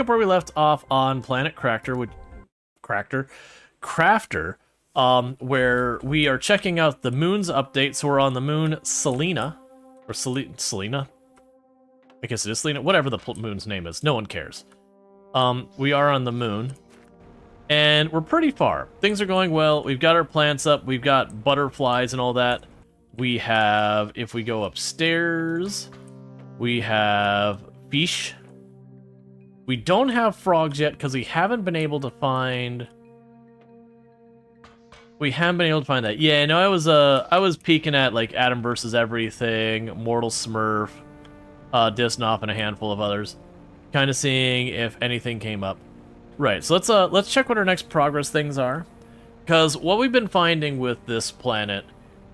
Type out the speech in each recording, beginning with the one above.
up where we left off on Planet Crafter, where we are checking out the moon's update. So we're on the moon Selena, or Selena. I guess it is Selena. Whatever the moon's name is, no one cares. We are on the moon, and we're pretty far. Things are going well. We've got our plants up. We've got butterflies and all that. We have, if we go upstairs, we have fish. We don't have frogs yet because we haven't been able to find. We haven't been able to find that. Yeah, no, I was peeking at like Adam versus Everything, Mortal Smurf, Disnoff, and a handful of others, kind of seeing if anything came up. Right. So let's check what our next progress things are, because what we've been finding with this planet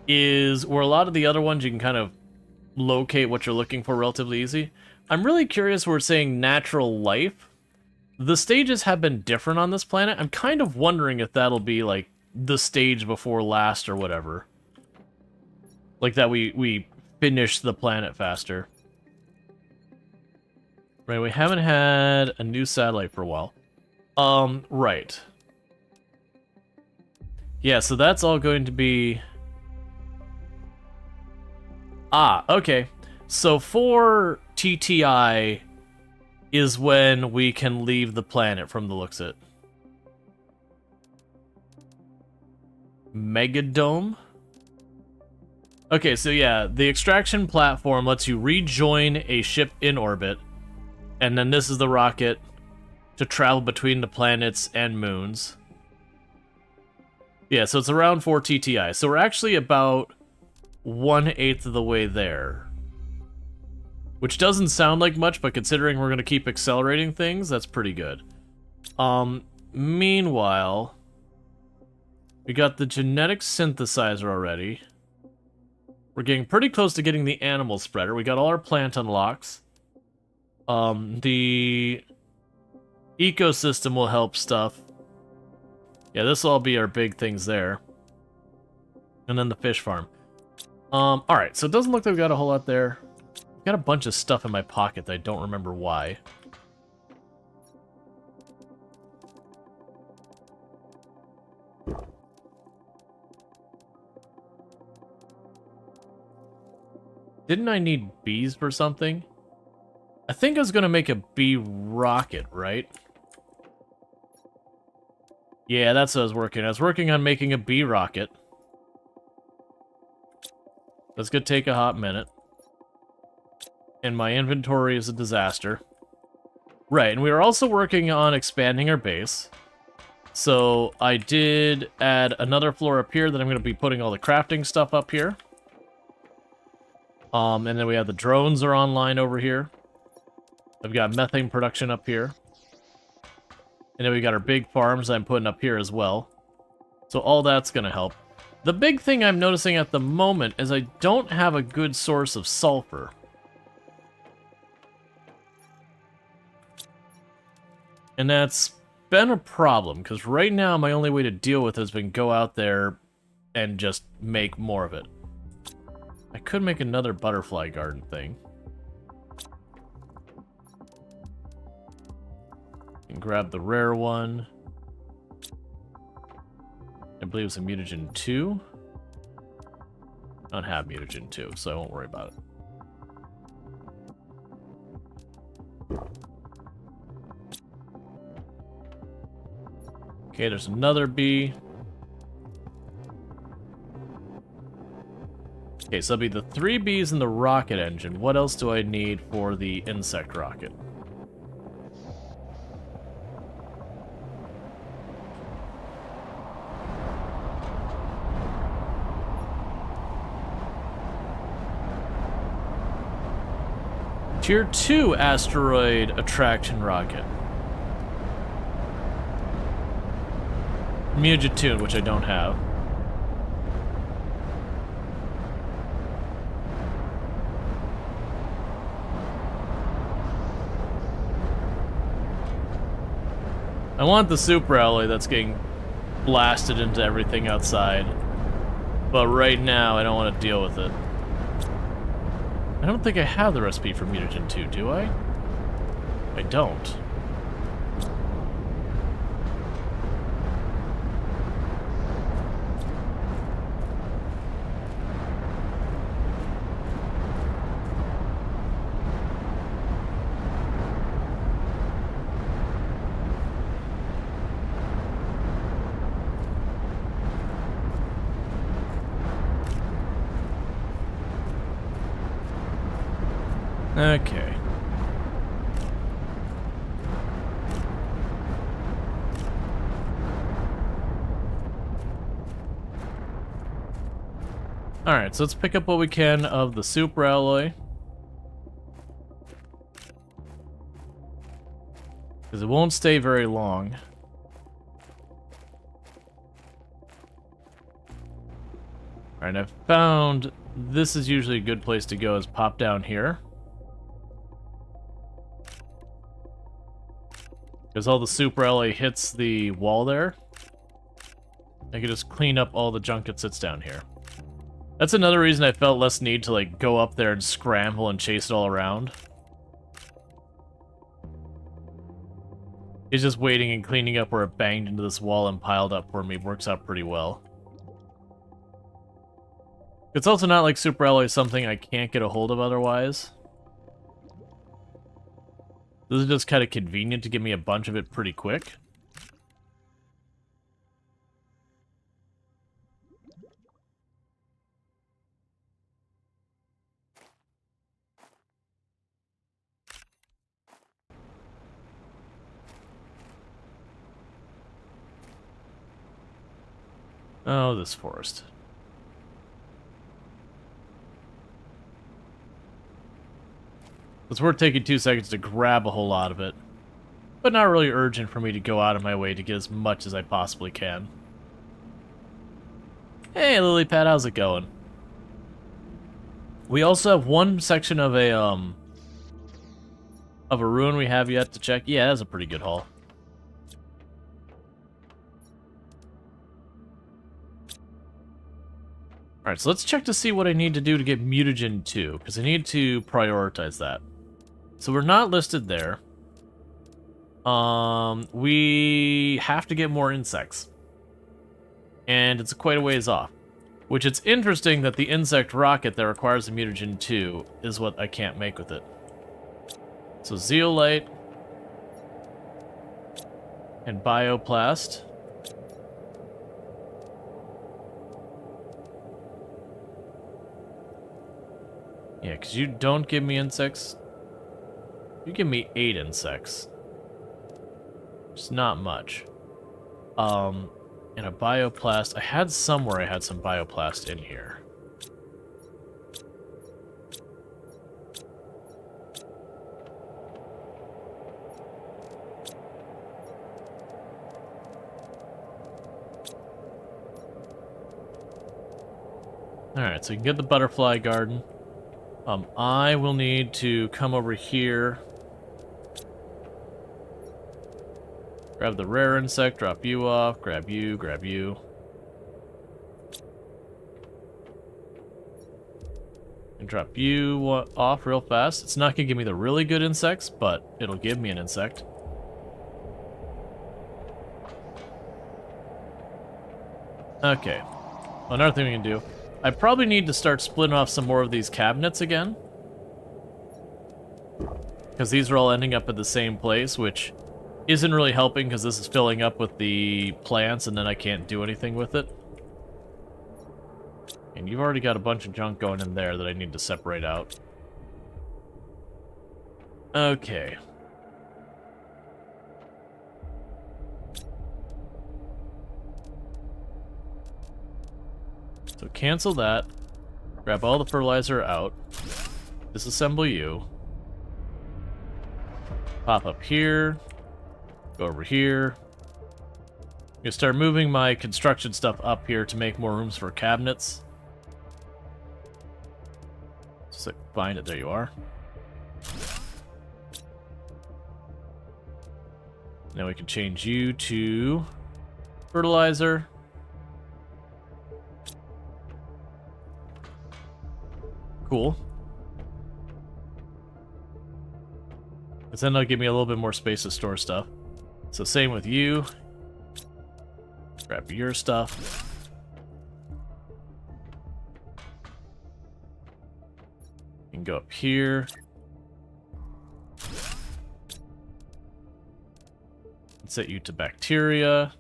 is where a lot of the other ones you can kind of locate what you're looking for relatively easy. I'm really curious where we're saying natural life. The stages have been different on this planet. I'm kind of wondering if that'll be like the stage before last or whatever. Like that we finish the planet faster. Right, we haven't had a new satellite for a while. Right. Yeah, so that's all going to be... Ah, okay. So 4 TTI is when we can leave the planet from the looks of it. Megadome? Okay, so yeah, the extraction platform lets you rejoin a ship in orbit, and then this is the rocket to travel between the planets and moons. Yeah, so it's around 4 TTI. So we're actually about 1/8 of the way there. Which doesn't sound like much, but considering we're going to keep accelerating things, that's pretty good. Meanwhile, we got the genetic synthesizer already. We're getting pretty close to getting the animal spreader. We got all our plant unlocks. The ecosystem will help stuff. Yeah, this will all be our big things there. And then the fish farm. Alright, so it doesn't look like we got a whole lot there. I've got a bunch of stuff in my pocket that I don't remember why. Didn't I need bees for something? I think I was gonna make a bee rocket, right? Yeah, that's what I was working on. I was working on making a bee rocket. That's gonna take a hot minute. And my inventory is a disaster. Right, and we were also working on expanding our base. So I did add another floor up here that I'm gonna be putting all the crafting stuff up here. And then we have the drones are online over here. I've got methane production up here. And then we got our big farms I'm putting up here as well. So all that's gonna help. The big thing I'm noticing at the moment is I don't have a good source of sulfur. And that's been a problem, because right now my only way to deal with it has been go out there and just make more of it. I could make another butterfly garden thing. And grab the rare one. I believe it's a mutagen 2. I don't have mutagen 2, so I won't worry about it. Okay, there's another bee. Okay, so that'll be the 3 bees in the rocket engine. What else do I need for the insect rocket? Tier 2 asteroid attraction rocket. Mutagen, which I don't have. I want the super alloy that's getting blasted into everything outside. But right now, I don't want to deal with it. I don't think I have the recipe for mutagen 2, do I? I don't. Okay. Alright, so let's pick up what we can of the super alloy. Because it won't stay very long. Alright, I've found this is usually a good place to go, is pop down here. Because all the super alloy hits the wall there. I can just clean up all the junk that sits down here. That's another reason I felt less need to, like, go up there and scramble and chase it all around. It's just waiting and cleaning up where it banged into this wall and piled up for me works out pretty well. It's also not like super alloy is something I can't get a hold of otherwise. This is just kind of convenient to give me a bunch of it pretty quick. Oh, this forest. It's worth taking 2 seconds to grab a whole lot of it. But not really urgent for me to go out of my way to get as much as I possibly can. Hey, Lily Pad, how's it going? We also have one section of a ruin we have yet to check. Yeah, that's a pretty good haul. Alright, so let's check to see what I need to do to get mutagen 2, because I need to prioritize that. So we're not listed there. We have to get more insects. And it's quite a ways off. Which it's interesting that the insect rocket that requires the mutagen 2 is what I can't make with it. So zeolite and bioplast. Yeah, because you don't give me insects. You give me 8 insects. It's not much. And a bioplast. I had somewhere I had some bioplast in here. Alright, so you can get the butterfly garden. I will need to come over here. Grab the rare insect, drop you off, grab you, grab you. And drop you off real fast. It's not going to give me the really good insects, but it'll give me an insect. Okay. Another thing we can do. I probably need to start splitting off some more of these cabinets again. Because these are all ending up at the same place, which isn't really helping because this is filling up with the plants and then I can't do anything with it. And you've already got a bunch of junk going in there that I need to separate out. Okay. So cancel that. Grab all the fertilizer out. Disassemble you. Pop up here. Go over here. I'm gonna start moving my construction stuff up here to make more rooms for cabinets. Just like find it, there you are. Now we can change you to fertilizer. Cool. Because then that'll give me a little bit more space to store stuff. So same with you. Grab your stuff. You can go up here. And set you to bacteria.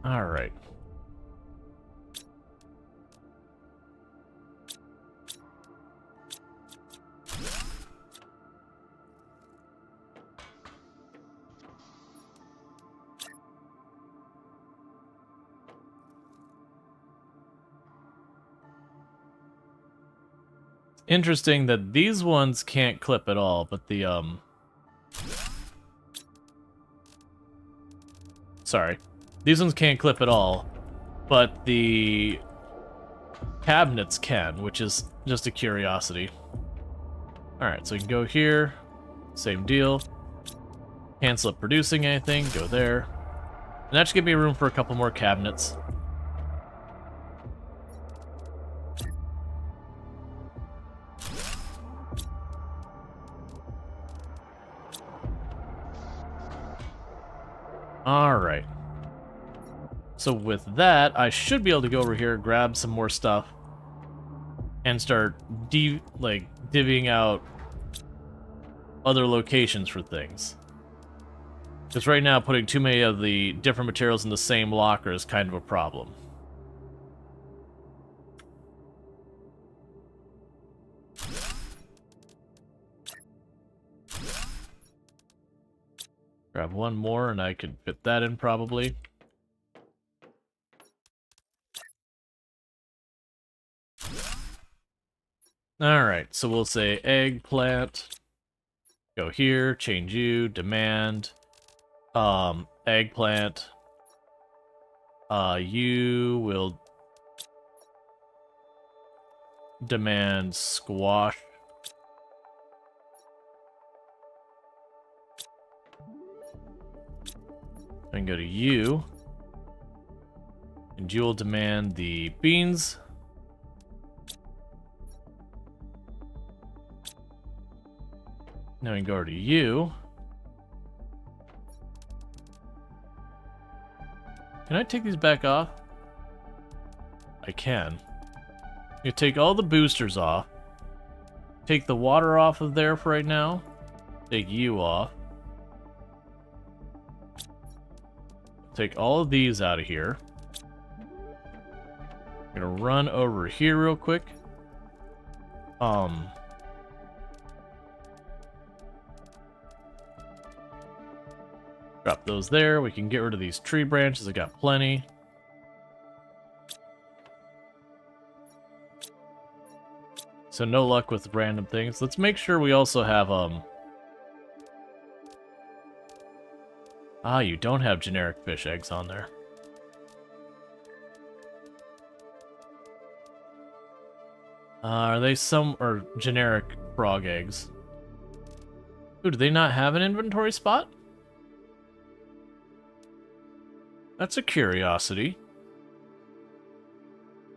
Alright. Interesting that these ones can't clip at all, but the sorry. These ones can't clip at all, but the cabinets can, which is just a curiosity. Alright, so we can go here, same deal. Cancel up producing anything, go there. And that should give me room for a couple more cabinets. Alright. So with that, I should be able to go over here, grab some more stuff, and start divvying out other locations for things. Because right now, putting too many of the different materials in the same locker is kind of a problem. Grab one more and I could fit that in probably. Alright, so we'll say eggplant. Go here, change you, demand. Eggplant. You will demand squash. And go to you. And you will demand the beans. Now we can go over to you. Can I take these back off? I can. You take all the boosters off. Take the water off of there for right now. Take you off. Take all of these out of here. I'm gonna run over here real quick. Drop those there. We can get rid of these tree branches. I got plenty. So no luck with random things. Let's make sure we also have, you don't have generic fish eggs on there. Are they or generic frog eggs? Ooh, do they not have an inventory spot? That's a curiosity.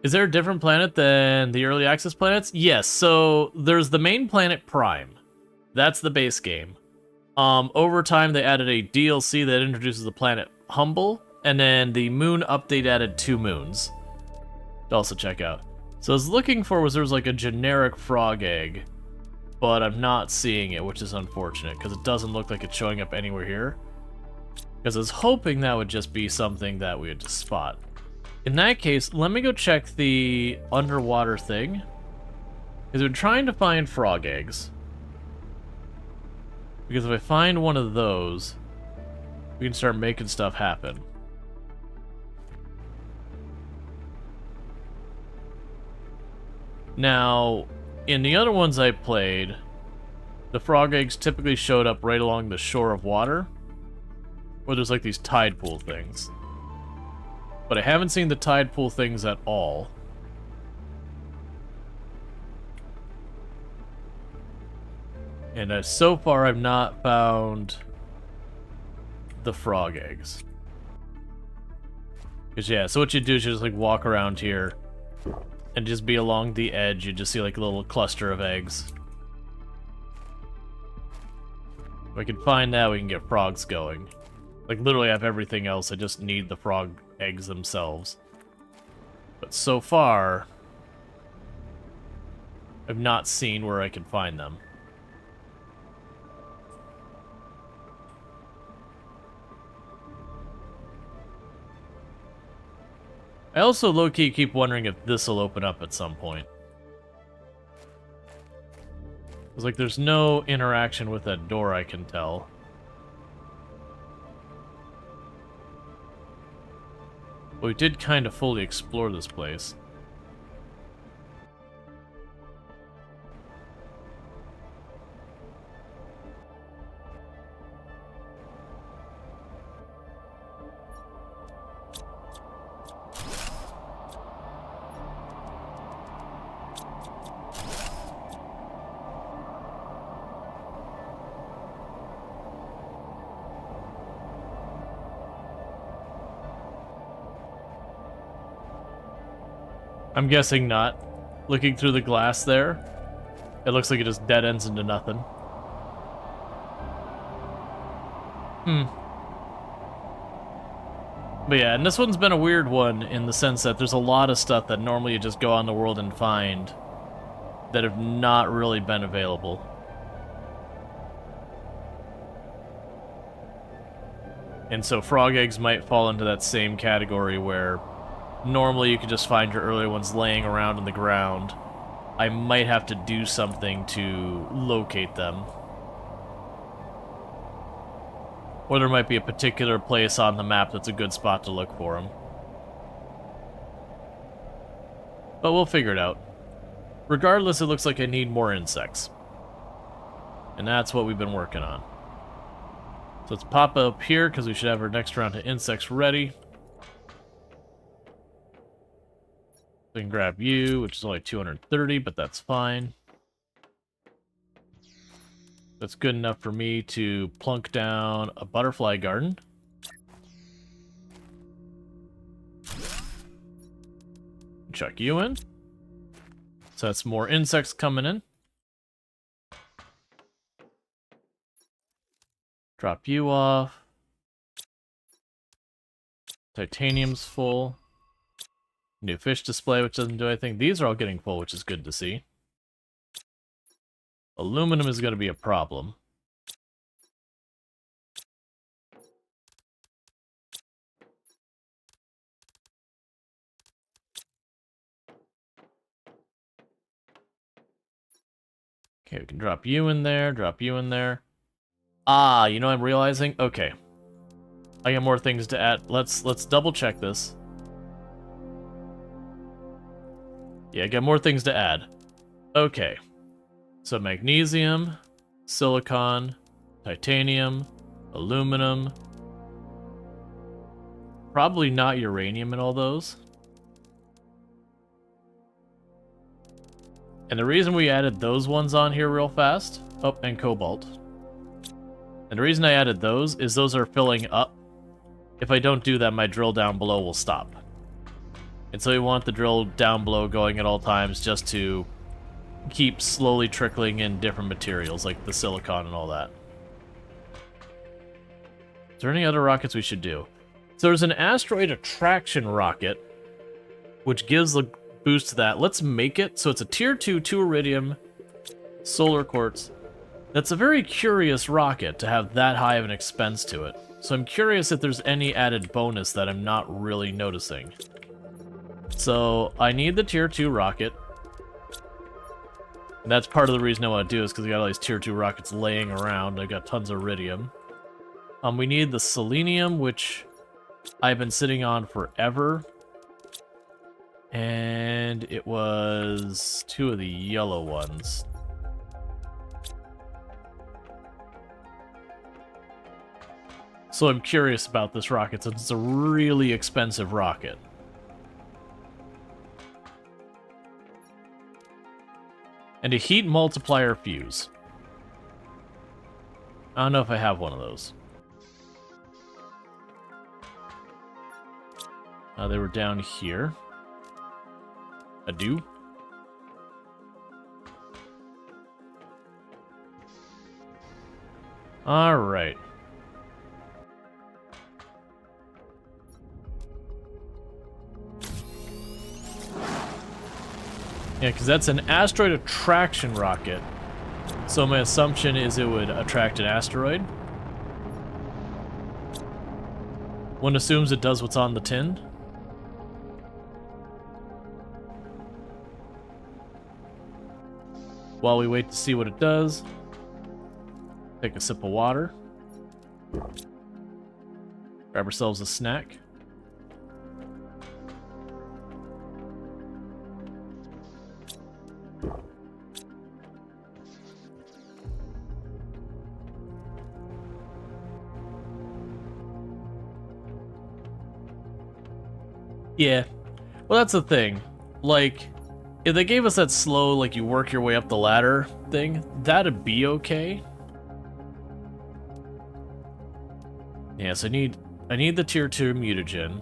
Is there a different planet than the early access planets? Yes, so there's the main planet Prime. That's the base game. Over time they added a DLC that introduces the planet Humble, and then the moon update added 2 moons to also check out. So I was looking for there was like a generic frog egg, but I'm not seeing it, which is unfortunate, because it doesn't look like it's showing up anywhere here. Because I was hoping that would just be something that we would just spot. In that case, let me go check the underwater thing. Because we're trying to find frog eggs. Because if I find one of those, we can start making stuff happen. Now, in the other ones I played, the frog eggs typically showed up right along the shore of water, where there's like these tide pool things. But I haven't seen the tide pool things at all. And so far I've not found the frog eggs. Because yeah, so what you do is you just like walk around here and just be along the edge. You just see like a little cluster of eggs. If I can find that, we can get frogs going. Like, literally I have everything else, I just need the frog eggs themselves. But so far, I've not seen where I can find them. I also low-key keep wondering if this will open up at some point. It's like there's no interaction with that door, I can tell. But we did kind of fully explore this place. I'm guessing not. Looking through the glass there, it looks like it just dead ends into nothing. But yeah, and this one's been a weird one in the sense that there's a lot of stuff that normally you just go on the world and find that have not really been available. And so frog eggs might fall into that same category where normally you could just find your earlier ones laying around in the ground. I might have to do something to locate them. Or there might be a particular place on the map that's a good spot to look for them. But we'll figure it out. Regardless, it looks like I need more insects. And that's what we've been working on. So let's pop up here, because we should have our next round of insects ready. We can grab you, which is only 230, but that's fine. That's good enough for me to plunk down a butterfly garden. Chuck you in. So that's more insects coming in. Drop you off. Titanium's full. New fish display, which doesn't do anything. These are all getting full, which is good to see. Aluminum is going to be a problem. Okay, we can drop you in there, drop you in there. Ah, you know what I'm realizing? Okay. I got more things to add. Let's double check this. Yeah, I got more things to add. Okay. So magnesium, silicon, titanium, aluminum. Probably not uranium in all those. And the reason we added those ones on here real fast, oh, and cobalt. And the reason I added those is those are filling up. If I don't do that, my drill down below will stop. And so we want the drill down below going at all times just to keep slowly trickling in different materials, like the silicon and all that. Is there any other rockets we should do? So there's an asteroid attraction rocket, which gives the boost to that. Let's make it so it's a tier 2 iridium solar quartz. That's a very curious rocket to have that high of an expense to it. So I'm curious if there's any added bonus that I'm not really noticing. So I need the tier 2 rocket. And that's part of the reason I want to do this, because we got all these tier 2 rockets laying around. I got tons of iridium. We need the selenium, which I've been sitting on forever. And it was 2 of the yellow ones. So I'm curious about this rocket, since it's a really expensive rocket. And a heat multiplier fuse. I don't know if I have one of those. They were down here. I do. All right. Yeah, because that's an asteroid attraction rocket. So my assumption is it would attract an asteroid. One assumes it does what's on the tin. While we wait to see what it does, take a sip of water. Grab ourselves a snack. Yeah. Well, that's the thing. Like, if they gave us that slow, like, you work your way up the ladder thing, that'd be okay. Yes, I need the tier 2 mutagen.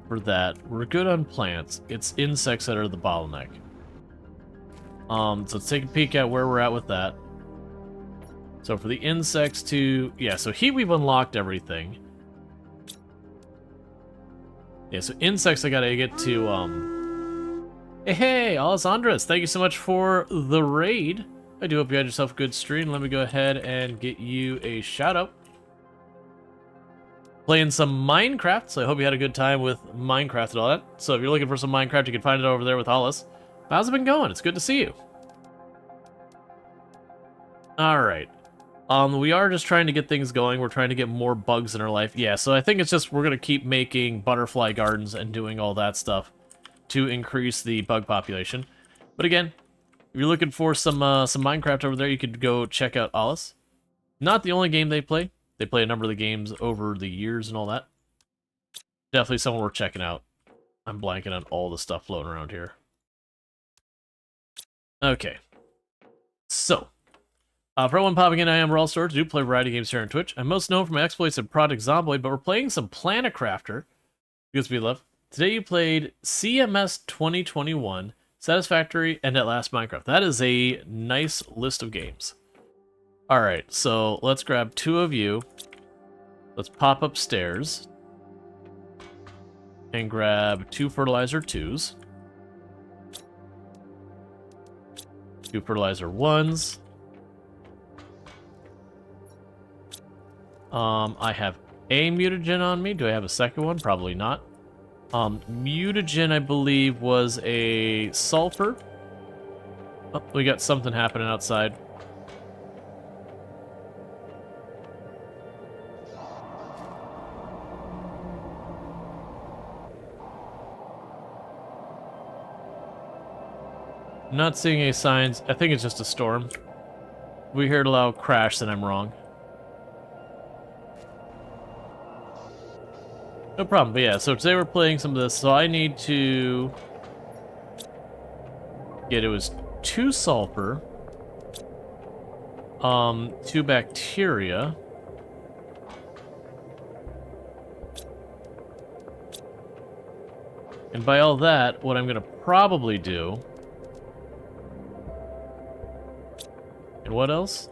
for that. We're good on plants. It's insects that are the bottleneck. So let's take a peek at where we're at with that. So for the insects yeah, so here we've unlocked everything. Yeah, so insects I gotta get to, Hey, Alessandras, thank you so much for the raid. I do hope you had yourself a good stream. Let me go ahead and get you a shout out. Playing some Minecraft, so I hope you had a good time with Minecraft and all that. So if you're looking for some Minecraft, you can find it over there with Hollis. How's it been going? It's good to see you. Alright. We are just trying to get things going. We're trying to get more bugs in our life. Yeah, so I think it's just we're going to keep making butterfly gardens and doing all that stuff to increase the bug population. But again, if you're looking for some Minecraft over there, you could go check out Alice. Not the only game they play. They play a number of the games over the years and all that. Definitely someone worth checking out. I'm blanking on all the stuff floating around here. Okay. So, for everyone popping in, I am Rual Storge. I do play a variety of games here on Twitch. I'm most known for my exploits in Project Zomboid, but we're playing some Planet Crafter, because we love. Today you played CMS 2021, Satisfactory, and At Last Minecraft. That is a nice list of games. Alright, so let's grab two of you. Let's pop upstairs. And grab 2 fertilizer 2s. 2 fertilizer 1s. I have a mutagen on me. Do I have a second one? Probably not. Mutagen, I believe, was a sulfur. Oh, we got something happening outside. Not seeing any signs. I think it's just a storm. If we heard a loud crash, then I'm wrong. No problem, but yeah, so today we're playing some of this, so I need to get, it was 2 sulfur, 2 bacteria, and by all that, what I'm gonna probably do, and what else?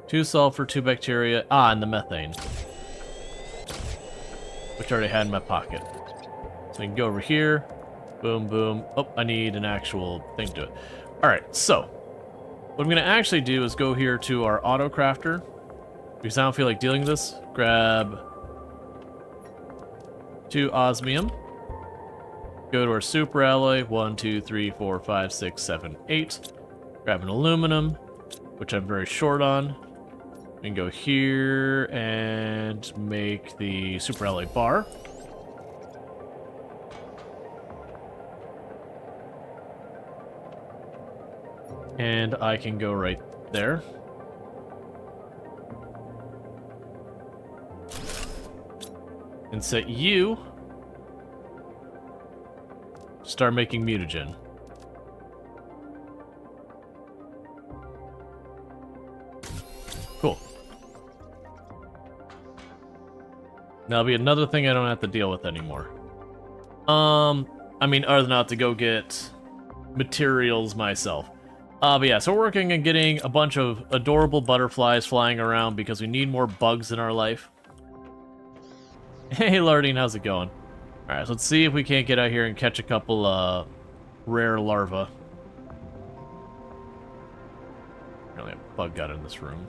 2 sulfur, 2 bacteria, and the methane. Which I already had in my pocket. So we can go over here, boom, boom. Oh, I need an actual thing to do it. Alright, so, what I'm going to actually do is go here to our auto crafter, because I don't feel like dealing with this. Grab 2 osmium. Go to our super alloy, 1, 2, 3, 4, 5, 6, 7, 8. Grab an aluminum, which I'm very short on. We can go here and make the super alloy bar. And I can go right there. And set you. Start making mutagen. Cool. That'll be another thing I don't have to deal with anymore. I mean, other than not to go get materials myself. But yeah, so we're working on getting a bunch of adorable butterflies flying around because we need more bugs in our life. Hey, Lardine, how's it going? Alright, so let's see if we can't get out here and catch a couple, rare larvae. Apparently a bug got in this room.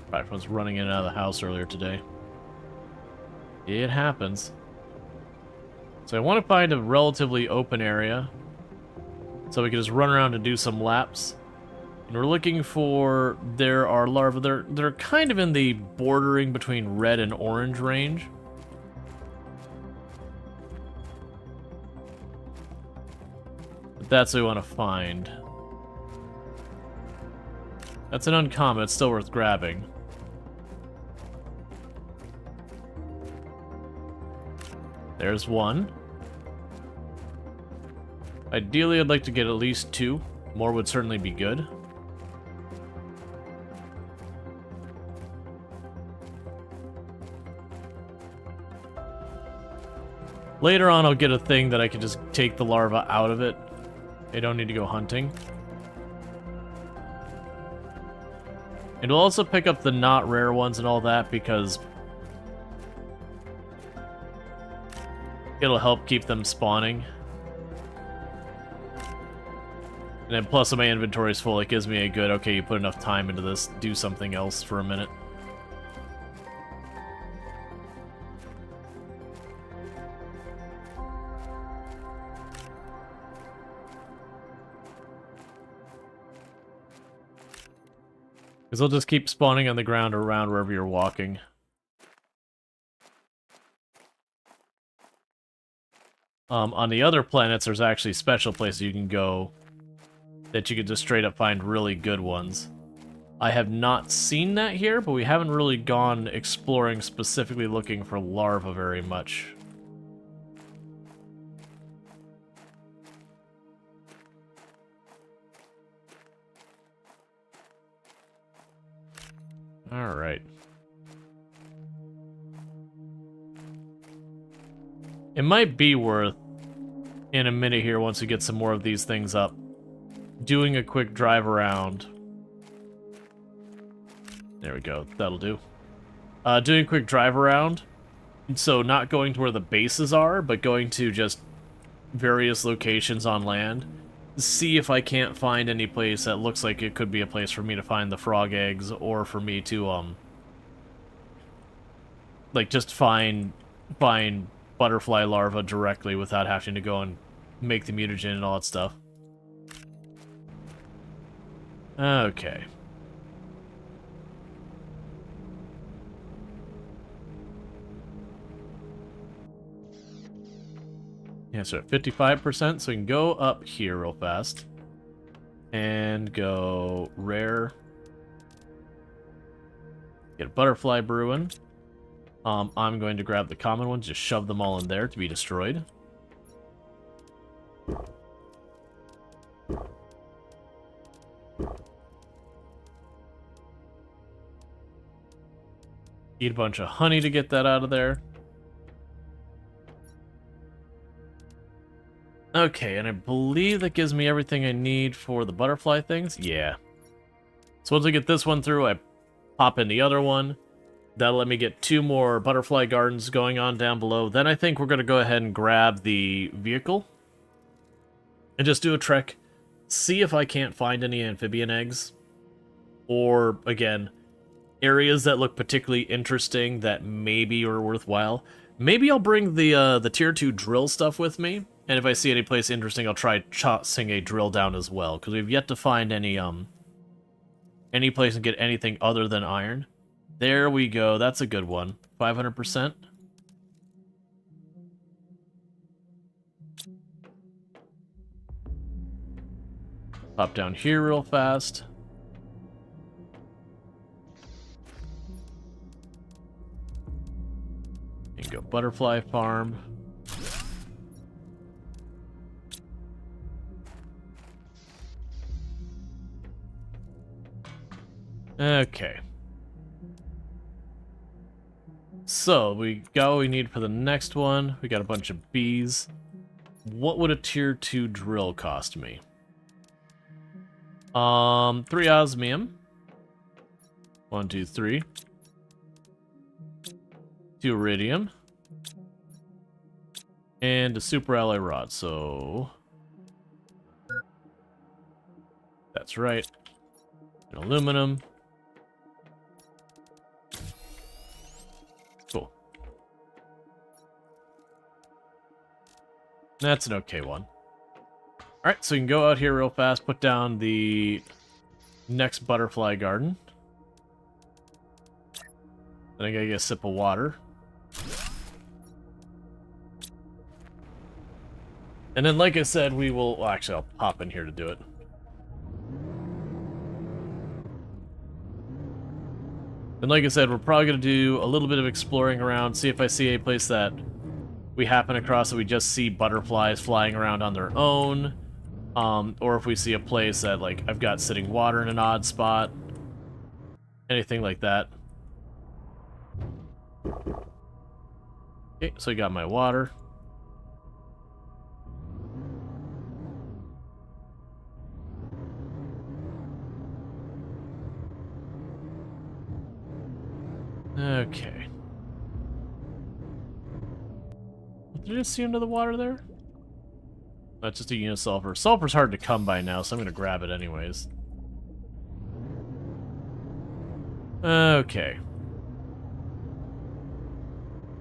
Probably was running in and out of the house earlier today. It happens. So I want to find a relatively open area so we can just run around and do some laps. And we're looking for, there are larvae, they're kind of in the bordering between red and orange range. But that's what we want to find. That's an uncommon, it's still worth grabbing. There's one. Ideally, I'd like to get at least 2. More would certainly be good. Later on, I'll get a thing that I can just take the larva out of it. I don't need to go hunting. And we'll also pick up the not rare ones and all that because it'll help keep them spawning. And then plus if my inventory is full, it gives me a good, okay, you put enough time into this, do something else for a minute. Because they'll just keep spawning on the ground or around wherever you're walking. On the other planets, there's actually special places you can go that you could just straight up find really good ones. I have not seen that here, but we haven't really gone exploring specifically looking for larvae very much. Alright. It might be worth, in a minute here, once we get some more of these things up, doing a quick drive around. There we go, that'll do. Doing a quick drive around, so not going to where the bases are, but going to just various locations on land. See if I can't find any place that looks like it could be a place for me to find the frog eggs, or for me to, like, just find butterfly larvae directly without having to go and make the mutagen and all that stuff. Okay. Yeah, so at 55%, so we can go up here real fast. And go rare. Get a butterfly brewing. I'm going to grab the common ones, just shove them all in there to be destroyed. Eat a bunch of honey to get that out of there. Okay, and I believe that gives me everything I need for the butterfly things. Yeah. So once I get this one through, I pop in the other one. That'll let me get 2 more butterfly gardens going on down below. Then I think we're going to go ahead and grab the vehicle. And just do a trek. See if I can't find any amphibian eggs. Or, again, areas that look particularly interesting that maybe are worthwhile. Maybe I'll bring the tier 2 drill stuff with me. And if I see any place interesting, I'll try tossing a drill down as well. Because we've yet to find any place and get anything other than iron. There we go. That's a good one. 500%. Pop down here real fast. And go butterfly farm. Okay. So, we got what we need for the next one. We got a bunch of bees. What would a tier 2 drill cost me? 3 osmium. 1, 2, 3. 2 iridium. And a super alloy rod, so... That's right. And aluminum. Cool. That's an okay one. Alright, so you can go out here real fast, put down the next butterfly garden. Then I gotta get a sip of water. And then, like I said, we will... Well, actually, I'll pop in here to do it. And like I said, we're probably going to do a little bit of exploring around, see if I see a place that we happen across that we just see butterflies flying around on their own. Or if we see a place that, like, I've got sitting water in an odd spot. Anything like that. Okay, so I got my water. Did I just see under the water there? That's just a unit sulfur. Sulfur's hard to come by now, so I'm gonna grab it anyways. Okay.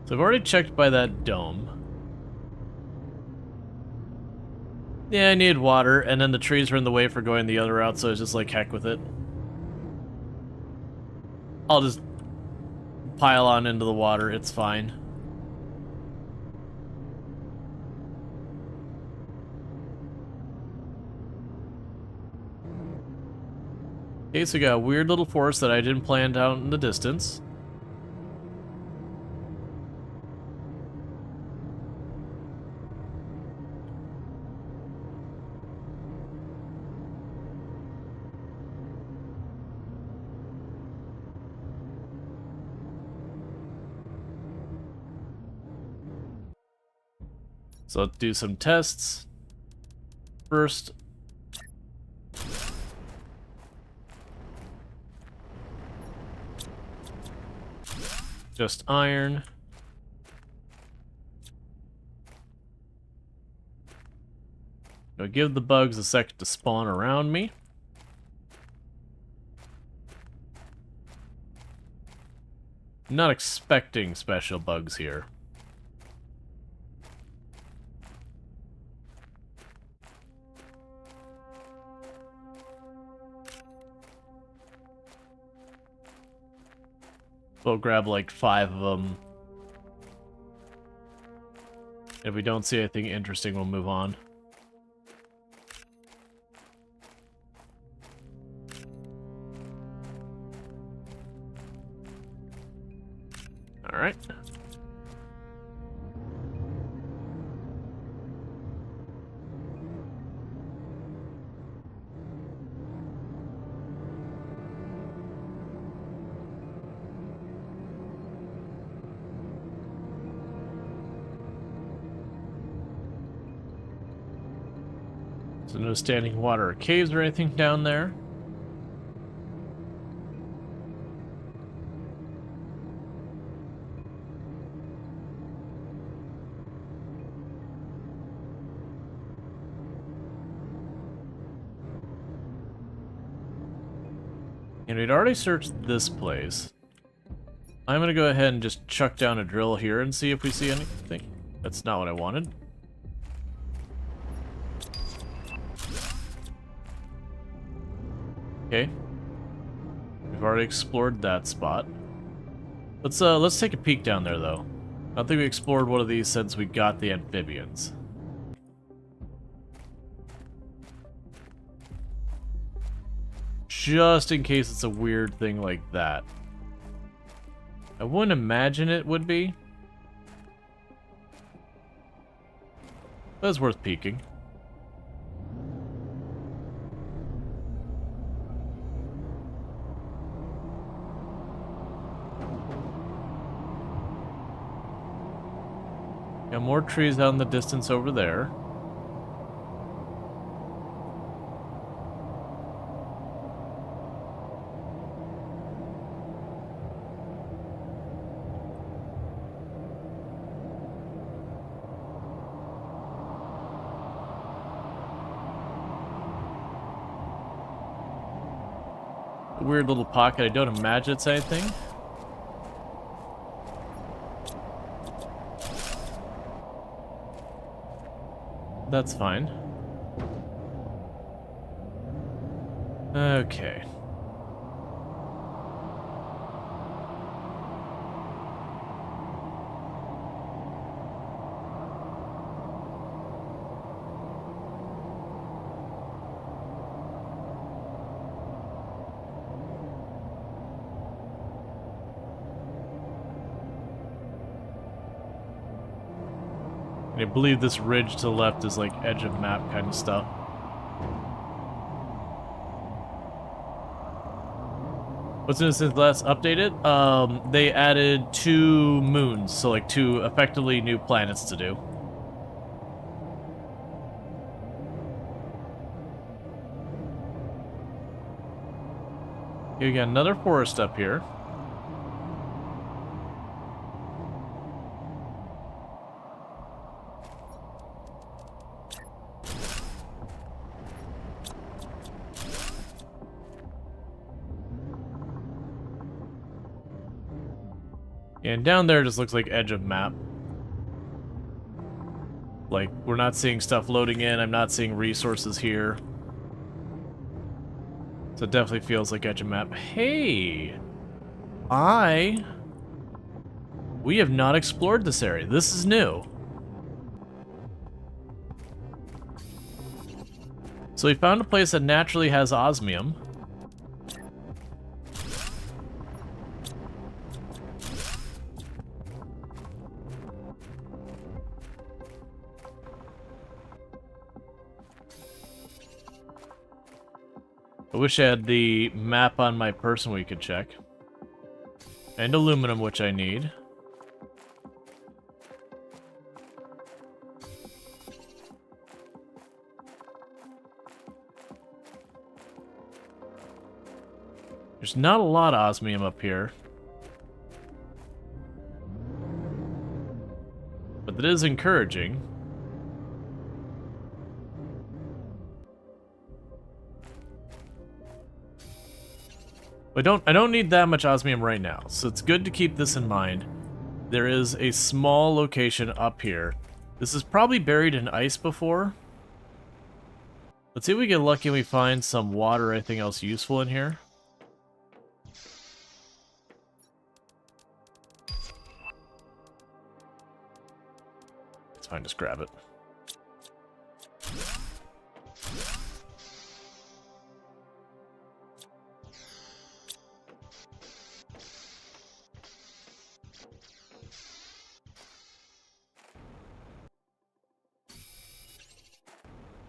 So I've already checked by that dome. Yeah, I need water, and then the trees are in the way for going the other route, so it's just like, heck with it. I'll just pile on into the water, it's fine. Okay, so we got a weird little forest that I didn't plant out in the distance. So let's do some tests. First, just iron. I'll give the bugs a second to spawn around me. I'm not expecting special bugs here. We'll grab like 5 of them. If we don't see anything interesting, we'll move on. Alright. So no standing water or caves or anything down there. And we'd already searched this place. I'm gonna go ahead and just chuck down a drill here and see if we see anything. That's not what I wanted. Okay. We've already explored that spot. Let's take a peek down there though. I don't think we explored one of these since we got the amphibians. Just in case it's a weird thing like that. I wouldn't imagine it would be. But it's worth peeking. Got more trees out in the distance over there. A weird little pocket. I don't imagine it's anything. That's fine. Okay. I believe this ridge to the left is like edge of map kind of stuff. What's new since last updated? They added 2 moons, so like 2 effectively new planets to do. Okay, we got another forest up here. And down there just looks like edge of map. Like, we're not seeing stuff loading in, I'm not seeing resources here. So it definitely feels like edge of map. Hey! We have not explored this area. This is new. So we found a place that naturally has osmium. I wish I had the map on my person we could check. And aluminum, which I need. There's not a lot of osmium up here. But that is encouraging. I don't need that much osmium right now, so it's good to keep this in mind. There is a small location up here. This is probably buried in ice before. Let's see if we get lucky and we find some water or anything else useful in here. It's fine, just grab it.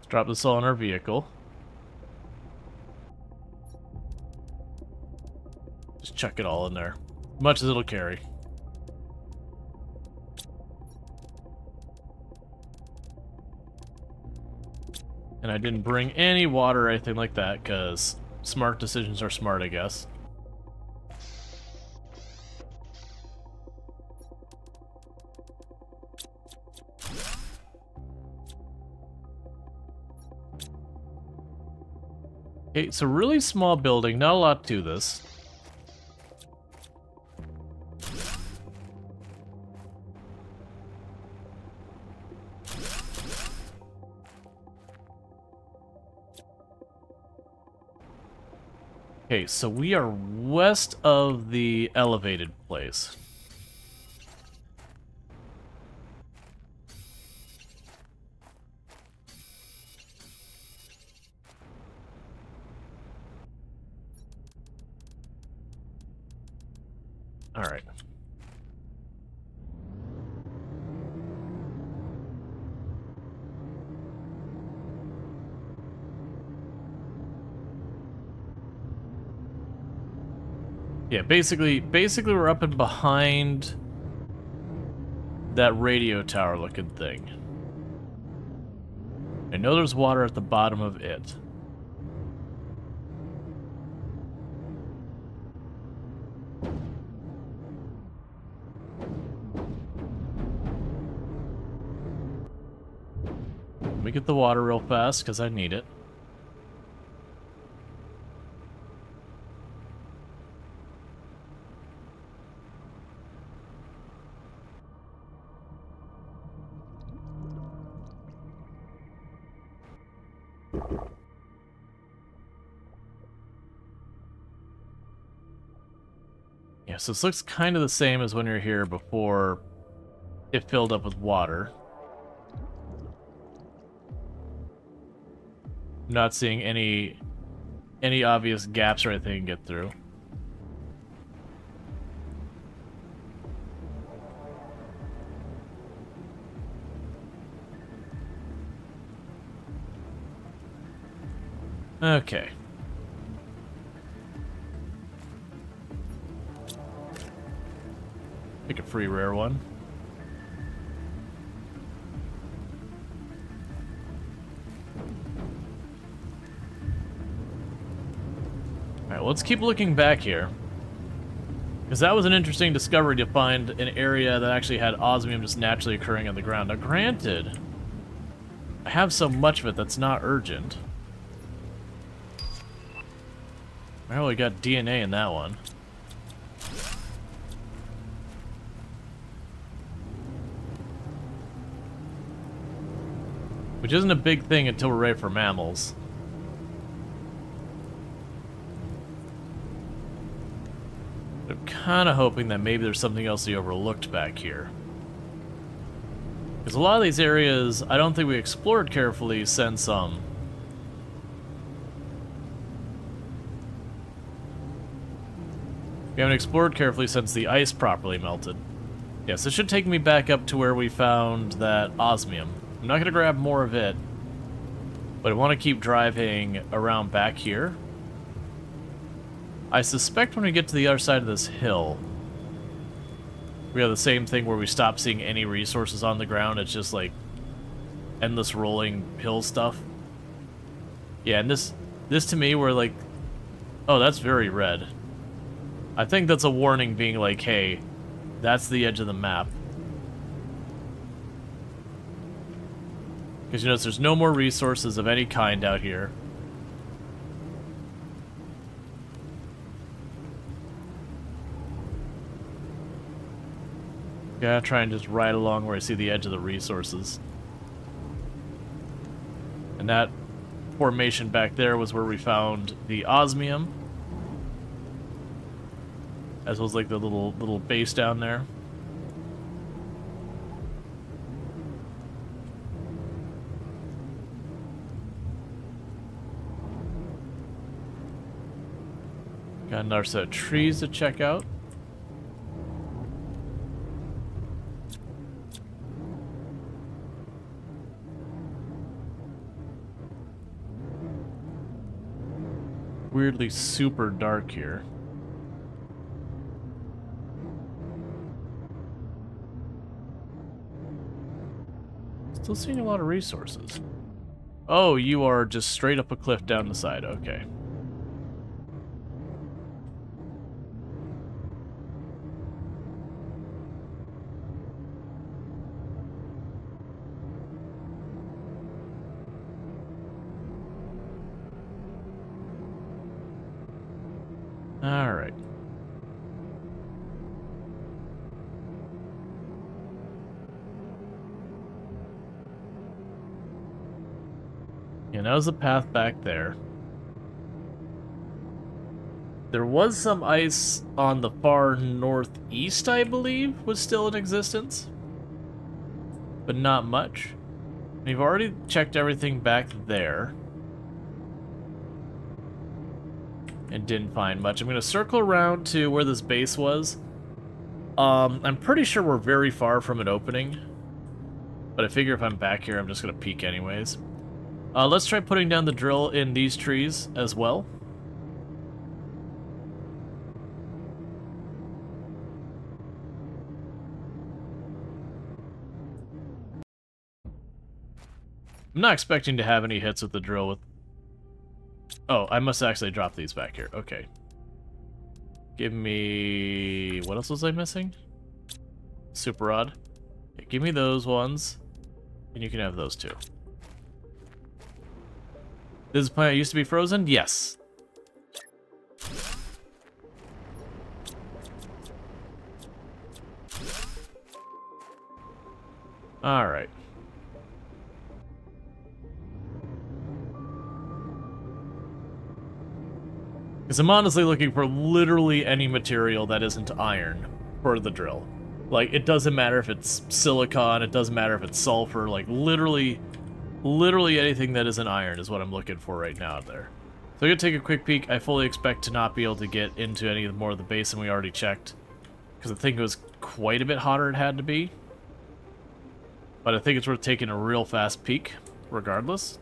Drop this all in our vehicle. Just chuck it all in there. As much as it'll carry. And I didn't bring any water or anything like that, because smart decisions are smart, I guess. Okay, it's a really small building, not a lot to this. Okay, so we are west of the elevated place. All right. Yeah, basically we're up and behind that radio tower looking thing. I know there's water at the bottom of it. Let me get the water real fast, because I need it. Yeah, so this looks kind of the same as when you're here before it filled up with water. I'm not seeing any obvious gaps or anything to get through. Okay. Pick a free rare one. Alright, let's keep looking back here. Because that was an interesting discovery to find an area that actually had osmium just naturally occurring on the ground. Now granted, I have so much of it that's not urgent. I only got DNA in that one. Which isn't a big thing until we're ready for mammals. I'm kind of hoping that maybe there's something else we overlooked back here. Because a lot of these areas, I don't think we explored carefully since, We haven't explored carefully since the ice properly melted. Yes, this should take me back up to where we found that osmium. I'm not going to grab more of it, but I want to keep driving around back here. I suspect when we get to the other side of this hill, we have the same thing where we stop seeing any resources on the ground. It's just like endless rolling hill stuff. Yeah, and this to me, we're like, oh, that's very red. I think that's a warning being like, hey, that's the edge of the map. Because you notice there's no more resources of any kind out here. Gotta try and just ride along where I see the edge of the resources. And that formation back there was where we found the osmium. As well as like the little base down there. Got another set of trees to check out. Weirdly super dark here. Still seeing a lot of resources. Oh, you are just straight up a cliff down the side. Okay. All right. Yeah, that was the path back there. There was some ice on the far northeast, I believe, was still in existence. But not much. We've already checked everything back there. And didn't find much. I'm going to circle around to where this base was. I'm pretty sure we're very far from an opening. But I figure if I'm back here, I'm just going to peek anyways. Let's try putting down the drill in these trees as well. I'm not expecting to have any hits with the drill with... Oh, I must actually drop these back here. Okay. Give me... What else was I missing? Super rod. Okay, give me those ones. And you can have those too. This planet used to be frozen? Yes. Alright. Because I'm honestly looking for literally any material that isn't iron for the drill. Like, it doesn't matter if it's silicon, it doesn't matter if it's sulfur, like, literally anything that isn't iron is what I'm looking for right now out there. So I'm going to take a quick peek. I fully expect to not be able to get into any more of the basin we already checked. Because I think it was quite a bit hotter than it had to be. But I think it's worth taking a real fast peek, regardless.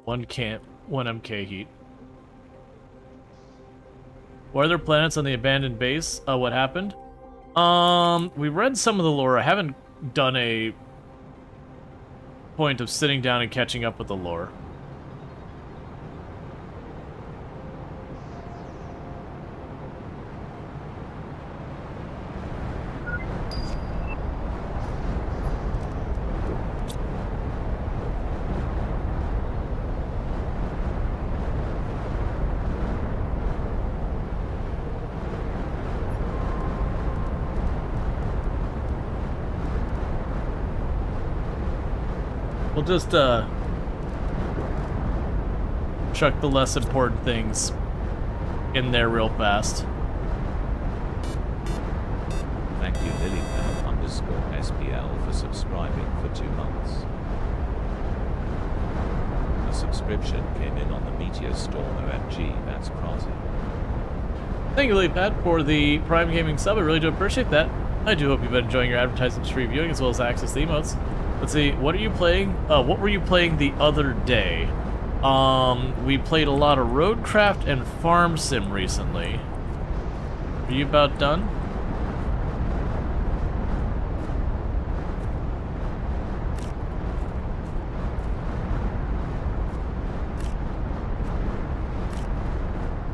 One MK heat. What other planets on the abandoned base? What happened? We read some of the lore. I haven't done a point of sitting down and catching up with the lore. We'll just chuck the less important things in there real fast. Thank you Lilypad_SPL for subscribing for 2 months. The subscription came in on the Meteor Storm OMG, that's crazy. Thank you Lilypad for the Prime Gaming sub, I really do appreciate that. I do hope you've been enjoying your advertisements free viewing as well as access to emotes. Let's see, what are you playing? What were you playing the other day? We played a lot of Roadcraft and Farm Sim recently. Are you about done?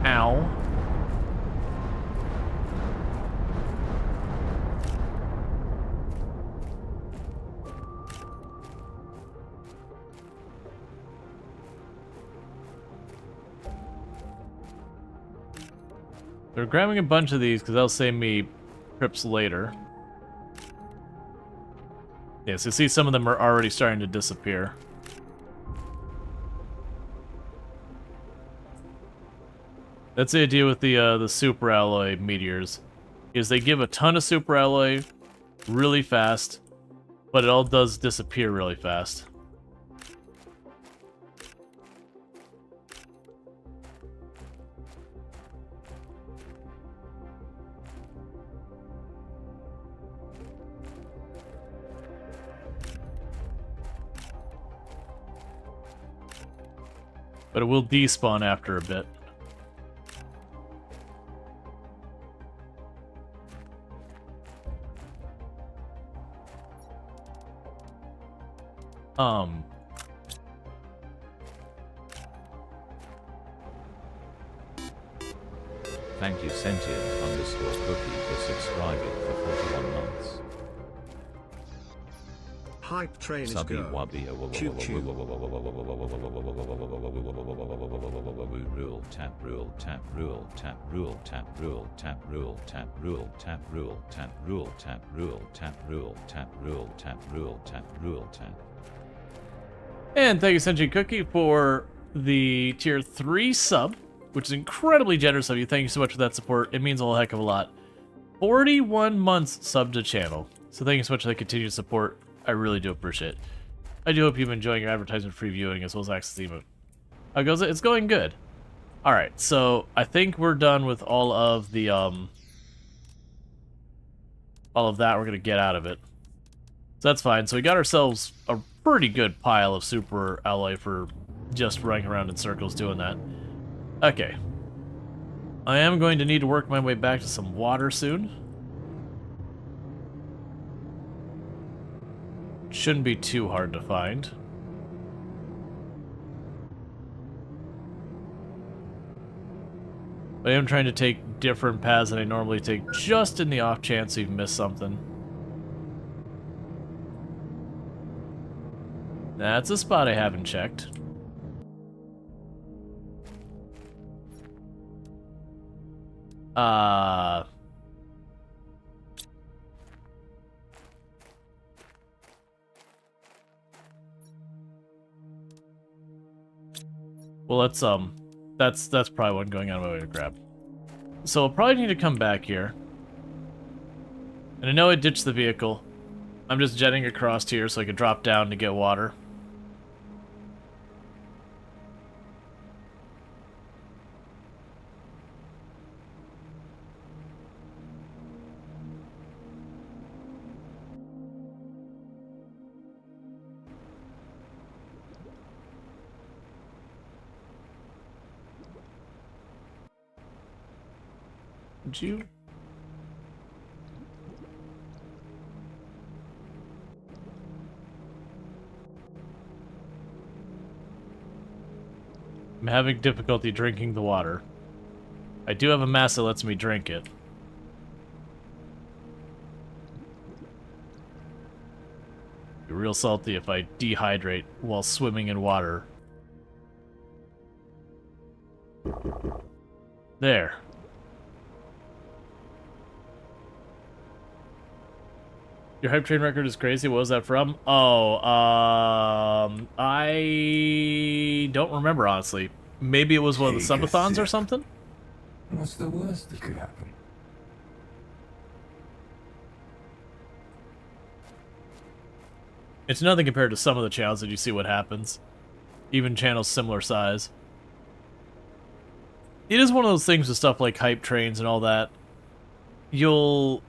Ow. They're grabbing a bunch of these because that'll save me trips later. Yeah, so see some of them are already starting to disappear. That's the idea with the super alloy meteors, is they give a ton of super alloy really fast, but it all does disappear really fast. But it will despawn after a bit. Thank you Sentient_Cookie for subscribing for 41 months. Hype train is Subby go. wubby Choo choo. Rule tap rule tap rule tap rule tap rule tap rule tap rule tap rule tap rule tap rule tap rule tap rule tap rule tap rule tap. And thank you, Sentient Cookie, for the tier 3 sub, which is incredibly generous of you. Thank you so much for that support. It means a whole heck of a lot. 41 months sub to channel. So thank you so much for the continued support. I really do appreciate it. I do hope you've been enjoying your advertisement free viewing as well as access to emote. How it goes? It's going good. Alright, so I think we're done with all of the, all of that we're going to get out of it. So that's fine. So we got ourselves a pretty good pile of super alloy for just running around in circles doing that. Okay. I am going to need to work my way back to some water soon. Shouldn't be too hard to find. But I am trying to take different paths than I normally take, just in the off chance we've missed something. That's a spot I haven't checked. Well, that's probably one going on my way to grab. So I'll probably need to come back here. And I know I ditched the vehicle. I'm just jetting across here so I can drop down to get water. Would you? I'm having difficulty drinking the water. I do have a mask that lets me drink it. Be real salty if I dehydrate while swimming in water. There. Your hype train record is crazy. What was that from? Oh, I don't remember, honestly. Maybe it was one of the Take a subathons or sip. something? What's the worst that could happen? It's nothing compared to some of the channels that you see what happens. Even channels similar size. It is one of those things with stuff like hype trains and all that. You'll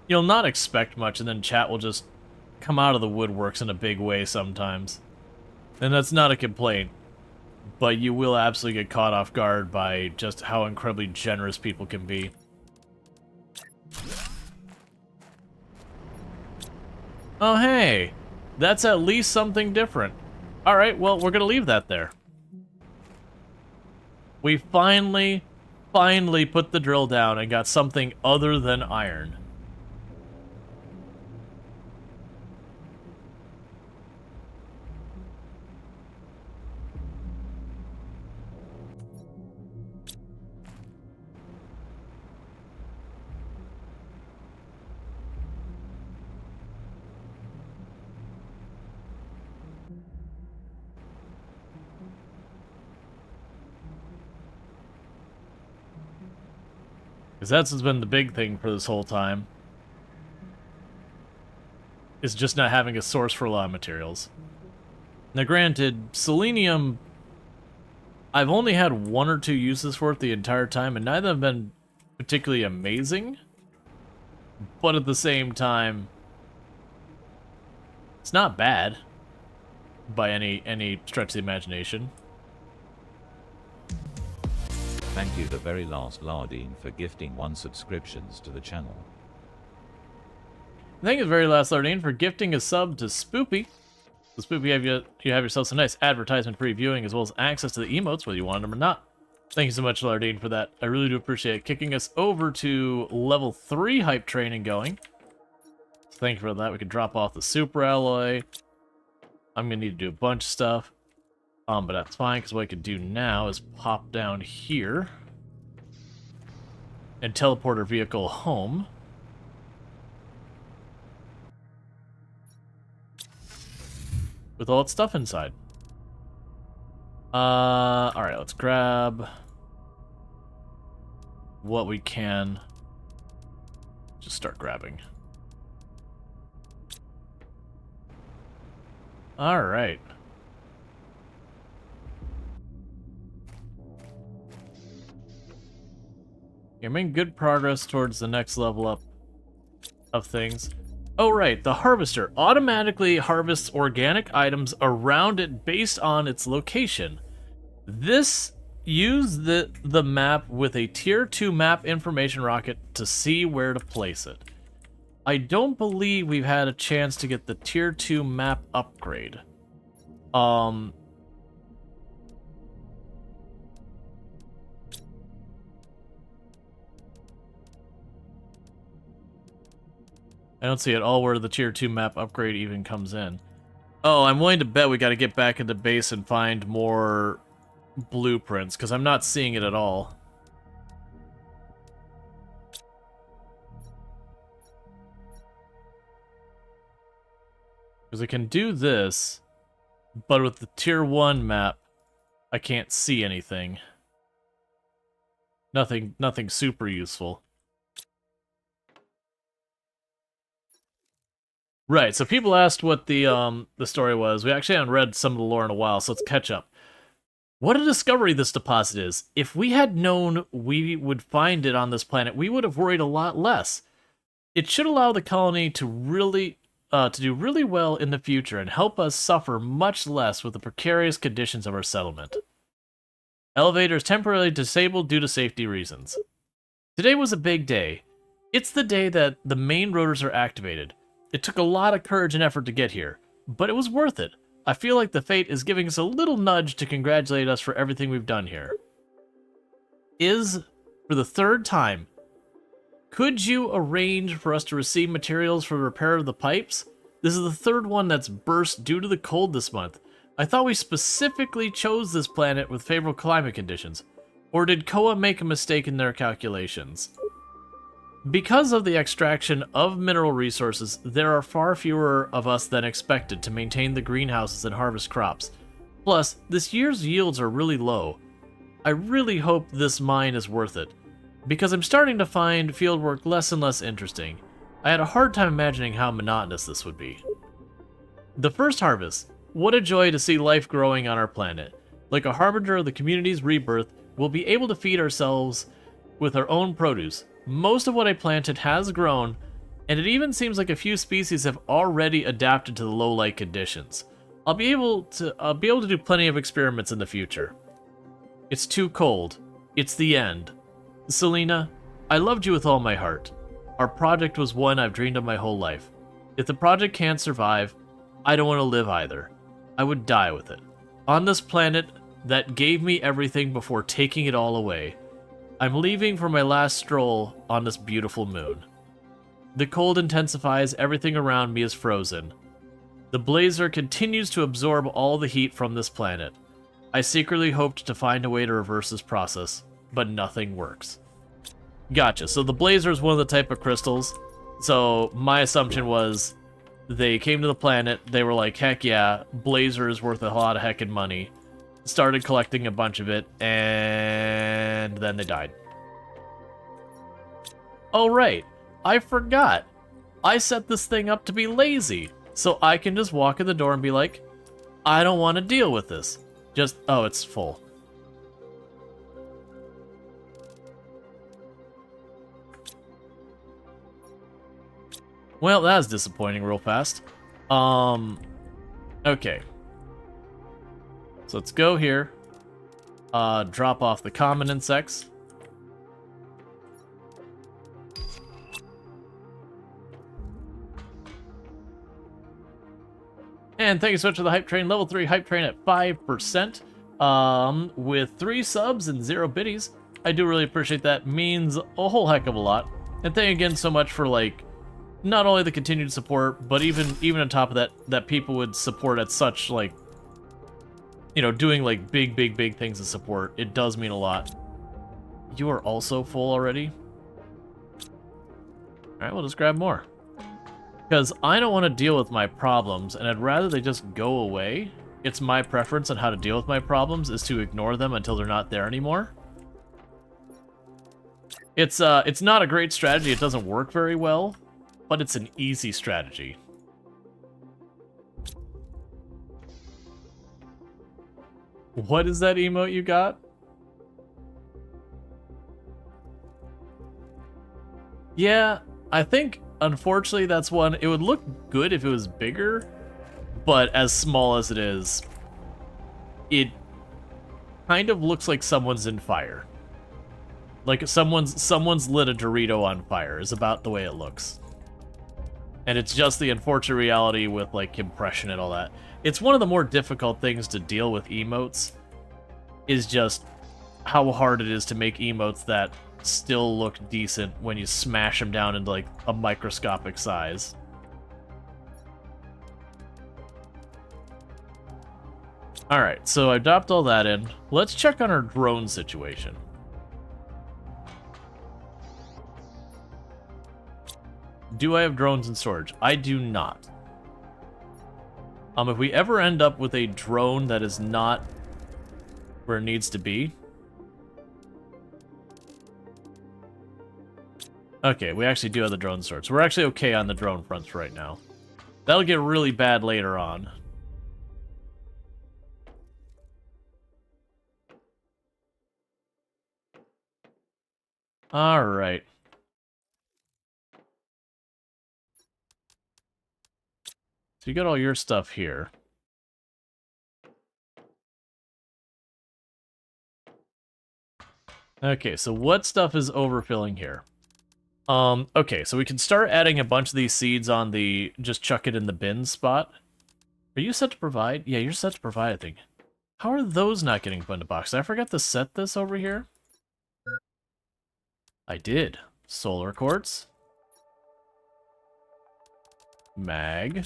not expect much, and then chat will just come out of the woodworks in a big way sometimes. And that's not a complaint, but you will absolutely get caught off guard by just how incredibly generous people can be. Oh hey, that's at least something different. Alright, well, we're gonna leave that there. We finally put the drill down and got something other than iron. Because that's what's been the big thing for this whole time. Is just not having a source for a lot of materials. Now granted, selenium, I've only had 1 or 2 uses for it the entire time, and neither have been particularly amazing. But at the same time, it's not bad by any stretch of the imagination. Thank you the very last Lardine for gifting 1 subscriptions to the channel. Thank you the very last Lardine for gifting a sub to Spoopy. So Spoopy, you have yourself some nice advertisement-free viewing as well as access to the emotes whether you want them or not. Thank you so much, Lardine, for that. I really do appreciate it. Kicking us over to level 3 hype training going. So thank you for that. We can drop off the super alloy. I'm going to need to do a bunch of stuff. But that's fine, because what I can do now is pop down here and teleport our vehicle home. With all its stuff inside. Alright, let's grab what we can. Just start grabbing. Alright. You're making good progress towards the next level up of things. Oh right, the harvester automatically harvests organic items around it based on its location. Use the map with a tier 2 map information rocket to see where to place it. I don't believe we've had a chance to get the tier 2 map upgrade. I don't see at all where the tier 2 map upgrade even comes in. Oh, I'm willing to bet we gotta get back into base and find more blueprints, because I'm not seeing it at all. Because I can do this, but with the tier 1 map, I can't see anything. Nothing super useful. Right, so people asked what the story was. We actually haven't read some of the lore in a while, so let's catch up. What a discovery this deposit is. If we had known we would find it on this planet, we would have worried a lot less. It should allow the colony to do really well in the future and help us suffer much less with the precarious conditions of our settlement. Elevator is temporarily disabled due to safety reasons. Today was a big day. It's the day that the main rotors are activated. It took a lot of courage and effort to get here, but it was worth it. I feel like the fate is giving us a little nudge to congratulate us for everything we've done here. For the 3rd time, could you arrange for us to receive materials for repair of the pipes? This is the 3rd one that's burst due to the cold this month. I thought we specifically chose this planet with favorable climate conditions. Or did Koa make a mistake in their calculations? Because of the extraction of mineral resources, there are far fewer of us than expected to maintain the greenhouses and harvest crops. Plus, this year's yields are really low. I really hope this mine is worth it, because I'm starting to find fieldwork less and less interesting. I had a hard time imagining how monotonous this would be. The first harvest. What a joy to see life growing on our planet. Like a harbinger of the community's rebirth, we'll be able to feed ourselves with our own produce. Most of what I planted has grown, and it even seems like a few species have already adapted to the low light conditions. I'll be able to do plenty of experiments in the future. It's too cold. It's the end. Selena, I loved you with all my heart. Our project was one I've dreamed of my whole life. If the project can't survive, I don't want to live either. I would die with it. On this planet that gave me everything before taking it all away, I'm leaving for my last stroll on this beautiful moon. The cold intensifies, everything around me is frozen. The blazer continues to absorb all the heat from this planet. I secretly hoped to find a way to reverse this process, but nothing works. Gotcha, so the blazer is one of the type of crystals. So my assumption was they came to the planet, they were like, heck yeah, blazer is worth a lot of heckin' money. Started collecting a bunch of it, and then they died. Oh right, I forgot. I set this thing up to be lazy, so I can just walk in the door and be like, I don't want to deal with this. Just, oh, it's full. Well, that was disappointing real fast. Okay. So let's go here. Drop off the common insects. And thank you so much for the hype train. Level 3 hype train at 5%. With 3 subs and 0 biddies. I do really appreciate that. Means a whole heck of a lot. And thank you again so much for, like, not only the continued support, but even on top of that, that people would support at such, like, you know, doing, like, big things to support. It does mean a lot. You are also full already? Alright, we'll just grab more. Because I don't want to deal with my problems, and I'd rather they just go away. It's my preference on how to deal with my problems is to ignore them until they're not there anymore. It's not a great strategy, it doesn't work very well, but it's an easy strategy. What is that emote you got? Yeah, I think, unfortunately, that's one. It would look good if it was bigger, but as small as it is, it kind of looks like someone's in fire. Like someone's lit a Dorito on fire is about the way it looks. And it's just the unfortunate reality with, like, compression and all that. It's one of the more difficult things to deal with emotes, is just how hard it is to make emotes that still look decent when you smash them down into, like, a microscopic size. Alright, so I dropped all that in. Let's check on our drone situation. Do I have drones in storage? I do not. If we ever end up with a drone that is not where it needs to be. Okay, we actually do have the drone storage. So we're actually okay on the drone fronts right now. That'll get really bad later on. Alright. So you got all your stuff here. Okay, so what stuff is overfilling here? Okay, so we can start adding a bunch of these seeds on the just chuck it in the bin spot. Are you set to provide? Yeah, you're set to provide, I think. How are those not getting put in a box? Did I forgot to set this over here? I did. Solar quartz. Mag.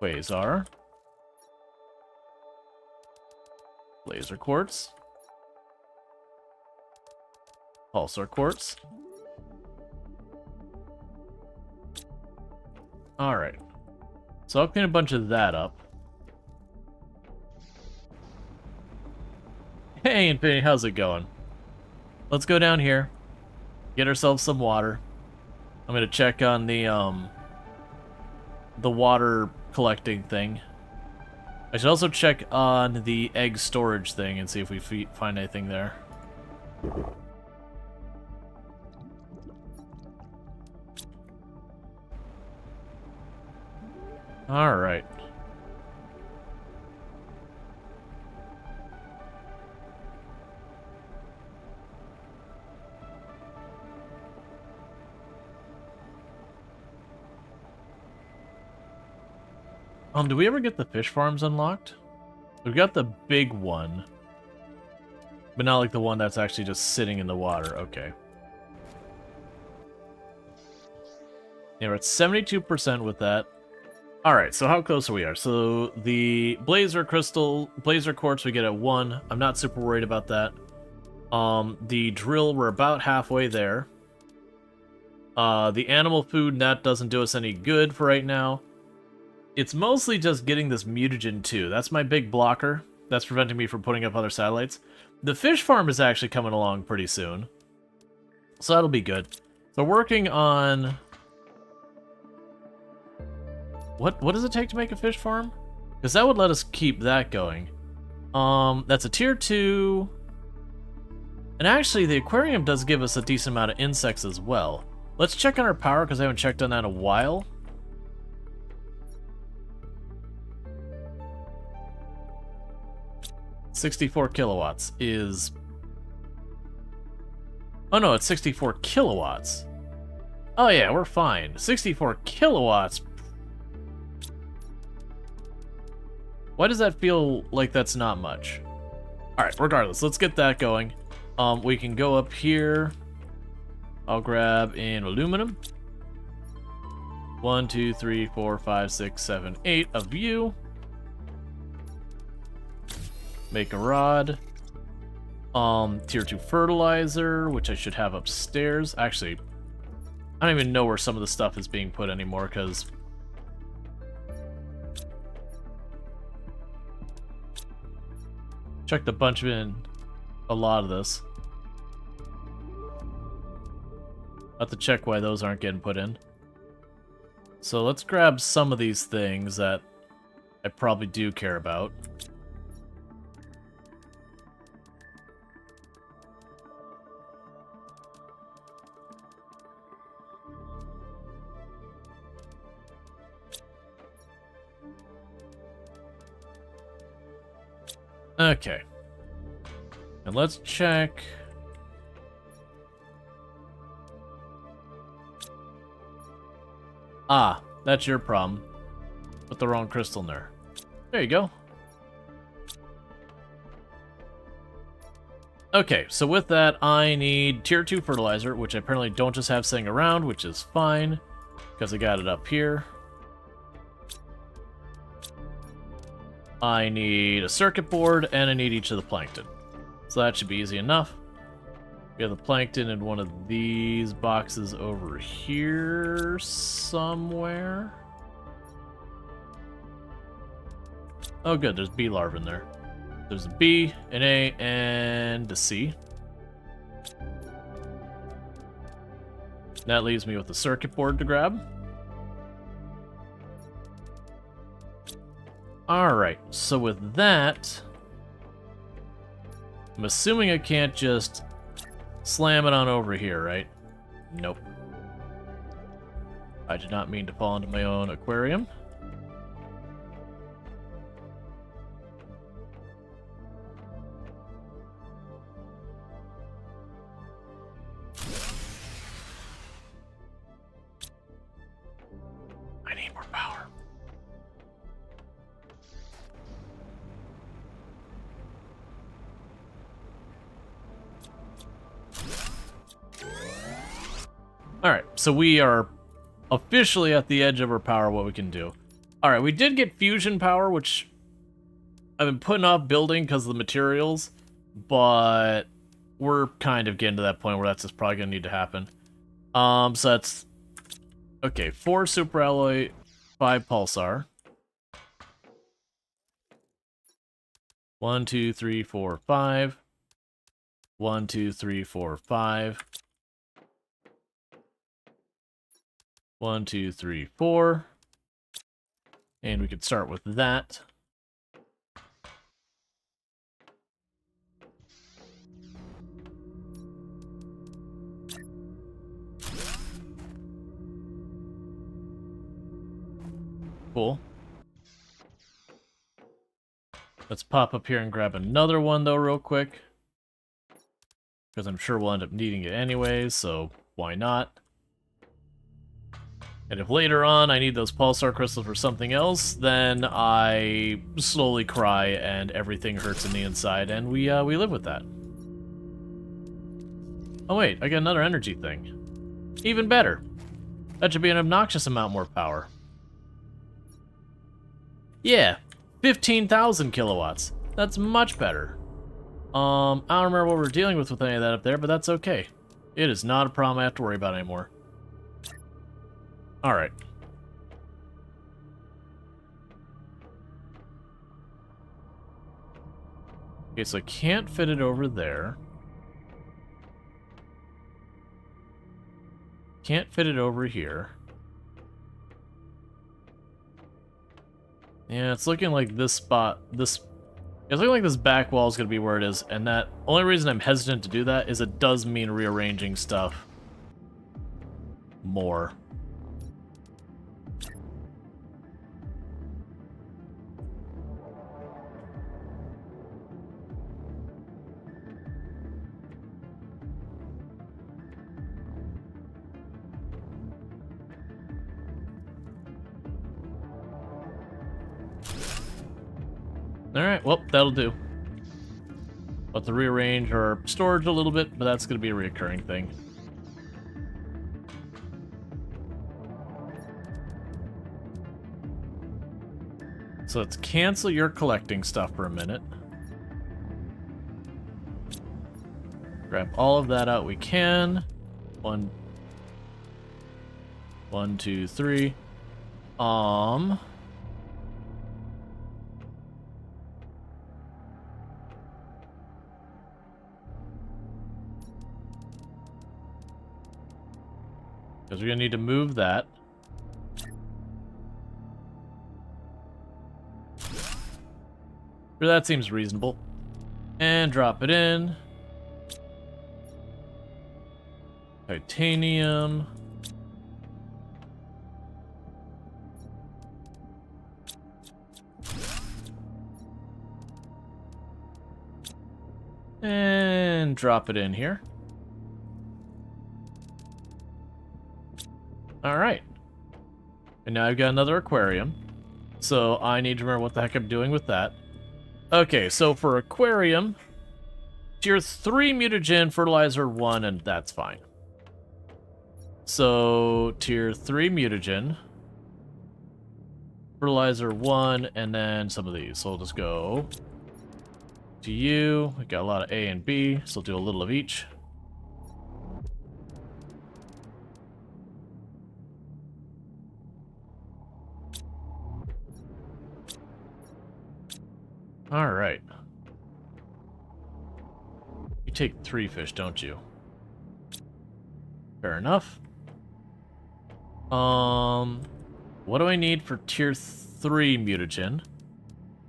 Quasar. Laser quartz. Pulsar quartz. Alright. So I'll clean a bunch of that up. Hey, Infinity, how's it going? Let's go down here. Get ourselves some water. I'm gonna check on the water collecting thing. I should also check on the egg storage thing and see if we find anything there. Alright. Do we ever get the fish farms unlocked? We got the big one, but not like the one that's actually just sitting in the water. Okay. Yeah, we're at 72% with that. Alright, so how close are we? So the blazer quartz we get at 1. I'm not super worried about that. The drill, we're about halfway there. The animal food, that doesn't do us any good for right now. It's mostly just getting this mutagen too. That's my big blocker. That's preventing me from putting up other satellites. The fish farm is actually coming along pretty soon, so that'll be good. So working on... What does it take to make a fish farm? Because that would let us keep that going. That's a tier 2. And actually, the aquarium does give us a decent amount of insects as well. Let's check on our power, because I haven't checked on that in a while. $64 kilowatts is... Oh no, it's 64 kilowatts. Oh yeah, we're fine. 64 kilowatts. Why does that feel like that's not much? Alright, regardless, let's get that going. We can go up here. I'll grab an aluminum. 1, 2, 3, 4, 5, 6, 7, 8 of you. Make a rod. Tier 2 fertilizer, which I should have upstairs. Actually, I don't even know where some of the stuff is being put anymore, because... Checked a bunch of a lot of this. I'll have to check why those aren't getting put in. So let's grab some of these things that I probably do care about. Okay. And let's check... Ah, that's your problem. Put the wrong crystal in there. There you go. Okay, so with that, I need tier 2 fertilizer, which I apparently don't just have sitting around, which is fine, because I got it up here. I need a circuit board, and I need each of the plankton. So that should be easy enough. We have the plankton in one of these boxes over here somewhere. Oh good, there's bee larvae in there. There's a B, an A, and a C. That leaves me with the circuit board to grab. Alright, so with that, I'm assuming I can't just slam it on over here, right? Nope. I did not mean to fall into my own aquarium. I need more power. Alright, so we are officially at the edge of our power, what we can do. Alright, we did get fusion power, which I've been putting off building because of the materials, but we're kind of getting to that point where that's just probably gonna need to happen. So that's okay. 4 super alloy, 5 pulsar. 1, 2, 3, 4, 5. 1, 2, 3, 4, 5. 1, 2, 3, 4. And we could start with that. Cool. Let's pop up here and grab another one, though, real quick. Because I'm sure we'll end up needing it anyways, so why not? And if later on I need those pulsar crystals for something else, then I slowly cry and everything hurts in the inside, and we live with that. Oh wait, I got another energy thing. Even better. That should be an obnoxious amount more power. Yeah, 15,000 kilowatts. That's much better. I don't remember what we're dealing with any of that up there, but that's okay. It is not a problem I have to worry about anymore. Alright. Okay, so I can't fit it over there. Can't fit it over here. Yeah, it's looking like this spot, it's looking like this back wall is going to be where it is, and that only reason I'm hesitant to do that is it does mean rearranging stuff more. Alright, well, that'll do. We'll have to rearrange our storage a little bit, but that's going to be a recurring thing. So let's cancel your collecting stuff for a minute. Grab all of that out we can. 1, 2, 3. Because we're going to need to move that. Sure, that seems reasonable. And drop it in. Titanium. And drop it in here. Alright. And now I've got another aquarium. So I need to remember what the heck I'm doing with that. Okay, so for aquarium, tier 3 mutagen, fertilizer 1, and that's fine. So tier 3 mutagen, fertilizer 1, and then some of these. So we'll just go to you. We got a lot of A and B, so we'll do a little of each. Alright. You take 3 fish, don't you? Fair enough. What do I need for tier 3 mutagen?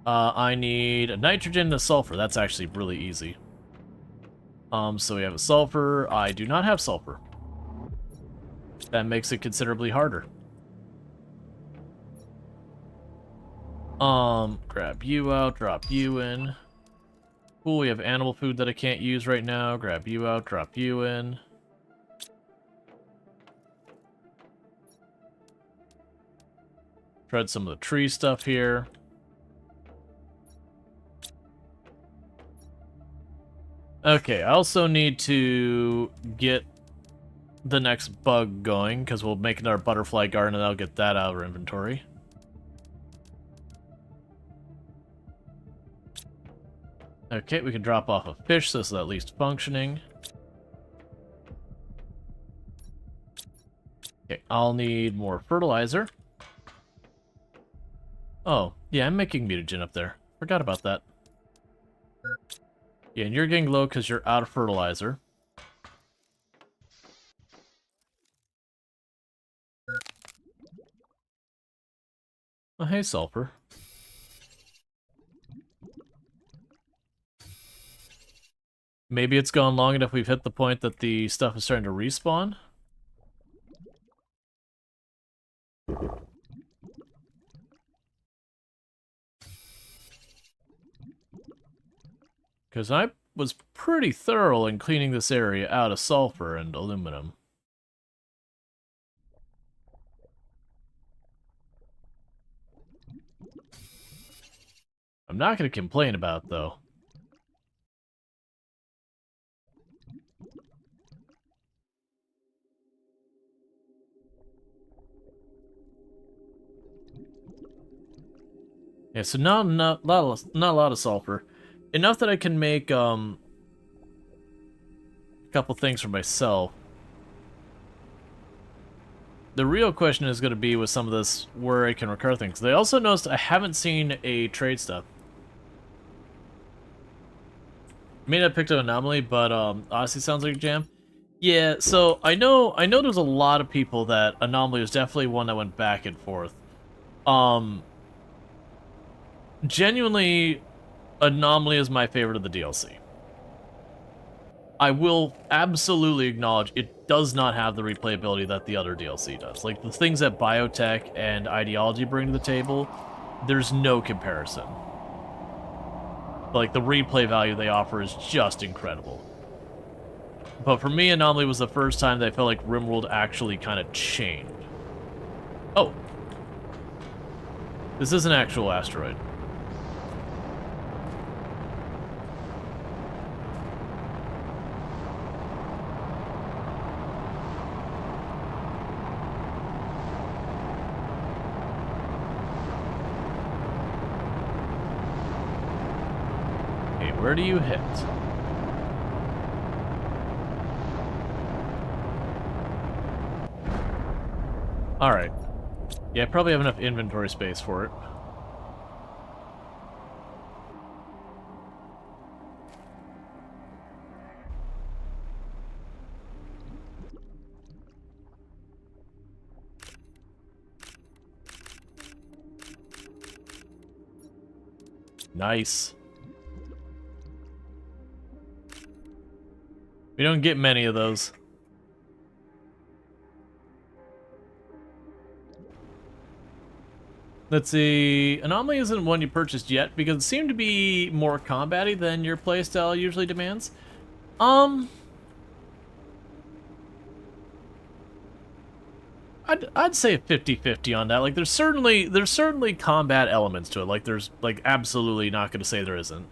I need a nitrogen and a sulfur. That's actually really easy. So we have a sulfur. I do not have sulfur. That makes it considerably harder. Grab you out, drop you in. Cool, we have animal food that I can't use right now. Grab you out, drop you in. Shred some of the tree stuff here. Okay, I also need to get the next bug going, because we'll make another butterfly garden and I'll get that out of our inventory. Okay, we can drop off a fish, so this is at least functioning. Okay, I'll need more fertilizer. Oh, yeah, I'm making mutagen up there. Forgot about that. Yeah, and you're getting low because you're out of fertilizer. Oh, hey, sulfur. Maybe it's gone long enough we've hit the point that the stuff is starting to respawn? Because I was pretty thorough in cleaning this area out of sulfur and aluminum. I'm not going to complain about it, though. Yeah, so not a lot of sulfur. Enough that I can make a couple things for myself. The real question is going to be with some of this where I can recur things. They also noticed I haven't seen a trade stuff. May not have picked up Anomaly, but Odyssey sounds like a jam. Yeah, so I know there's a lot of people that Anomaly was definitely one that went back and forth. Genuinely, Anomaly is my favorite of the DLC. I will absolutely acknowledge it does not have the replayability that the other DLC does. Like, the things that Biotech and Ideology bring to the table, there's no comparison. Like, the replay value they offer is just incredible. But for me, Anomaly was the first time that I felt like RimWorld actually kind of changed. Oh. This is an actual asteroid. Where do you hit? Alright. Yeah, I probably have enough inventory space for it. Nice. We don't get many of those. Let's see. Anomaly isn't one you purchased yet because it seemed to be more combat-y than your playstyle usually demands. I'd say a 50-50 on that. Like, there's certainly combat elements to it. Like, there's absolutely not going to say there isn't.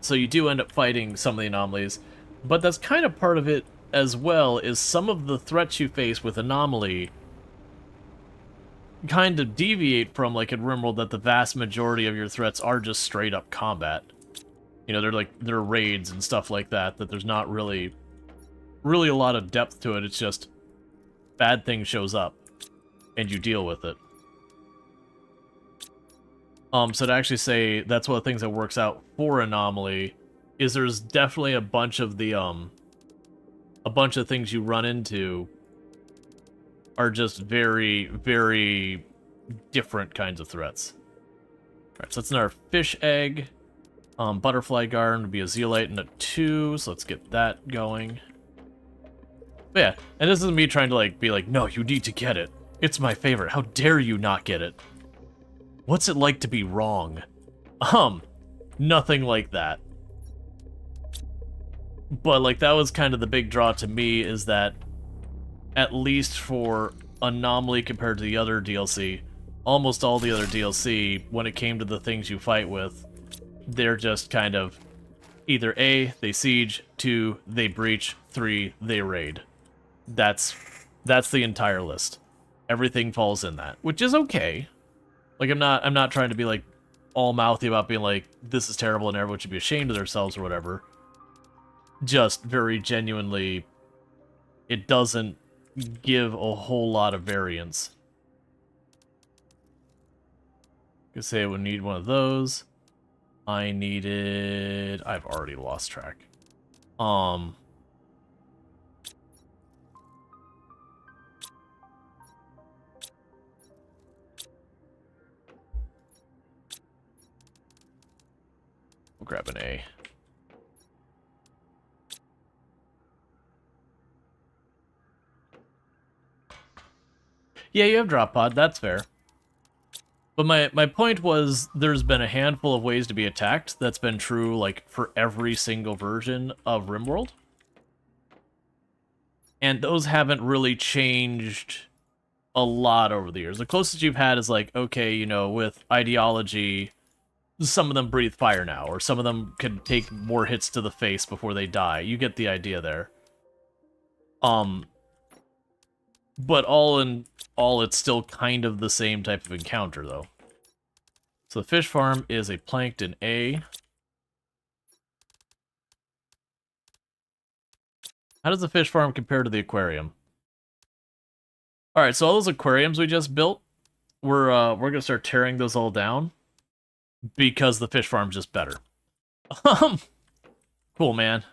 So you do end up fighting some of the anomalies. But that's kind of part of it as well, is some of the threats you face with Anomaly kind of deviate from, like, in RimWorld, that the vast majority of your threats are just straight-up combat. You know, they're raids and stuff like that, that there's not really a lot of depth to it. It's just bad thing shows up, and you deal with it. So to actually say that's one of the things that works out for Anomaly is there's definitely a bunch of the, a bunch of things you run into are just very, very different kinds of threats. Alright, so that's another fish egg. Butterfly garden would be a zeolite and a 2, so let's get that going. But yeah, and this isn't me trying to, like, be like, no, you need to get it. It's my favorite. How dare you not get it? What's it like to be wrong? Nothing like that. But, like, that was kind of the big draw to me, is that, at least for Anomaly compared to the other DLC, almost all the other DLC, when it came to the things you fight with, they're just kind of either A, they siege, 2, they breach, 3, they raid. That's the entire list. Everything falls in that, which is okay. Like, I'm not trying to be like, all mouthy about being like, this is terrible and everyone should be ashamed of themselves or whatever. Just very genuinely, it doesn't give a whole lot of variance. Could say I would need one of those. I needed... I've already lost track. We'll grab an A. Yeah, you have drop pod, that's fair. But my point was, there's been a handful of ways to be attacked. That's been true, like, for every single version of RimWorld. And those haven't really changed a lot over the years. The closest you've had is like, okay, you know, with ideology, some of them breathe fire now, or some of them can take more hits to the face before they die. You get the idea there. But all in all, it's still kind of the same type of encounter, though. So the fish farm is a plankton A. How does the fish farm compare to the aquarium? Alright, so all those aquariums we just built, we're gonna start tearing those all down because the fish farm's just better. Cool, man.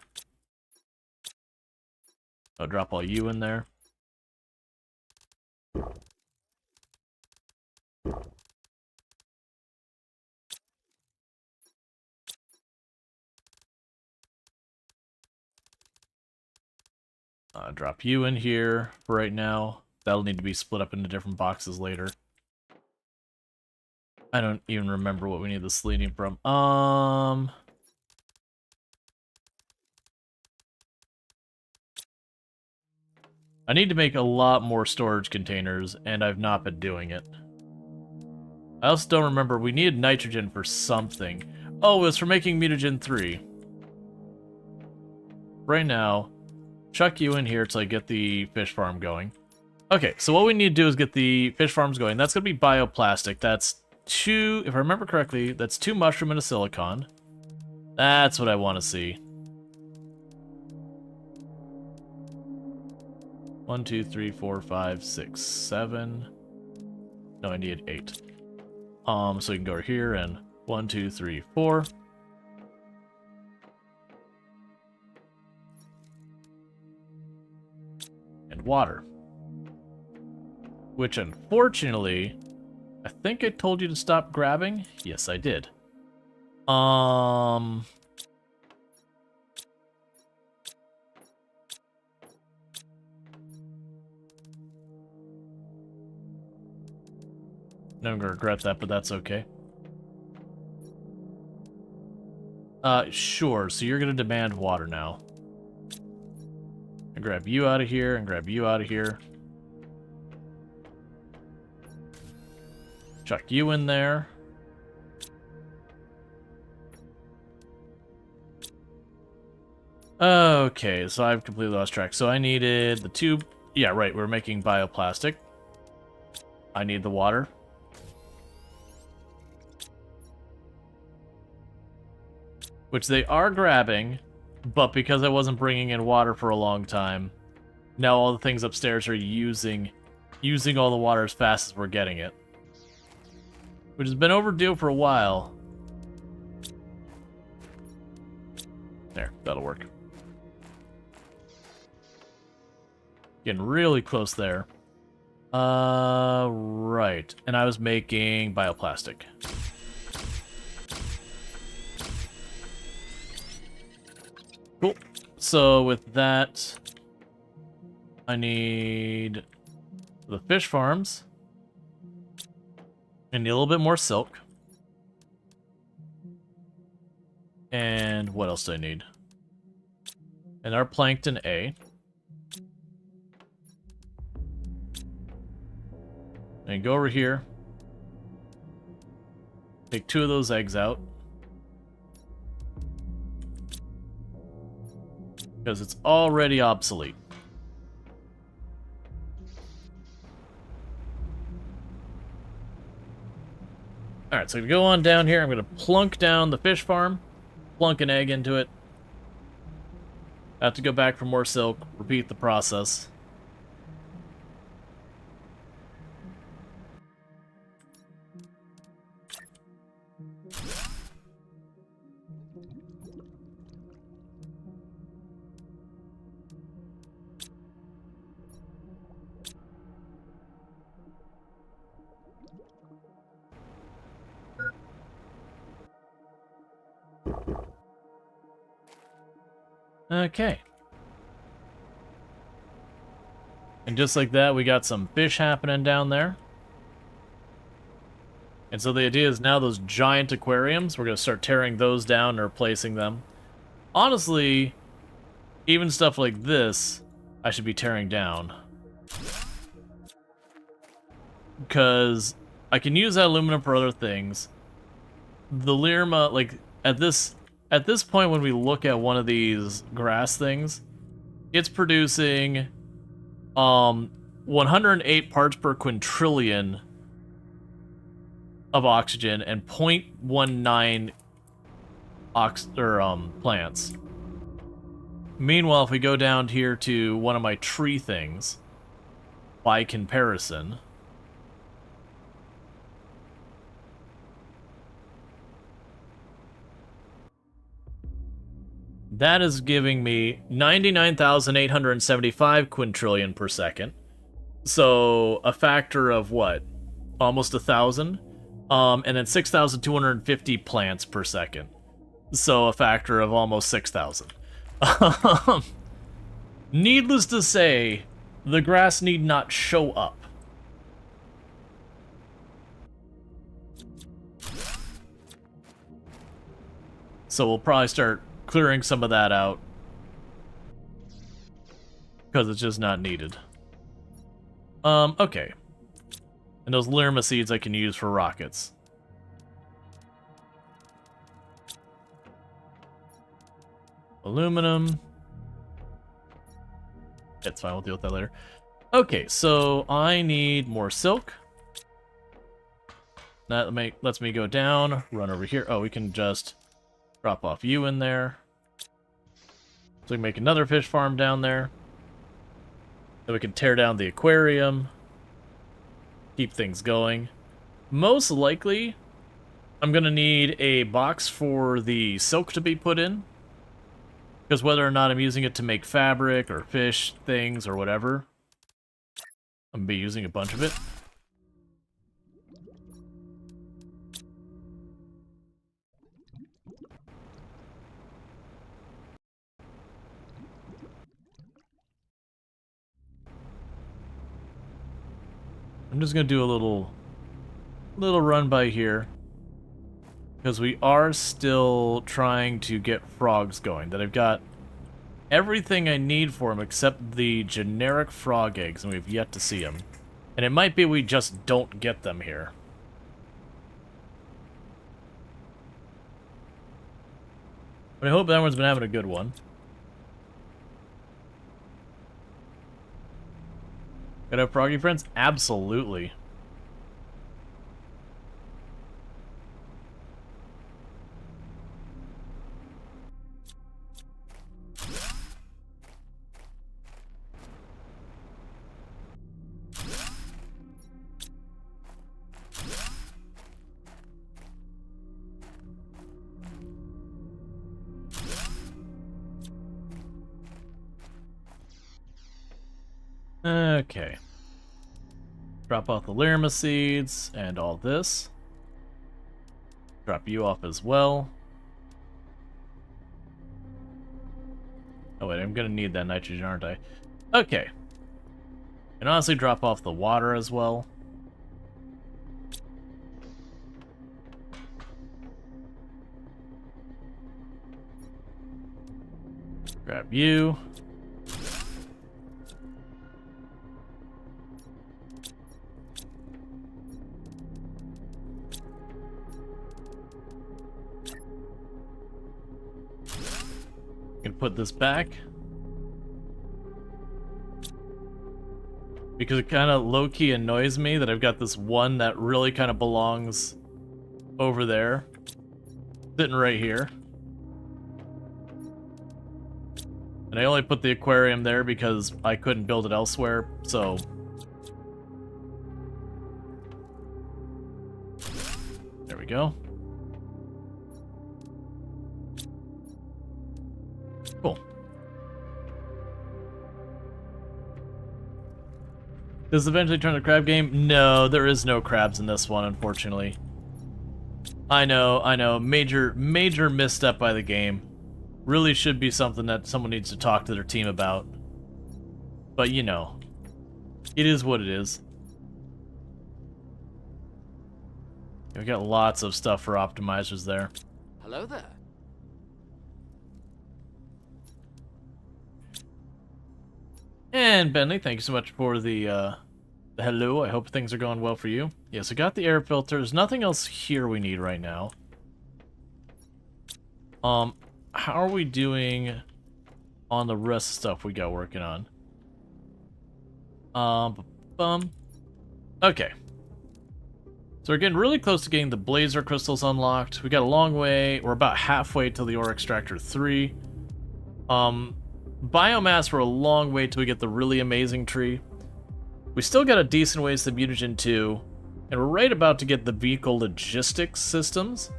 I'll drop all you in there. Drop you in here for right now. That'll need to be split up into different boxes later. I don't even remember what we need the selenium from. I need to make a lot more storage containers, and I've not been doing it. I also don't remember, we needed nitrogen for something. Oh, it was for making mutagen 3. Right now, chuck you in here till I get the fish farm going. Okay, so what we need to do is get the fish farms going. That's going to be bioplastic. That's 2, if I remember correctly, that's 2 mushroom and a silicon. That's what I want to see. 1, 2, 3, 4, 5, 6, 7. No, I needed 8. So we can go over here and 1, 2, 3, 4. And water. Which, unfortunately, I think I told you to stop grabbing. Yes, I did. I'm gonna regret that, but that's okay. Sure, so you're gonna demand water now. And grab you out of here, and grab you out of here. Chuck you in there. Okay, so I've completely lost track. So I needed the tube. Yeah, right, we're making bioplastic. I need the water. Which they are grabbing, but because I wasn't bringing in water for a long time, now all the things upstairs are using all the water as fast as we're getting it. Which has been overdue for a while. There, that'll work. Getting really close there. Right. And I was making bioplastic. Cool. So with that, I need the fish farms. I need a little bit more silk. And what else do I need? And our plankton A. And go over here. Take 2 of those eggs out. Because it's already obsolete. Alright, so we go on down here. I'm going to plunk down the fish farm, plunk an egg into it. Have to go back for more silk, repeat the process. Okay. And just like that, we got some fish happening down there. And so the idea is now those giant aquariums, we're going to start tearing those down and replacing them. Honestly, even stuff like this, I should be tearing down. Because I can use that aluminum for other things. The Lirma, like, at this point when we look at one of these grass things, it's producing 108 parts per quintillion of oxygen and 0.19 plants. Meanwhile, if we go down here to one of my tree things, by comparison, that is giving me 99,875 quintillion per second. So a factor of what? Almost 1,000. And then 6,250 plants per second. So a factor of almost 6,000. Needless to say, the grass need not show up. So we'll probably start clearing some of that out, because it's just not needed. Okay. And those Lirma seeds I can use for rockets. Aluminum. It's fine, we'll deal with that later. Okay, so I need more silk. That lets me go down, run over here. Oh, we can just drop off you in there. So we can make another fish farm down there. Then we can tear down the aquarium. Keep things going. Most likely, I'm going to need a box for the silk to be put in. Because whether or not I'm using it to make fabric or fish things or whatever, I'm going to be using a bunch of it. I'm just going to do a little run by here. Because we are still trying to get frogs going. That I've got everything I need for them except the generic frog eggs, and we've yet to see them. And it might be we just don't get them here. But I hope everyone's been having a good one. Gotta have froggy friends? Absolutely. Okay. Drop off the Lirma seeds and all this. Drop you off as well. Oh wait, I'm gonna need that nitrogen, aren't I? Okay. And honestly, drop off the water as well. Grab you. Put this back because it kind of low-key annoys me that I've got this one that really kind of belongs over there. Sitting right here. And I only put the aquarium there because I couldn't build it elsewhere, so... There we go. Cool. Does it eventually turn to crab game? No, there is no crabs in this one, unfortunately. I know. Major misstep by the game. Really should be something that someone needs to talk to their team about. But you know, it is what it is. We got lots of stuff for optimizers there. Hello there. And Bentley, thank you so much for the hello. I hope things are going well for you. Yes, I got the air filter. There's nothing else here we need right now. How are we doing on the rest of stuff we got working on? Okay. So we're getting really close to getting the Blazer crystals unlocked. We got a long way. We're about halfway to the Ore Extractor 3. Biomass, we're a long way till we get the really amazing tree. We still got a decent ways to mutagen 2. And we're right about to get the vehicle logistics systems.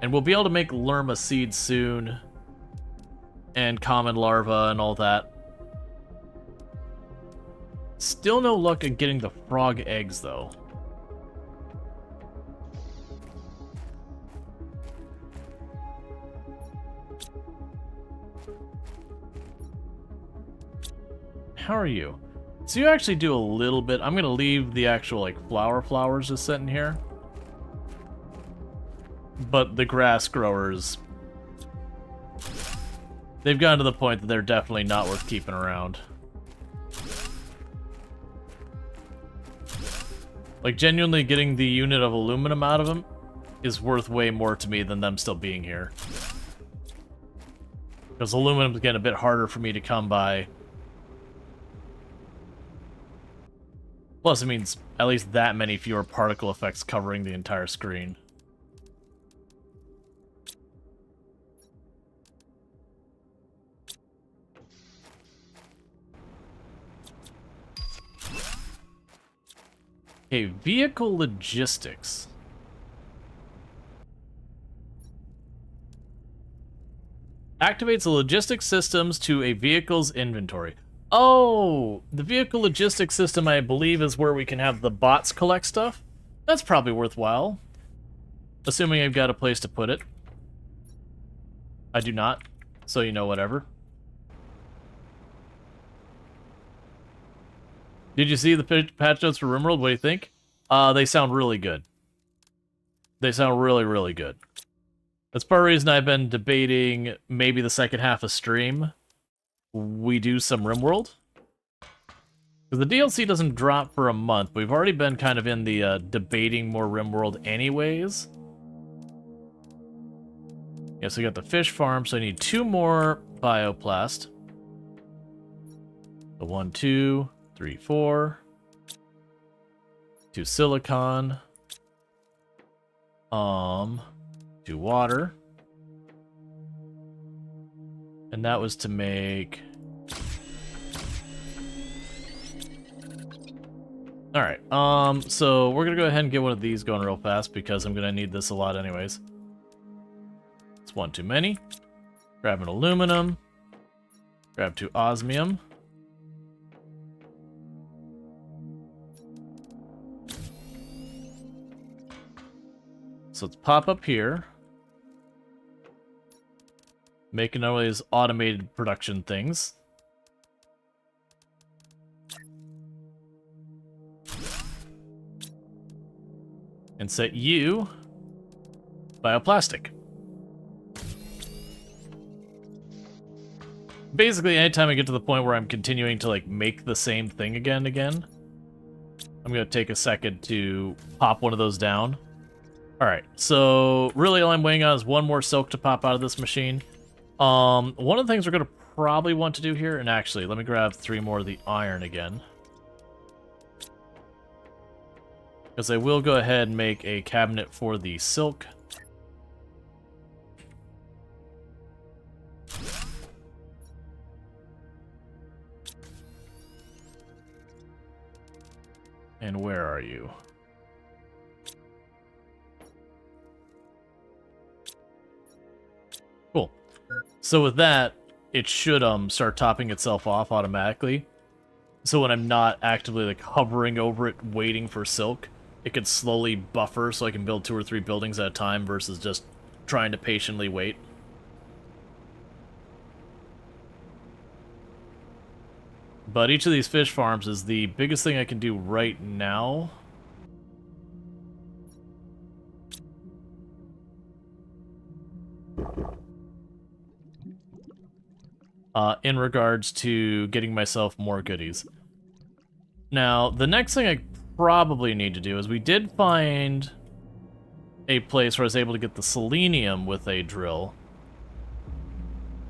And we'll be able to make Lerma seeds soon. And common larva and all that. Still no luck at getting the frog eggs, though. How are you? So you actually do a little bit. I'm gonna leave the actual like flowers just sitting here. But the grass growers, they've gotten to the point that they're definitely not worth keeping around. Like genuinely getting the unit of aluminum out of them is worth way more to me than them still being here. Because aluminum's getting a bit harder for me to come by. Plus, it means at least that many fewer particle effects covering the entire screen. Okay, vehicle logistics. Activates the logistics systems to a vehicle's inventory. Oh, the vehicle logistics system, I believe, is where we can have the bots collect stuff. That's probably worthwhile. Assuming I've got a place to put it. I do not, so you know, whatever. Did you see the patch notes for RimWorld? What do you think? They sound really good. They sound really, really good. That's part of the reason I've been debating maybe the second half of stream we do some RimWorld. Because the DLC doesn't drop for a month. We've already been kind of in the debating more RimWorld anyways. Yeah, so we got the fish farm, so I need 2 more bioplast. The 1, 2, 3, 4. 2 silicon. 2 water. And that was to make... Alright, so we're gonna go ahead and get one of these going real fast because I'm gonna need this a lot anyways. It's 1 too many. Grab an aluminum. Grab 2 osmium. So let's pop up here. Make another of these automated production things. And set you bioplastic. Basically, anytime I get to the point where I'm continuing to like make the same thing again and again, I'm gonna take a second to pop one of those down. Alright, so really all I'm waiting on is 1 more silk to pop out of this machine. One of the things we're gonna probably want to do here, and actually, let me grab 3 more of the iron again. Because I will go ahead and make a cabinet for the silk. And where are you? Cool. So with that, it should start topping itself off automatically. So when I'm not actively like hovering over it waiting for silk, it could slowly buffer so I can build 2 or 3 buildings at a time versus just trying to patiently wait. But each of these fish farms is the biggest thing I can do right now. In regards to getting myself more goodies. Now, the next thing I probably need to do is we did find a place where I was able to get the selenium with a drill.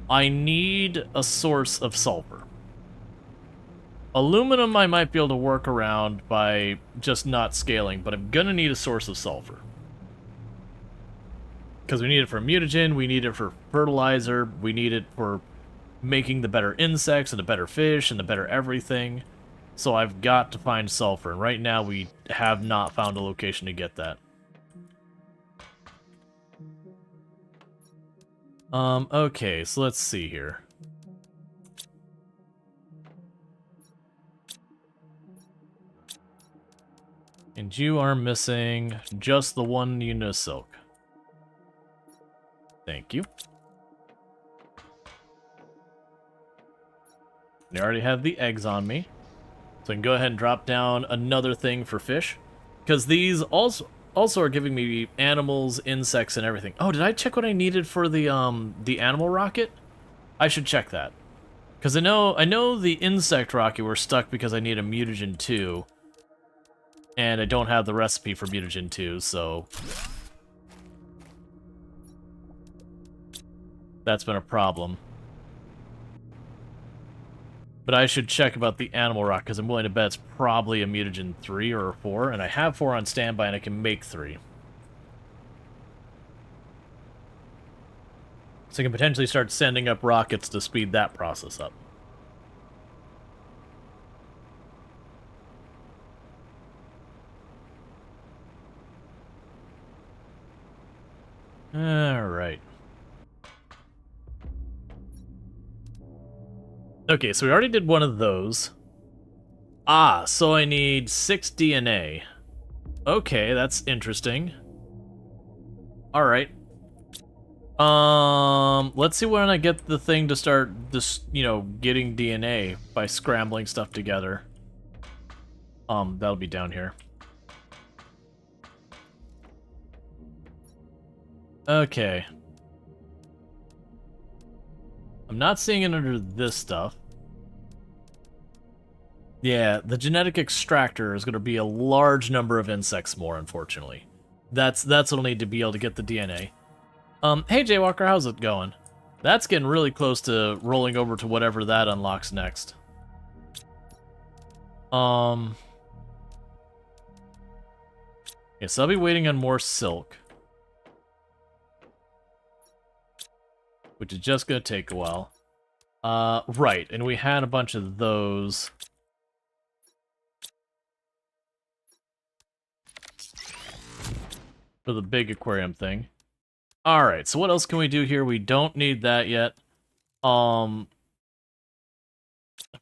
I need a source of sulfur. Aluminum I might be able to work around by just not scaling, but I'm gonna need a source of sulfur. Because we need it for mutagen, we need it for fertilizer, we need it for making the better insects and the better fish and the better everything. So I've got to find sulfur, and right now we have not found a location to get that. Okay, so let's see here. And you are missing just the 1 unit of silk. Thank you. I already have the eggs on me. So I can go ahead and drop down another thing for fish. Because these also are giving me animals, insects, and everything. Oh, did I check what I needed for the animal rocket? I should check that. Because I know the insect rocket were stuck because I need a mutagen 2. And I don't have the recipe for mutagen 2, so that's been a problem. But I should check about the animal rock, because I'm willing to bet it's probably a mutagen 3 or a 4, and I have 4 on standby, and I can make 3. So I can potentially start sending up rockets to speed that process up. Alright. Okay, so we already did one of those. Ah, so I need 6 DNA. Okay, that's interesting. Alright. Let's see when I get the thing to start just, getting DNA by scrambling stuff together. That'll be down here. Okay. I'm not seeing it under this stuff. Yeah, the genetic extractor is going to be a large number of insects more, unfortunately. That's what'll need to be able to get the DNA. Hey Jaywalker, how's it going? That's getting really close to rolling over to whatever that unlocks next. Yeah, so I'll be waiting on more silk. Which is just gonna take a while. Right, and we had a bunch of those. For the big aquarium thing. Alright, so what else can we do here? We don't need that yet. I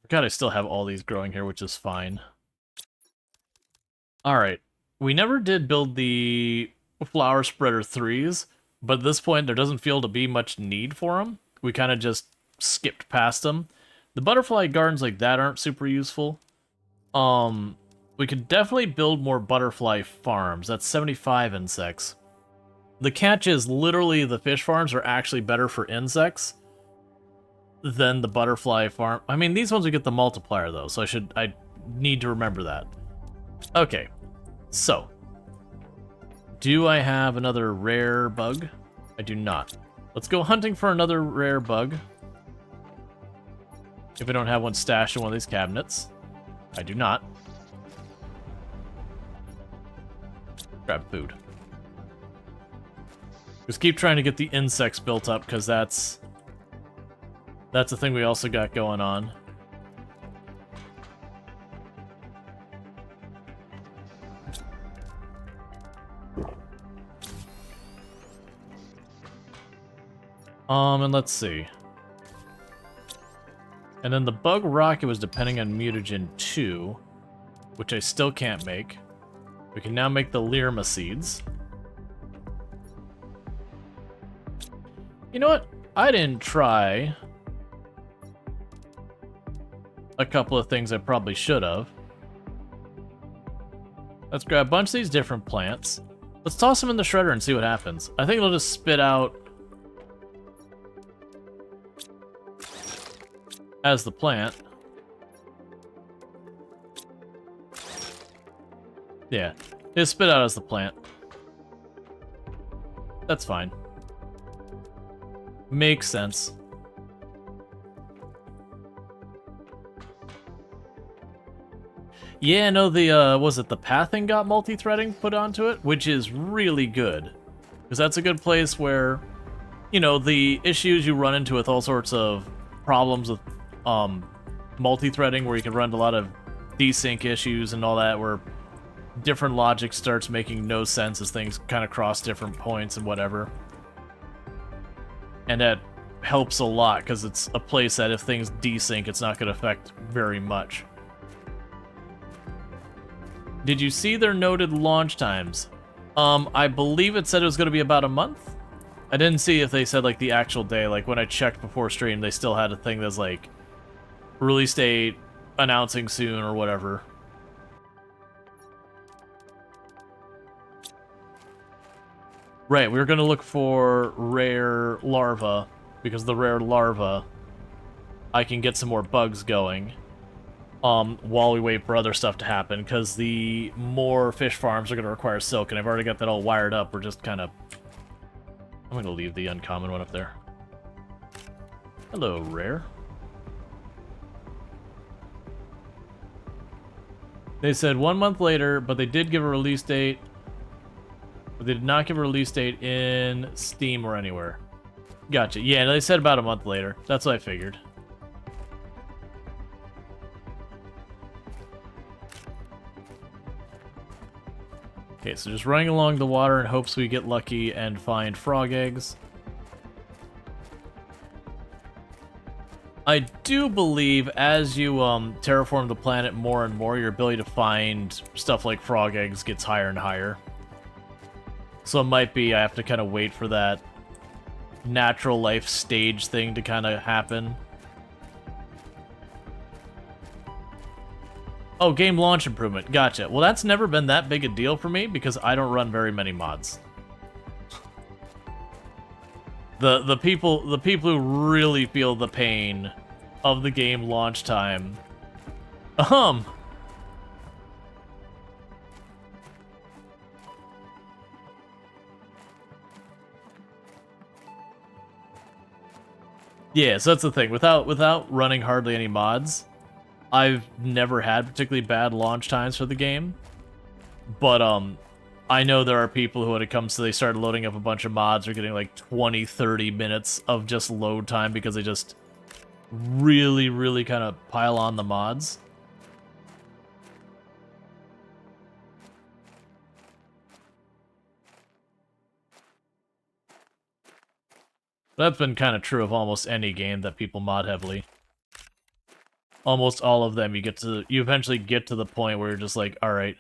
forgot I still have all these growing here, which is fine. Alright, we never did build the flower spreader 3s, but at this point there doesn't feel to be much need for them. We kind of just skipped past them. The butterfly gardens like that aren't super useful. We could definitely build more butterfly farms. That's 75 insects. The catch is literally the fish farms are actually better for insects than the butterfly farm. I mean, these ones we get the multiplier though, so I need to remember that. Okay, so do I have another rare bug? I do not. Let's go hunting for another rare bug. If I don't have one stashed in one of these cabinets. I do not. Grab food. Just keep trying to get the insects built up, because that's a thing we also got going on. And let's see. And then the bug rocket was depending on mutagen 2, which I still can't make. We can now make the Lirma seeds. You know what? I didn't try a couple of things I probably should have. Let's grab a bunch of these different plants. Let's toss them in the shredder and see what happens. I think it'll just spit out as the plant. Yeah, just spit out as the plant. That's fine. Makes sense. Yeah, no, the, was it the pathing got multi-threading put onto it? Which is really good. Because that's a good place where, you know, the issues you run into with all sorts of problems with, multi-threading, where you can run into a lot of desync issues and all that, where different logic starts making no sense as things kind of cross different points and whatever. And that helps a lot, because it's a place that if things desync, it's not going to affect very much. Did you see their noted launch times? I believe it said it was going to be about a month. I didn't see if they said, like, the actual day. Like, when I checked before stream, they still had a thing that's, like, release date, announcing soon, or whatever. Right, we were going to look for rare larva, because the rare larva, I can get some more bugs going, while we wait for other stuff to happen, because the more fish farms are going to require silk, and I've already got that all wired up. We're just kind of... I'm going to leave the uncommon one up there. Hello, rare. They said 1 month later, but they did give a release date. But they did not give a release date in Steam or anywhere. Gotcha. Yeah, they said about a month later. That's what I figured. Okay, so just running along the water in hopes we get lucky and find frog eggs. I do believe as you terraform the planet more and more, your ability to find stuff like frog eggs gets higher and higher. So it might be I have to kind of wait for that natural life stage thing to kind of happen. Oh, game launch improvement. Gotcha. Well, that's never been that big a deal for me because I don't run very many mods. The people who really feel the pain of the game launch time. Yeah, so that's the thing. Without running hardly any mods, I've never had particularly bad launch times for the game. But I know there are people who, when it comes to they start loading up a bunch of mods, are getting like 20, 30 minutes of just load time because they just really, really kind of pile on the mods. That's been kind of true of almost any game that people mod heavily. Almost all of them, you eventually get to the point where you're just like, all right,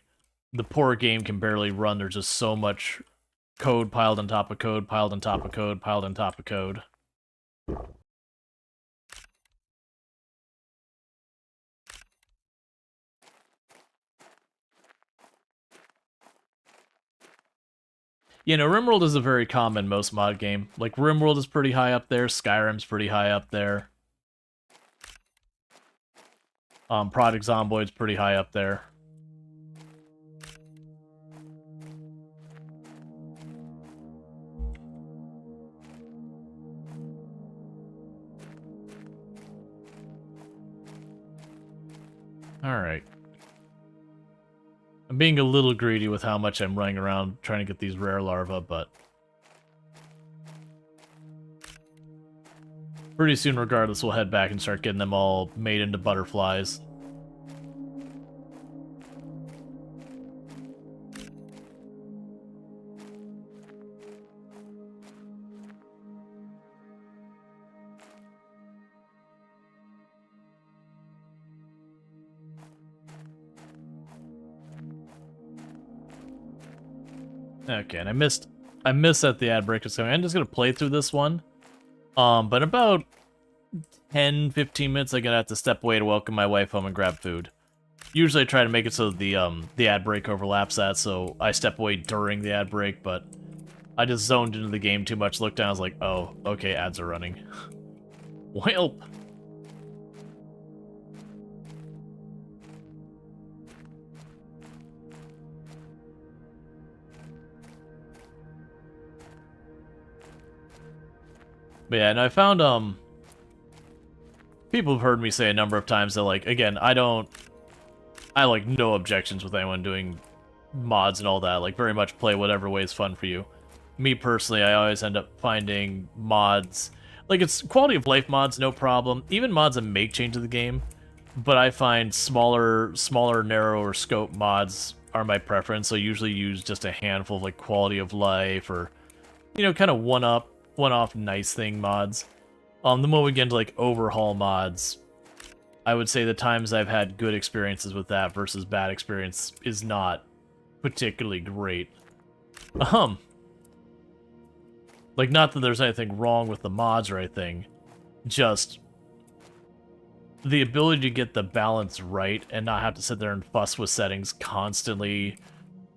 the poor game can barely run. There's just so much code piled on top of code, piled on top of code, piled on top of code. You know, RimWorld is a very common most mod game. Like, RimWorld is pretty high up there, Skyrim's pretty high up there. Project Zomboid's pretty high up there. Alright. I'm being a little greedy with how much I'm running around trying to get these rare larvae, but pretty soon, regardless, we'll head back and start getting them all made into butterflies. Okay, and I missed that the ad break was coming. I'm just gonna play through this one. But about 10-15 minutes I'm gonna have to step away to welcome my wife home and grab food. Usually I try to make it so the ad break overlaps that, so I step away during the ad break, but I just zoned into the game too much, looked down, I was like, oh, okay, ads are running. Well. But yeah, and I found, people have heard me say a number of times that, like, again, I like, no objections with anyone doing mods and all that, like, very much play whatever way is fun for you. Me, personally, I always end up finding mods, like, it's quality of life mods, no problem, even mods that make change to the game, but I find smaller, narrower scope mods are my preference, so I usually use just a handful of, like, quality of life, or, you know, kind of one-off nice thing mods. The moment we get into, like, overhaul mods, I would say the times I've had good experiences with that versus bad experience is not particularly great. Like, not that there's anything wrong with the mods or anything, just the ability to get the balance right and not have to sit there and fuss with settings constantly,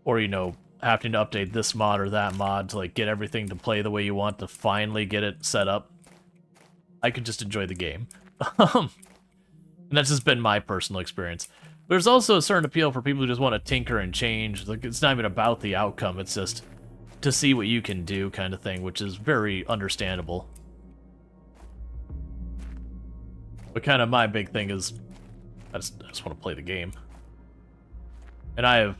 or, you know, having to update this mod or that mod to, like, get everything to play the way you want to finally get it set up. I could just enjoy the game. And that's just been my personal experience. There's also a certain appeal for people who just want to tinker and change. Like, it's not even about the outcome, it's just to see what you can do kind of thing, which is very understandable. But kind of my big thing is, I just want to play the game. And I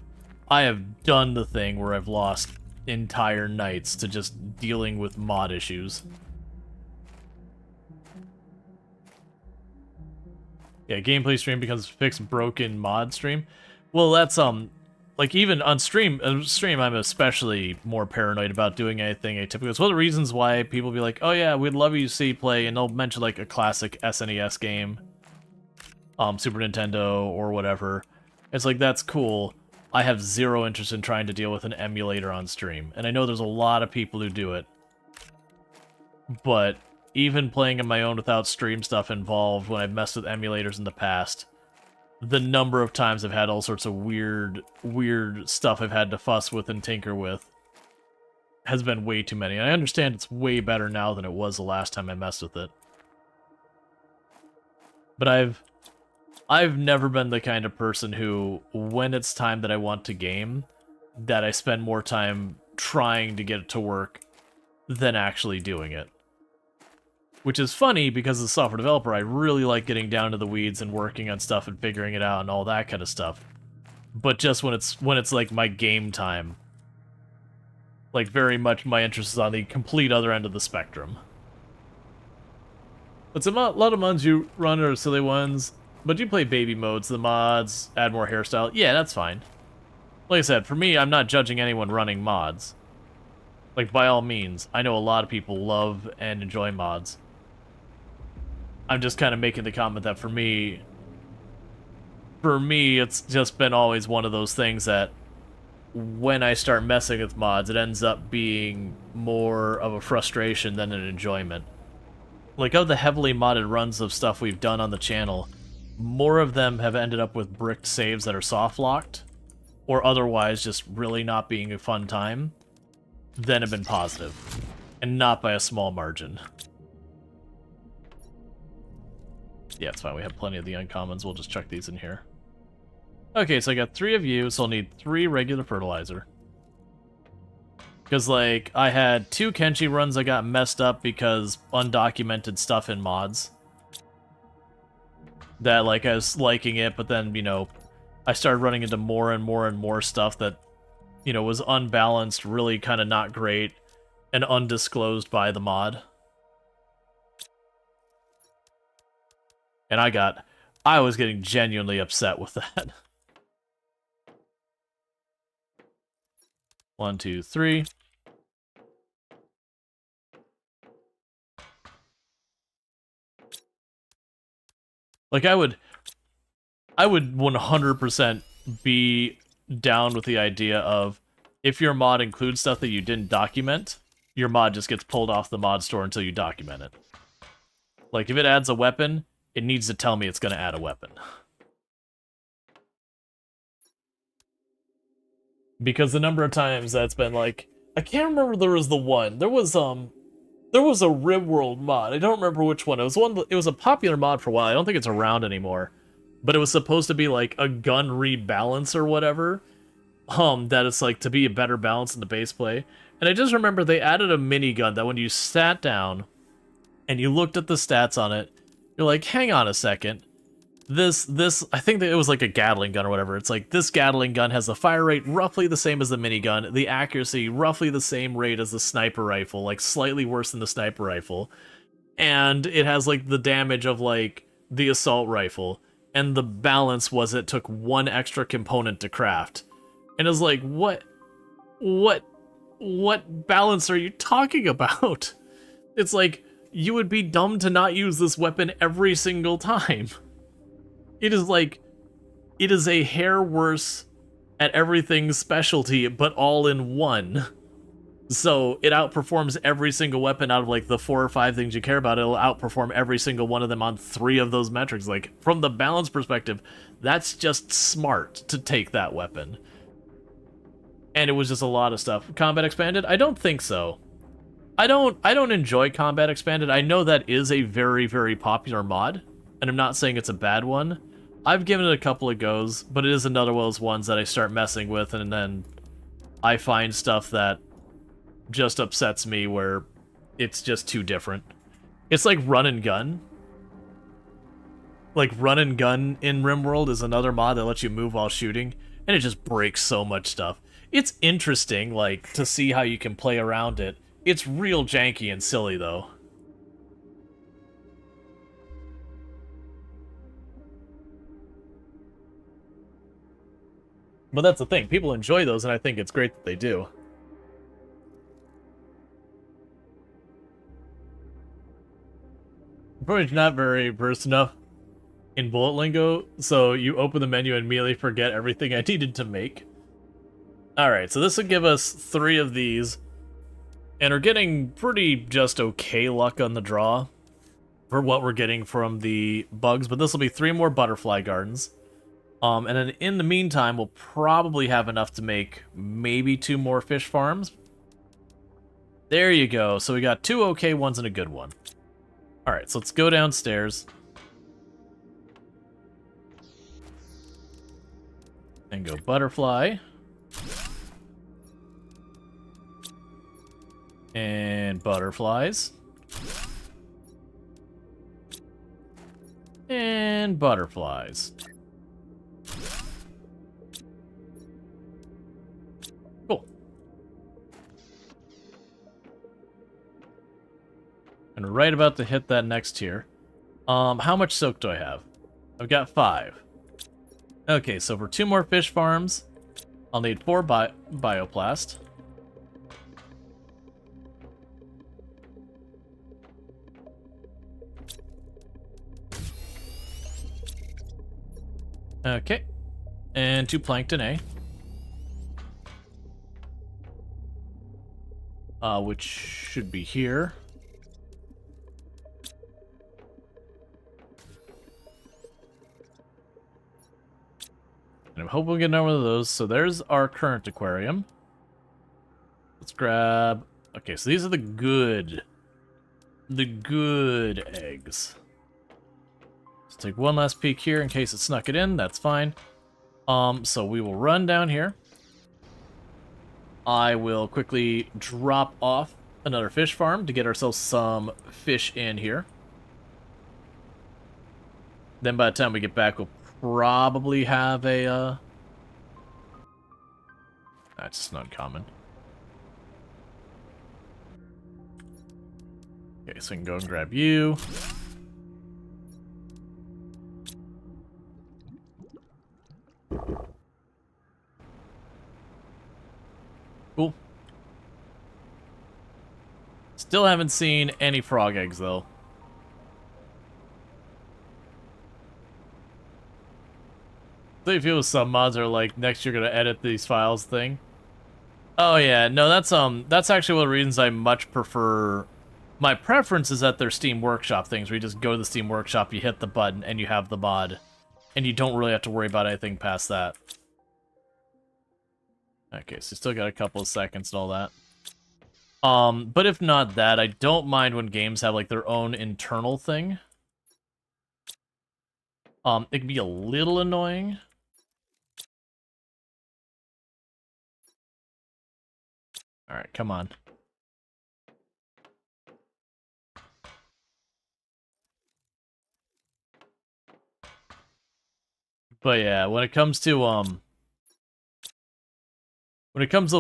have done the thing where I've lost entire nights to just dealing with mod issues. Yeah, gameplay stream becomes fixed broken mod stream. Well, that's like, even on stream I'm especially more paranoid about doing anything atypical. It's one of the reasons why people be like, oh yeah, we'd love you to see play, and they'll mention like a classic SNES game, Super Nintendo or whatever. It's like, that's cool. I have zero interest in trying to deal with an emulator on stream, and I know there's a lot of people who do it. But even playing on my own without stream stuff involved, when I've messed with emulators in the past, the number of times I've had all sorts of weird stuff I've had to fuss with and tinker with has been way too many. And I understand it's way better now than it was the last time I messed with it. But I've never been the kind of person who, when it's time that I want to game, that I spend more time trying to get it to work than actually doing it. Which is funny, because as a software developer, I really like getting down to the weeds and working on stuff and figuring it out and all that kind of stuff. But just when it's like my game time, like, very much my interest is on the complete other end of the spectrum. But a lot of mods you run are silly ones, but you play baby modes, the mods, add more hairstyle. Yeah, that's fine. Like I said, for me, I'm not judging anyone running mods. Like, by all means, I know a lot of people love and enjoy mods. I'm just kind of making the comment that for me, it's just been always one of those things that when I start messing with mods, it ends up being more of a frustration than an enjoyment. Like, of the heavily modded runs of stuff we've done on the channel, more of them have ended up with bricked saves that are soft-locked, or otherwise just really not being a fun time, than have been positive, and not by a small margin. Yeah, it's fine. We have plenty of the uncommons. We'll just chuck these in here. Okay, so I got 3 of you, so I'll need 3 regular fertilizer. Because, like, I had 2 Kenshi runs that got messed up because undocumented stuff in mods. That, like, I was liking it, but then, you know, I started running into more and more and more stuff that, you know, was unbalanced, really kind of not great, and undisclosed by the mod. And I was getting genuinely upset with that. 1, 2, 3. Like, I would 100% be down with the idea of, if your mod includes stuff that you didn't document, your mod just gets pulled off the mod store until you document it. Like, if it adds a weapon, it needs to tell me it's going to add a weapon. Because the number of times that's been like, I can't remember, there was the one. There was a Rib World mod. I don't remember which one. It was a popular mod for a while. I don't think it's around anymore. But it was supposed to be like a gun rebalance or whatever. That it's like to be a better balance in the base play. And I just remember they added a minigun that when you sat down and you looked at the stats on it, you're like, hang on a second. This, I think that it was like a Gatling gun or whatever. It's like, this Gatling gun has the fire rate roughly the same as the minigun, the accuracy roughly the same rate as the sniper rifle, like slightly worse than the sniper rifle. And it has like the damage of like the assault rifle. And the balance was it took one extra component to craft. And it was like, what balance are you talking about? It's like, you would be dumb to not use this weapon every single time. It is like, it is a hair worse at everything specialty, but all in one. So it outperforms every single weapon out of like the 4 or 5 things you care about. It'll outperform every single one of them on 3 of those metrics. Like, from the balance perspective, that's just smart to take that weapon. And it was just a lot of stuff. Combat Expanded? I don't think so. I don't enjoy Combat Expanded. I know that is a very, very popular mod, and I'm not saying it's a bad one. I've given it a couple of goes, but it is another one of those ones that I start messing with, and then I find stuff that just upsets me where it's just too different. It's like Run and Gun. Like, Run and Gun in RimWorld is another mod that lets you move while shooting, and it just breaks so much stuff. It's interesting, like, to see how you can play around it. It's real janky and silly, though. But that's the thing. People enjoy those, and I think it's great that they do. I'm probably not very versed enough in bullet lingo, so you open the menu and immediately forget everything I needed to make. Alright, so this will give us 3 of these, and we're getting pretty just okay luck on the draw for what we're getting from the bugs, but this will be 3 more butterfly gardens. And then in the meantime, we'll probably have enough to make maybe 2 more fish farms. There you go. So we got 2 okay ones and a good one. Alright, so let's go downstairs. And go butterfly. And butterflies. And butterflies. Cool. And we're right about to hit that next tier. How much silk do I have? I've got 5. Okay, so for 2 more fish farms, I'll need 4 bioplast. Okay, and 2 plankton A. Which should be here. And I'm hoping we get another one of those. So there's our current aquarium. Let's grab... Okay, so these are the good eggs. Let's take one last peek here in case it snuck it in. That's fine. So we will run down here. I will quickly drop off another fish farm to get ourselves some fish in here. Then by the time we get back, we'll probably have a, that's just not common. Okay, so we can go and grab you. Cool. Still haven't seen any frog eggs, though. So you feel some mods are like, next you're gonna edit these files thing. Oh yeah, no, that's actually one of the reasons I much prefer. My preference is that they're Steam Workshop things, where you just go to the Steam Workshop, you hit the button, and you have the mod, and you don't really have to worry about anything past that. Okay, so you still got a couple of seconds and all that. But if not that, I don't mind when games have like their own internal thing. It can be a little annoying. Alright, come on. But yeah, when it comes to the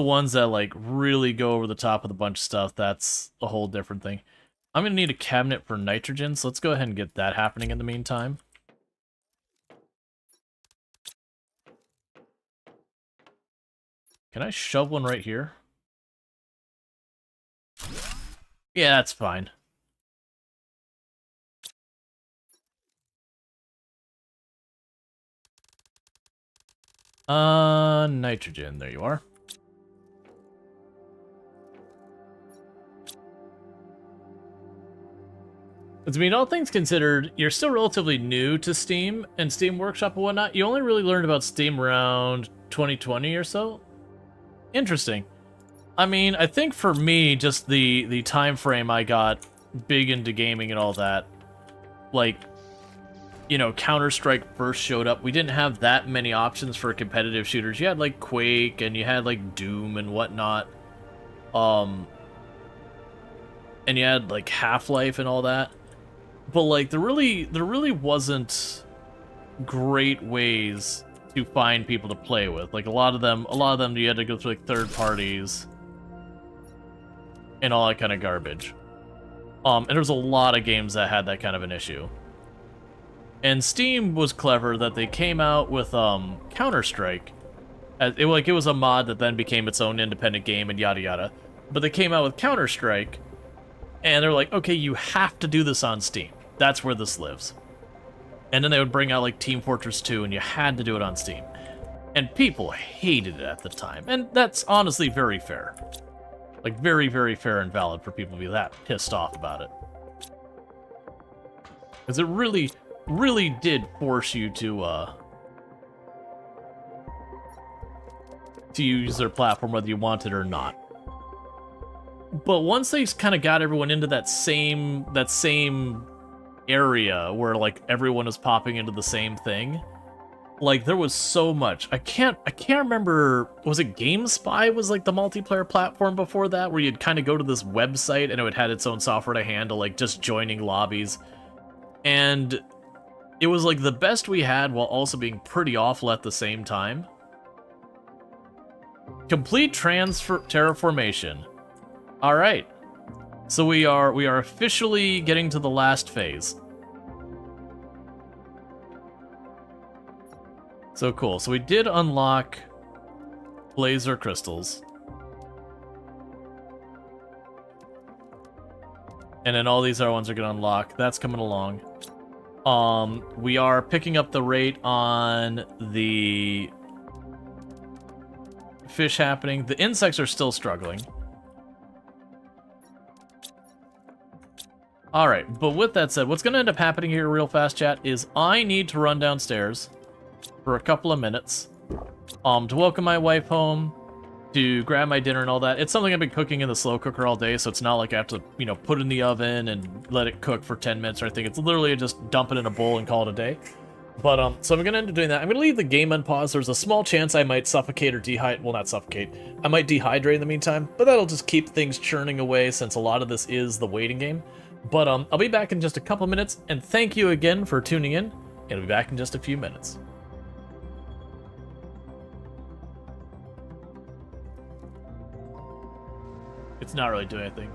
ones that like really go over the top with a bunch of stuff, that's a whole different thing. I'm gonna need a cabinet for nitrogen, so let's go ahead and get that happening in the meantime. Can I shove one right here? Yeah, that's fine. Nitrogen, there you are. I mean, all things considered, you're still relatively new to Steam and Steam Workshop and whatnot. You only really learned about Steam around 2020 or so. Interesting. I mean, I think for me, just the time frame I got big into gaming and all that, like, you know, Counter-Strike first showed up. We didn't have that many options for competitive shooters. You had like Quake and you had like Doom and whatnot. And you had like Half-Life and all that. But like there really wasn't great ways to find people to play with. Like a lot of them you had to go through like third parties and all that kind of garbage. And there was a lot of games that had that kind of an issue. And Steam was clever that they came out with Counter-Strike. It was a mod that then became its own independent game and yada yada. But they came out with Counter-Strike, and they're like, okay, you have to do this on Steam. That's where this lives. And then they would bring out like Team Fortress 2, and you had to do it on Steam. And people hated it at the time. And that's honestly very fair. Like, very, very fair and valid for people to be that pissed off about it. Because it really did force you to use their platform whether you want it or not. But once they kind of got everyone into that same area where like everyone is popping into the same thing, like there was so much. I can't remember, was it GameSpy was like the multiplayer platform before that, where you'd kind of go to this website and it had its own software to handle like just joining lobbies. And it was like the best we had while also being pretty awful at the same time. Complete terraformation. All right. So we are officially getting to the last phase. So cool. So we did unlock laser crystals. And then all these other ones are going to unlock. That's coming along. We are picking up the rate on the fish happening. The insects are still struggling. Alright, but with that said, what's going to end up happening here real fast, chat, is I need to run downstairs for a couple of minutes to welcome my wife home, to grab my dinner and all that. It's something I've been cooking in the slow cooker all day, so it's not like I have to, you know, put it in the oven and let it cook for 10 minutes or anything. It's literally just dump it in a bowl and call it a day. But, so I'm going to end up doing that. I'm going to leave the game unpaused. There's a small chance I might suffocate or dehydrate. Well, not suffocate. I might dehydrate in the meantime, but that'll just keep things churning away since a lot of this is the waiting game. But, I'll be back in just a couple minutes, and thank you again for tuning in, and I'll be back in just a few minutes. It's not really doing anything.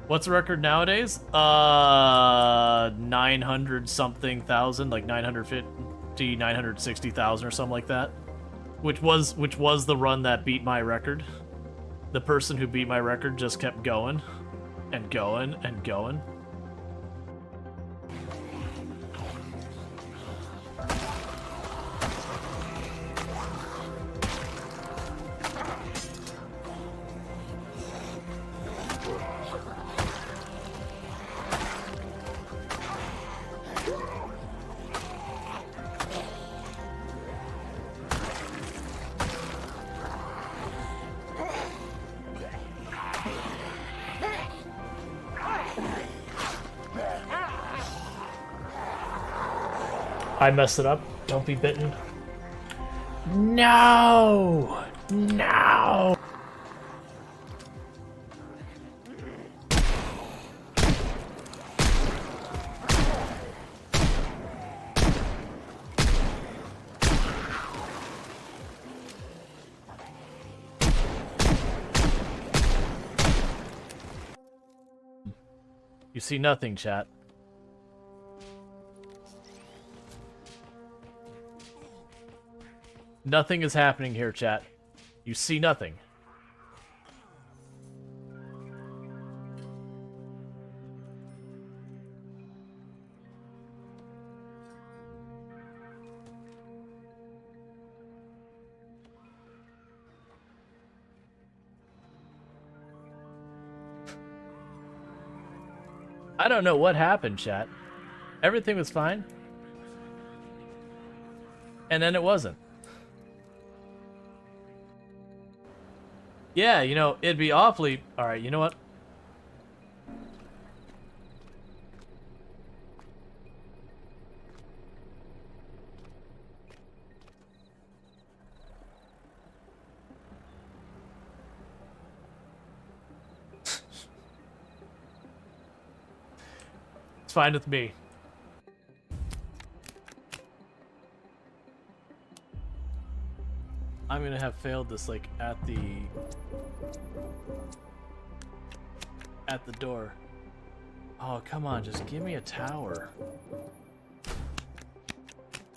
What's the record nowadays? 900 something thousand, like 950, 960,000 or something like that. Which was the run that beat my record. The person who beat my record just kept going and going and going. I messed it up. Don't be bitten. No! No! You see nothing, chat. Nothing is happening here, chat. You see nothing. I don't know what happened, chat. Everything was fine. And then it wasn't. Yeah, you know, it'd be awfully... Alright, you know what? It's fine with me. I'm gonna have failed this, like, at the door. Oh, come on, just give me a tower.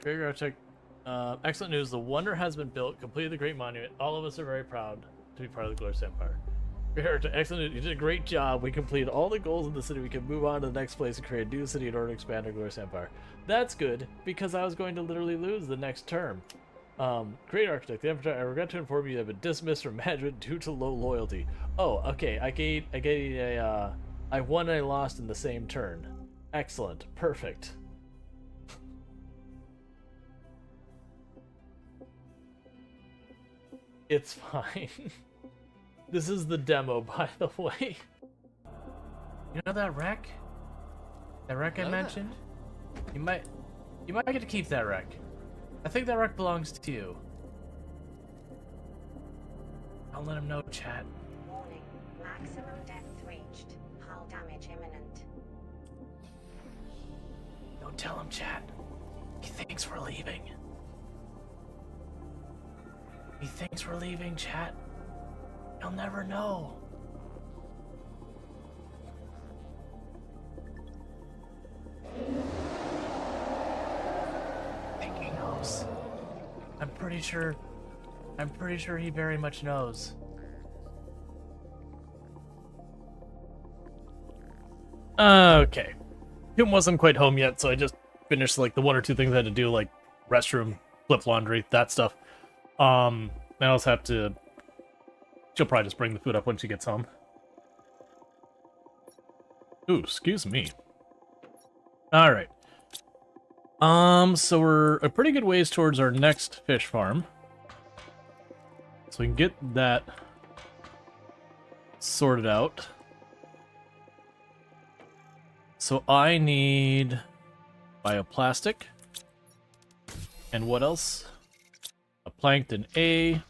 Great architect. Excellent news. The wonder has been built. Completed the great monument. All of us are very proud to be part of the Glorious Empire. Great architect. Excellent news. You did a great job. We completed all the goals in the city. We can move on to the next place and create a new city in order to expand our Glorious Empire. That's good, because I was going to literally lose the next term. Great architect. The Emperor, I regret to inform you you have been dismissed from management due to low loyalty. Oh, okay. I won and I lost in the same turn. Excellent. Perfect. It's fine. This is the demo, by the way. You know that wreck? That wreck I mentioned? You might get to keep that wreck. I think that wreck belongs to you. Don't let him know, chat. Warning. Maximum depth reached. Hull damage imminent. Don't tell him, chat. He thinks we're leaving. He thinks we're leaving, chat. He'll never know. I think he knows. I'm pretty sure he very much knows. Okay. Hume wasn't quite home yet, so I just finished like the one or two things I had to do, like restroom, flip laundry, that stuff. I also have to... She'll probably just bring the food up when she gets home. Ooh, excuse me. Alright. So we're a pretty good ways towards our next fish farm. So we can get that sorted out. So I need bioplastic. And what else? A plankton A.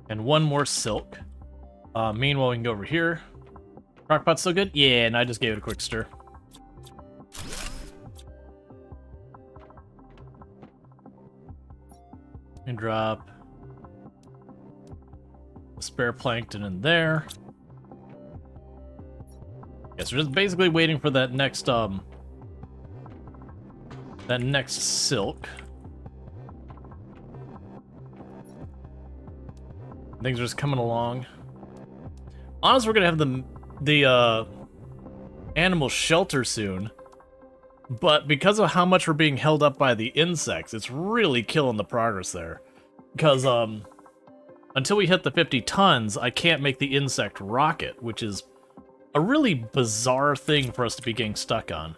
And one more silk. Meanwhile, we can go over here. Crockpot's still good? Yeah, and I just gave it a quick stir. And drop the spare plankton in there. Yes, we're just basically waiting for that next silk. Things are just coming along. Honestly, we're gonna have the animal shelter soon, but because of how much we're being held up by the insects, it's really killing the progress there. Because until we hit the 50 tons, I can't make the insect rocket, which is a really bizarre thing for us to be getting stuck on.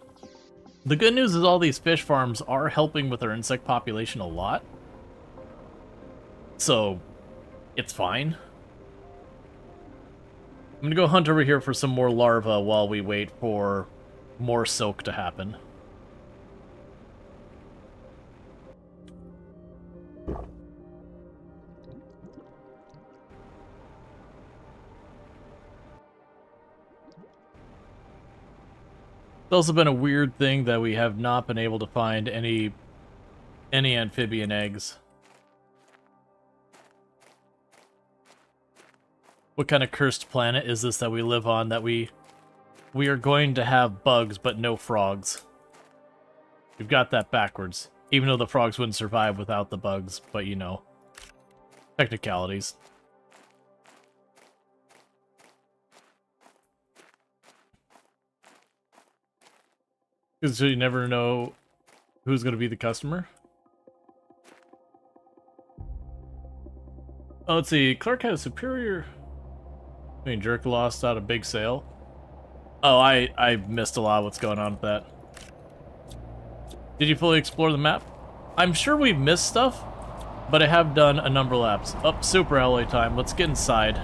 The good news is all these fish farms are helping with our insect population a lot, so it's fine. I'm gonna go hunt over here for some more larvae while we wait for more silk to happen. It's also been a weird thing that we have not been able to find any amphibian eggs. What kind of cursed planet is this that we live on that we are going to have bugs but no frogs? We've got that backwards. Even though the frogs wouldn't survive without the bugs, but you know, technicalities. Because you never know who's going to be the customer. Oh, let's see. Clark had a superior... I mean, Jerk lost out a big sale. Oh, I missed a lot of what's going on with that. Did you fully explore the map? I'm sure we've missed stuff, but I have done a number of laps. Up, super alloy time. Let's get inside.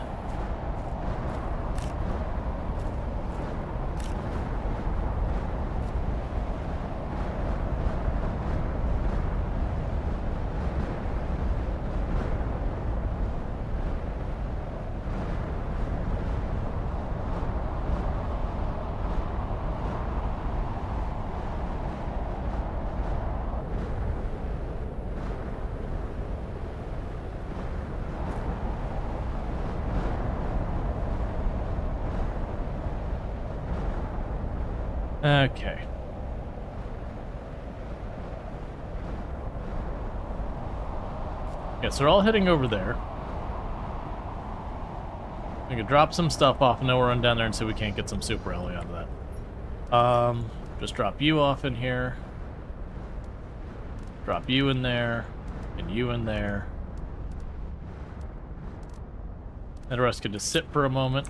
Okay. Yeah, so we're all heading over there. We can drop some stuff off and then we'll run down there and see if we can't get some super alloy out of that. Just drop you off in here. Drop you in there. And you in there. And the rest can just sit for a moment.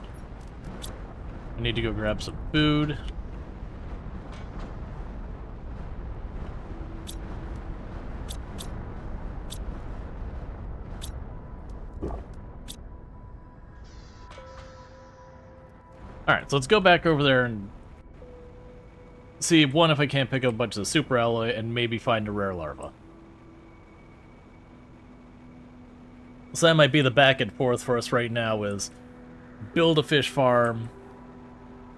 I need to go grab some food. Alright, so let's go back over there and see, one, if I can't pick up a bunch of the super alloy and maybe find a rare larva. So that might be the back and forth for us right now, is build a fish farm,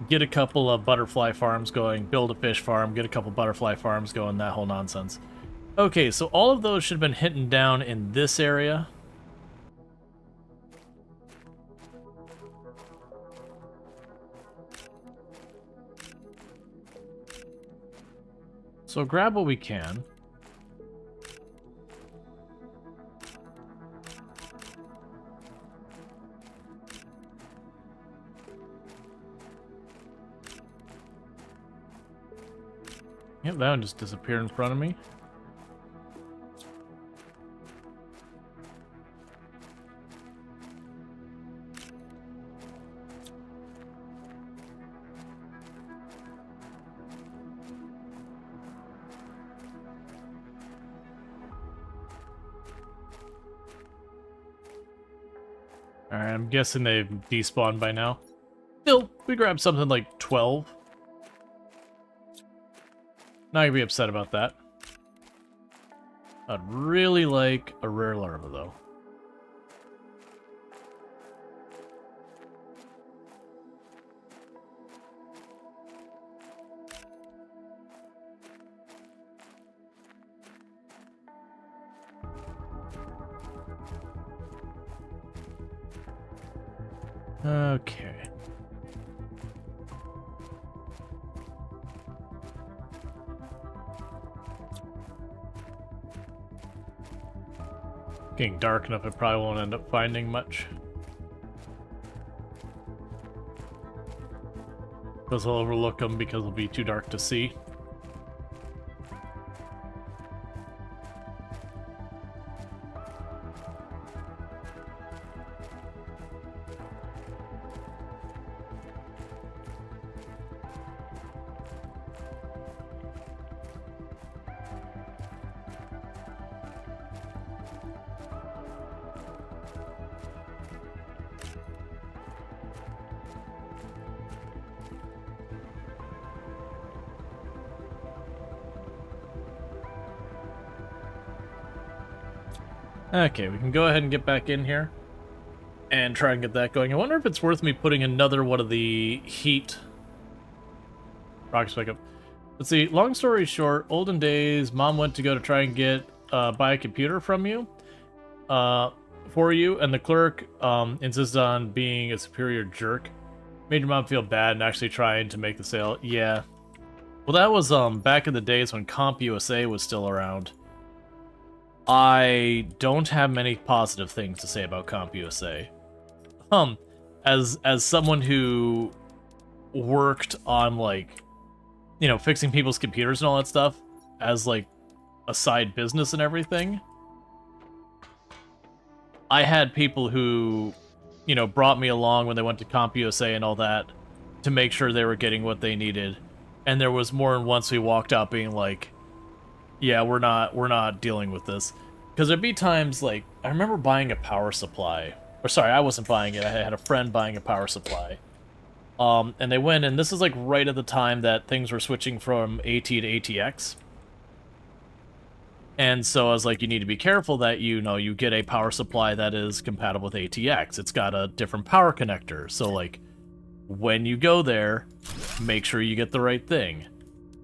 get a couple of butterfly farms going, build a fish farm, get a couple butterfly farms going, that whole nonsense. Okay, so all of those should have been hitting down in this area. So grab what we can. Yep, that one just disappeared in front of me. Alright, I'm guessing they've despawned by now. Still, we grabbed something like 12. Not gonna be upset about that. I'd really like a rare larva, though. Okay. Getting dark enough, I probably won't end up finding much. Because I'll overlook them because it'll be too dark to see. Okay, we can go ahead and get back in here and try and get that going. I wonder if it's worth me putting another one of the heat rockets back up. Let's see, long story short, olden days, Mom went to go to try and get buy a computer from you, for you, and the clerk insisted on being a superior jerk. Made your mom feel bad and actually trying to make the sale. Yeah. Well, that was back in the days when CompUSA was still around. I don't have many positive things to say about CompUSA. As someone who worked on, like, you know, fixing people's computers and all that stuff as, like, a side business and everything, I had people who, you know, brought me along when they went to CompUSA and all that to make sure they were getting what they needed. And there was more than once we walked out being like, yeah, we're not dealing with this. Because there'd be times, like, I remember buying a power supply. Or sorry, I wasn't buying it. I had a friend buying a power supply. And they went, and this is, like, right at the time that things were switching from AT to ATX. And so I was like, you need to be careful that, you know, you get a power supply that is compatible with ATX. It's got a different power connector. So, like, when you go there, make sure you get the right thing.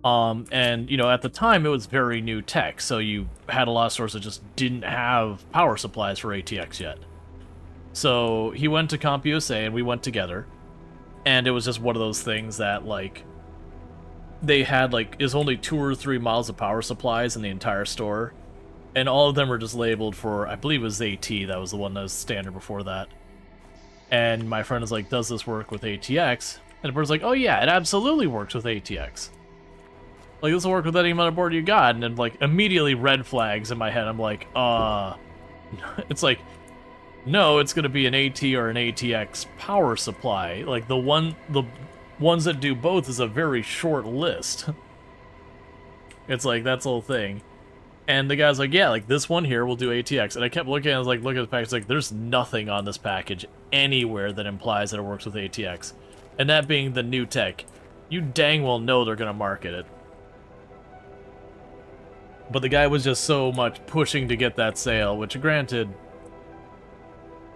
And, you know, at the time, it was very new tech, so you had a lot of stores that just didn't have power supplies for ATX yet. So he went to CompUSA, and we went together, and it was just one of those things that, like, they had, like, is only 2 or 3 miles of power supplies in the entire store, and all of them were just labeled for, I believe it was AT, that was the one that was standard before that. And my friend was like, does this work with ATX? And the person's like, oh yeah, it absolutely works with ATX. Like, this will work with any motherboard you got, and then, like, immediately red flags in my head. I'm like, it's like, no, it's gonna be an AT or an ATX power supply. Like, the ones that do both is a very short list. It's like, that's the whole thing. And the guy's like, yeah, like, this one here will do ATX. And I kept looking, I was like, look at the package, like, there's nothing on this package anywhere that implies that it works with ATX. And that being the new tech, you dang well know they're gonna market it. But the guy was just so much pushing to get that sale, which, granted,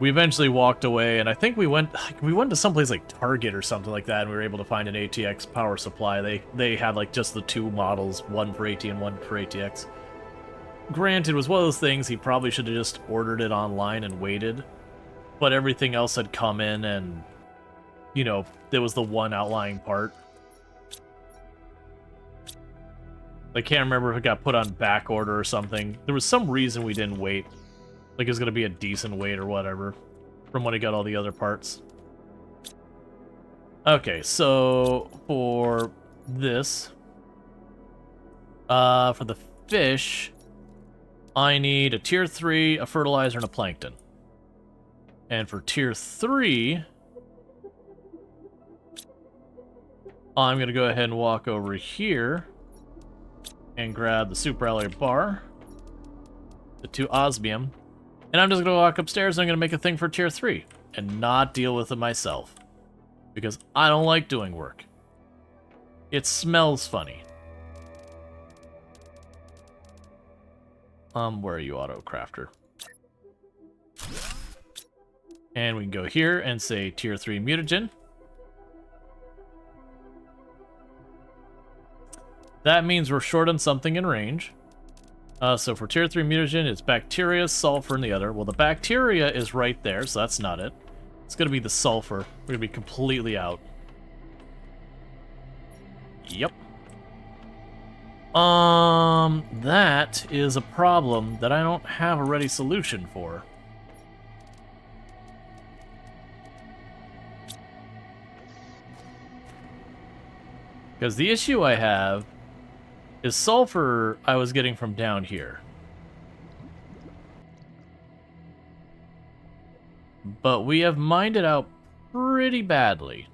we eventually walked away, and I think we went to someplace like Target or something like that, and we were able to find an ATX power supply. They had, like, just the 2 models, one for AT and one for ATX. Granted, it was one of those things he probably should have just ordered it online and waited, but everything else had come in, and, you know, there was the one outlying part. I can't remember if it got put on back order or something. There was some reason we didn't wait. Like, it was going to be a decent wait or whatever from when he got all the other parts. Okay, so for this, for the fish, I need a tier 3, a fertilizer, and a plankton. And for tier 3, I'm going to go ahead and walk over here and grab the super alloy bar, the 2 osmium, and I'm just going to walk upstairs and I'm going to make a thing for tier 3 and not deal with it myself, because I don't like doing work. It smells funny. Where are you, auto crafter? And we can go here and say tier 3 mutagen. That means we're short on something in range. So for tier 3 mutagen, it's bacteria, sulfur, and the other. Well, the bacteria is right there, so that's not it. It's gonna be the sulfur. We're gonna be completely out. Yep. That is a problem that I don't have a ready solution for. Because the issue I have is sulfur I was getting from down here. But we have mined it out pretty badly.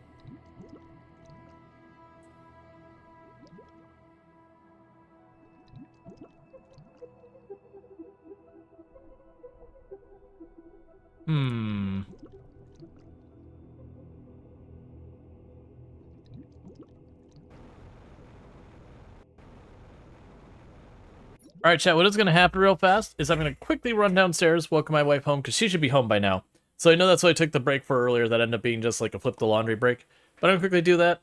Alright, chat, what is going to happen real fast is I'm going to quickly run downstairs, welcome my wife home, because she should be home by now. So I know that's why I took the break for earlier, that ended up being just like a flip the laundry break. But I'm going to quickly do that,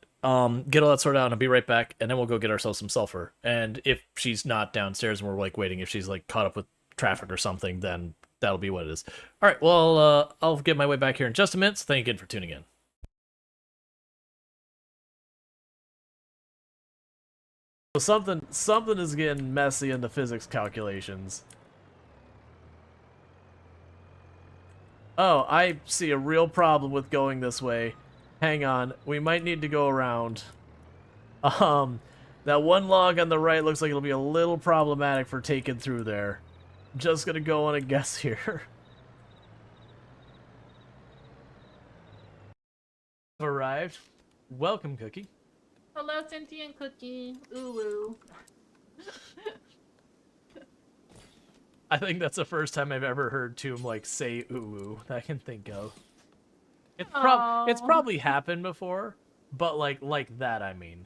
get all that sorted out, and I'll be right back, and then we'll go get ourselves some sulfur. And if she's not downstairs and we're like waiting, if she's like caught up with traffic or something, then that'll be what it is. Alright, well, I'll get my way back here in just a minute, so thank you again for tuning in. So something is getting messy in the physics calculations. Oh, I see a real problem with going this way. Hang on, we might need to go around. That one log on the right looks like it'll be a little problematic for taking through there. I'm just gonna go on a guess here. Arrived. Welcome, Cookie. Hello, sentient cookie. Ooh. I think that's the first time I've ever heard Tomb like say ooh that I can think of. It's probably happened before, but like that, I mean.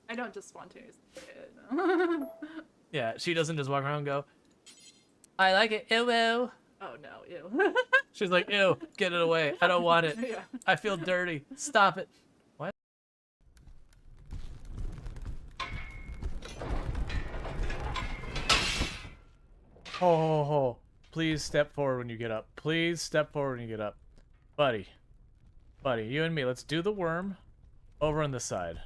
I don't just spontaneously. Yeah, she doesn't just walk around and go, I like it, ew, ew. Oh no, ew. She's like, ew, get it away. I don't want it. Yeah. I feel dirty. Stop it. What? Oh, please step forward when you get up. Please step forward when you get up. Buddy, you and me, let's do the worm over on this side.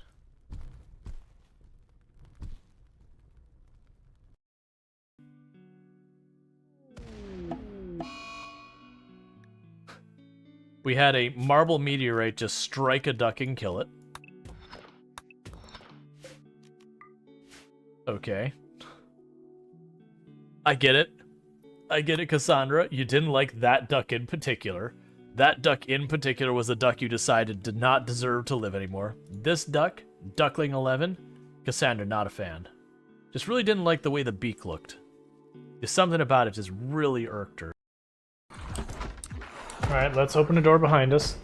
We had a marble meteorite just strike a duck and kill it. Okay. I get it. I get it, Cassandra. You didn't like that duck in particular. That duck in particular was a duck you decided did not deserve to live anymore. This duck, Duckling 11, Cassandra, not a fan. Just really didn't like the way the beak looked. There's something about it just really irked her. Alright, let's open the door behind us.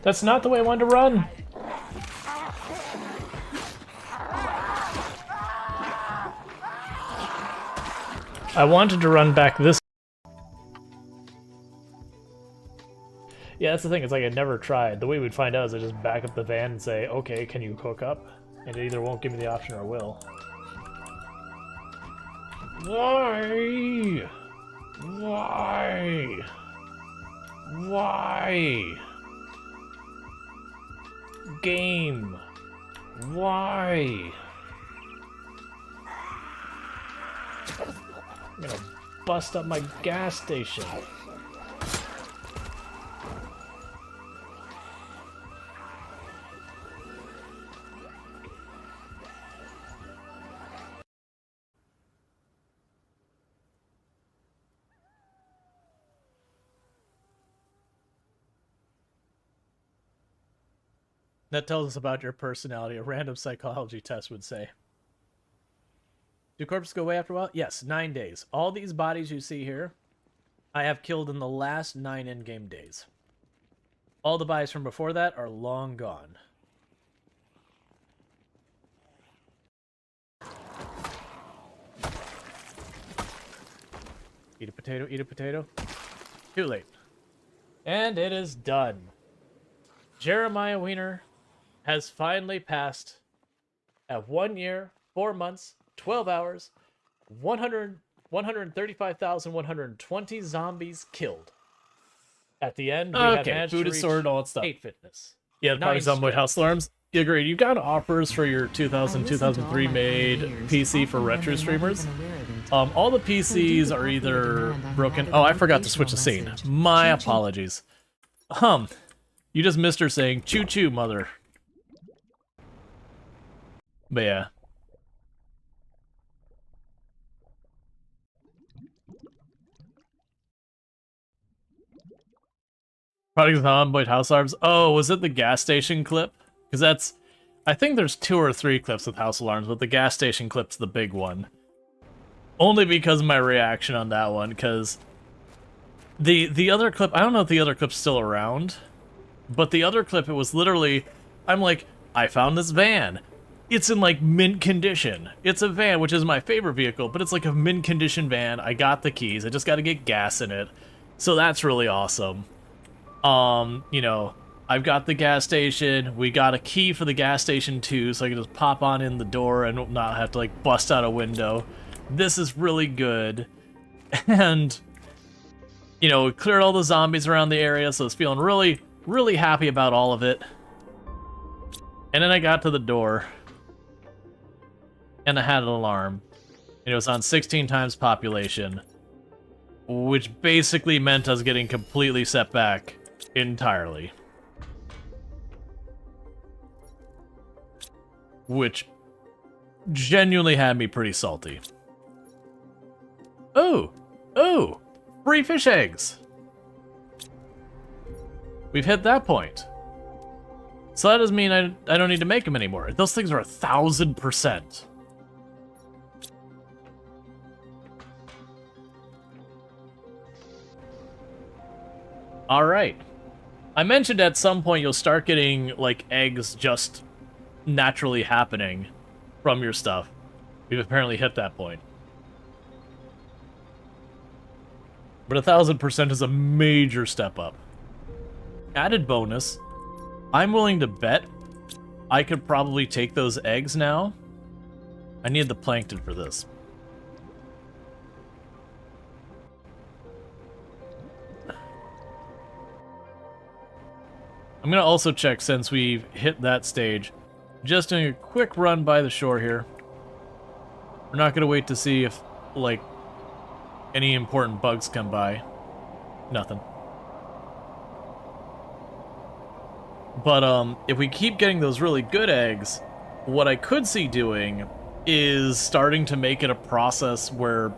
That's not the way I wanted to run. I wanted to run back this. Yeah, that's the thing. It's like I never tried. The way we'd find out is I just back up the van and say, okay, can you hook up? And it either won't give me the option or will. Why? Why? Why? Game. Why? I'm gonna bust up my gas station. That tells us about your personality, a random psychology test would say. Do corpses go away after a while? Yes, 9 days. All these bodies you see here, I have killed in the last 9 endgame days. All the bodies from before that are long gone. Eat a potato, eat a potato. Too late. And it is done. Jeremiah Wiener has finally passed At 1 year, 4 months, 12 hours, 135,120 zombies killed. At the end, we have managed food to is reach sorted, all that stuff. 8 fitness. Yeah, the party's on with house alarms. You agreed. You got offers for your 2000, 2003 made PC for retro streamers. All the PCs are either broken. Oh, I forgot to switch the scene. My apologies. You just missed her saying "choo choo, mother." But yeah. Products on Boyd House Alarms. Oh, was it the gas station clip? Because that's... I think there's 2 or 3 clips with house alarms, but the gas station clip's the big one. Only because of my reaction on that one, because... The other clip... I don't know if the other clip's still around, but the other clip, it was literally... I'm like, I found this van. It's in, like, mint condition. It's a van, which is my favorite vehicle, but it's like a mint condition van. I got the keys. I just got to get gas in it. So that's really awesome. You know, I've got the gas station. We got a key for the gas station too, so I can just pop on in the door and not have to like bust out a window. This is really good. And, you know, we cleared all the zombies around the area, so it's feeling really, really happy about all of it. And then I got to the door, and I had an alarm, and it was on 16 times population, which basically meant I was getting completely set back entirely. Which genuinely had me pretty salty. Oh! Oh! Free fish eggs! We've hit that point. So that doesn't mean I don't need to make them anymore. Those things are 1,000%. Alright. I mentioned at some point you'll start getting, like, eggs just naturally happening from your stuff. We've apparently hit that point. But 1,000% is a major step up. Added bonus, I'm willing to bet I could probably take those eggs now. I need the plankton for this. I'm gonna also check, since we've hit that stage, just doing a quick run by the shore here. We're not gonna wait to see if, like, any important bugs come by. Nothing. But, if we keep getting those really good eggs, what I could see doing is starting to make it a process where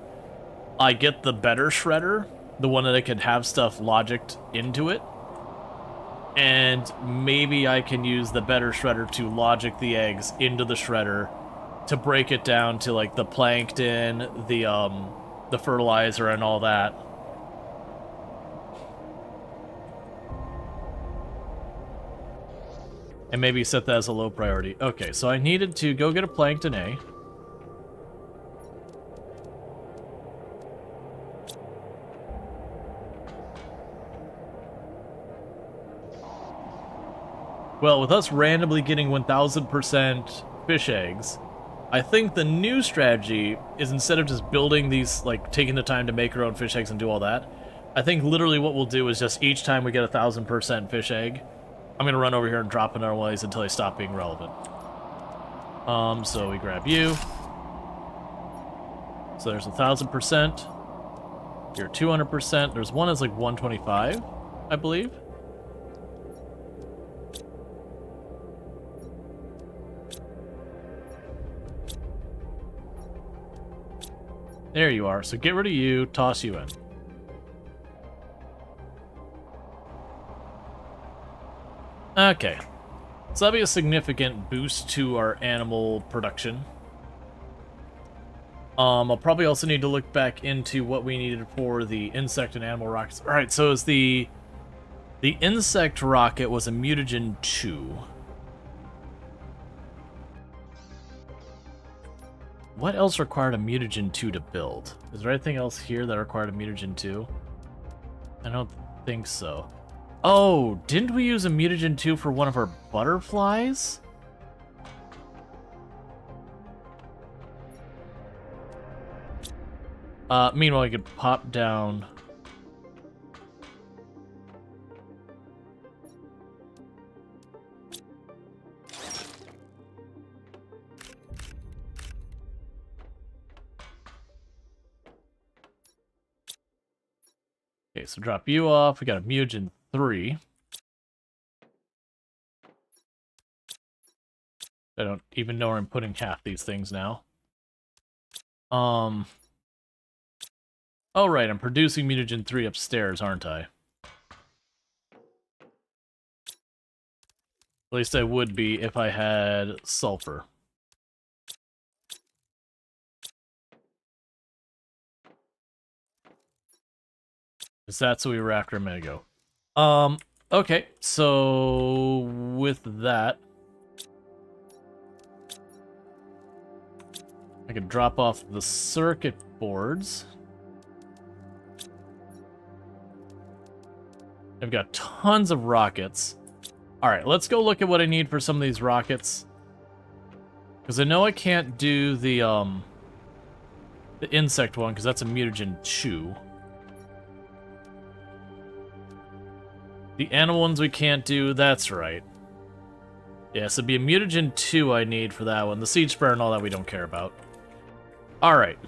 I get the better shredder, the one that I can have stuff logicked into it, and maybe I can use the better shredder to logic the eggs into the shredder to break it down to, like, the plankton, the fertilizer, and all that. And maybe set that as a low priority. Okay, so I needed to go get a plankton A. Well, with us randomly getting 1,000% fish eggs, I think the new strategy is, instead of just building these, like, taking the time to make our own fish eggs and do all that, I think literally what we'll do is just each time we get 1,000% fish egg, I'm gonna run over here and drop another one of these until they stop being relevant. So we grab you. So there's 1,000%. You're 200%. There's one that's like 125, I believe. There you are. So get rid of you, toss you in. Okay. So that'll be a significant boost to our animal production. I'll probably also need to look back into what we needed for the insect and animal rockets. Alright, so is the insect rocket was a mutagen 2. What else required a mutagen 2 to build? Is there anything else here that required a mutagen 2? I don't think so. Oh, didn't we use a mutagen 2 for one of our butterflies? Meanwhile, I could pop down. Okay, so drop you off. We got a mutagen 3. I don't even know where I'm putting half these things now. Oh right, I'm producing mutagen 3 upstairs, aren't I? At least I would be if I had sulfur. Because that's what we were after a minute ago. Okay, so with that, I could drop off the circuit boards. I've got tons of rockets. Alright, let's go look at what I need for some of these rockets. Because I know I can't do the insect one, because that's a mutagen 2. The animal ones we can't do, that's right. Yeah, so it'd be a mutagen 2 I need for that one. The siege sprayer and all that we don't care about. Alright.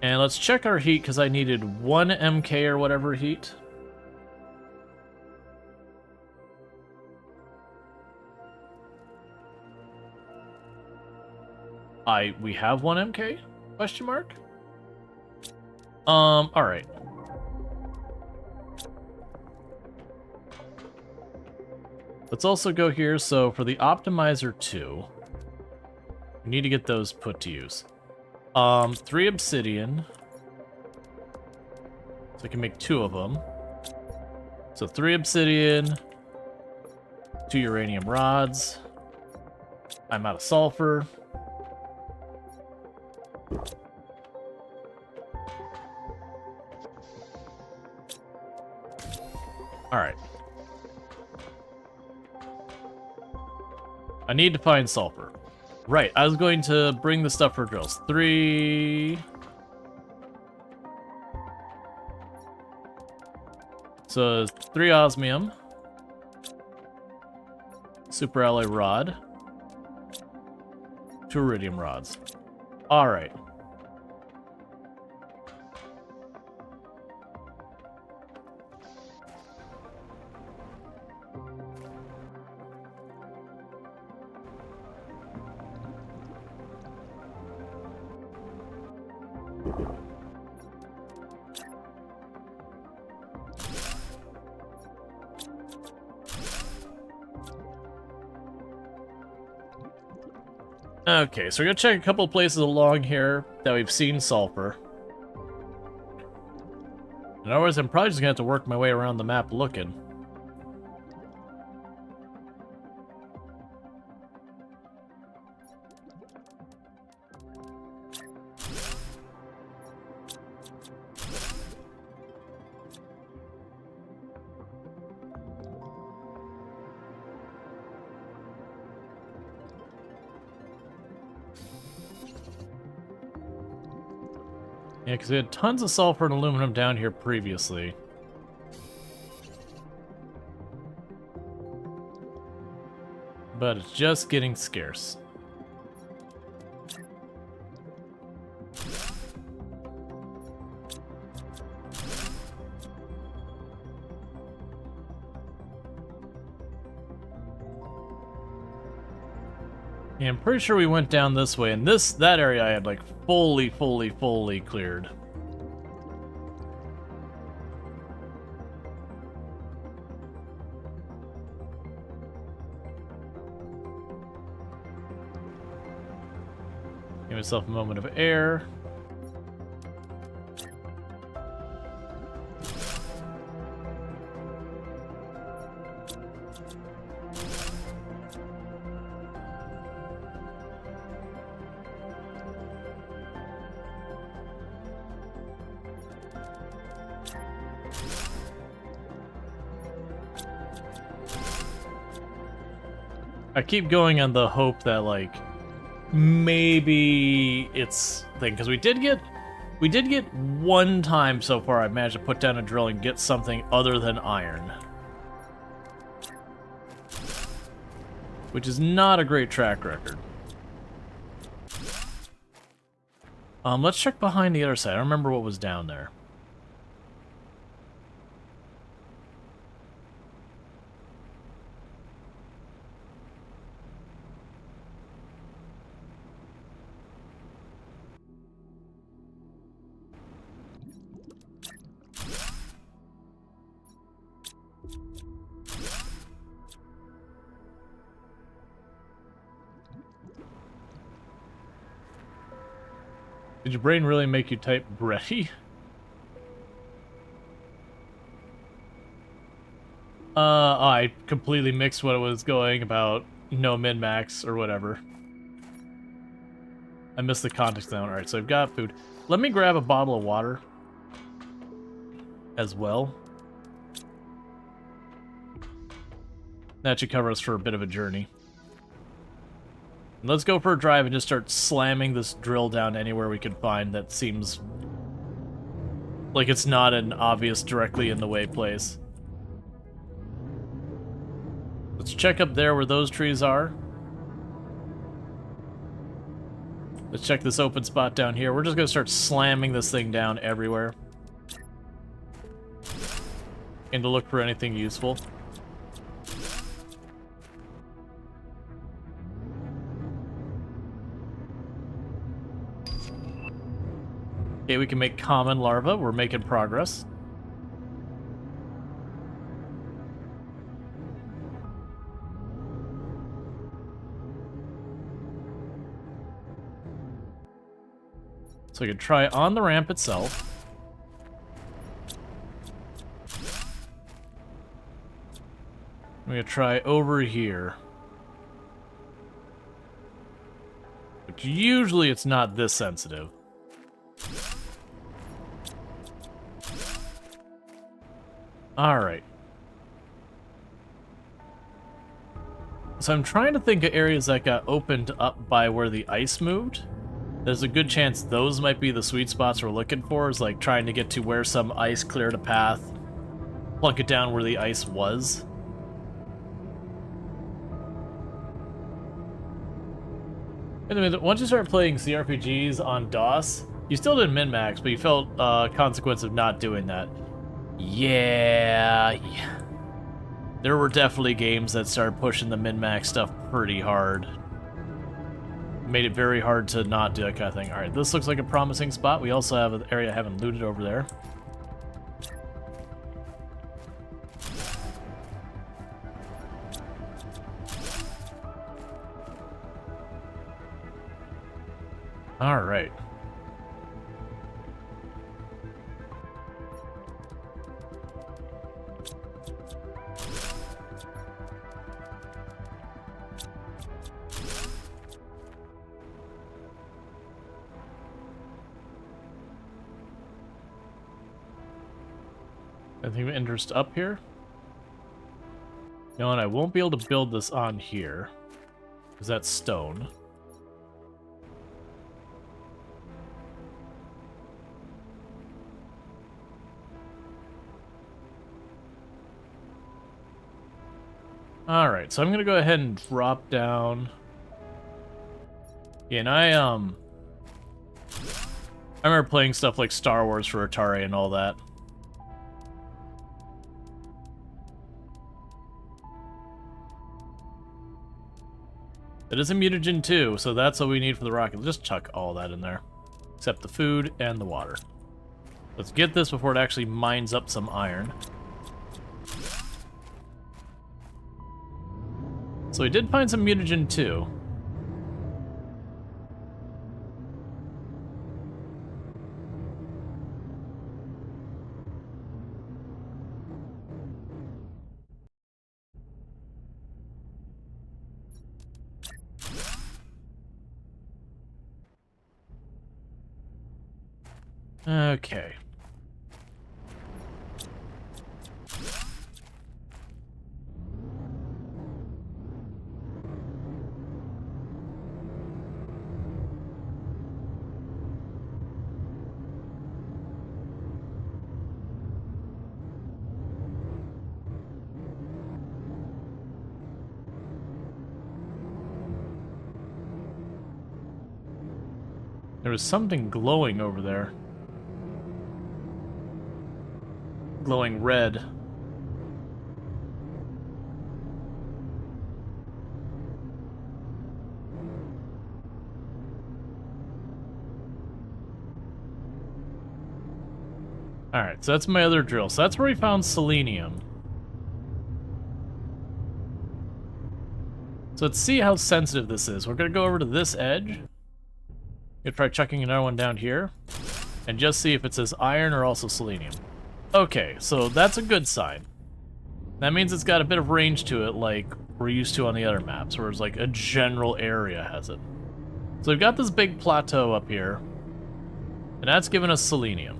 And let's check our heat, because I needed 1 MK or whatever heat. We have 1 MK? Question mark? Alright. Let's also go here, so for the optimizer 2, we need to get those put to use. 3 obsidian. So I can make 2 of them. So 3 obsidian, 2 uranium rods. I'm out of sulfur. Alright. I need to find sulfur. Right, I was going to bring the stuff for drills. 3... So, 3 osmium. Super alloy rod. 2 iridium rods. Alright. Okay, so we're gonna check a couple places along here that we've seen sulfur. And otherwise, I'm probably just gonna have to work my way around the map looking. Yeah, because we had tons of sulfur and aluminum down here previously. But it's just getting scarce. Yeah, I'm pretty sure we went down this way, and that area I had like fully cleared. Give myself a moment of air. I keep going on the hope that, like, maybe it's thing, because we did get one time so far I managed to put down a drill and get something other than iron. Which is not a great track record. Let's check behind the other side. I don't remember what was down there. Did your brain really make you type Bretty? I completely mixed what it was going about no min-max or whatever. I missed the context down. Alright, so I've got food. Let me grab a bottle of water as well. That should cover us for a bit of a journey. Let's go for a drive and just start slamming this drill down anywhere we can find that seems like it's not an obvious directly in the way place. Let's check up there where those trees are. Let's check this open spot down here. We're just going to start slamming this thing down everywhere. And to look for anything useful. Okay, we can make common larva. We're making progress. So we can try on the ramp itself. I'm gonna try over here. But usually it's not this sensitive. Alright. So I'm trying to think of areas that got opened up by where the ice moved. There's a good chance those might be the sweet spots we're looking for, is like trying to get to where some ice cleared a path, plunk it down where the ice was. Anyway, once you start playing CRPGs on DOS, you still did min-max, but you felt consequence of not doing that. Yeah. There were definitely games that started pushing the min-max stuff pretty hard. Made it very hard to not do that kind of thing. Alright, this looks like a promising spot. We also have an area I haven't looted over there. Alright. Anything of interest up here? No, and I won't be able to build this on here, because that's stone. Alright, so I'm gonna go ahead and drop down. Yeah, and I remember playing stuff like Star Wars for Atari and all that. It is a mutagen too, so that's what we need for the rocket. Just chuck all that in there. Except the food and the water. Let's get this before it actually mines up some iron. So we did find some mutagen too. Okay. There was something glowing over there. Glowing red. Alright, so that's my other drill. So that's where we found selenium. So let's see how sensitive this is. We're gonna go over to this edge. Gonna try chucking another one down here. And just see if it says iron or also selenium. Okay, so that's a good sign. That means it's got a bit of range to it like we're used to on the other maps, where it's like a general area has it. So we've got this big plateau up here. And that's giving us selenium.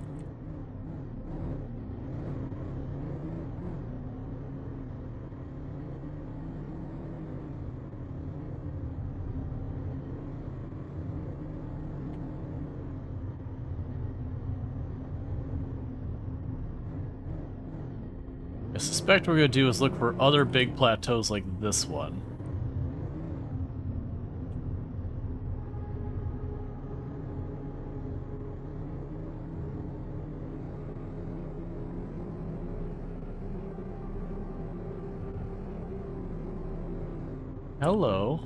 I suspect what we're going to do is look for other big plateaus like this one. Hello.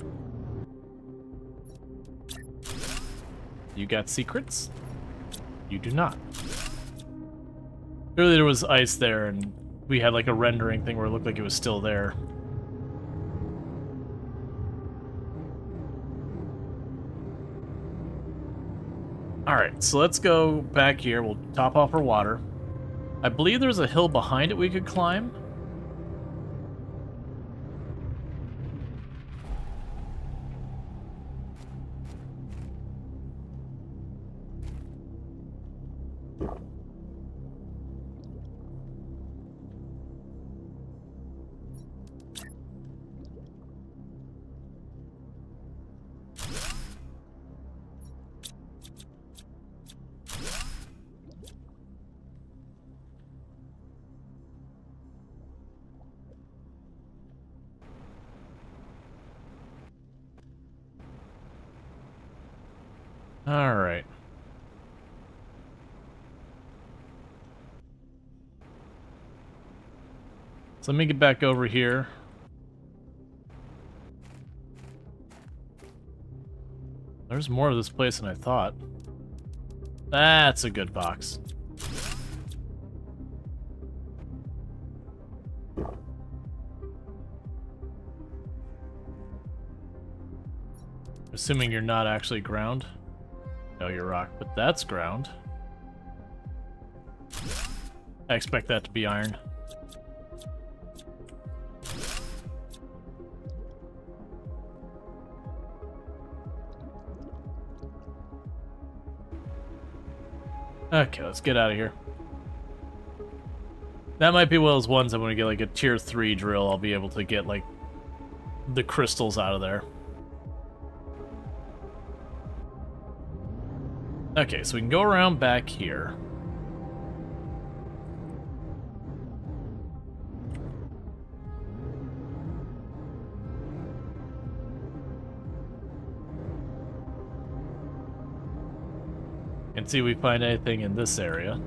You got secrets? You do not. Clearly there was ice there and we had like a rendering thing where it looked like it was still there. Alright, so let's go back here. We'll top off our water. I believe there's a hill behind it we could climb. Alright. So let me get back over here. There's more of this place than I thought. That's a good box. Assuming you're not actually ground. No, you're rock, but that's ground. I expect that to be iron. Okay, let's get out of here. That might be one of those ones I'm gonna get like a tier 3 drill. I'll be able to get like the crystals out of there. Okay, so we can go around back here. And see if we find anything in this area.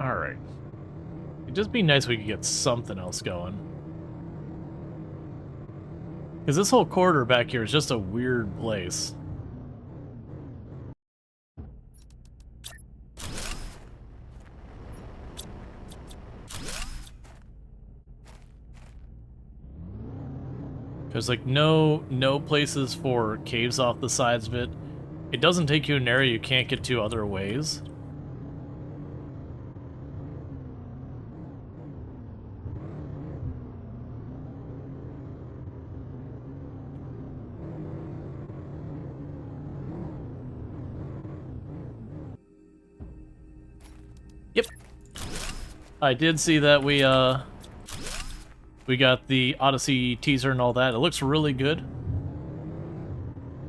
Alright. It'd just be nice if we could get something else going. Because this whole corridor back here is just a weird place. There's like no places for caves off the sides of it. It doesn't take you an area you can't get to other ways. I did see that we got the Odyssey teaser and all that. It looks really good.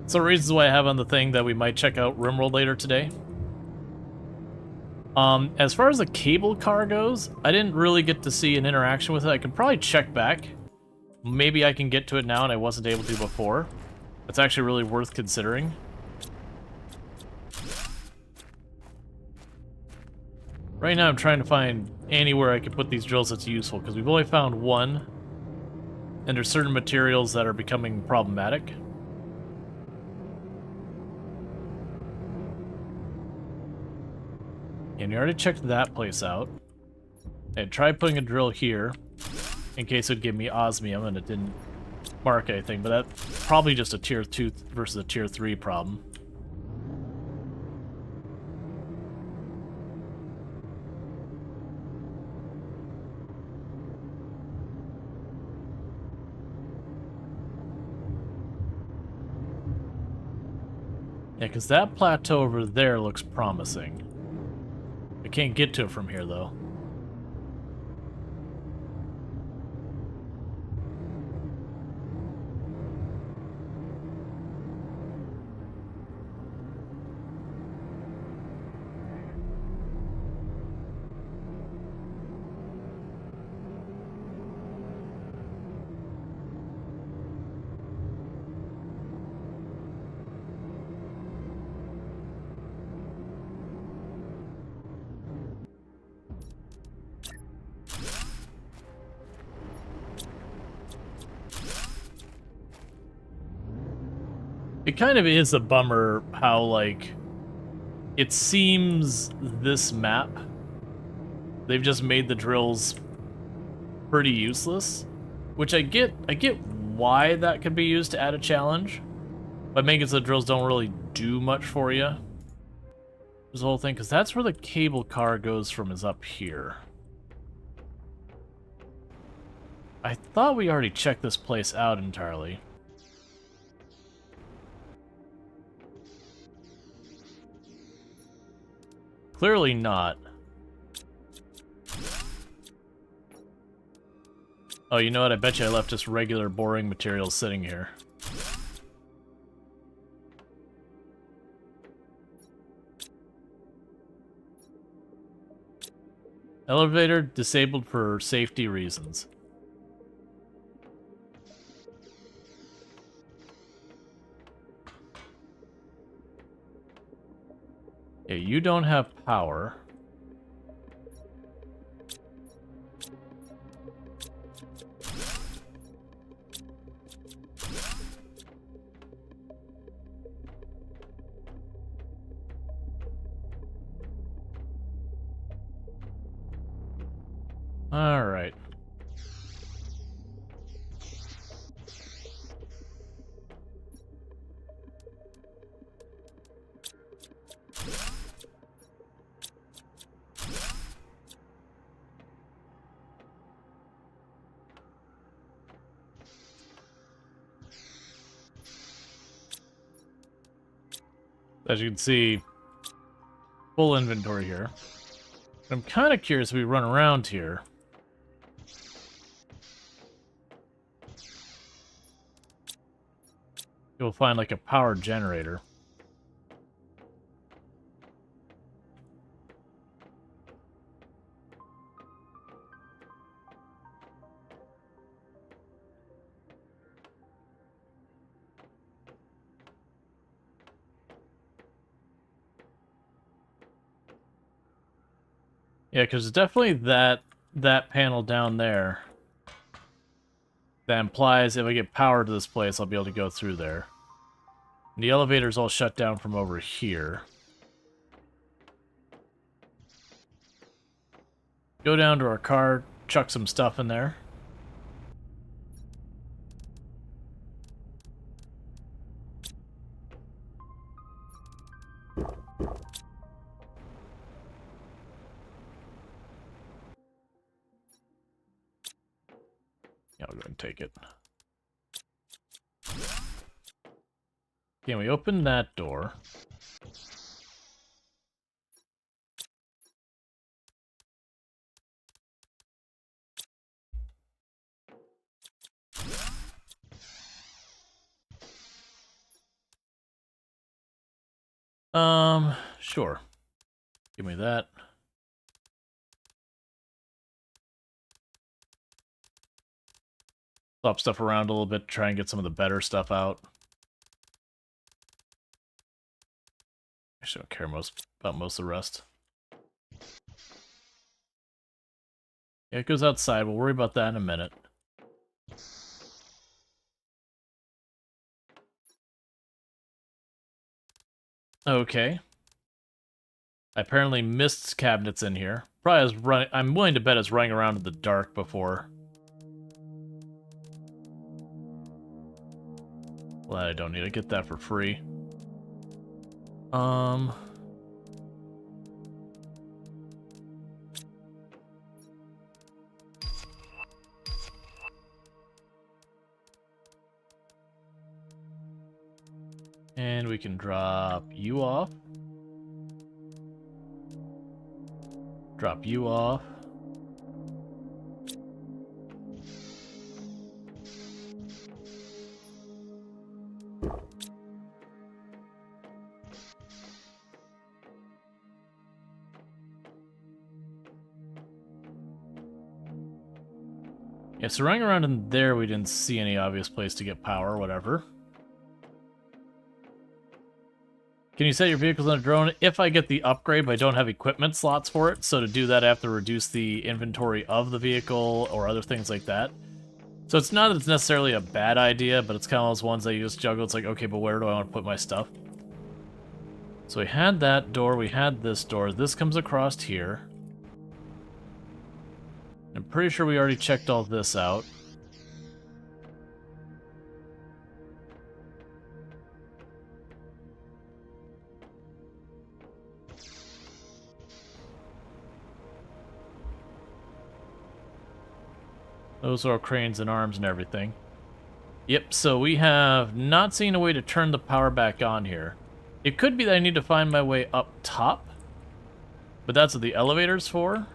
So reasons why I have on the thing that we might check out RimWorld later today. As far as the cable car goes, I didn't really get to see an interaction with it. I could probably check back. Maybe I can get to it now and I wasn't able to before. It's actually really worth considering. Right now I'm trying to find anywhere I could put these drills that's useful, because we've only found one, and there's certain materials that are becoming problematic. And you already checked that place out. I tried putting a drill here, in case it would give me osmium, and it didn't mark anything, but that's probably just a tier 2 versus a tier 3 problem. Yeah, because that plateau over there looks promising. I can't get to it from here, though. It kind of is a bummer how, like, it seems this map, they've just made the drills pretty useless, which I get why that could be used to add a challenge, but making it so the drills don't really do much for you. This whole thing, because that's where the cable car goes from, is up here. I thought we already checked this place out entirely. Clearly not. Oh, you know what? I bet you I left just regular boring materials sitting here. Elevator disabled for safety reasons. Yeah, you don't have power. All right. As you can see, full inventory here. I'm kind of curious if we run around here. You'll find like a power generator. Yeah, because definitely that panel down there that implies if I get power to this place, I'll be able to go through there. And the elevator's all shut down from over here. Go down to our car, chuck some stuff in there. Yeah, I'll go ahead and take it. Can we open that door? Sure. Give me that. Swap stuff around a little bit, try and get some of the better stuff out. I don't care about most of the rest. Yeah, it goes outside. We'll worry about that in a minute. Okay. I apparently missed cabinets in here. Probably was running. I'm willing to bet it's running around in the dark before. Well, I don't need to get that for free. And we can drop you off. Drop you off. Yeah, so running around in there, we didn't see any obvious place to get power or whatever. Can you set your vehicles on a drone? If I get the upgrade, but I don't have equipment slots for it, so to do that I have to reduce the inventory of the vehicle or other things like that. So it's not that it's necessarily a bad idea, but it's kind of those ones that you just juggle. It's like, okay, but where do I want to put my stuff? So we had that door, we had this door. This comes across here. I'm pretty sure we already checked all this out. Those are cranes and arms and everything. Yep, so we have not seen a way to turn the power back on here. It could be that I need to find my way up top, but that's what the elevator's for.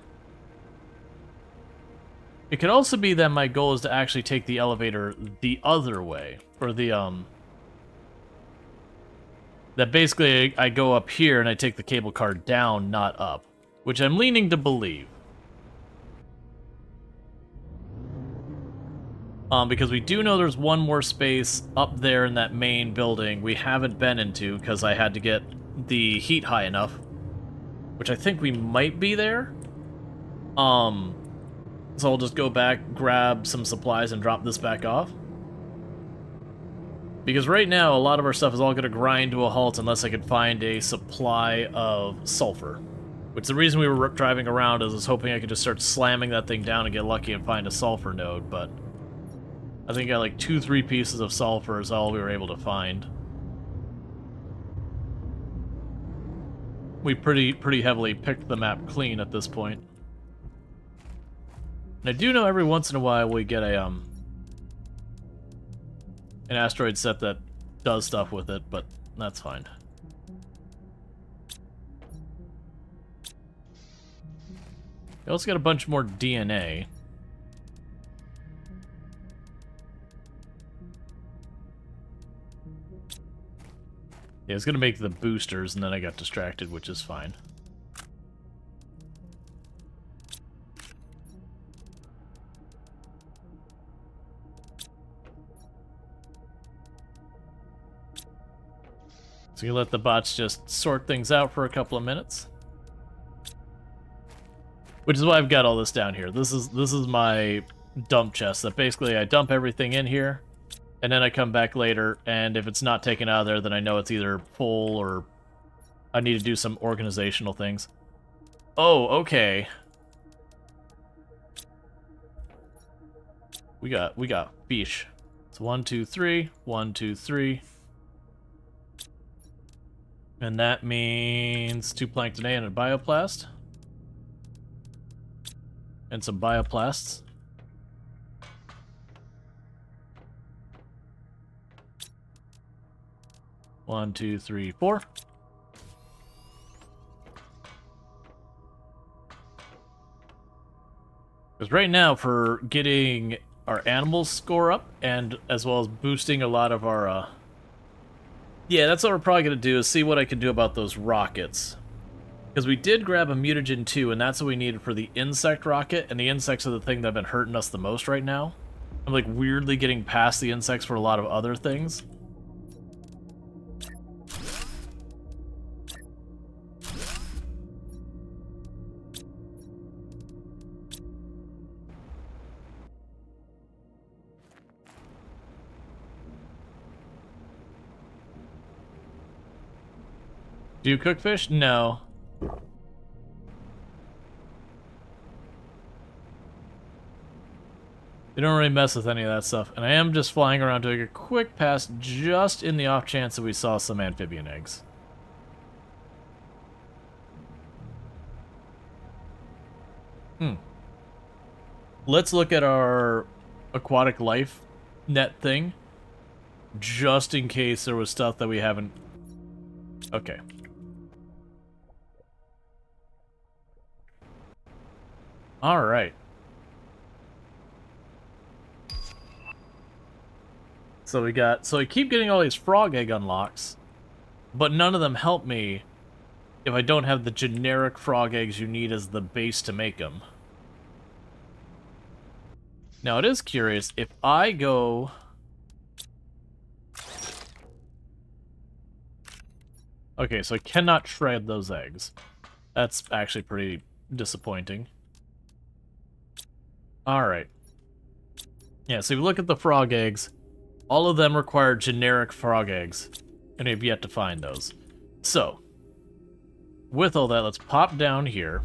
It could also be that my goal is to actually take the elevator the other way, or the, that basically I go up here and I take the cable car down, not up, which I'm leaning to believe. Because we do know there's one more space up there in that main building we haven't been into because I had to get the heat high enough, which I think we might be there. So I'll just go back, grab some supplies, and drop this back off. Because right now, a lot of our stuff is all going to grind to a halt unless I could find a supply of sulfur. Which the reason we were driving around is I was hoping I could just start slamming that thing down and get lucky and find a sulfur node, but I think I got like 2-3 pieces of sulfur is all we were able to find. We pretty heavily picked the map clean at this point. And I do know every once in a while we get a an asteroid set that does stuff with it, but that's fine. We also got a bunch more DNA. Yeah, I was gonna make the boosters, and then I got distracted, which is fine. So you let the bots just sort things out for a couple of minutes. Which is why I've got all this down here. This is my dump chest, that basically I dump everything in here, and then I come back later, and if it's not taken out of there, then I know it's either full or I need to do some organizational things. Oh, okay. We got fish. It's 1, 2, 3, 1, 2, 3. And that means 2 plankton A and a bioplast. And some bioplasts. One, two, three, 4. Because right now, for getting our animals score up, and as well as boosting a lot of our Yeah, that's what we're probably going to do, is see what I can do about those rockets. Because we did grab a mutagen too, and that's what we needed for the insect rocket, and the insects are the thing that have been hurting us the most right now. I'm like weirdly getting past the insects for a lot of other things. Do you cook fish? No. They don't really mess with any of that stuff. And I am just flying around doing a quick pass just in the off chance that we saw some amphibian eggs. Let's look at our aquatic life net thing, just in case there was stuff that we haven't... Okay. Alright. So I keep getting all these frog egg unlocks, but none of them help me if I don't have the generic frog eggs you need as the base to make them. Now it is curious, if I go... Okay, so I cannot shred those eggs. That's actually pretty disappointing. Alright. Yeah, so if you look at the frog eggs, all of them require generic frog eggs, and we've yet to find those. So, with all that, let's pop down here.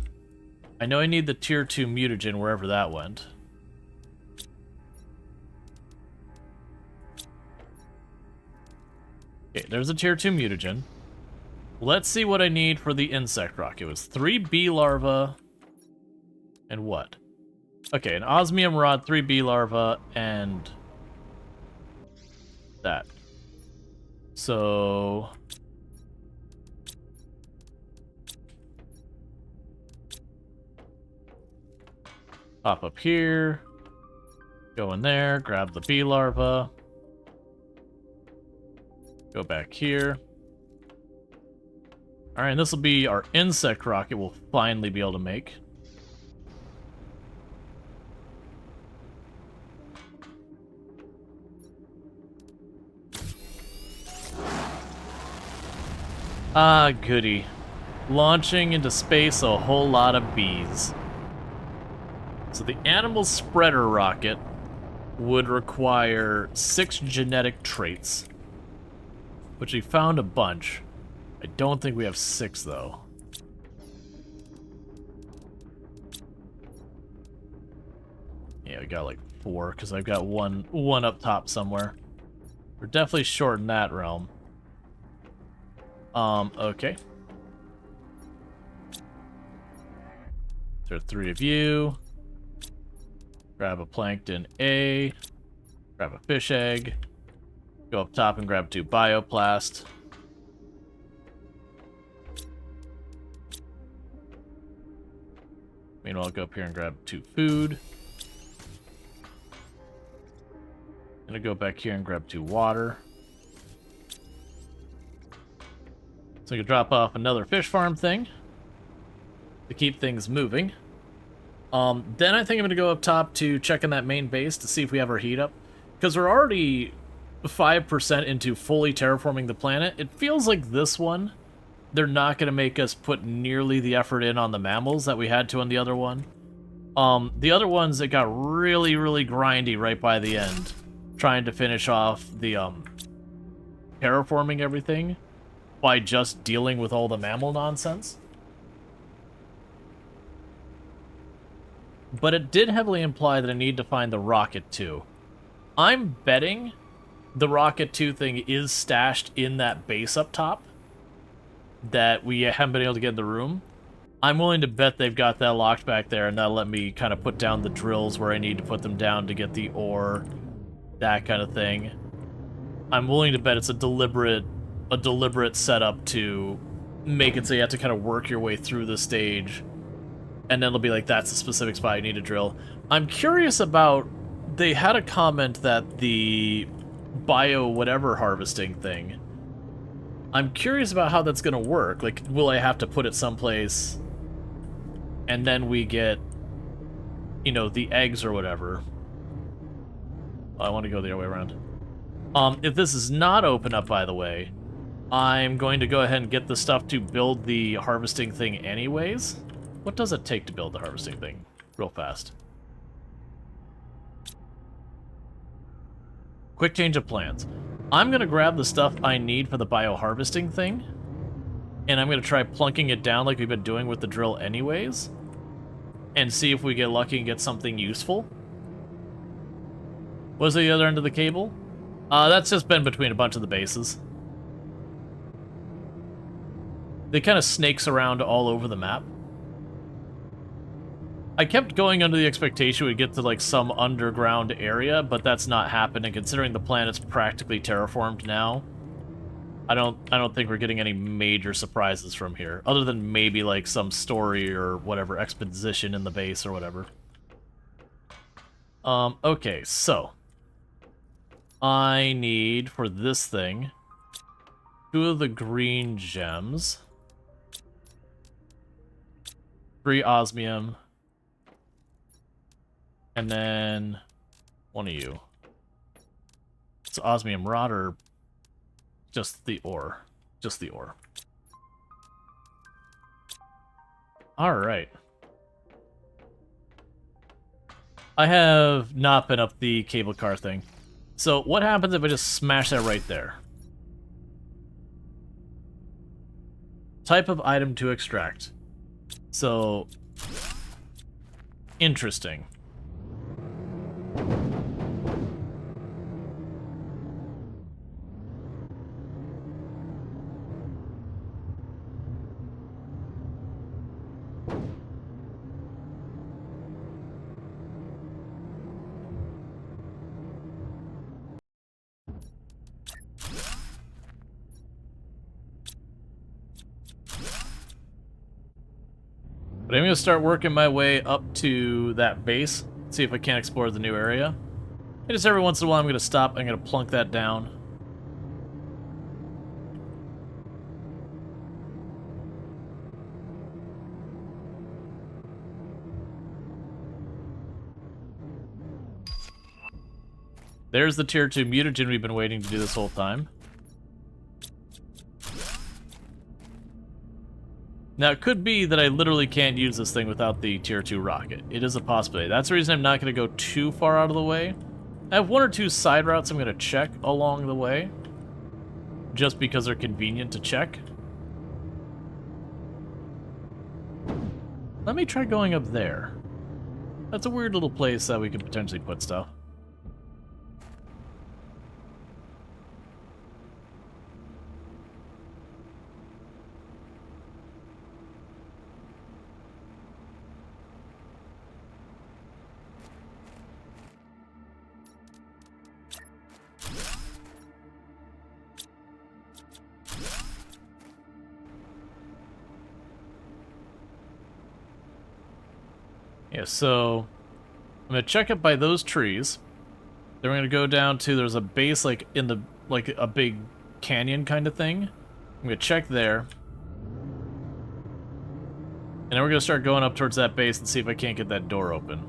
I know I need the tier 2 mutagen wherever that went. Okay, there's a tier 2 mutagen. Let's see what I need for the insect rock. It was 3 bee larvae and what? Okay, an osmium rod, 3 bee larvae, and that. So... Hop up here, go in there, grab the bee larva, go back here. Alright, and this will be our insect rocket we'll finally be able to make. Ah, goody. Launching into space a whole lot of bees. So the animal spreader rocket would require 6 genetic traits, which we found a bunch. I don't think we have 6 though. Yeah, we got like 4 because I've got one up top somewhere. We're definitely short in that realm. Okay. There are 3 of you. Grab a plankton A. Grab a fish egg. Go up top and grab 2 bioplast. Meanwhile, I'll go up here and grab 2 food. Gonna go back here and grab 2 water. So we can drop off another fish farm thing to keep things moving. Then I think I'm going to go up top to check in that main base to see if we have our heat up. Because we're already 5% into fully terraforming the planet. It feels like this one, they're not going to make us put nearly the effort in on the mammals that we had to on the other one. The other ones, it got really, really grindy right by the end, trying to finish off the terraforming everything by just dealing with all the mammal nonsense. But it did heavily imply that I need to find the Rocket 2. I'm betting the Rocket 2 thing is stashed in that base up top that we haven't been able to get in the room. I'm willing to bet they've got that locked back there, and that'll let me kind of put down the drills where I need to put them down to get the ore, that kind of thing. I'm willing to bet it's a deliberate setup to make it so you have to kind of work your way through the stage, and then it'll be like, that's a specific spot you need to drill. I'm curious about, they had a comment that the bio whatever harvesting thing I'm curious about how that's gonna work. Like, will I have to put it someplace and then we get, you know, the eggs or whatever? I want to go the other way around. If this is not open up, by the way, I'm going to go ahead and get the stuff to build the harvesting thing anyways. What does it take to build the harvesting thing? Real fast. Quick change of plans. I'm going to grab the stuff I need for the bioharvesting thing, and I'm going to try plunking it down like we've been doing with the drill anyways, and see if we get lucky and get something useful. Was the other end of the cable? That's just been between a bunch of the bases. They kind of snakes around all over the map. I kept going under the expectation we'd get to like some underground area, but that's not happening considering the planet's practically terraformed now. I don't think we're getting any major surprises from here, other than maybe like some story or whatever, exposition in the base or whatever. Okay, so I need for this thing 2 of the green gems, 3 osmium, and then 1 of you. It's osmium rod or just the ore? Just the ore. Alright. I have not been up the cable car thing. So what happens if I just smash that right there? Type of item to extract. So, interesting. But I'm going to start working my way up to that base, see if I can't explore the new area. And just every once in a while I'm going to stop, I'm going to plunk that down. There's the tier 2 mutagen we've been waiting to do this whole time. Now, it could be that I literally can't use this thing without the tier 2 rocket. It is a possibility. That's the reason I'm not going to go too far out of the way. I have 1 or 2 side routes I'm going to check along the way, just because they're convenient to check. Let me try going up there. That's a weird little place that we could potentially put stuff. Yeah, so I'm gonna check up by those trees. Then we're gonna go down to there's a base like in the a big canyon kind of thing. I'm gonna check there. And then we're gonna start going up towards that base and see if I can't get that door open.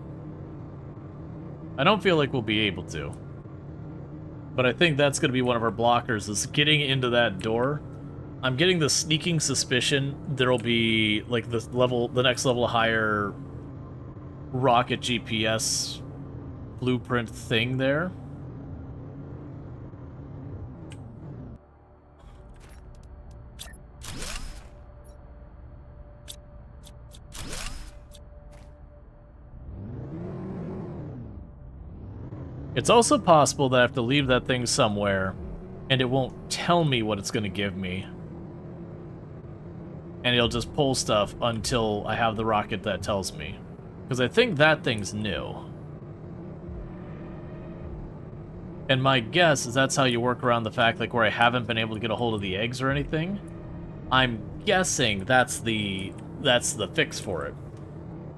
I don't feel like we'll be able to. But I think that's gonna be one of our blockers, is getting into that door. I'm getting the sneaking suspicion there'll be like the next level higher rocket GPS blueprint thing there. It's also possible that I have to leave that thing somewhere and it won't tell me what it's going to give me. And it'll just pull stuff until I have the rocket that tells me. Because I think that thing's new. And my guess is that's how you work around the fact like where I haven't been able to get a hold of the eggs or anything. I'm guessing that's the fix for it.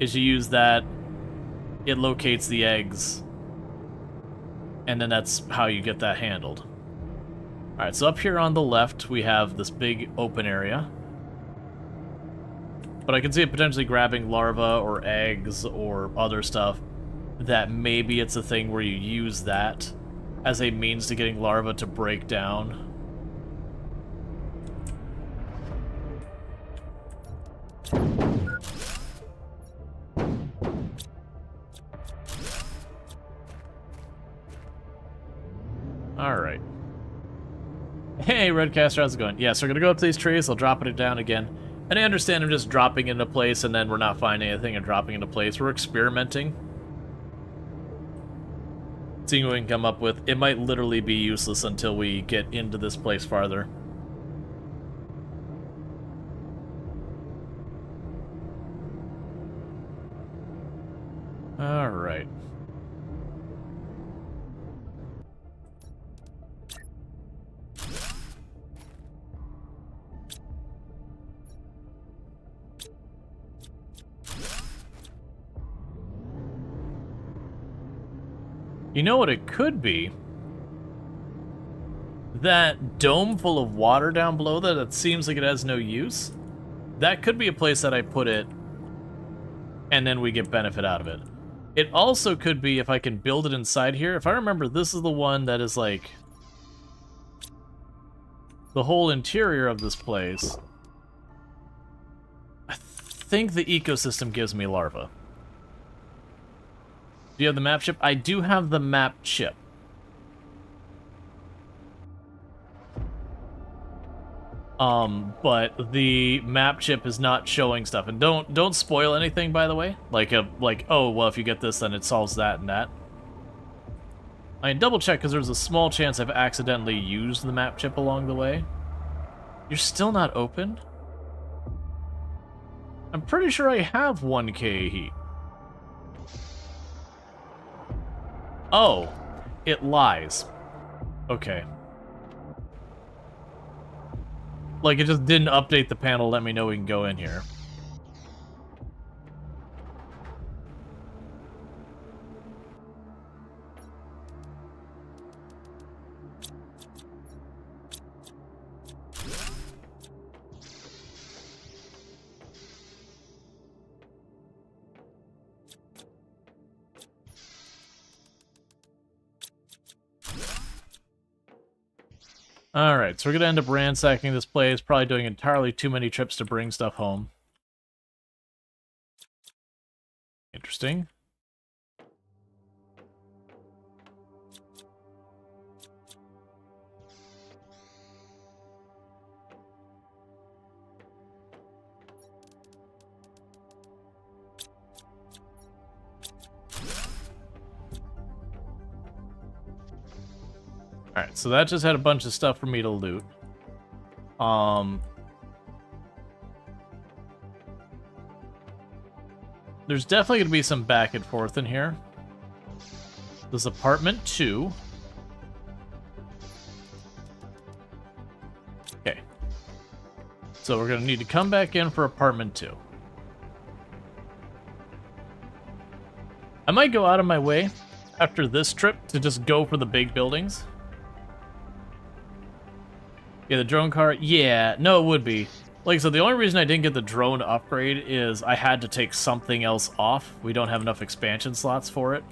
Is you use that, it locates the eggs, and then that's how you get that handled. Alright, so up here on the left, we have this big open area. But I can see it potentially grabbing larvae or eggs or other stuff. That maybe it's a thing where you use that as a means to getting larvae to break down. Alright. Hey, Redcaster, how's it going? Yeah, so we're gonna go up to these trees, I'll drop it down again. And I understand I'm just dropping into place and then we're not finding anything and dropping into place. We're experimenting. Seeing what we can come up with. It might literally be useless until we get into this place farther. Alright. You know what it could be? That dome full of water down below that seems like it has no use. That could be a place that I put it, and then we get benefit out of it. It also could be if I can build it inside here. If I remember, this is the one that is like the whole interior of this place. I think the ecosystem gives me larvae. Do you have the map chip? I do have the map chip. But the map chip is not showing stuff, and don't spoil anything, by the way. Like oh well, if you get this, then it solves that and that. I double check because there's a small chance I've accidentally used the map chip along the way. You're still not open? I'm pretty sure I have 1K heat. Oh, it lies. Okay. Like, it just didn't update the panel, let me know we can go in here. Alright, so we're gonna end up ransacking this place, probably doing entirely too many trips to bring stuff home. Interesting. Alright, so that just had a bunch of stuff for me to loot. There's definitely gonna be some back and forth in here. There's apartment 2. Okay. So we're gonna need to come back in for apartment 2. I might go out of my way after this trip to just go for the big buildings. Yeah, the drone car. Yeah, no, it would be. Like I said, the only reason I didn't get the drone upgrade is I had to take something else off. We don't have enough expansion slots for it.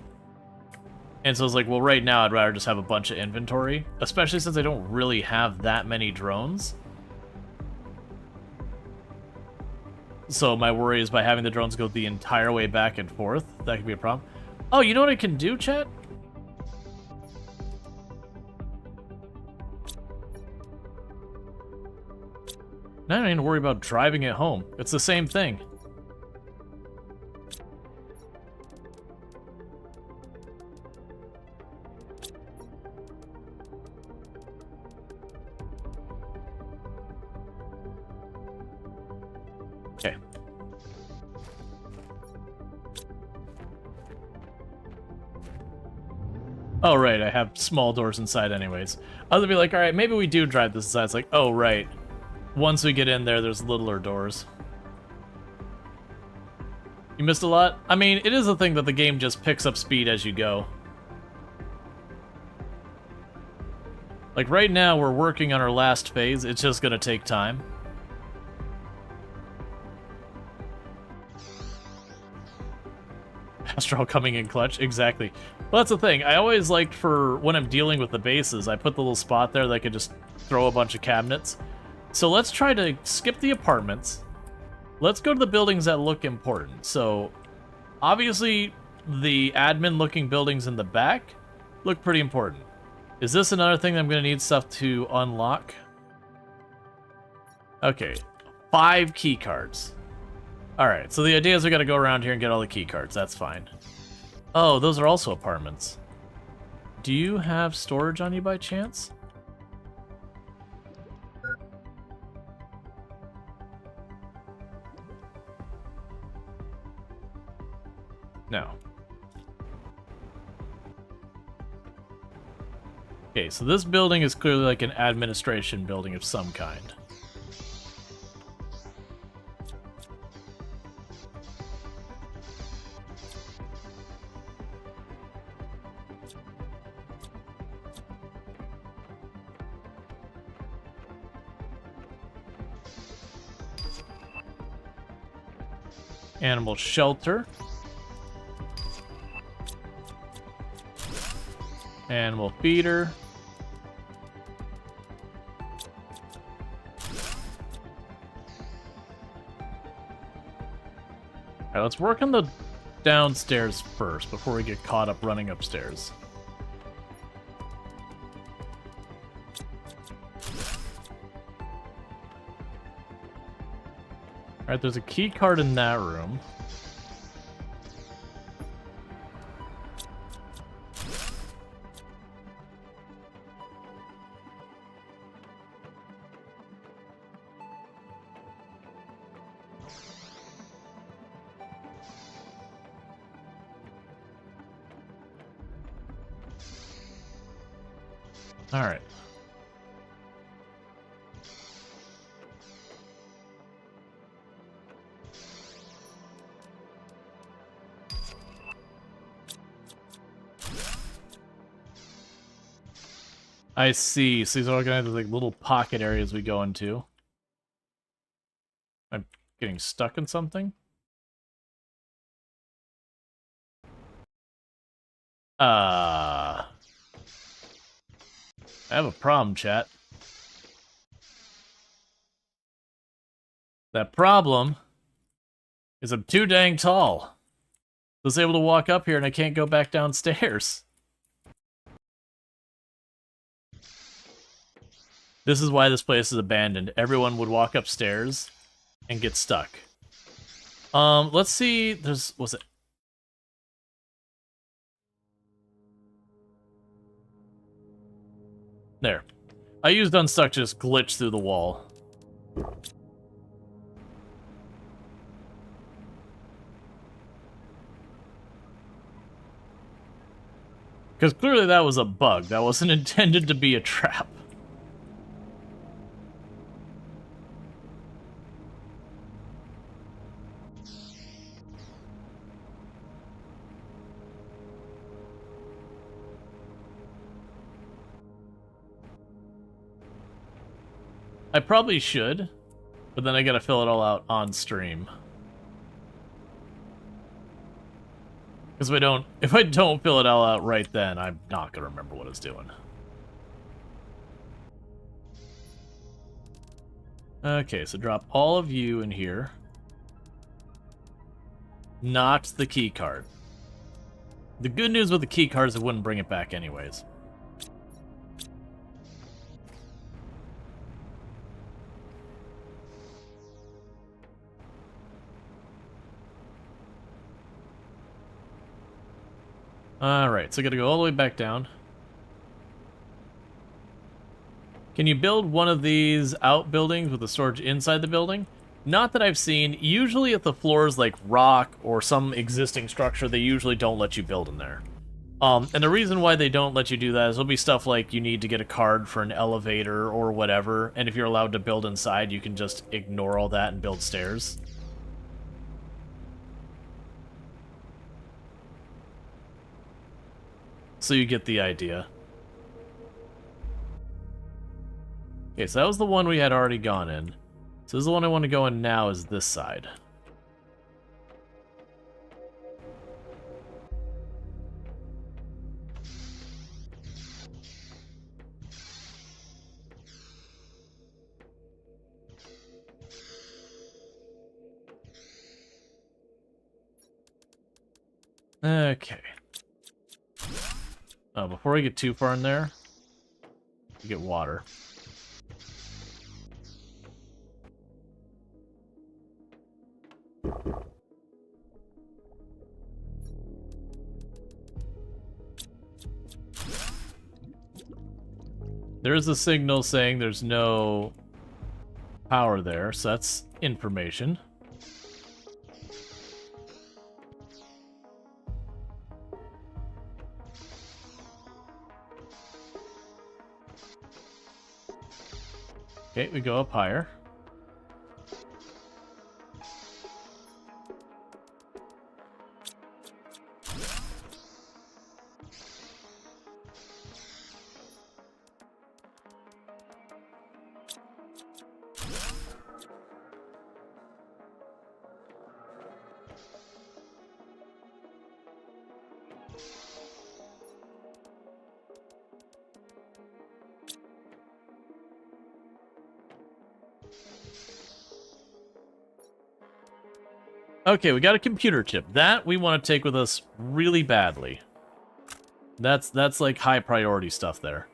And so I was like, well, right now I'd rather just have a bunch of inventory, especially since I don't really have that many drones. So my worry is by having the drones go the entire way back and forth, that could be a problem. Oh, you know what I can do, chat? Now I don't need to worry about driving it home. It's the same thing. Okay. Oh, right, I have small doors inside anyways. I'll be like, alright, maybe we do drive this inside. It's like, oh, right. Once we get in there, there's littler doors. You missed a lot? I mean, it is a thing that the game just picks up speed as you go. Like, right now, we're working on our last phase. It's just gonna take time. Astral coming in clutch, exactly. Well, that's the thing. I always liked for when I'm dealing with the bases, I put the little spot there that I could just throw a bunch of cabinets. So let's try to skip the apartments. Let's go to the buildings that look important. So, obviously, the admin-looking buildings in the back look pretty important. Is this another thing that I'm going to need stuff to unlock? Okay, 5 key cards. Alright, so the idea is we gotta go around here and get all the key cards. That's fine. Oh, those are also apartments. Do you have storage on you by chance? No. Okay, so this building is clearly like an administration building of some kind. Animal shelter. Animal feeder. Alright, let's work on the downstairs first before we get caught up running upstairs. Alright, there's a key card in that room. Alright. I see. So these are organized as like little pocket areas we go into. I'm getting stuck in something. I have a problem, chat. That problem is I'm too dang tall. I was able to walk up here and I can't go back downstairs. This is why this place is abandoned. Everyone would walk upstairs and get stuck. Let's see. Was it? There. I used unstuck to just glitch through the wall. Because clearly that was a bug. That wasn't intended to be a trap. I probably should, but then I gotta fill it all out on stream. Because if I don't fill it all out right then, I'm not gonna remember what it's doing. Okay, so drop all of you in here. Not the key card. The good news with the key cards, it wouldn't bring it back anyways. Alright, so I gotta go all the way back down. Can you build one of these outbuildings with the storage inside the building? Not that I've seen. Usually if the floor is like rock or some existing structure, they usually don't let you build in there. And the reason why they don't let you do that is there'll be stuff like you need to get a card for an elevator or whatever, and if you're allowed to build inside, you can just ignore all that and build stairs. So you get the idea. Okay, so that was the one we had already gone in. So this is the one I want to go in now, is this side. Okay. Oh, before we get too far in there, we get water. There's a signal saying there's no power there, so that's information. Okay, we go up higher. Okay, we got a computer chip. That we want to take with us really badly. That's like high priority stuff there.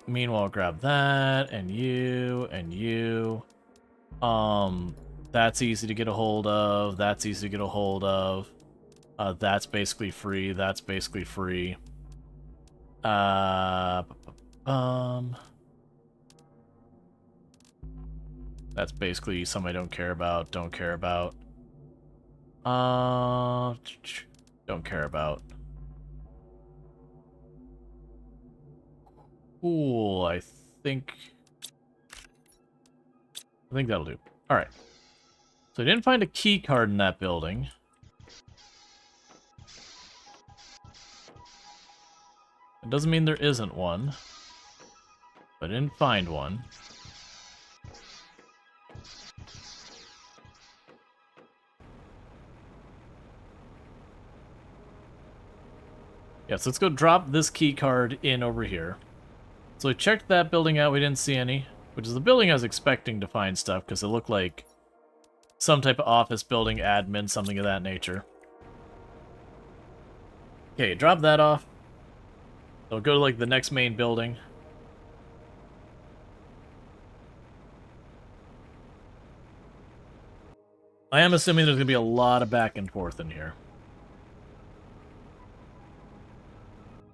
Meanwhile, grab that and you and you. That's easy to get a hold of. That's easy to get a hold of. That's basically free. That's basically free. That's basically something I don't care about. Don't care about. Don't care about. Cool, I think that'll do. Alright. So I didn't find a key card in that building. It doesn't mean there isn't one. But I didn't find one. Yeah, so let's go drop this key card in over here. So we checked that building out, we didn't see any, which is the building I was expecting to find stuff, because it looked like some type of office building, admin, something of that nature. Okay, drop that off. So go to like the next main building. I am assuming there's going to be a lot of back and forth in here.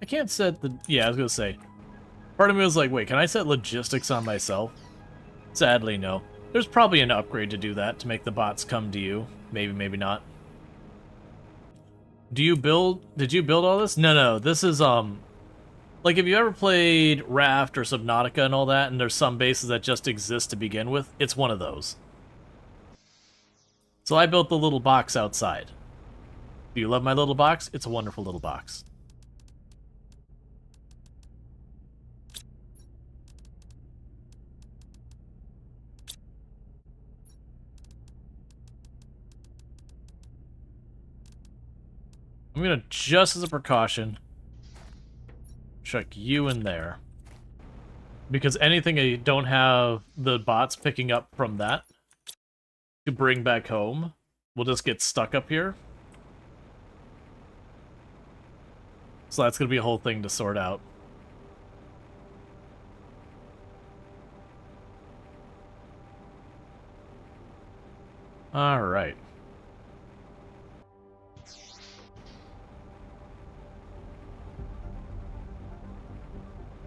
I can't set the... Yeah, I was going to say. Part of me was like, wait, can I set logistics on myself? Sadly, no. There's probably an upgrade to do that, to make the bots come to you. Maybe, maybe not. Did you build all this? No, this is, like, if you ever played Raft or Subnautica and all that, and there's some bases that just exist to begin with, it's one of those. So I built the little box outside. Do you love my little box? It's a wonderful little box. I'm gonna, just as a precaution, chuck you in there. Because anything I don't have the bots picking up from that to bring back home will just get stuck up here. So that's gonna be a whole thing to sort out. Alright.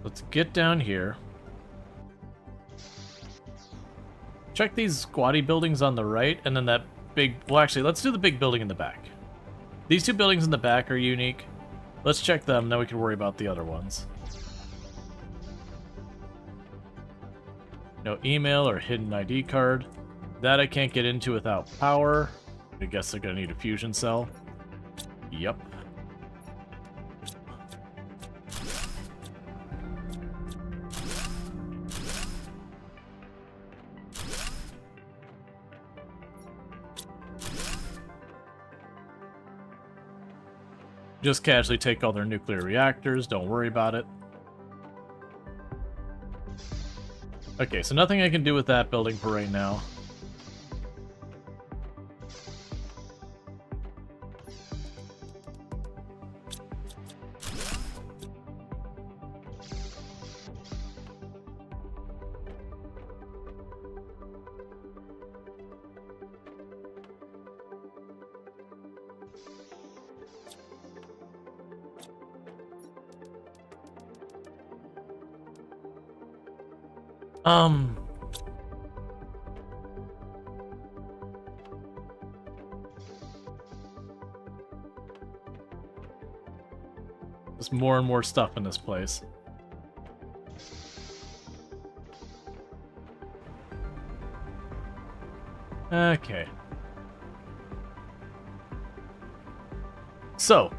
Let's get down here. Check these squatty buildings on the right, and then that big... Well, actually, let's do the big building in the back. These two buildings in the back are unique. Let's check them, then we can worry about the other ones. No email or hidden ID card. That I can't get into without power. I guess they're gonna need a fusion cell. Yep. Just casually take all their nuclear reactors, don't worry about it. Okay, so nothing I can do with that building for right now. There's more and more stuff in this place. Okay. So,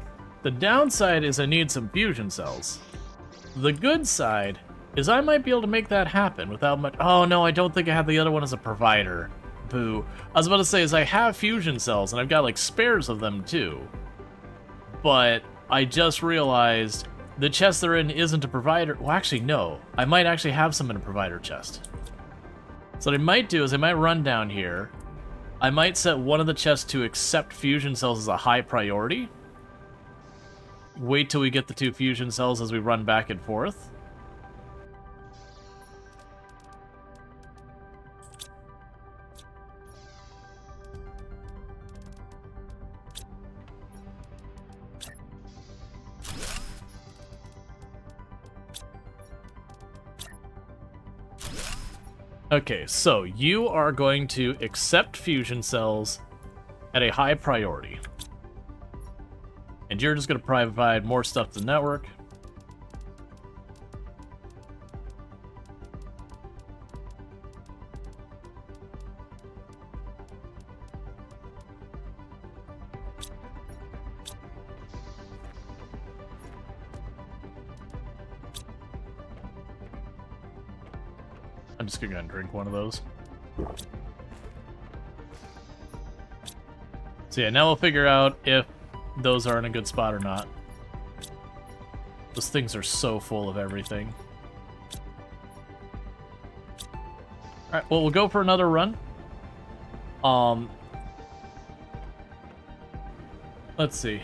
the downside is I need some fusion cells. The good side is I might be able to make that happen without much... Oh, no, I don't think I have the other one as a provider. Boo. I was about to say, is I have fusion cells, and I've got, like, spares of them, too. But I just realized the chest they're in isn't a provider... Well, actually, no. I might actually have some in a provider chest. So what I might do is I might run down here. I might set one of the chests to accept fusion cells as a high priority. Wait till we get the 2 fusion cells as we run back and forth. Okay, so you are going to accept fusion cells at a high priority. And you're just going to provide more stuff to the network. I'm just gonna go and drink one of those. So yeah, now we'll figure out if those are in a good spot or not. Those things are so full of everything. Alright, well, we'll go for another run. Let's see.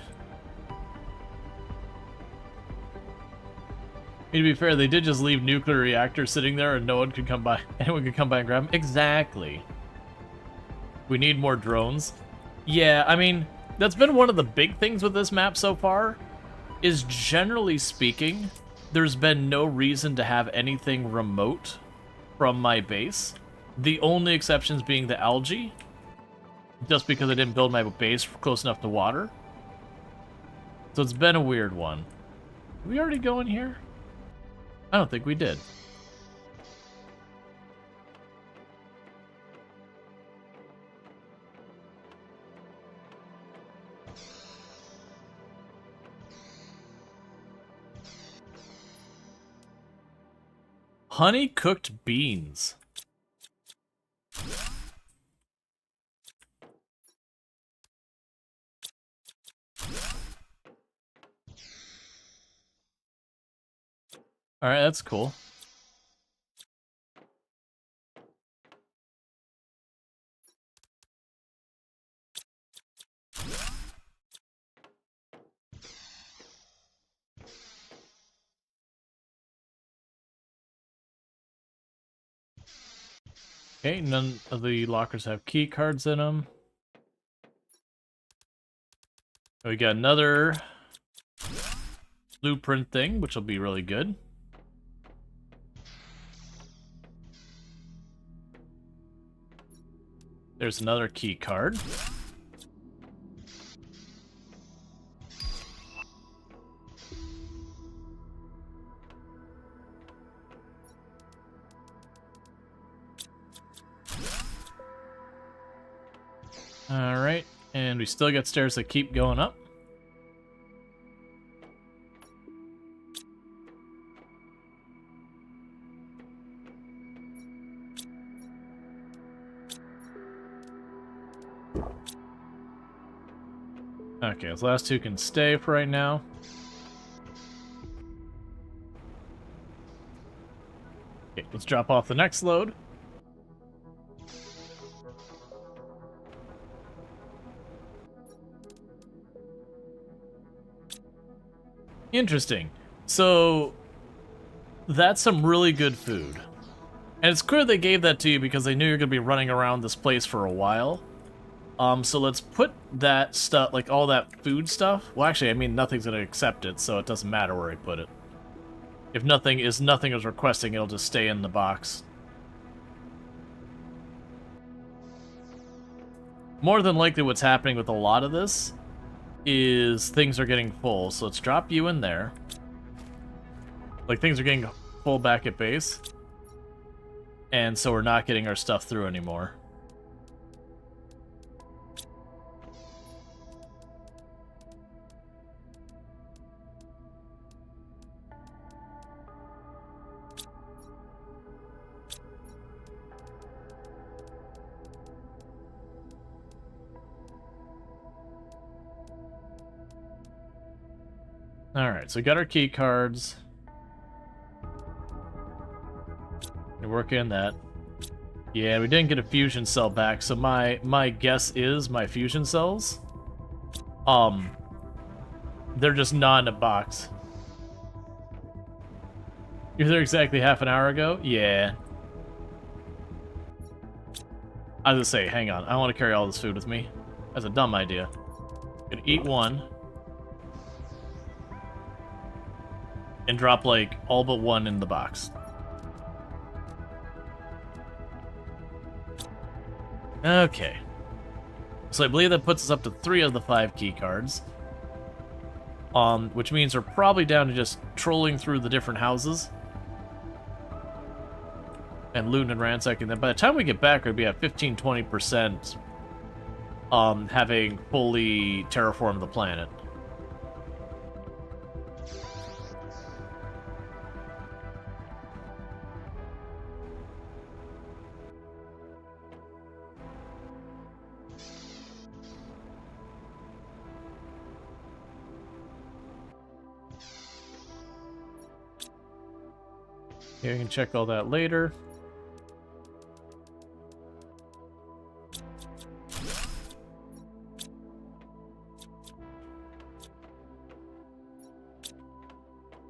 To be fair, they did just leave nuclear reactors sitting there and no one could come by. Anyone could come by and grab them. Exactly. We need more drones. Yeah, I mean, that's been one of the big things with this map so far, is generally speaking, there's been no reason to have anything remote from my base. The only exceptions being the algae, just because I didn't build my base close enough to water. So it's been a weird one. Did we already go in here? I don't think we did. Honey cooked beans. All right, that's cool. Okay, none of the lockers have key cards in them. We got another blueprint thing, which will be really good. There's another key card. Alright, and we still got stairs that keep going up. Okay, those last two can stay for right now. Okay, let's drop off the next load. Interesting. So, that's some really good food. And it's clear they gave that to you because they knew you're going to be running around this place for a while. So let's put that stuff, like all that food stuff. Well, actually, I mean, nothing's going to accept it, so it doesn't matter where I put it. If nothing is requesting, it'll just stay in the box. More than likely what's happening with a lot of this is things are getting full. So let's drop you in there. Like, things are getting full back at base. And so we're not getting our stuff through anymore. Alright, so we got our key cards. We're working on that. Yeah, we didn't get a fusion cell back, so my guess is my fusion cells, they're just not in a box. You're there exactly half an hour ago? Yeah. I was gonna say, hang on, I don't want to carry all this food with me. That's a dumb idea. Gonna eat one. And drop, like, all but one in the box. Okay. So I believe that puts us up to 3 of the 5 key cards. Which means we're probably down to just trolling through the different houses. And looting and ransacking them. By the time we get back, we'll be at 15-20%, having fully terraformed the planet. Yeah, we can check all that later.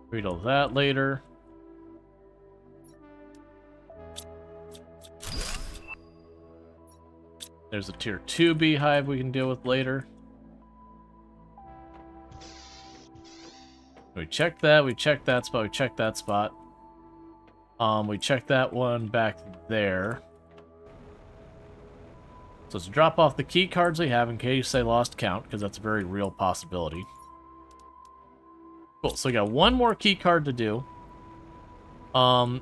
Read all that later. There's a tier 2 beehive we can deal with later. We checked that, we checked that spot, we checked that spot. We checked that one back there. So let's drop off the key cards we have in case they lost count, because that's a very real possibility. Cool, so we got one more key card to do.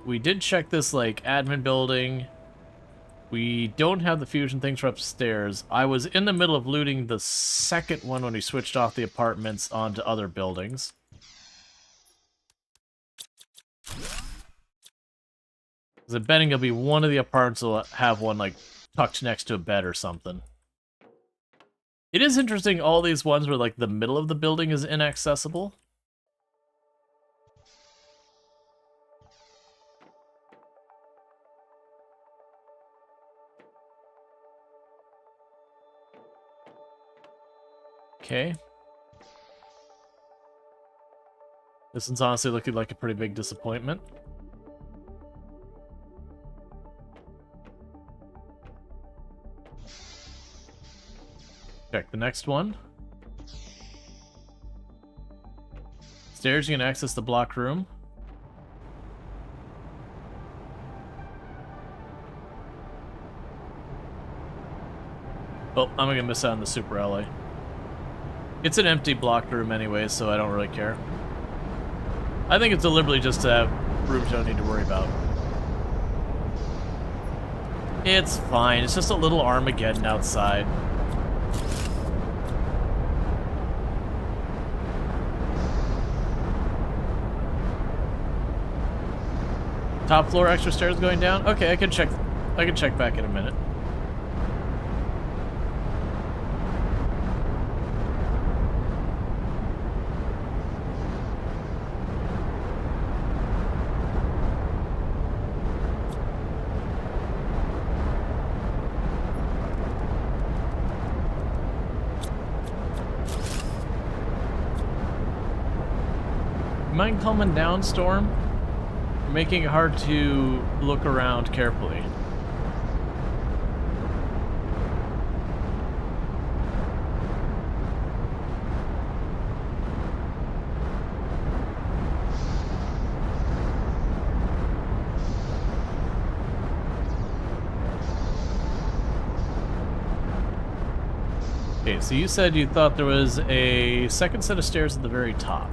We did check this, like, admin building. We don't have the fusion things for upstairs. I was in the middle of looting the second one when we switched off the apartments onto other buildings. I'm betting it'll be one of the apartments will have one, like, tucked next to a bed or something. It is interesting, all these ones where, like, the middle of the building is inaccessible. Okay. This one's honestly looking like a pretty big disappointment. Check the next one. Stairs, you can access the block room. Oh, I'm gonna miss out on the Super LA. It's an empty block room anyway, so I don't really care. I think it's deliberately just to have rooms you don't need to worry about. It's fine, it's just a little Armageddon outside. Top floor extra stairs going down? Okay, I can check back in a minute. mind calming down, Storm? You're making it hard to look around carefully. Okay, so you said you thought there was a second set of stairs at the very top.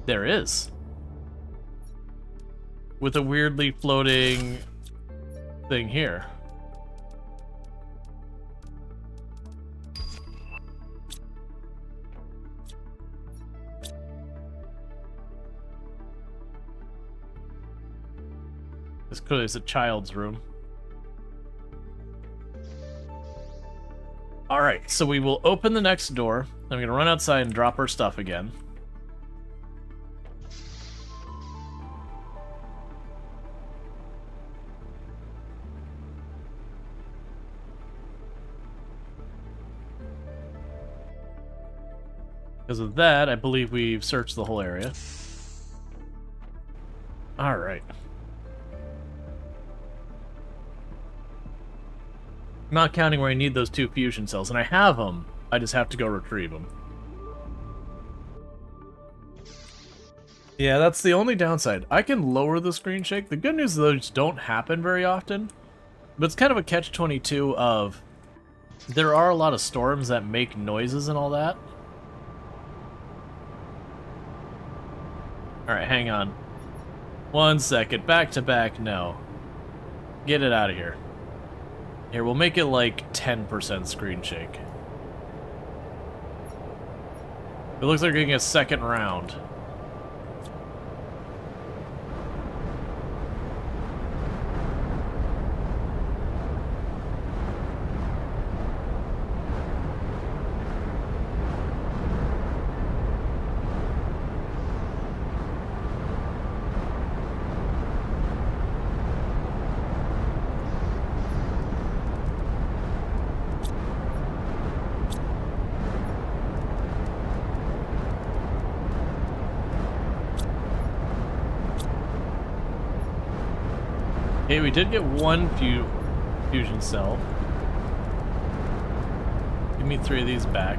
There is. With a weirdly floating thing here. This clearly is a child's room. Alright, so we will open the next door. I'm going to run outside and drop our stuff again. Because of that, I believe we've searched the whole area. Alright. Not counting where I need those 2 fusion cells, and I have them. I just have to go retrieve them. Yeah, that's the only downside. I can lower the screen shake. The good news is those don't happen very often, but it's kind of a catch-22 of there are a lot of storms that make noises and all that. Alright, hang on. 1 second. Back to back, no. Get it out of here. Here, we'll make it like 10% screen shake. It looks like we're getting a second round. Okay, we did get 1 fusion cell. Give me 3 of these back.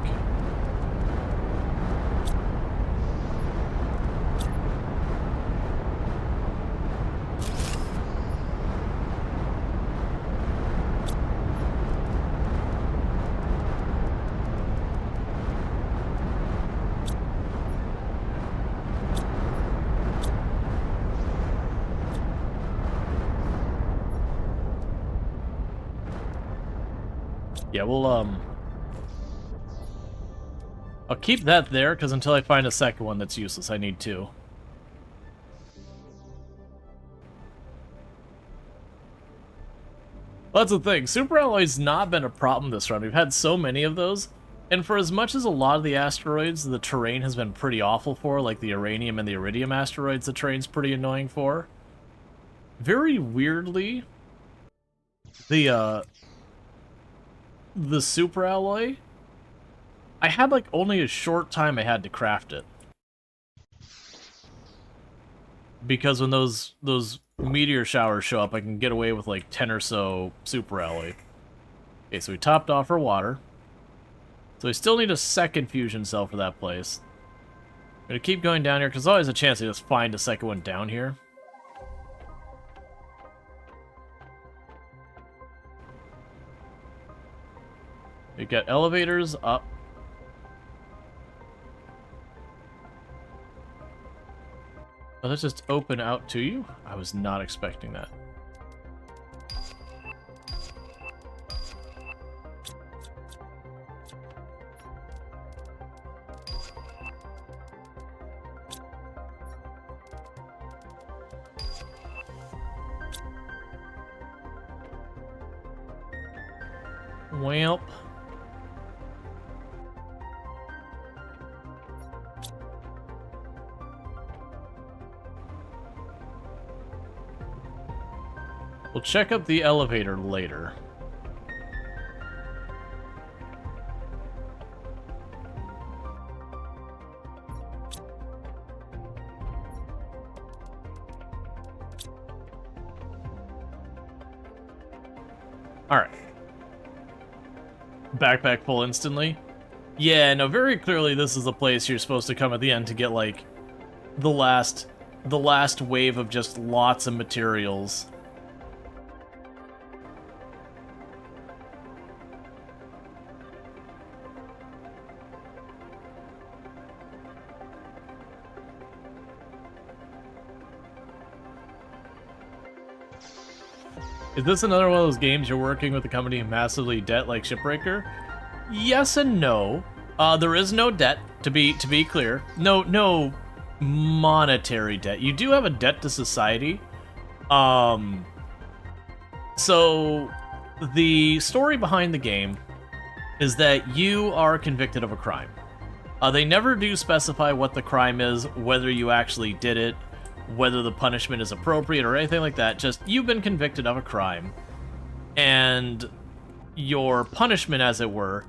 Yeah, we'll, I'll keep that there, because until I find a second one that's useless, I need 2. Well, that's the thing. Super alloy's not been a problem this run. We've had so many of those, and for as much as a lot of the asteroids the terrain has been pretty awful for, like the uranium and the iridium asteroids the terrain's pretty annoying for, very weirdly, the super alloy, I had like only a short time I had to craft it. Because when those meteor showers show up, I can get away with like 10 or so super alloy. Okay, so we topped off our water. So we still need a second fusion cell for that place. I'm gonna keep going down here, because there's always a chance to just find a second one down here. We've got elevators up. Oh, let's just open out to you? I was not expecting that. Wamp. We'll check up the elevator later. Alright. Backpack full instantly. Yeah, no, very clearly this is the place you're supposed to come at the end to get, like, the last wave of just lots of materials. Is this another one of those games you're working with a company massively debt like Shipbreaker? Yes and no. There is no debt, to be clear. No monetary debt. You do have a debt to society. So the story behind the game is that you are convicted of a crime. They never do specify what the crime is, whether you actually did it, whether the punishment is appropriate or anything like that. Just, you've been convicted of a crime, and your punishment, as it were,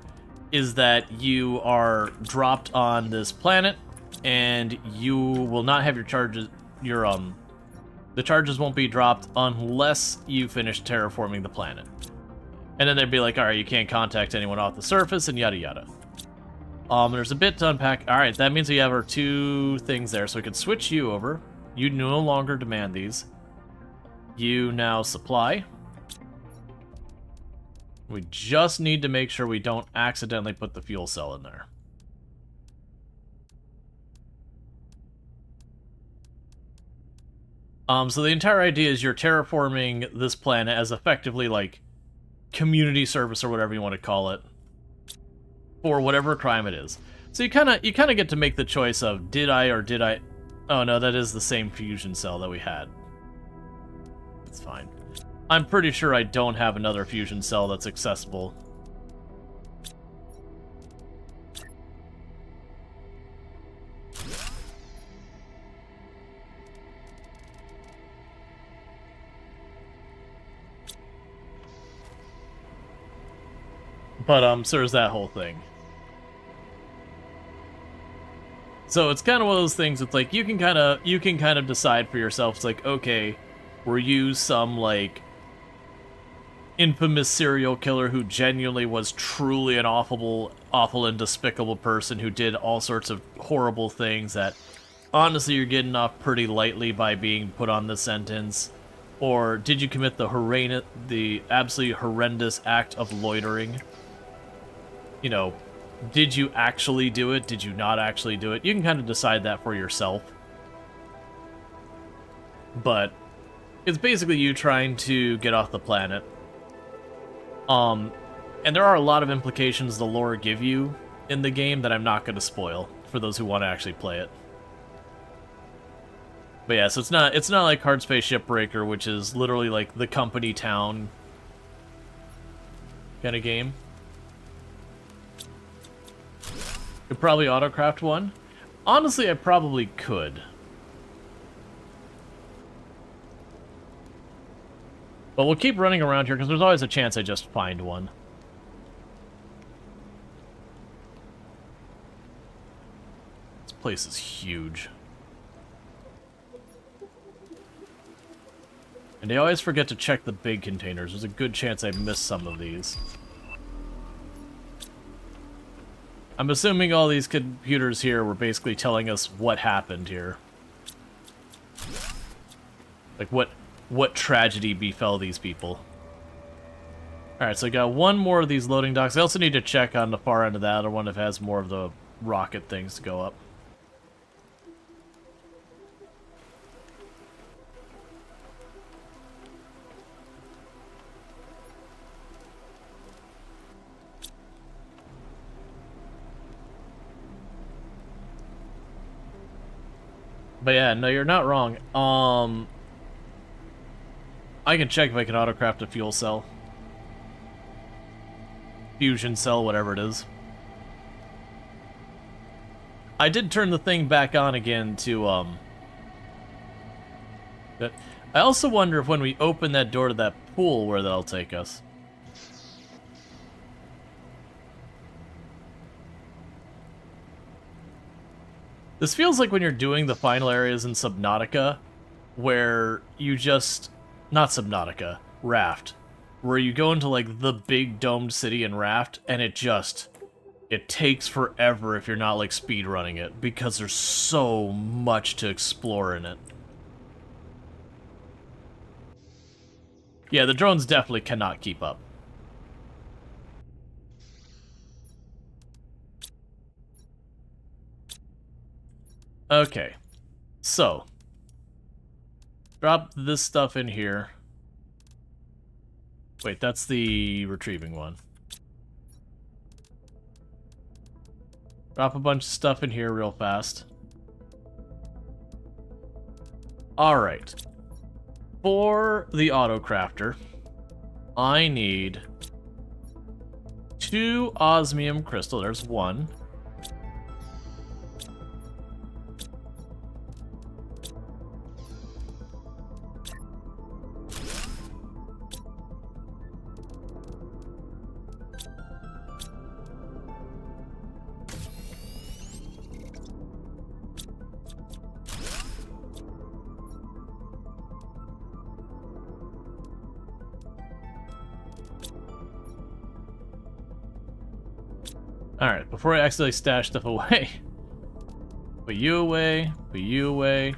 is that you are dropped on this planet, and you will not have your charges, the charges won't be dropped unless you finish terraforming the planet. And then they'd be like, alright, you can't contact anyone off the surface, and yada yada. There's a bit to unpack. Alright, that means we have our 2 things there, so we can switch you over. You no longer demand these. You now supply. We just need to make sure we don't accidentally put the fuel cell in there. So the entire idea is you're terraforming this planet as effectively, like, community service or whatever you want to call it, for whatever crime it is. So you kind of get to make the choice of, did I or did I... Oh no, that is the same fusion cell that we had. It's fine. I'm pretty sure I don't have another fusion cell that's accessible. But, so there's that whole thing. So it's kind of one of those things, it's like, you can kind of decide for yourself, it's like, okay, were you some, like, infamous serial killer who genuinely was truly an awful and despicable person who did all sorts of horrible things that, honestly, you're getting off pretty lightly by being put on this sentence? Or did you commit the absolutely horrendous act of loitering? You know, did you actually do it? Did you not actually do it? You can kind of decide that for yourself. But it's basically you trying to get off the planet. And there are a lot of implications the lore give you in the game that I'm not going to spoil for those who want to actually play it. But yeah, so it's not like Hard Space Shipbreaker, which is literally like the company town kind of game. Could probably autocraft one. Honestly, I probably could. But we'll keep running around here, because there's always a chance I just find one. This place is huge. And I always forget to check the big containers. There's a good chance I missed some of these. I'm assuming all these computers here were basically telling us what happened here. Like, what tragedy befell these people. Alright, so I got one more of these loading docks. I also need to check on the far end of that other one if it has more of the rocket things to go up. But yeah, no, you're not wrong. I can check if I can autocraft a fuel cell. Fusion cell, whatever it is. I did turn the thing back on again to, But I also wonder if when we open that door to that pool, where that'll take us. This feels like when you're doing the final areas in Subnautica, where you just... Not Subnautica, Raft. where you go into like the big domed city and raft, and it takes forever if you're not like speed running it, because there's so much to explore in it. Yeah, the drones definitely cannot keep up. Okay, so drop this stuff in here. Wait, that's the retrieving one. Drop a bunch of stuff in here real fast. Alright. For the auto crafter, I need 2 osmium crystal. There's 1. Alright, before I accidentally stash stuff away. Put you away, put you away.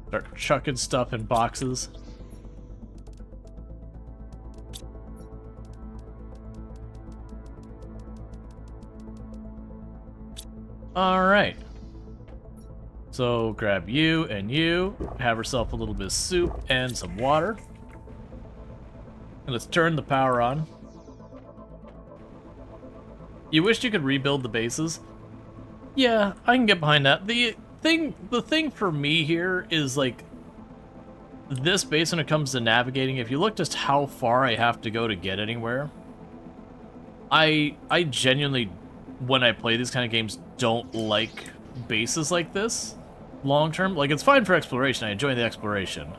Start chucking stuff in boxes. Alright. So grab you and you, have yourself a little bit of soup and some water. And let's turn the power on. You wished you could rebuild the bases? Yeah, I can get behind that. The thing for me here is like this base when it comes to navigating, if you look just how far I have to go to get anywhere, I genuinely, when I play these kind of games, don't like bases like this long term. Like, it's fine for exploration, I enjoy the exploration,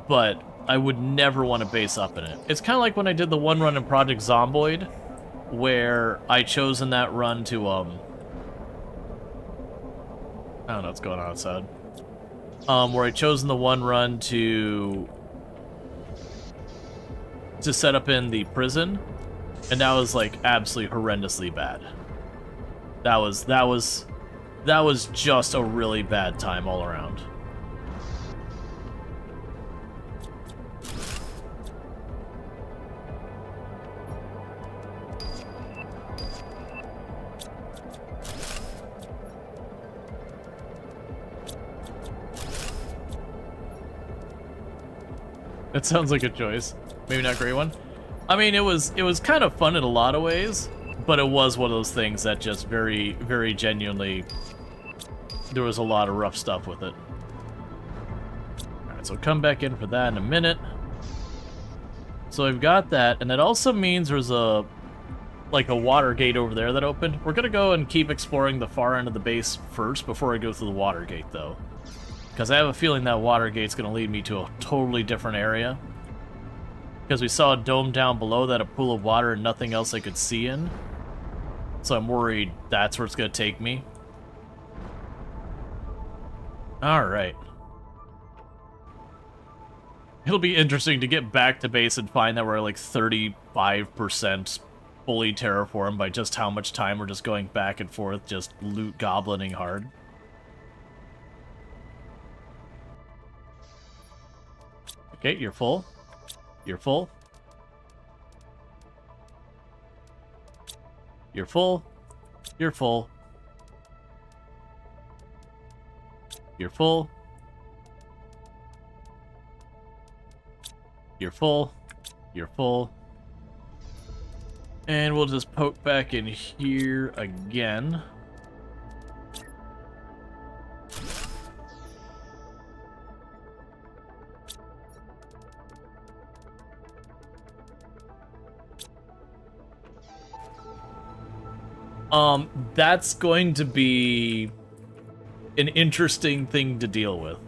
but I would never want to base up in it. It's kind of like when I did the one run in Project Zomboid, where I chose in that run to, I don't know what's going on outside. Where I chose in the one run to set up in the prison, and that was like absolutely horrendously bad. That was just a really bad time all around. It sounds like a choice. Maybe not a great one. I mean, it was kind of fun in a lot of ways, but it was one of those things that just very, very genuinely, there was a lot of rough stuff with it. Alright, so come back in for that in a minute. So I've got that, and that also means there's a water gate over there that opened. We're gonna go and keep exploring the far end of the base first before I go through the water gate, though. Because I have a feeling that water gate's going to lead me to a totally different area. Because we saw a dome down below that, a pool of water, and nothing else I could see in. So I'm worried that's where it's going to take me. Alright. It'll be interesting to get back to base and find that we're like 35% fully terraformed by just how much time we're just going back and forth, just loot goblining hard. Okay, you're full. You're full. You're full. You're full. You're full. You're full. You're full. And we'll just poke back in here again. That's going to be an interesting thing to deal with.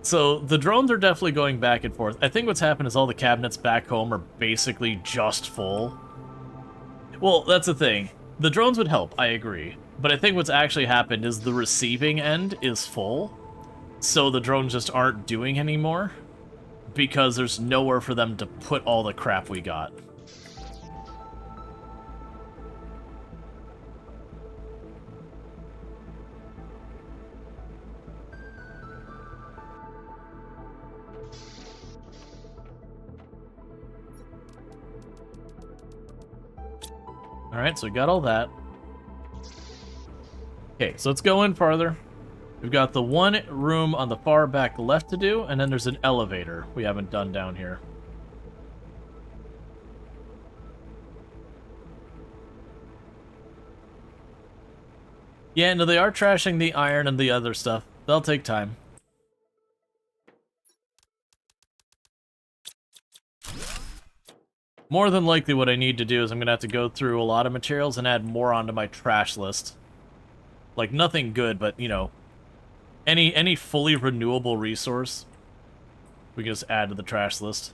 So, the drones are definitely going back and forth. I think what's happened is all the cabinets back home are basically just full. Well, that's the thing. The drones would help, I agree. But I think what's actually happened is the receiving end is full, so the drones just aren't doing anymore, because there's nowhere for them to put all the crap we got. Alright, so we got all that. Okay, so let's go in farther. We've got the one room on the far back left to do, and then there's an elevator we haven't done down here. Yeah, no, they are trashing the iron and the other stuff. They'll take time. More than likely what I need to do is I'm going to have to go through a lot of materials and add more onto my trash list. Like, nothing good, but, you know, any fully renewable resource, we can just add to the trash list.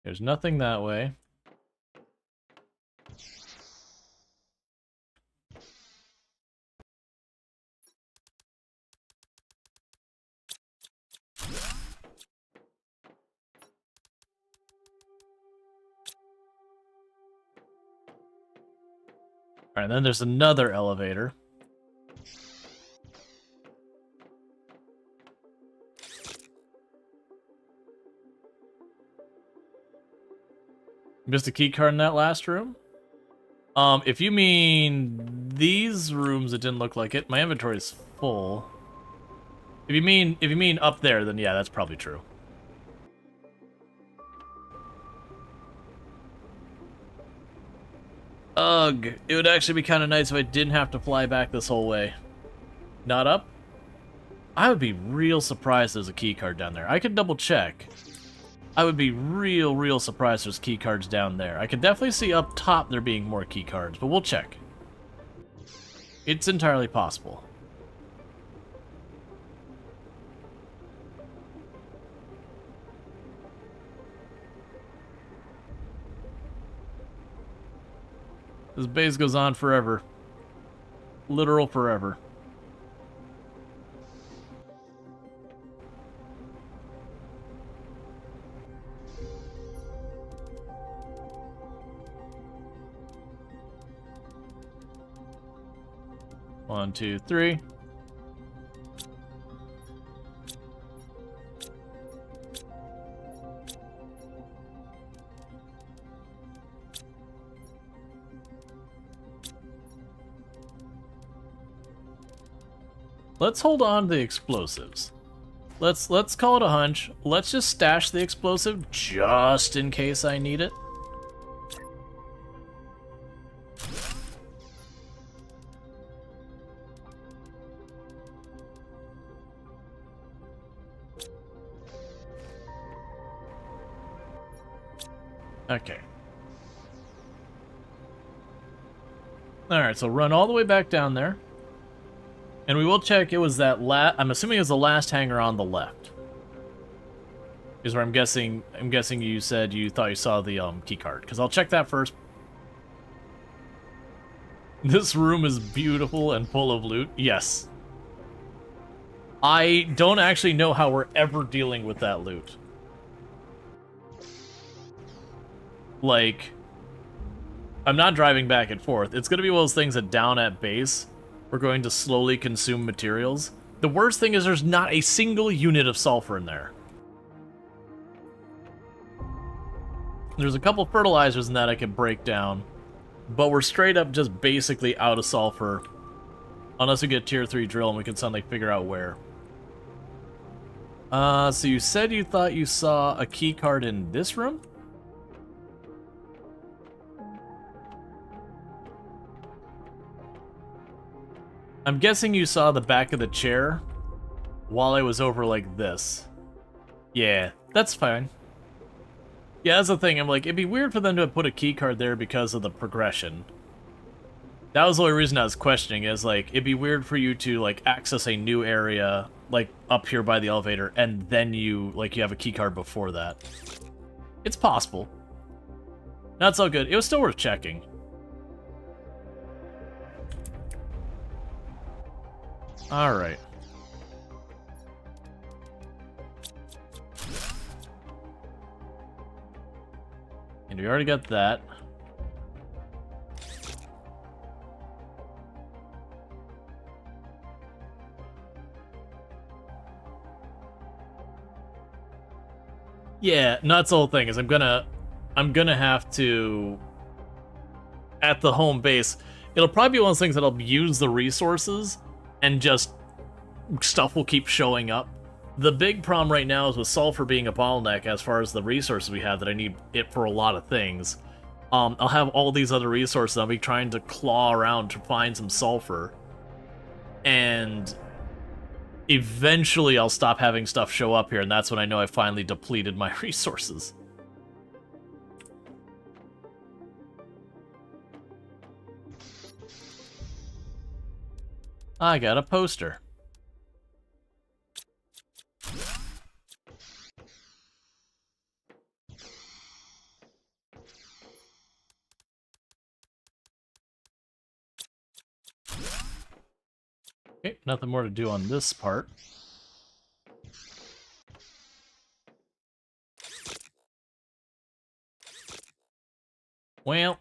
There's nothing that way. Alright, then there's another elevator. Missed a key card in that last room? If you mean these rooms, it didn't look like it. My inventory is full. If you mean up there, then yeah, that's probably true. Ugh, it would actually be kind of nice if I didn't have to fly back this whole way. Not up? I would be real surprised there's a key card down there. I could double check. I would be real surprised there's key cards down there. I could definitely see up top there being more key cards, but we'll check. It's entirely possible. This base goes on forever. Literal forever. One, two, three. Let's hold on to the explosives. Let's call it a hunch. Let's just stash the explosive just in case I need it. Okay. Alright, so run all the way back down there. And we will check it was that I'm assuming it was the last hangar on the left. Is where I'm guessing you said you thought you saw the key card. Because I'll check that first. This room is beautiful and full of loot. Yes. I don't actually know how we're ever dealing with that loot. Like, I'm not driving back and forth. It's going to be one of those things that down at base, we're going to slowly consume materials. The worst thing is there's not a single unit of sulfur in there. There's a couple fertilizers in that I could break down, but we're straight up just basically out of sulfur. Unless we get tier 3 drill and we can suddenly figure out where. So you said you thought you saw a key card in this room? I'm guessing you saw the back of the chair while I was over like this. Yeah, that's fine. Yeah, that's the thing. I'm like, it'd be weird for them to have put a key card there because of the progression. That was the only reason I was questioning, is like, it'd be weird for you to like access a new area like, up here by the elevator, and then you have a key card before that. It's possible. That's all good. It was still worth checking. Alright. And we already got that. Yeah, nuts. The whole thing is I'm gonna have to, at the home base, it'll probably be one of those things that I'll use the resources and just stuff will keep showing up. The big problem right now is with sulfur being a bottleneck as far as the resources we have that I need it for a lot of things. I'll have all these other resources. I'll be trying to claw around to find some sulfur. And eventually I'll stop having stuff show up here, and that's when I know I finally depleted my resources. I got a poster. Okay, nothing more to do on this part. Well,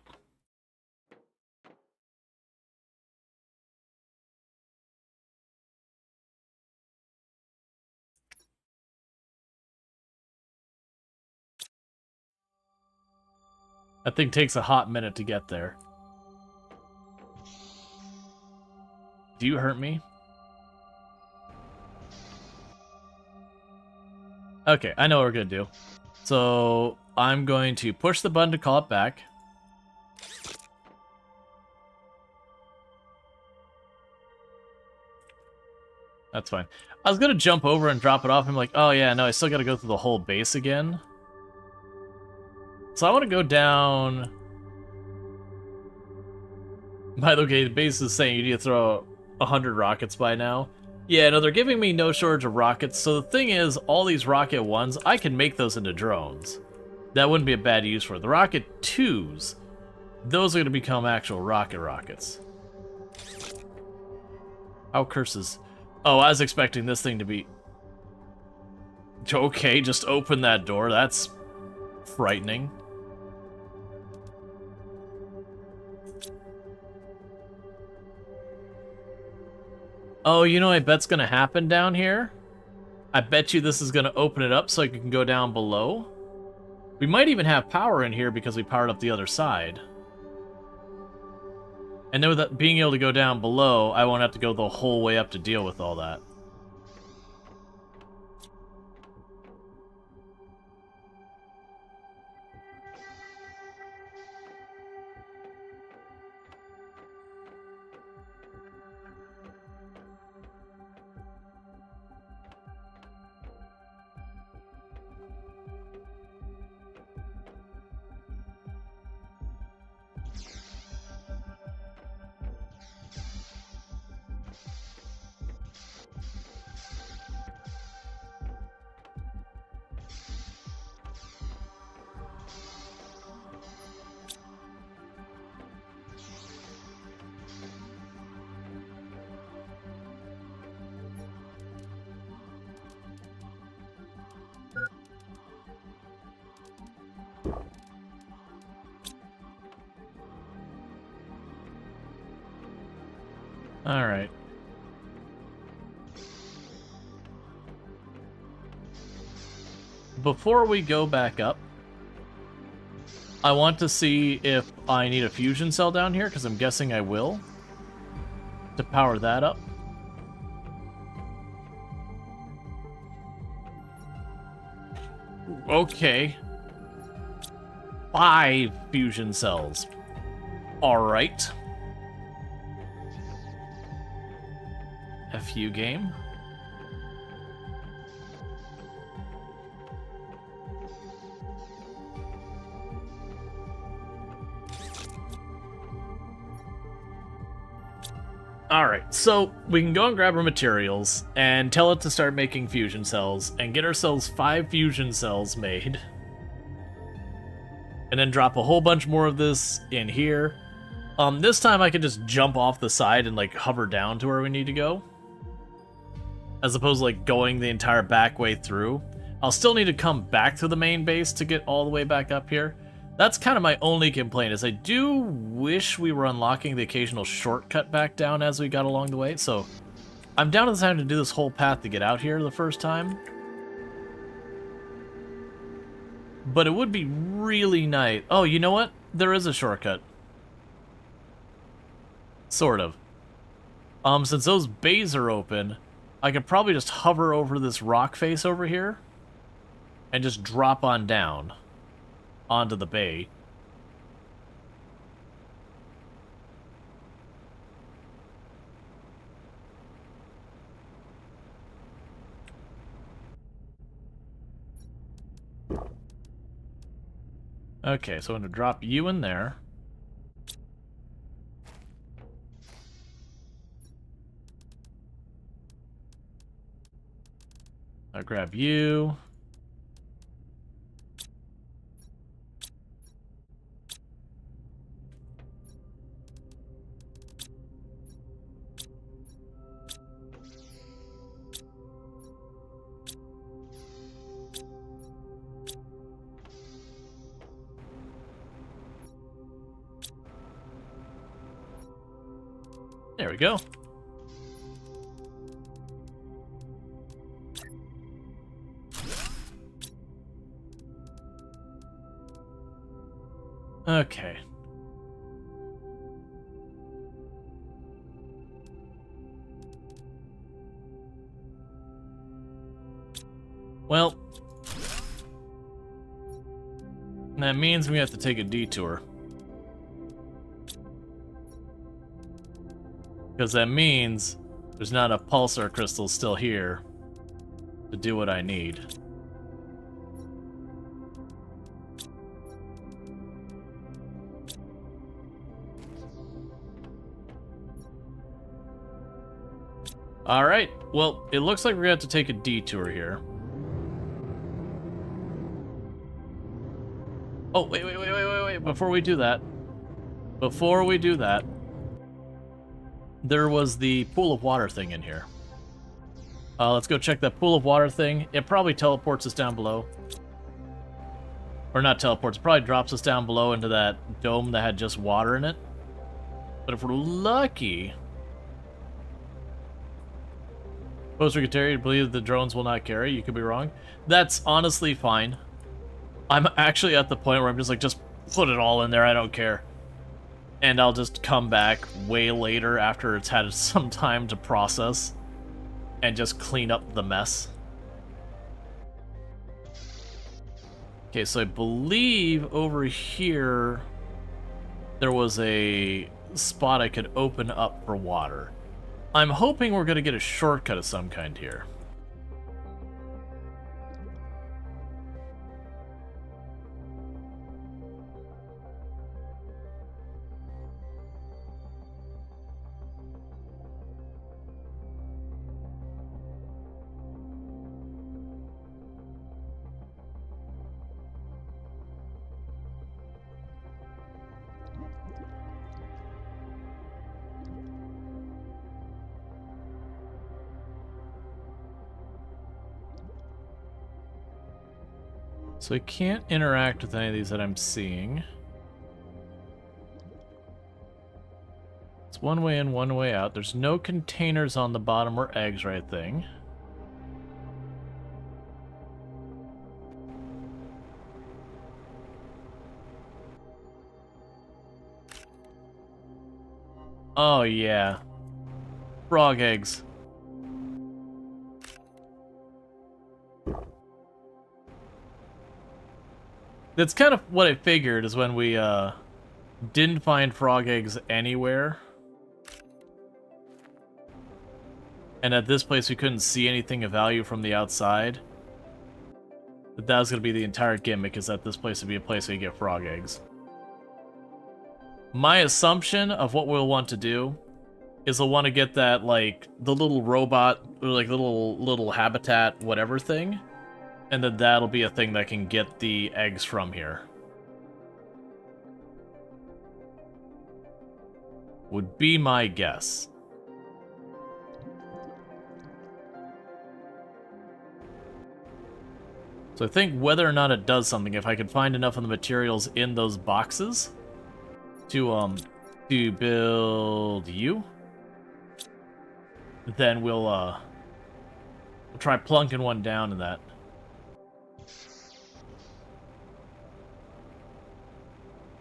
that thing takes a hot minute to get there. Do you hurt me? Okay, I know what we're gonna do. So I'm going to push the button to call it back. That's fine. I was gonna jump over and drop it off. I'm like, oh yeah, no, I still gotta go through the whole base again. So I want to go down. By the way, the base is saying you need to throw 100 rockets by now. Yeah, no, they're giving me no shortage of rockets. So the thing is, all these rocket 1s, I can make those into drones. That wouldn't be a bad use for it. The rocket 2s, those are going to become actual rockets. Oh, curses. Oh, I was expecting this thing to be... Okay, just open that door. That's frightening. Oh, you know what I bet's gonna happen down here? I bet you this is gonna open it up so I can go down below. We might even have power in here because we powered up the other side. And then with that, being able to go down below, I won't have to go the whole way up to deal with all that. Alright. Before we go back up, I want to see if I need a fusion cell down here, because I'm guessing I will, to power that up. Okay. 5 fusion cells. Alright. FU game. Alright, so we can go and grab our materials and tell it to start making fusion cells and get ourselves 5 fusion cells made. And then drop a whole bunch more of this in here. This time I can just jump off the side and like hover down to where we need to go. As opposed to like going the entire back way through. I'll still need to come back to the main base to get all the way back up here. That's kind of my only complaint, is I do wish we were unlocking the occasional shortcut back down as we got along the way. So I'm down to the time to do this whole path to get out here the first time. But it would be really nice. Oh, you know what? There is a shortcut. Sort of. Since those bays are open, I could probably just hover over this rock face over here and just drop on down onto the bay. Okay, so I'm going to drop you in there. I'll grab you. There we go. Okay. Well, that means we have to take a detour. Because that means there's not a pulsar crystal still here to do what I need. Alright, well, it looks like we're going to have to take a detour here. Oh, wait, before we do that. There was the pool of water thing in here. Let's go check that pool of water thing. It probably teleports us down below. Or not teleports, it probably drops us down below into that dome that had just water in it. But if we're lucky... Poster Secretary, to believe the drones will not carry. You could be wrong. That's honestly fine. I'm actually at the point where I'm just like, just put it all in there, I don't care. And I'll just come back way later after it's had some time to process and just clean up the mess. Okay, so I believe over here there was a spot I could open up for water. I'm hoping we're going to get a shortcut of some kind here. So I can't interact with any of these that I'm seeing. It's one way in, one way out. There's no containers on the bottom or eggs, right thing. Oh yeah. Frog eggs. That's kind of what I figured, is when we didn't find frog eggs anywhere. And at this place we couldn't see anything of value from the outside. That was going to be the entire gimmick, is that this place would be a place where you get frog eggs. My assumption of what we'll want to do is they'll want to get that, like, the little robot, or like little habitat whatever thing, and then that'll be a thing that can get the eggs from here. Would be my guess. So I think whether or not it does something, if I could find enough of the materials in those boxes to build you, then we'll try plunking one down in that.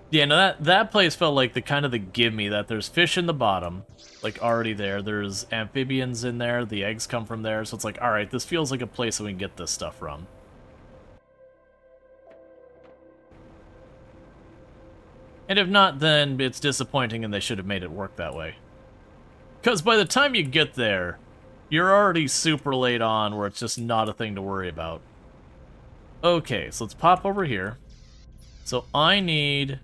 Yeah, no, that place felt like the kind of the gimme that there's fish in the bottom, like already there. There's amphibians in there. The eggs come from there, so it's like, all right, this feels like a place that we can get this stuff from. And if not, then it's disappointing and they should have made it work that way. Because by the time you get there, you're already super late on where it's just not a thing to worry about. Okay, so let's pop over here. So I need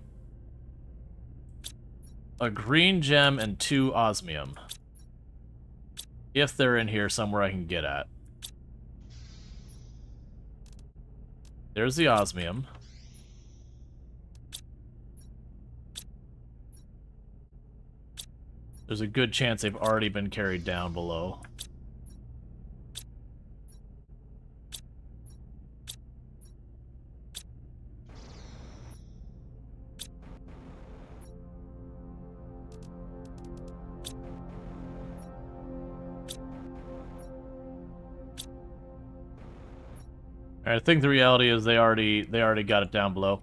a green gem and 2 osmium. If they're in here somewhere I can get at. There's the osmium. There's a good chance they've already been carried down below. I think the reality is they already got it down below.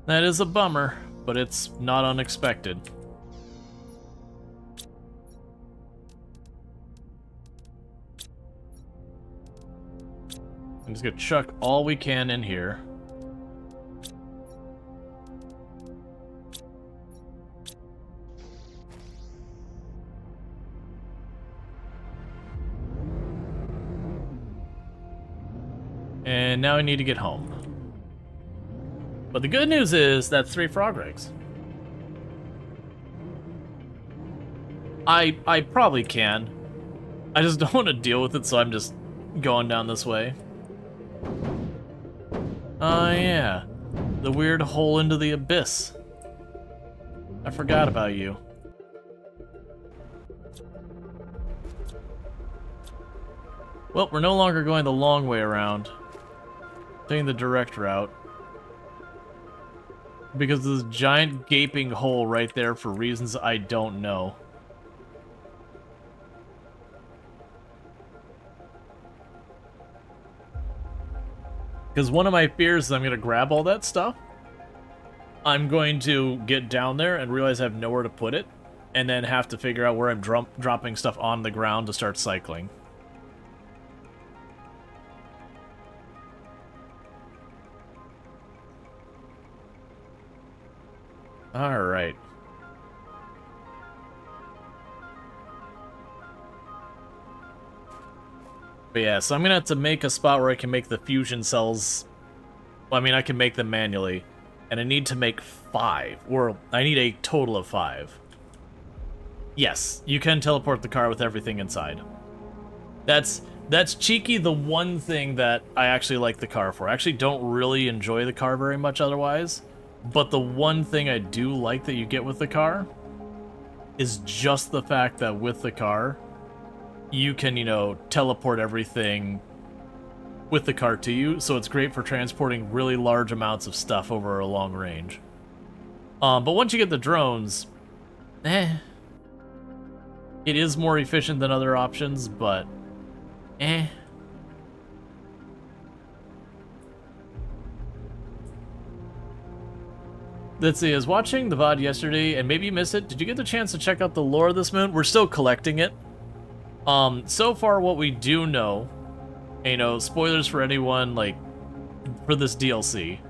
That is a bummer, but it's not unexpected. I'm just gonna chuck all we can in here. And now I need to get home. But the good news is that's 3 frog eggs. I probably can. I just don't want to deal with it, so I'm just going down this way. Oh yeah, the weird hole into the abyss. I forgot about you. Well, we're no longer going the long way around. Taking the direct route. Because of this giant gaping hole right there for reasons I don't know. Because one of my fears is I'm going to grab all that stuff. I'm going to get down there and realize I have nowhere to put it. And then have to figure out where I'm dropping stuff on the ground to start cycling. Alright. But yeah, so I'm gonna have to make a spot where I can make the fusion cells. Well, I mean, I can make them manually. And I need to make 5. Or I need a total of 5. Yes, you can teleport the car with everything inside. That's cheeky, the one thing that I actually like the car for. I actually don't really enjoy the car very much otherwise. But the one thing I do like that you get with the car is just the fact that with the car, you can, you know, teleport everything with the car to you, so it's great for transporting really large amounts of stuff over a long range. But once you get the drones, it is more efficient than other options, but Let's see, I was watching the VOD yesterday, and maybe you missed it. Did you get the chance to check out the lore of this moon? We're still collecting it. So far what we do know, you know, spoilers for anyone, like, for this DLC.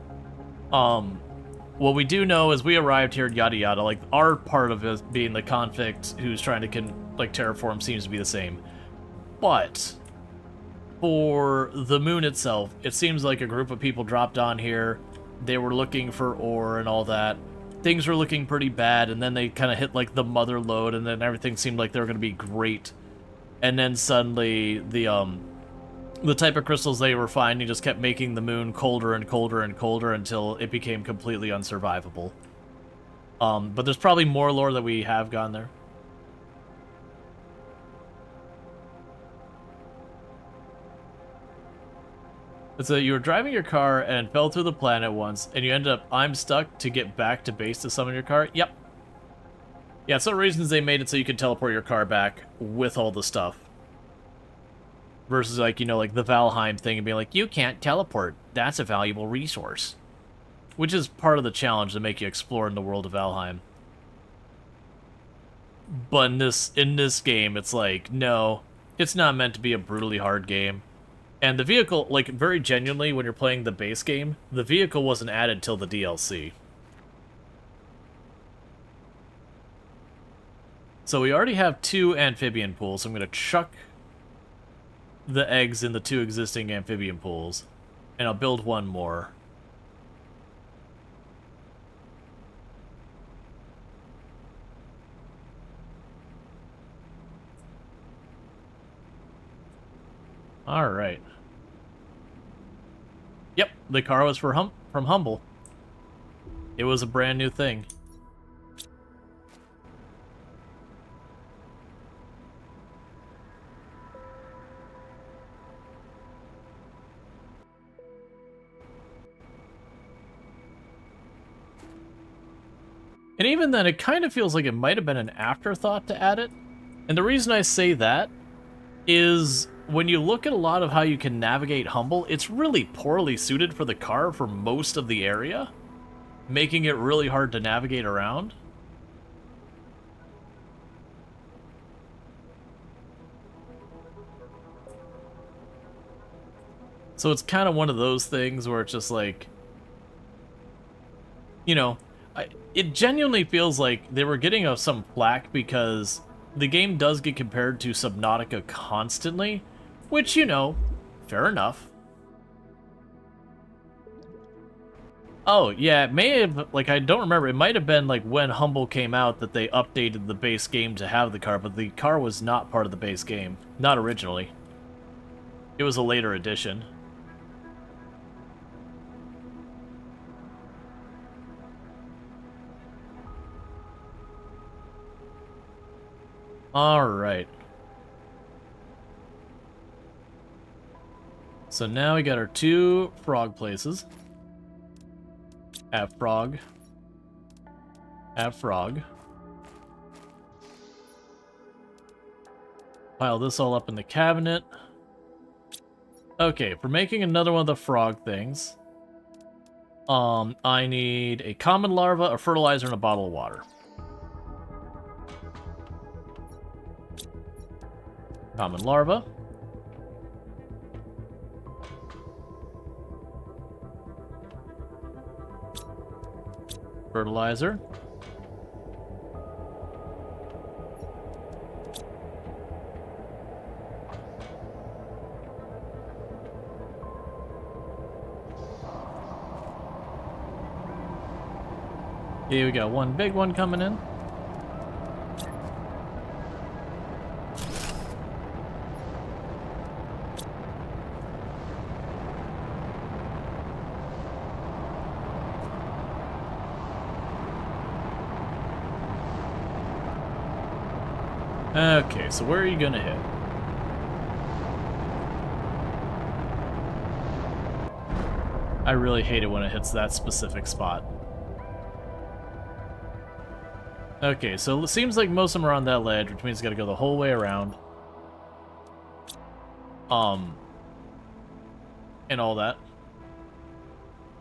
What we do know is we arrived here, yada yada, like, our part of it being the convict who's trying to, terraform seems to be the same. But, for the moon itself, it seems like a group of people dropped on here. They were looking for ore and all that. things were looking pretty bad, and then they kind of hit like the mother lode, and then everything seemed like they were going to be great. And then suddenly the type of crystals they were finding just kept making the moon colder and colder and colder until it became completely unsurvivable. But there's probably more lore that we have gone there. So you were driving your car and fell through the planet once, and you ended up, I'm stuck to get back to base to summon your car? Yep. Yeah, some reasons they made it so you could teleport your car back with all the stuff. Versus, like, you know, like the Valheim thing and being like, you can't teleport. That's a valuable resource. Which is part of the challenge to make you explore in the world of Valheim. But in this game, it's like, no, it's not meant to be a brutally hard game. And the vehicle, like, very genuinely, when you're playing the base game, the vehicle wasn't added till the DLC. So we already have 2 amphibian pools, so I'm going to chuck the eggs in the 2 existing amphibian pools, and I'll build 1 more. Alright. Yep, the car was from Humble. It was a brand new thing. And even then, it kind of feels like it might have been an afterthought to add it. And the reason I say that is when you look at a lot of how you can navigate Humble, it's really poorly suited for the car for most of the area, making it really hard to navigate around. So it's kind of one of those things where it's just like, you know, it genuinely feels like they were getting some flack because the game does get compared to Subnautica constantly, which, you know, fair enough. Oh, yeah, it may have, like, I don't remember, it might have been, like, when Humble came out that they updated the base game to have the car, but the car was not part of the base game. Not originally. It was a later edition. Alright. So now we got our 2 frog places. Have frog. Have frog. Pile this all up in the cabinet. Okay, for making another one of the frog things, I need a common larva, a fertilizer, and a bottle of water. Common larva. Fertilizer. Yeah, we got 1 big one coming in. Okay, so where are you gonna hit? I really hate it when it hits that specific spot. Okay, so it seems like most of them are on that ledge, which means it's gotta go the whole way around. And all that.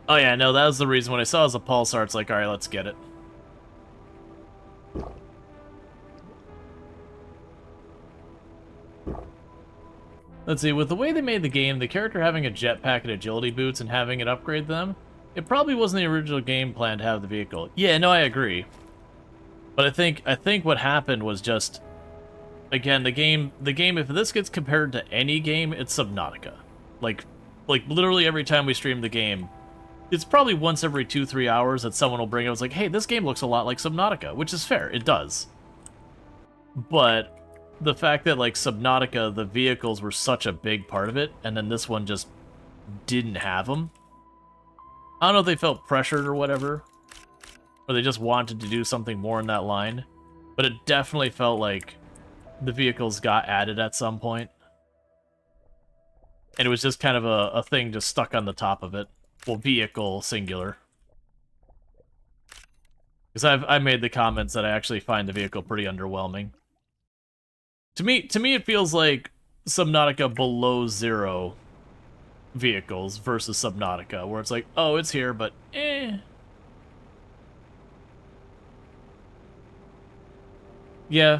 Oh yeah, no, that was the reason. When I saw it as a pulsar, it's like, alright, let's get it. Let's see, with the way they made the game, the character having a jetpack and agility boots and having it upgrade them, it probably wasn't the original game plan to have the vehicle. Yeah, no, I agree. But I think what happened was just, again, the game, if this gets compared to any game, it's Subnautica. Like literally every time we stream the game, it's probably once every 2-3 hours that someone will bring it. It's like, hey, this game looks a lot like Subnautica, which is fair. It does. But the fact that, like, Subnautica, the vehicles were such a big part of it, and then this one just didn't have them. I don't know if they felt pressured or whatever, or they just wanted to do something more in that line, but it definitely felt like the vehicles got added at some point. And it was just kind of a thing just stuck on the top of it. Well, vehicle, singular. Because I've made the comments that I actually find the vehicle pretty underwhelming. To me, it feels like Subnautica below 0 vehicles versus Subnautica, where it's like, oh, it's here, but eh. Yeah.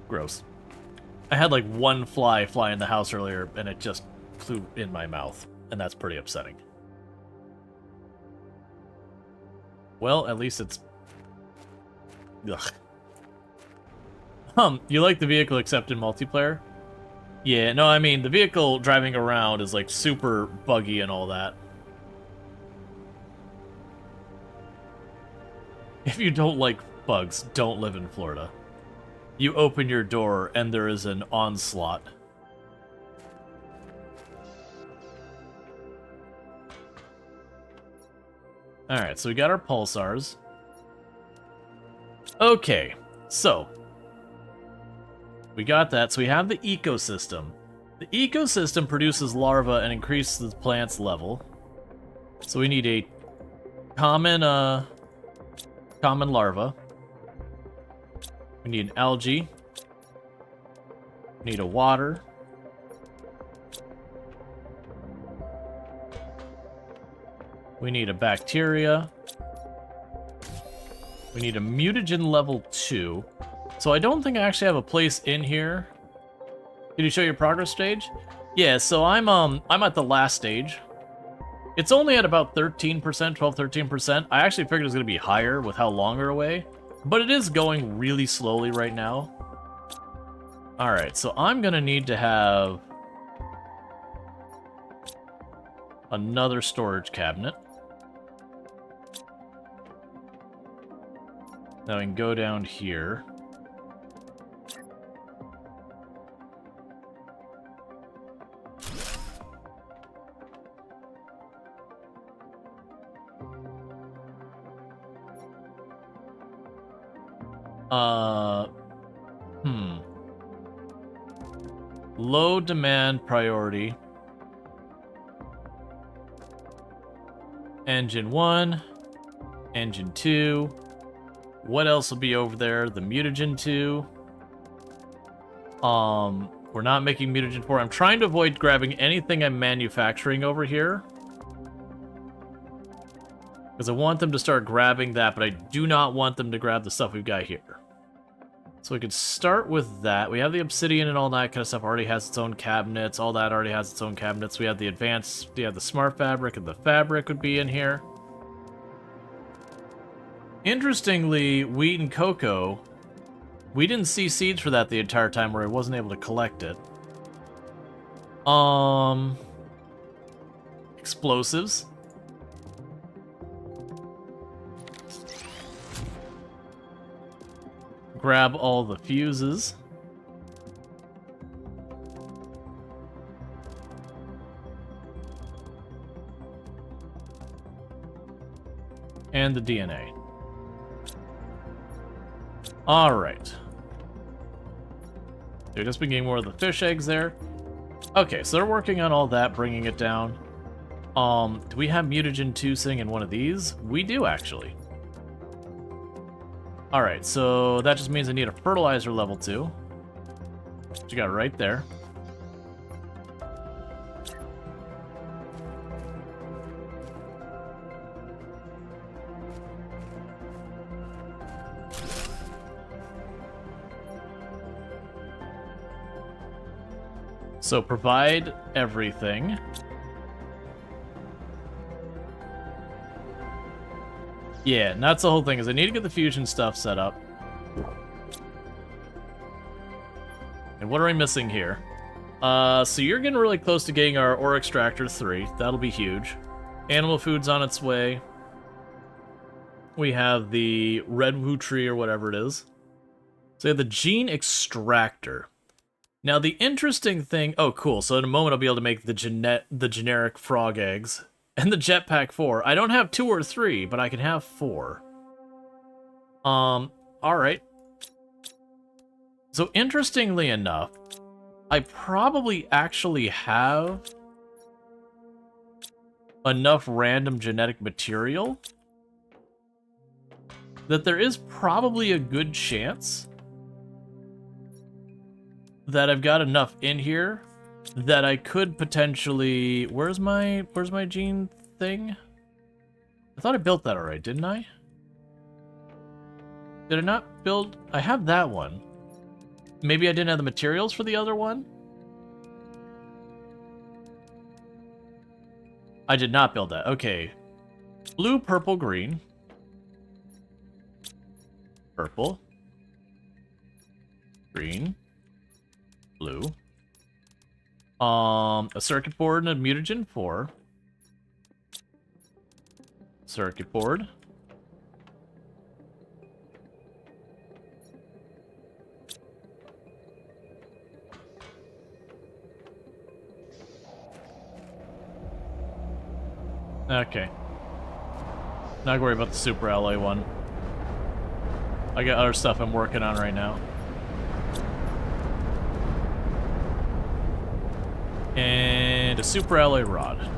Gross. I had like one fly in the house earlier, and it just flew in my mouth, and that's pretty upsetting. Well, at least it's... Ugh. You like the vehicle except in multiplayer? Yeah, no, I mean, the vehicle driving around is like super buggy and all that. If you don't like bugs, don't live in Florida. You open your door and there is an onslaught. Alright, so we got our pulsars. Okay, so we got that. So we have the ecosystem. The ecosystem produces larvae and increases the plant's level. So we need a common larva. We need an algae. We need a water. We need a bacteria. We need a mutagen level 2. So I don't think I actually have a place in here. Did you show your progress stage? Yeah, so I'm at the last stage. It's only at about 13%, 12-13%. I actually figured it was going to be higher with how long we're away. But it is going really slowly right now. Alright, so I'm going to need to have another storage cabinet. Now we can go down here. Low demand priority. Engine 1. Engine 2. What else will be over there? The mutagen 2. We're not making mutagen 4. I'm trying to avoid grabbing anything I'm manufacturing over here. Because I want them to start grabbing that, but I do not want them to grab the stuff we've got here. So we could start with that. We have the obsidian and all that kind of stuff already has its own cabinets. All that already has its own cabinets. We have the advanced, we have the smart fabric, and the fabric would be in here. Interestingly, wheat and cocoa, we didn't see seeds for that the entire time where I wasn't able to collect it. Explosives. Grab all the fuses. And the DNA. Alright. They're just getting more of the fish eggs there. Okay, so they're working on all that, bringing it down. Do we have mutagen 2 sitting in one of these? We do, actually. Alright, so that just means I need a fertilizer level 2. Which you got right there. So provide everything. Yeah, and that's the whole thing, is I need to get the fusion stuff set up. And what are I missing here? So you're getting really close to getting our ore extractor 3. That'll be huge. Animal food's on its way. We have the redwood tree or whatever it is. So we have the gene extractor. Now the interesting thing... Oh, cool. So in a moment I'll be able to make the generic frog eggs. And the jetpack 4. I don't have 2 or 3, but I can have 4. Alright. So interestingly enough, I probably actually have enough random genetic material that there is probably a good chance that I've got enough in here that I could potentially... Where's my gene thing? I thought I built that already, didn't I? Did I not build... I have that one. Maybe I didn't have the materials for the other one? I did not build that. Okay. Blue, purple, green. Purple. Green. Blue. A circuit board and a mutagen 4. Circuit board. Okay. Not worry about the super alloy one. I got other stuff I'm working on right now. And a super alloy rod.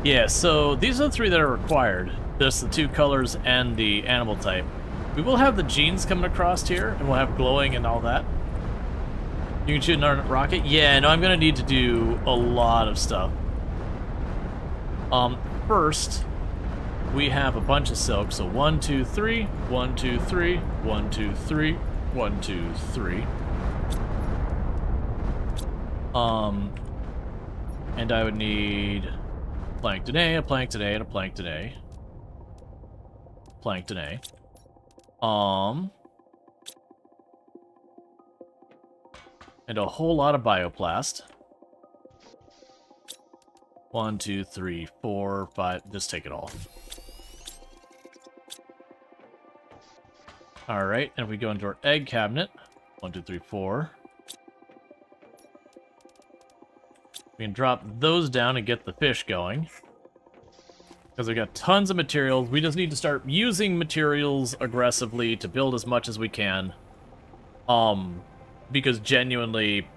Yeah, so these are the 3 that are required. Just the 2 colors and the animal type. We will have the genes coming across here, and we'll have glowing and all that. You can shoot another rocket? Yeah, no, I'm gonna need to do a lot of stuff. First, we have a bunch of silk, so 1, 2, 3, 1, 2, 3, 1, 2, 3, 1, 2, 3. And I would need... Plankton A, a plankton A, and a plankton A. Plankton A. And a whole lot of bioplast. 1, 2, 3, 4, 5. Just take it all. Alright, and we go into our egg cabinet. 1, 2, 3, 4. We can drop those down and get the fish going. Because we got tons of materials. We just need to start using materials aggressively to build as much as we can. Because genuinely,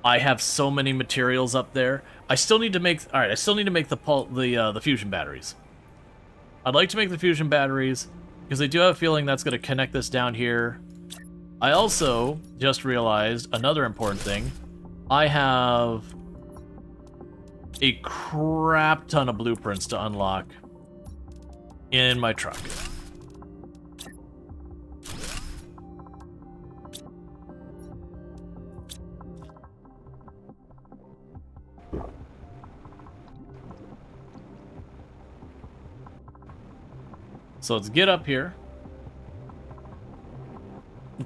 I have so many materials up there. I still need to make... Alright, I still need to make the fusion batteries. I'd like to make the fusion batteries, because I do have a feeling that's going to connect this down here. I also just realized another important thing. I have a crap ton of blueprints to unlock in my truck. So let's get up here,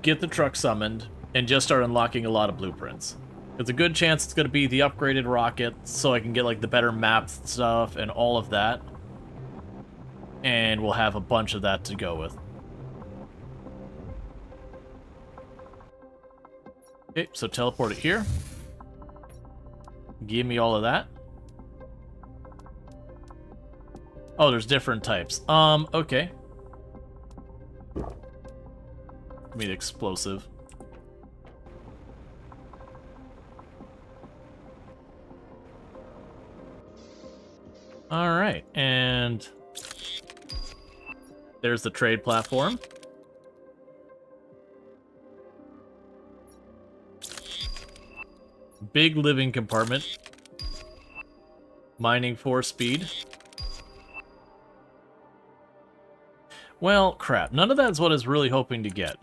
get the truck summoned, and just start unlocking a lot of blueprints. It's a good chance it's going to be the upgraded rocket, so I can get like the better map stuff and all of that. And we'll have a bunch of that to go with. Okay, so teleport it here. Give me all of that. Oh, there's different types. Okay. Give me the explosive. Alright, and There's the trade platform. Big living compartment. Mining 4 speed. Well, crap. None of that's what I was really hoping to get.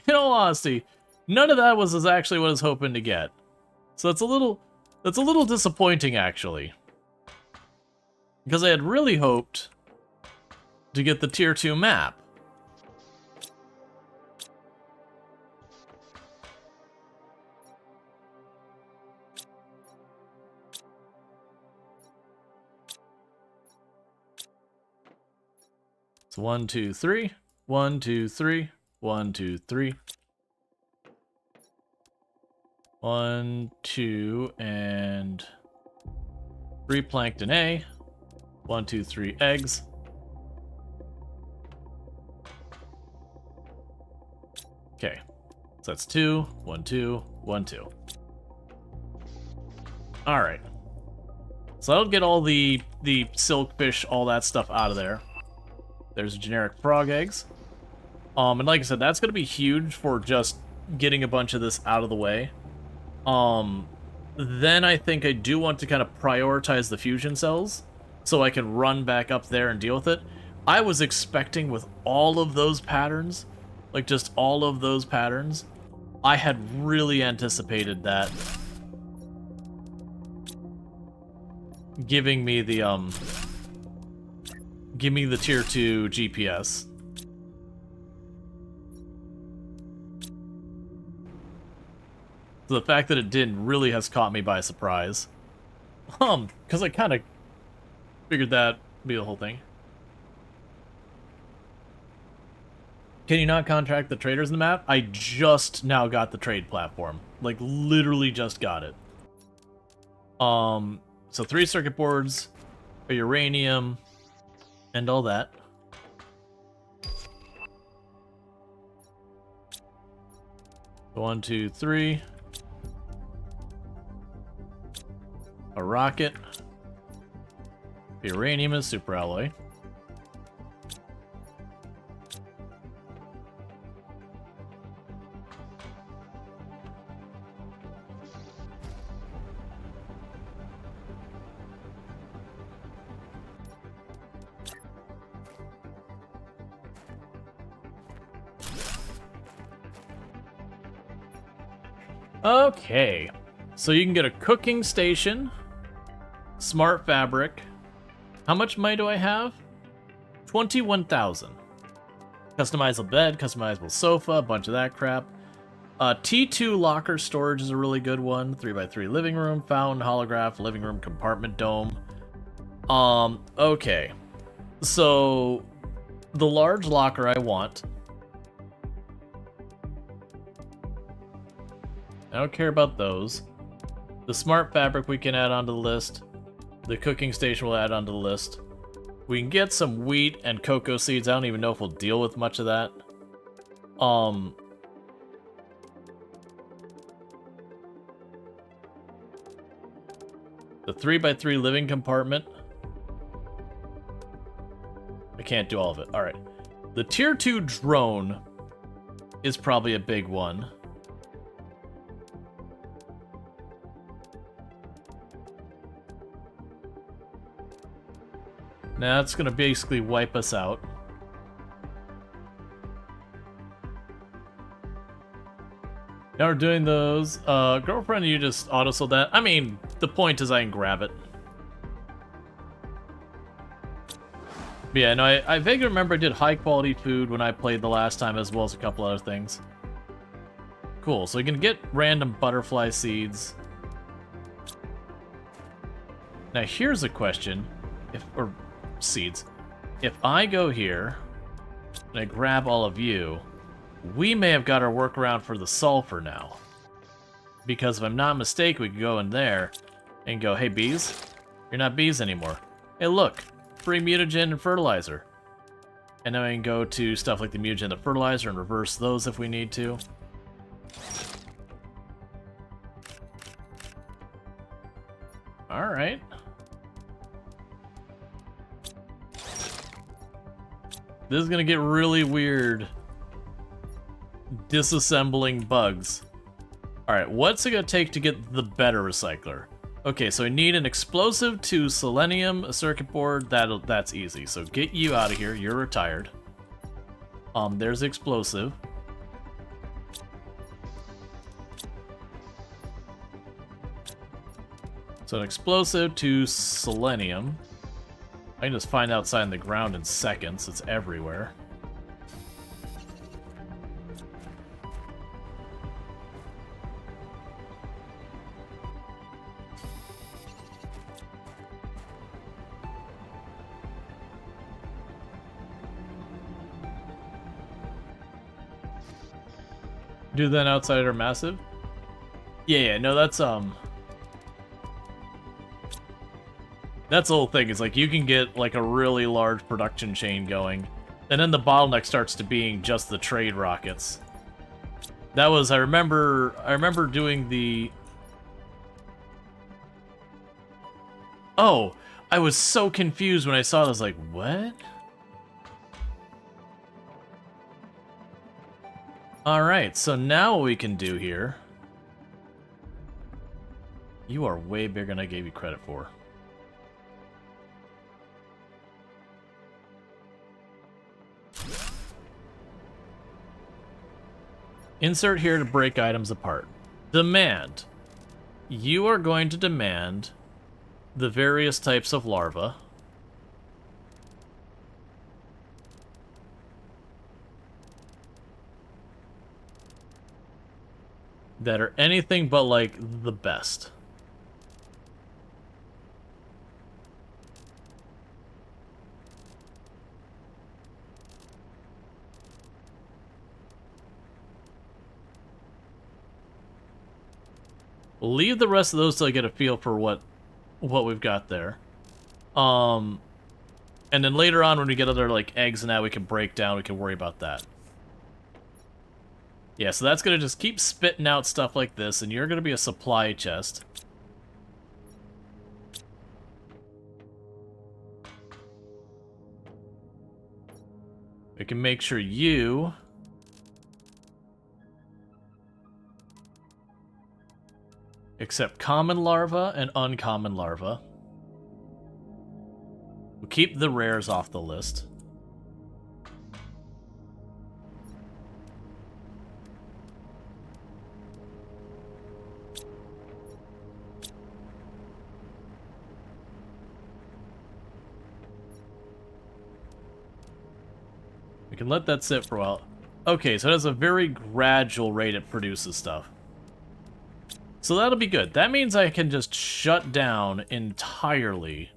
In all honesty, none of that was actually what I was hoping to get. So that's a little disappointing, actually. Because I had really hoped to get the Tier 2 map. So 1, 2, 3. 1, 2, 3. 1, 2, 3. 1, 2, and 3 plankton A. 1, 2, 3 eggs. Okay, so that's 2, 1, 2, 1, 2. All right. So that'll get all the silkfish, all that stuff out of there. There's generic frog eggs. And like I said, that's going to be huge for just getting a bunch of this out of the way. Then I think I do want to kind of prioritize the fusion cells so I can run back up there and deal with it. I was expecting with all of those patterns, like just all of those patterns, I had really anticipated that giving me the give me the tier 2 GPS. So the fact that it didn't really has caught me by surprise. Because I kind of figured that'd be the whole thing. Can you not contract the traders in the map? I just now got the trade platform. Like, literally just got it. So 3 circuit boards, a uranium, and all that. One, two, three. A rocket. Uranium is super alloy. Okay, so you can get a cooking station, smart fabric. How much money do I have? 21,000. Customizable bed, customizable sofa, a bunch of that crap. T2 locker storage is a really good one. 3x3 living room, fountain, holograph, living room compartment dome. Okay. So, the large locker I want. I don't care about those. The smart fabric we can add onto the list. The cooking station will add onto the list. We can get some wheat and cocoa seeds. I don't even know if we'll deal with much of that. The 3x3 living compartment. I can't do all of it. Alright. The tier 2 drone is probably a big one. Now that's gonna basically wipe us out. Now we're doing those. Girlfriend, you just auto-sold that. I mean, the point is I can grab it. But yeah, no, I vaguely remember I did high-quality food when I played the last time, as well as a couple other things. Cool, so you can get random butterfly seeds. Now here's a question. Seeds. If I go here and I grab all of you, we may have got our workaround for the sulfur now. Because if I'm not mistaken, we could go in there and go, hey bees, you're not bees anymore. Hey look, free mutagen and fertilizer. And then we can go to stuff like the mutagen and the fertilizer and reverse those if we need to. Alright. This is gonna get really weird. Disassembling bugs. Alright, what's it gonna take to get the better recycler? Okay, so I need an explosive to selenium, a circuit board. That's easy. So get you out of here. You're retired. There's explosive. So an explosive to selenium. I can just find outside in the ground in seconds. It's everywhere. Do that outside or massive? Yeah, no, that's the whole thing, is like you can get like a really large production chain going, and then the bottleneck starts to being just the trade rockets. That was, I remember doing the... Oh, I was so confused when I saw it. I was like, what? Alright, so now what we can do here... You are way bigger than I gave you credit for. Insert here to break items apart. Demand. You are going to demand the various types of larvae. That are anything but, like, the best. We'll leave the rest of those till I get a feel for what we've got there. And then later on when we get other, like, eggs and that we can break down, we can worry about that. Yeah, so that's gonna just keep spitting out stuff like this, and you're gonna be a supply chest. We can make sure you... accept common larvae and uncommon larvae. We'll keep the rares off the list. We can let that sit for a while. Okay, so it has a very gradual rate it produces stuff. So that'll be good. That means I can just shut down entirely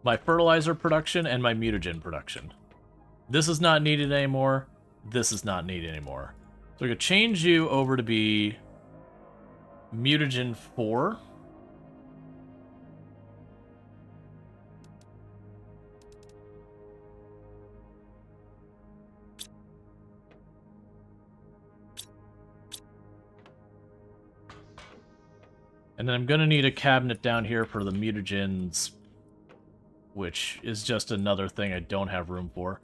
my fertilizer production and my mutagen production. This is not needed anymore. This is not needed anymore. So we could change you over to be mutagen 4. And then I'm gonna need a cabinet down here for the mutagens, which is just another thing I don't have room for.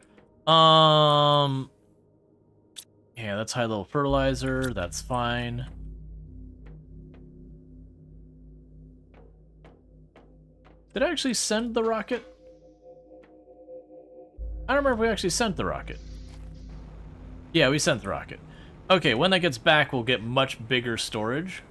Yeah, that's high-level fertilizer, that's fine. Did I actually send the rocket? I don't remember if we actually sent the rocket. Yeah, we sent the rocket. Okay, when that gets back, we'll get much bigger storage.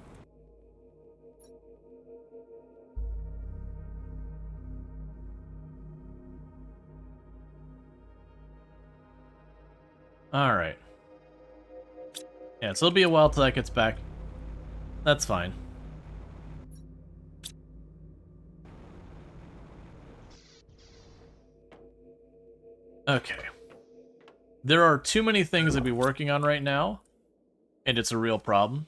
Alright. Yeah, so it'll be a while till that gets back. That's fine. Okay. There are too many things to be working on right now, and it's a real problem.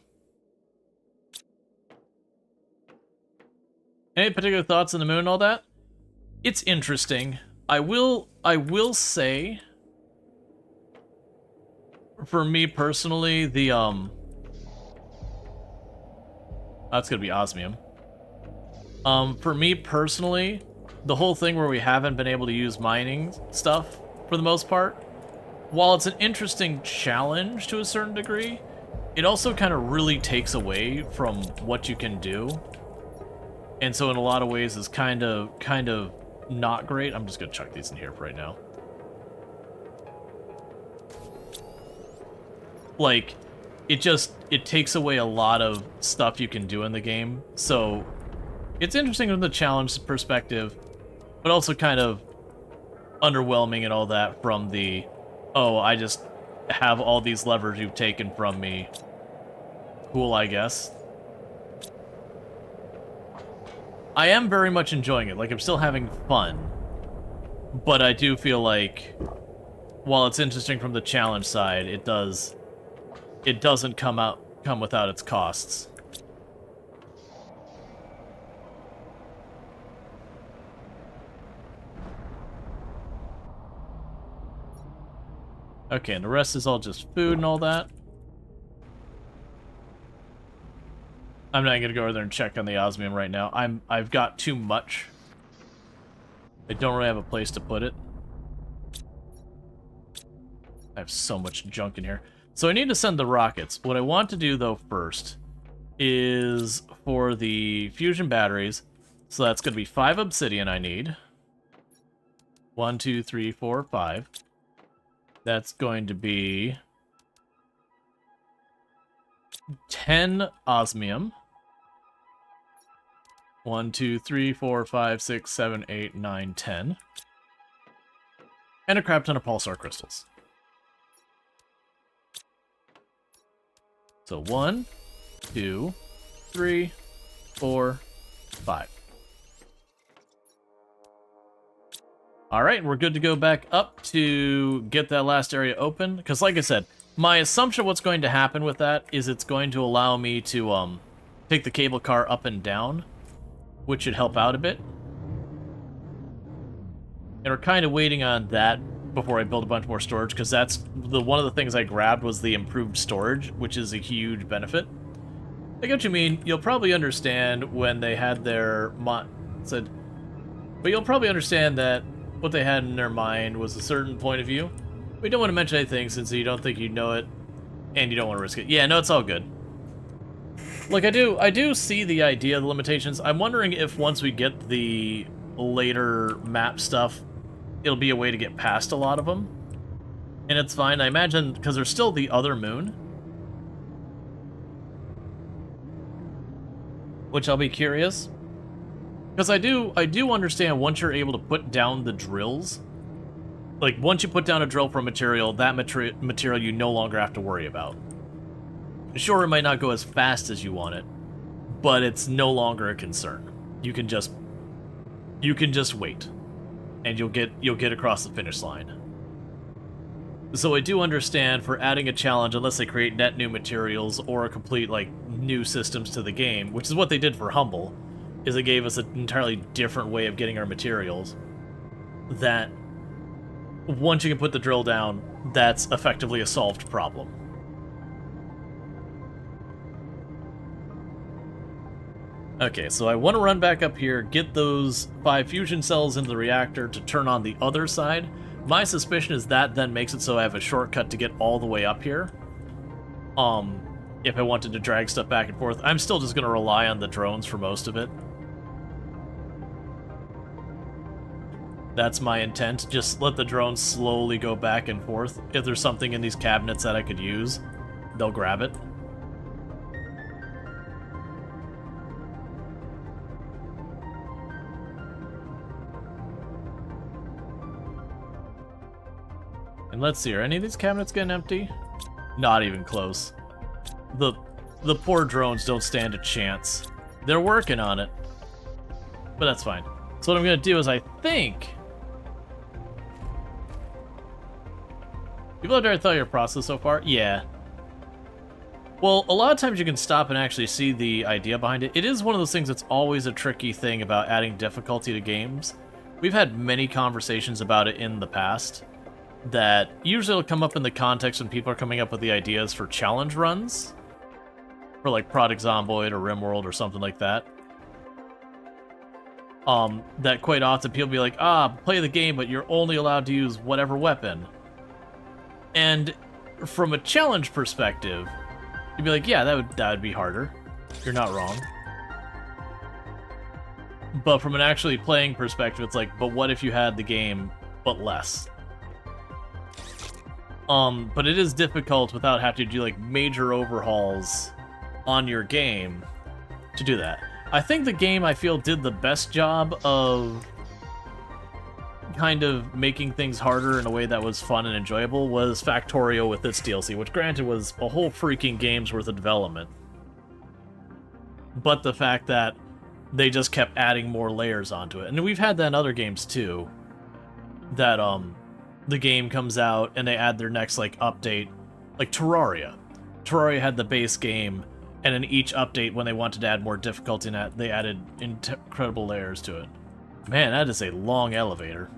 Any particular thoughts on the moon and all that? It's interesting. I will say, for me personally, the that's gonna be osmium. For me personally, the whole thing where we haven't been able to use mining stuff for for the most part. While it's an interesting challenge to a certain degree, it also kind of really takes away from what you can do. And so in a lot of ways is kind of not great. I'm just going to chuck these in here for right now. Like, it takes away a lot of stuff you can do in the game. So it's interesting from the challenge perspective, but also kind of underwhelming and all that from the, oh, I just have all these levers you've taken from me. Cool, I guess. I am very much enjoying it. Like, I'm still having fun. But I do feel like, while it's interesting from the challenge side, it doesn't come without its costs. Okay, and the rest is all just food and all that. I'm not gonna go over there and check on the osmium right now. I've got too much. I don't really have a place to put it. I have so much junk in here. So I need to send the rockets. What I want to do though first is for the fusion batteries. So that's gonna be 5 obsidian I need. 1, 2, 3, 4, 5. That's going to be 10 osmium. 1, 2, 3, 4, 5, 6, 7, 8, 9, 10. And a crap ton of pulsar crystals. So 1, 2, 3, 4, 5. Alright, we're good to go back up to get that last area open. Because like I said, my assumption of what's going to happen with that is it's going to allow me to take the cable car up and down, which should help out a bit. And we're kind of waiting on that before I build a bunch more storage, because that's one of the things I grabbed was the improved storage, which is a huge benefit. I get what you mean. You'll probably understand when they had their but you'll probably understand that what they had in their mind was a certain point of view. We don't want to mention anything since you don't think you know it, and you don't want to risk it. Yeah, no, it's all good. Like, I do see the idea of the limitations. I'm wondering if once we get the later map stuff, it'll be a way to get past a lot of them. And it's fine, I imagine, because there's still the other moon. Which I'll be curious. Because I do understand once you're able to put down the drills, like, once you put down a drill for a material, that material you no longer have to worry about. Sure, it might not go as fast as you want it, but it's no longer a concern. You can just wait, and you'll get across the finish line. So I do understand for adding a challenge, unless they create net new materials or a complete, like, new systems to the game, which is what they did for Humble, is it gave us an entirely different way of getting our materials, that once you can put the drill down, that's effectively a solved problem. Okay, so I want to run back up here, get those 5 fusion cells into the reactor to turn on the other side. My suspicion is that then makes it so I have a shortcut to get all the way up here. If I wanted to drag stuff back and forth. I'm still just going to rely on the drones for most of it. That's my intent. Just let the drones slowly go back and forth. If there's something in these cabinets that I could use, they'll grab it. And let's see, are any of these cabinets getting empty? Not even close. The poor drones don't stand a chance. They're working on it. But that's fine. So what I'm going to do is I think... People out there, I thought your process so far? Yeah. Well, a lot of times you can stop and actually see the idea behind it. It is one of those things that's always a tricky thing about adding difficulty to games. We've had many conversations about it in the past that usually will come up in the context when people are coming up with the ideas for challenge runs. For like Project Zomboid or RimWorld or something like that. that quite often people be like, play the game, but you're only allowed to use whatever weapon. And from a challenge perspective, you'd be like, yeah, that would be harder. You're not wrong. But from an actually playing perspective, it's like, but what if you had the game, but less? But it is difficult without having to do, like, major overhauls on your game to do that. I think the game, I feel, did the best job of kind of making things harder in a way that was fun and enjoyable was Factorio with its DLC, which granted was a whole freaking game's worth of development. But the fact that they just kept adding more layers onto it. And we've had that in other games too. That the game comes out and they add their next like update. Like Terraria. Terraria had the base game, and in each update when they wanted to add more difficulty in that, they added incredible layers to it. Man, that is a long elevator.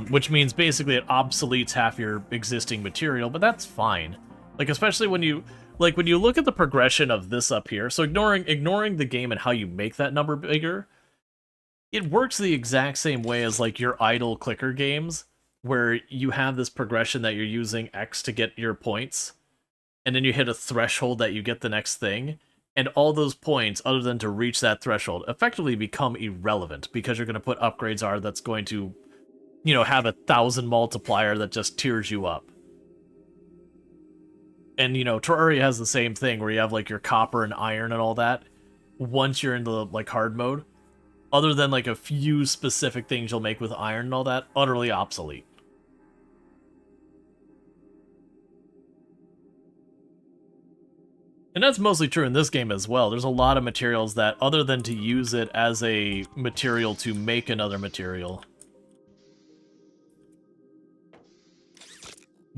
Which means basically it obsoletes half your existing material, but that's fine. Like, especially when you look at the progression of this up here, so ignoring the game and how you make that number bigger, it works the exact same way as like your idle clicker games, where you have this progression that you're using X to get your points, and then you hit a threshold that you get the next thing, and all those points, other than to reach that threshold, effectively become irrelevant, because you're going to put upgrades are that's going to, you know, have 1,000 multiplier that just tears you up. And, you know, Terraria has the same thing, where you have, like, your copper and iron and all that. Once you're in the, like, hard mode, other than, like, a few specific things you'll make with iron and all that, utterly obsolete. And that's mostly true in this game as well. There's a lot of materials that, other than to use it as a material to make another material,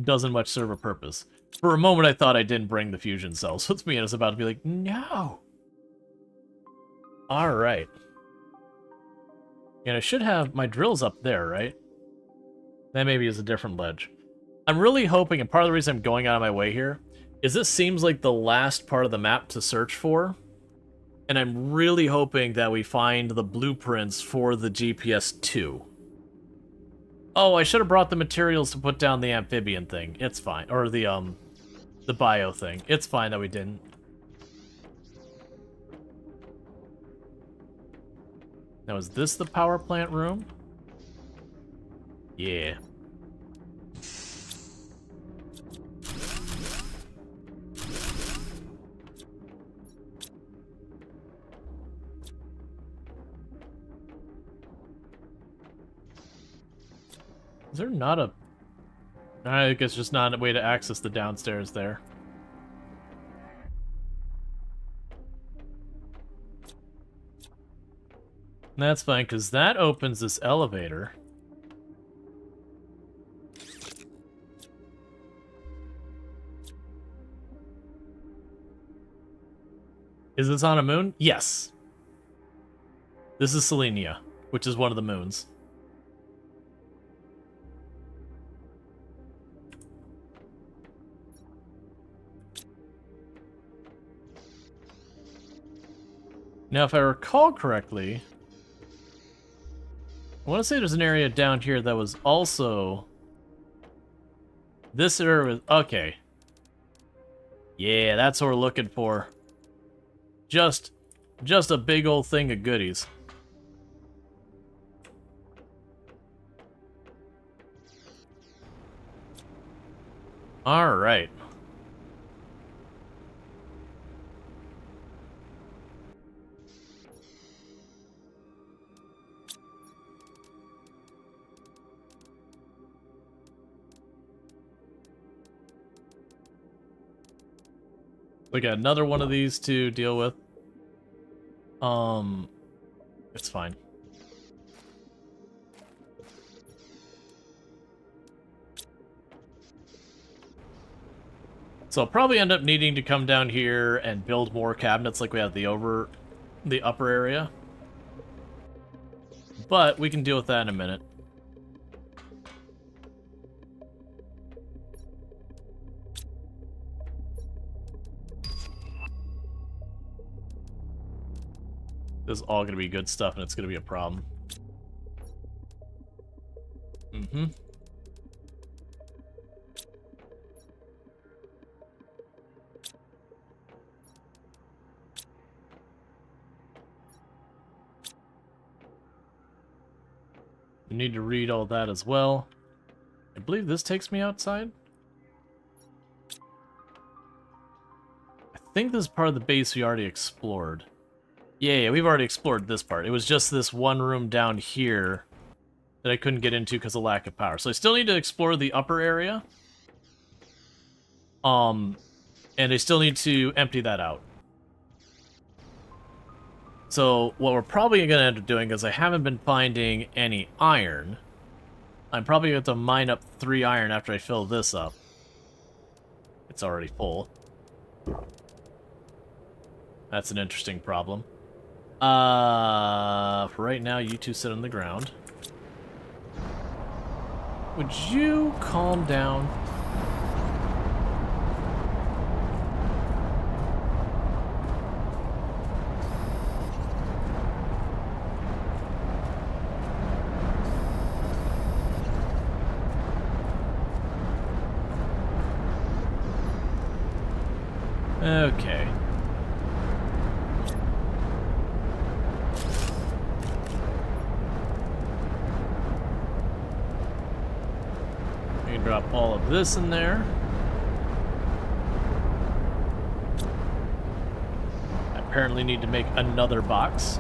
doesn't much serve a purpose. For a moment, I thought I didn't bring the fusion cells. So it's me, and it's about to be like, no! Alright. And I should have my drills up there, right? That maybe is a different ledge. I'm really hoping, and part of the reason I'm going out of my way here, is this seems like the last part of the map to search for. And I'm really hoping that we find the blueprints for the GPS-2. Oh, I should have brought the materials to put down the amphibian thing. It's fine. Or the bio thing. It's fine that we didn't. Now, is this the power plant room? Yeah. Is there not a... I guess just not a way to access the downstairs there. That's fine, because that opens this elevator. Is this on a moon? Yes. This is Selenea, which is one of the moons. Now, if I recall correctly, I want to say there's an area down here that was also... This area was... Okay. Yeah, that's what we're looking for. Just a big old thing of goodies. Alright. We got another one of these to deal with. It's fine. So I'll probably end up needing to come down here and build more cabinets like we have the upper area. But we can deal with that in a minute. This is all going to be good stuff, and it's going to be a problem. Mm-hmm. You need to read all that as well. I believe this takes me outside. I think this is part of the base we already explored. Yeah, we've already explored this part. It was just this one room down here that I couldn't get into because of lack of power. So I still need to explore the upper area. And I still need to empty that out. So what we're probably going to end up doing is I haven't been finding any iron. I'm probably going to have to mine up 3 iron after I fill this up. It's already full. That's an interesting problem. For right now, you two sit on the ground. Would you calm down? Okay. We can drop all of this in there. I apparently need to make another box.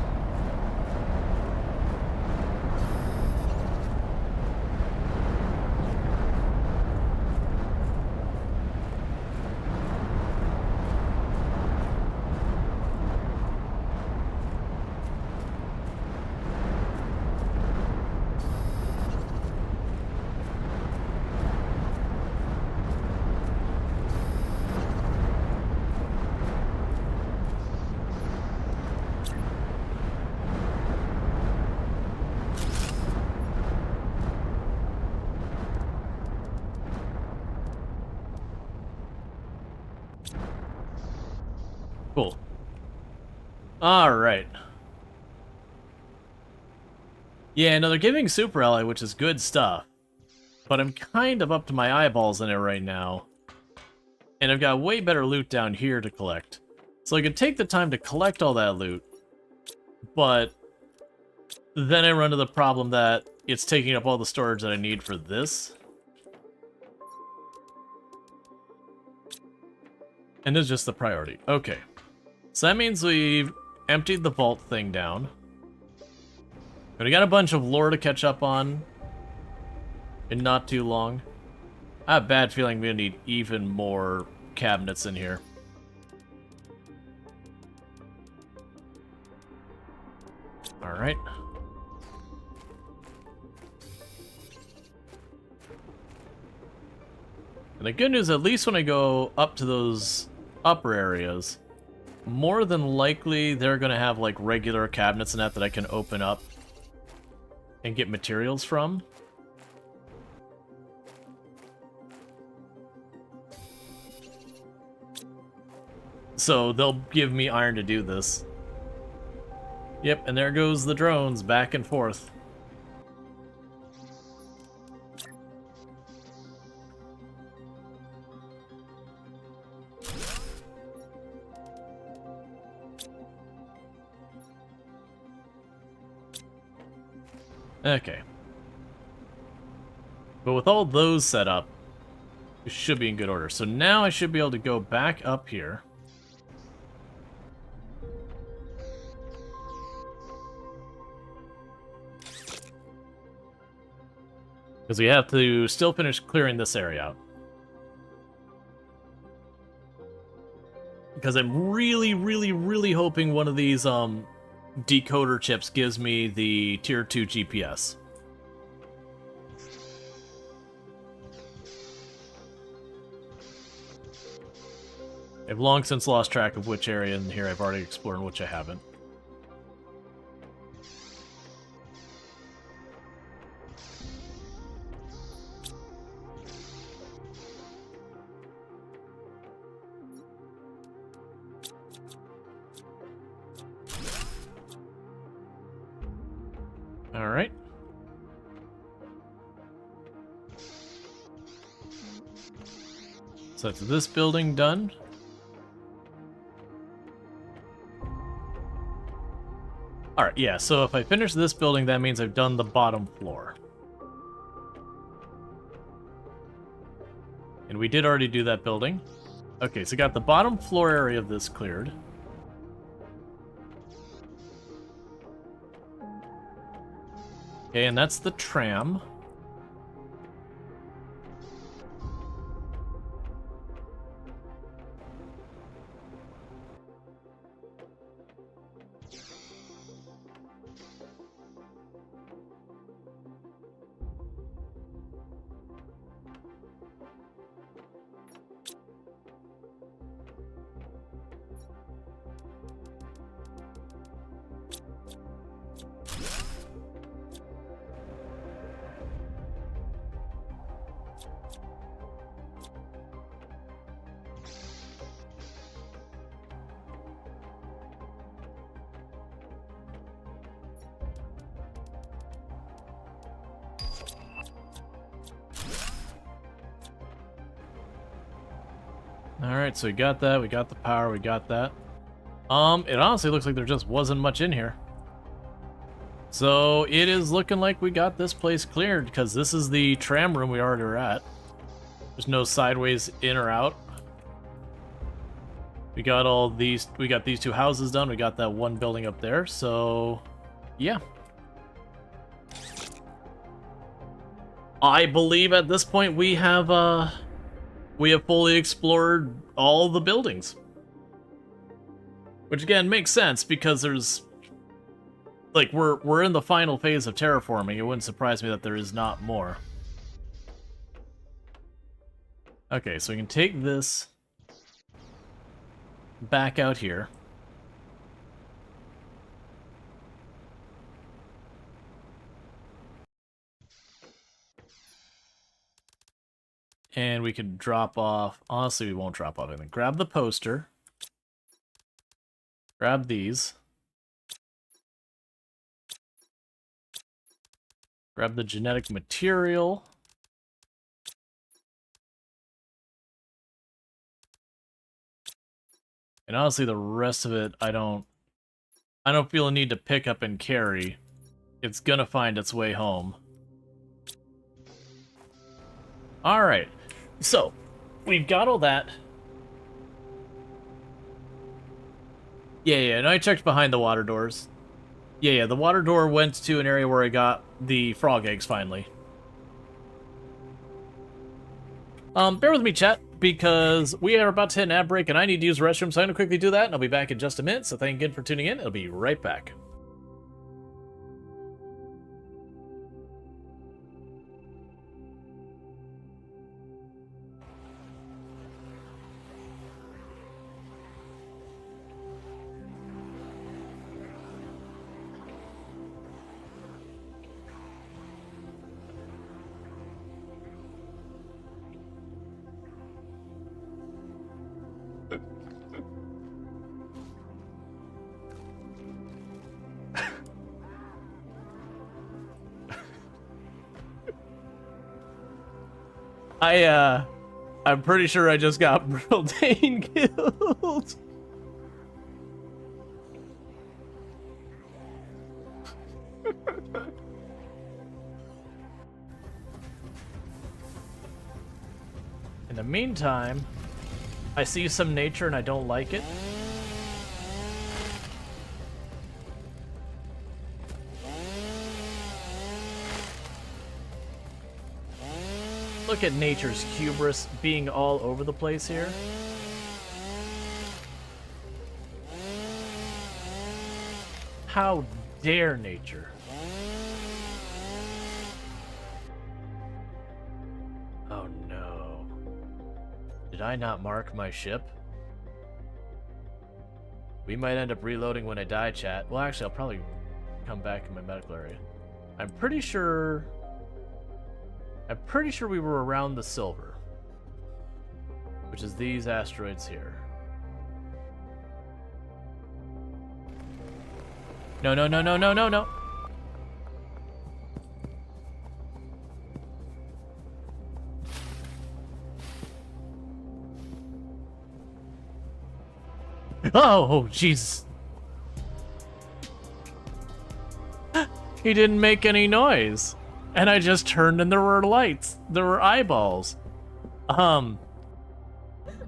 Cool. Alright. Yeah, no, they're giving Super Ally, which is good stuff. But I'm kind of up to my eyeballs in it right now. And I've got way better loot down here to collect. So I could take the time to collect all that loot. But then I run into the problem that it's taking up all the storage that I need for this. And it's just the priority. Okay. So that means we've emptied the vault thing down. But we got a bunch of lore to catch up on in not too long. I have a bad feeling we're gonna need even more cabinets in here. Alright. And the good news, at least when I go up to those upper areas, more than likely they're gonna have like regular cabinets and that I can open up and get materials from. So they'll give me iron to do this. Yep, and there goes the drones back and forth. Okay. But with all those set up, we should be in good order. So now I should be able to go back up here. Because we have to still finish clearing this area out. Because I'm really, really, really hoping one of these decoder chips gives me the tier 2 GPS. I've long since lost track of which area in here I've already explored and which I haven't. So that's this building done. Alright, yeah, so if I finish this building, that means I've done the bottom floor. And we did already do that building. Okay, so got the bottom floor area of this cleared. Okay, and that's the tram. Alright, so we got that, we got the power, we got that. It honestly looks like there just wasn't much in here. So it is looking like we got this place cleared, because this is the tram room we already were at. There's no sideways in or out. We got all these, we got these two houses done, we got that one building up there, so yeah. I believe at this point we have fully explored all the buildings. Which again makes sense because there's like we're in the final phase of terraforming. It wouldn't surprise me that there is not more. Okay, so we can take this back out here. And we could drop off... Honestly, we won't drop off anything. Grab the poster. Grab these. Grab the genetic material. And honestly, the rest of it, I don't feel a need to pick up and carry. It's gonna find its way home. Alright. So, we've got all that. Yeah, and I checked behind the water doors. Yeah, the water door went to an area where I got the frog eggs, finally. Bear with me, chat, because we are about to hit an ad break, and I need to use the restroom, so I'm going to quickly do that, and I'll be back in just a minute, so thank you again for tuning in. I'll be right back. I'm pretty sure I just got Brutal Dane killed. In the meantime, I see some nature and I don't like it. Look at nature's hubris being all over the place here. How dare nature? Oh no. Did I not mark my ship? We might end up reloading when I die, chat. Well, actually, I'll probably come back in my medical area. I'm pretty sure we were around the silver, which is these asteroids here. No. Oh, jeez. He didn't make any noise. And I just turned and there were lights. There were eyeballs.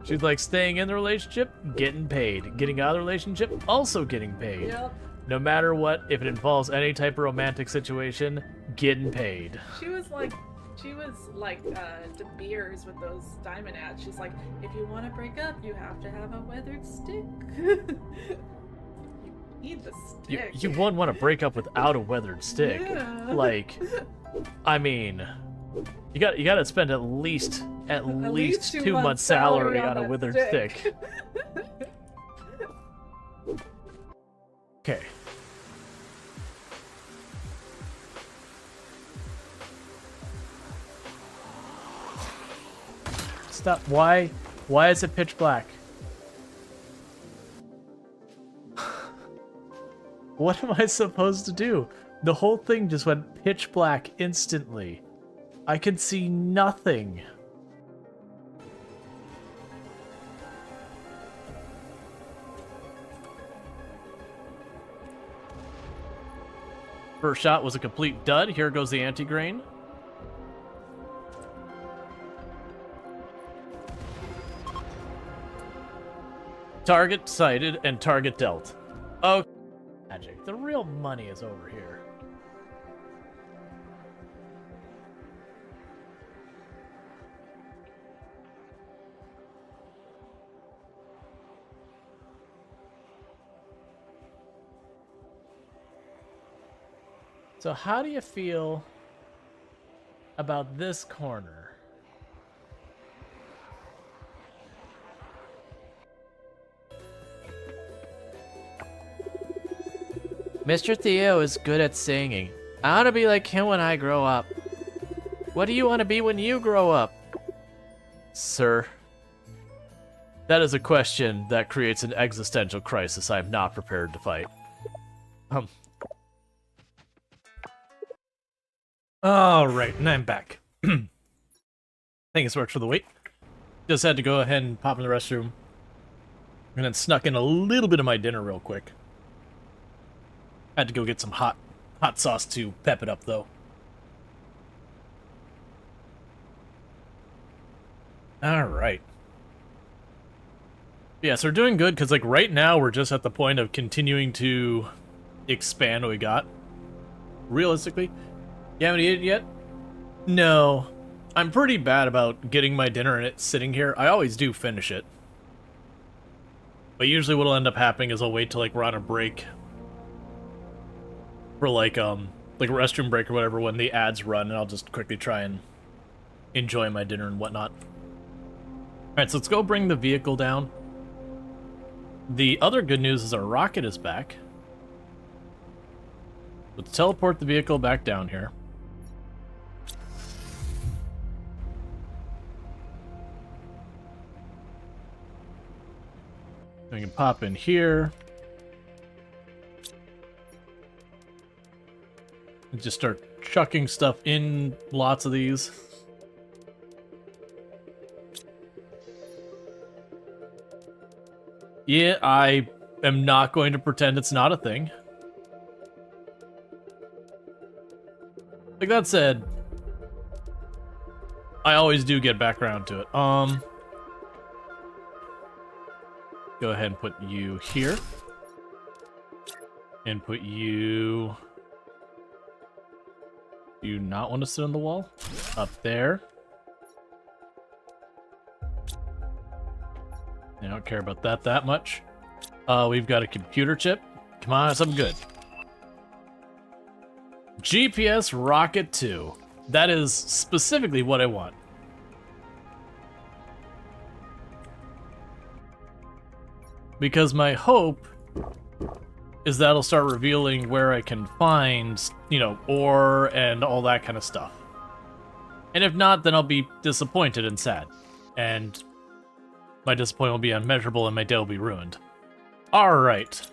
She's like, staying in the relationship, getting paid. Getting out of the relationship, also getting paid. Yep. No matter what, if it involves any type of romantic situation, getting paid. She was like De Beers with those diamond ads. She's like, if you want to break up, you have to have a weathered stick. You need the stick. You wouldn't want to break up without a weathered stick. Yeah. Like, I mean, you got to spend at least least 2 months' salary on a that withered stick. Okay. Stop. Why is it pitch black? What am I supposed to do? The whole thing just went pitch black instantly. I can see nothing. First shot was a complete dud. Here goes the anti-grain. Target sighted and target dealt. Oh, magic. The real money is over here. So how do you feel about this corner? Mr. Theo is good at singing. I want to be like him when I grow up. What do you want to be when you grow up? Sir, that is a question that creates an existential crisis I'm not prepared to fight. Alright, and I'm back. Thanks so much for the wait. Just had to go ahead and pop in the restroom. And then snuck in a little bit of my dinner real quick. Had to go get some hot sauce to pep it up, though. Alright. Yeah, so we're doing good, because, like, right now we're just at the point of continuing to expand what we got. Realistically. You haven't eaten it yet? No. I'm pretty bad about getting my dinner and it sitting here. I always do finish it. But usually what'll end up happening is I'll wait till, like, we're on a break. For, like a restroom break or whatever when the ads run, and I'll just quickly try and enjoy my dinner and whatnot. Alright, so let's go bring the vehicle down. The other good news is our rocket is back. Let's teleport the vehicle back down here. We can pop in here. And just start chucking stuff in lots of these. Yeah, I am not going to pretend it's not a thing. Like that said, I always do get back around to it. Go ahead and put you here. And put you... Do you not want to sit on the wall? Up there. I don't care about that much. We've got a computer chip. Come on, something good. GPS Rocket 2. That is specifically what I want. Because my hope is that'll start revealing where I can find, you know, ore and all that kind of stuff. And if not, then I'll be disappointed and sad. And my disappointment will be unmeasurable and my day will be ruined. Alright.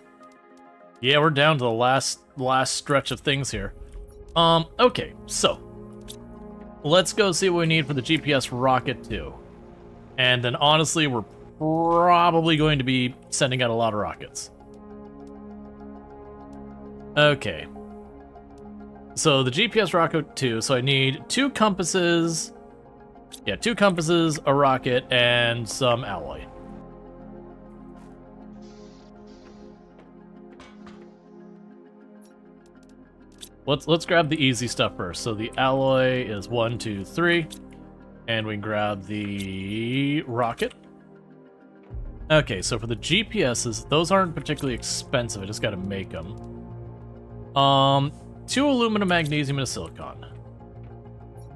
Yeah, we're down to the last stretch of things here. Okay, so. Let's go see what we need for the GPS Rocket 2. And then honestly, we're probably going to be sending out a lot of rockets. Okay. So the GPS rocket 2, so I need 2 compasses. Yeah, 2 compasses, a rocket, and some alloy. Let's grab the easy stuff first. So the alloy is 1, 2, 3. And we can grab the rocket. Okay, so for the GPSs, those aren't particularly expensive. I just gotta make them. 2 aluminum, magnesium, and a silicon.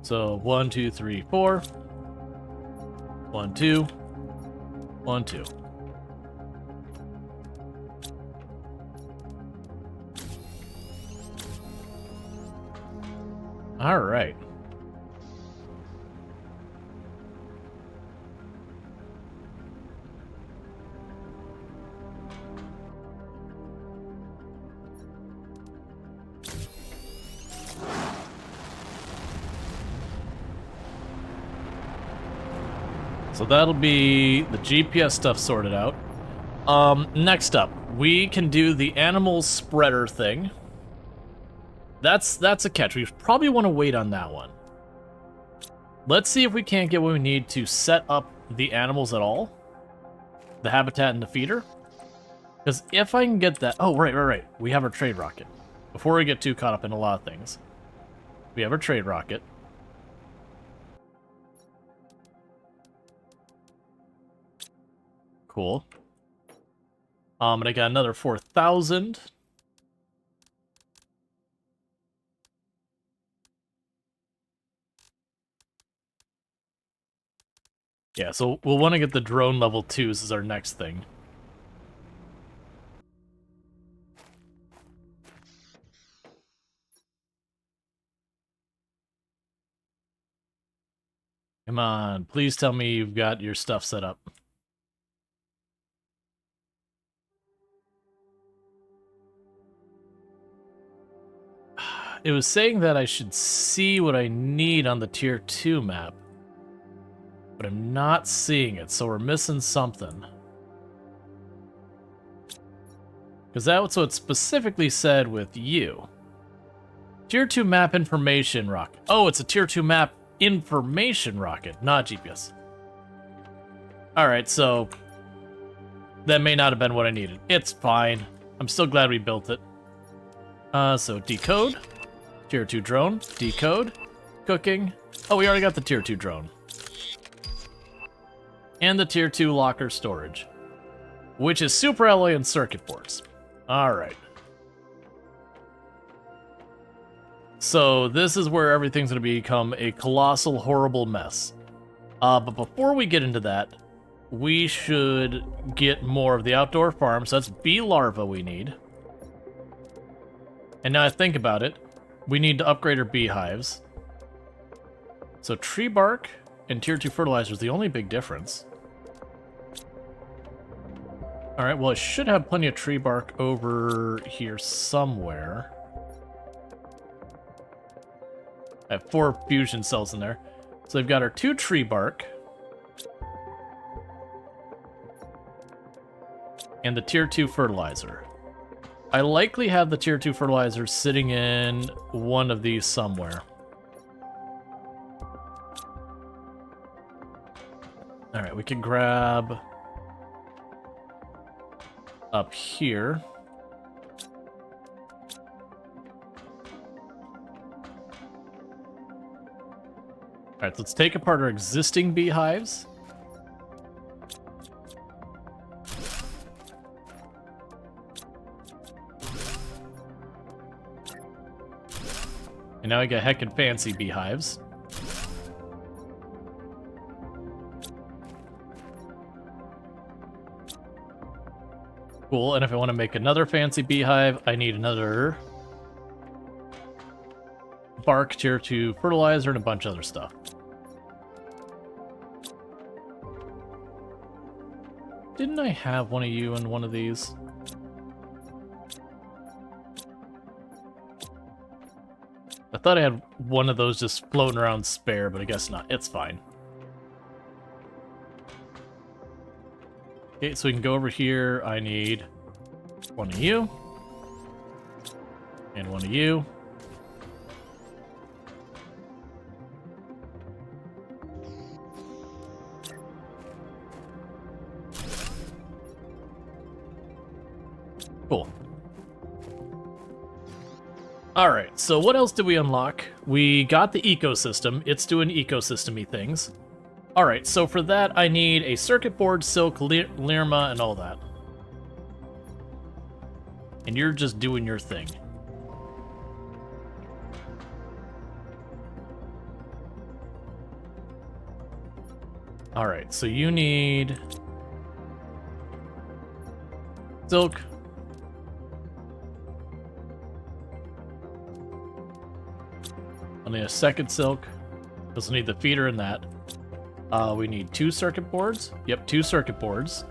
So 1, 2, 3, 4. 1, 2. 1, 2. All right. So that'll be the GPS stuff sorted out. Next up, we can do the animal spreader thing. That's a catch. We probably want to wait on that one. Let's see if we can't get what we need to set up the animals at all. The habitat and the feeder. Because if I can get that... Oh, right. We have our trade rocket. Before we get too caught up in a lot of things. We have our trade rocket. Cool. And I got another 4,000. Yeah, so we'll want to get the drone level 2s as our next thing. Come on, please tell me you've got your stuff set up. It was saying that I should see what I need on the tier 2 map. But I'm not seeing it, so we're missing something. Because that's what specifically said with you. Tier 2 map information rocket. Oh, it's a tier 2 map information rocket, not GPS. Alright, so that may not have been what I needed. It's fine. I'm still glad we built it. So decode. Tier 2 drone. Decode. Cooking. Oh, we already got the tier 2 drone. And the tier 2 locker storage, which is super alloy and circuit boards. Alright. So this is where everything's going to become a colossal, horrible mess. But before we get into that, we should get more of the outdoor farm. So that's bee larvae we need. And now I think about it, we need to upgrade our beehives. So tree bark and tier 2 fertilizer is the only big difference. Alright, well I should have plenty of tree bark over here somewhere. I have 4 fusion cells in there. So they've got our 2 tree bark. And the tier 2 fertilizer. I likely have the tier 2 fertilizer sitting in one of these somewhere. Alright, we can grab up here. Alright, let's take apart our existing beehives. And now I got heckin' fancy beehives. Cool, and if I want to make another fancy beehive, I need another bark tier 2 fertilizer and a bunch of other stuff. Didn't I have one of you in one of these? I thought I had one of those just floating around spare, but I guess not. It's fine. Okay, so we can go over here. I need one of you. And one of you. Cool. Alright, so what else did we unlock? We got the ecosystem. It's doing ecosystem-y things. Alright, so for that I need a circuit board, silk, Lirma, and all that. And you're just doing your thing. Alright, so you need silk. I'll need a second silk. Also need the feeder in that. We need 2 circuit boards. Yep, 2 circuit boards.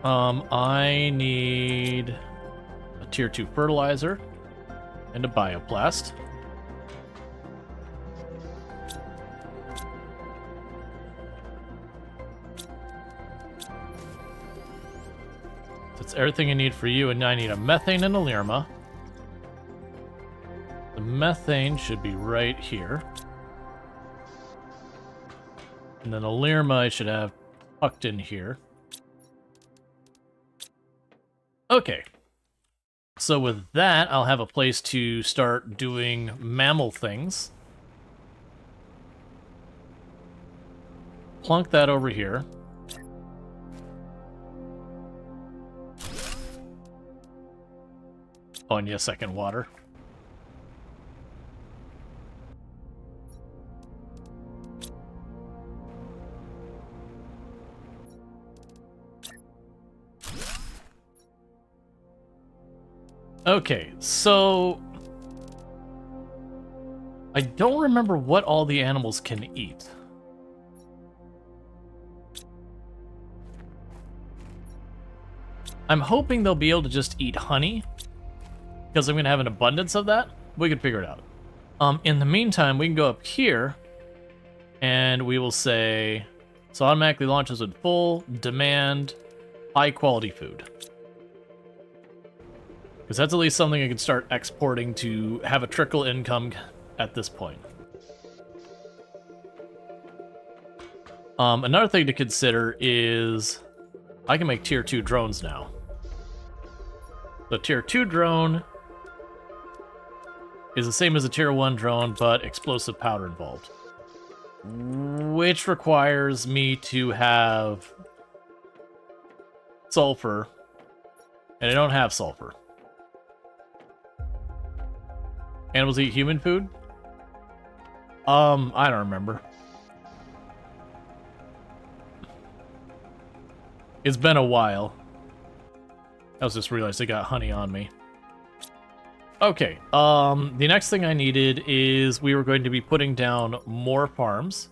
I need a tier 2 fertilizer and a bioplast. That's everything I need for you, and I need a methane and a Lirma. The methane should be right here. And then a Lirma I should have tucked in here. Okay. So with that, I'll have a place to start doing mammal things. Plunk that over here. Oh, and yes, second water. Okay, so I don't remember what all the animals can eat. I'm hoping they'll be able to just eat honey, because I'm going to have an abundance of that. We can figure it out. In the meantime, we can go up here, and we will say, so automatically launches with full demand, high quality food. Because that's at least something I can start exporting to have a trickle income at this point. Another thing to consider is I can make tier 2 drones now. The tier 2 drone is the same as a tier 1 drone, but explosive powder involved. Which requires me to have sulfur, and I don't have sulfur. Animals eat human food? I don't remember. It's been a while. I just realized I got honey on me. Okay, the next thing I needed is we were going to be putting down more farms.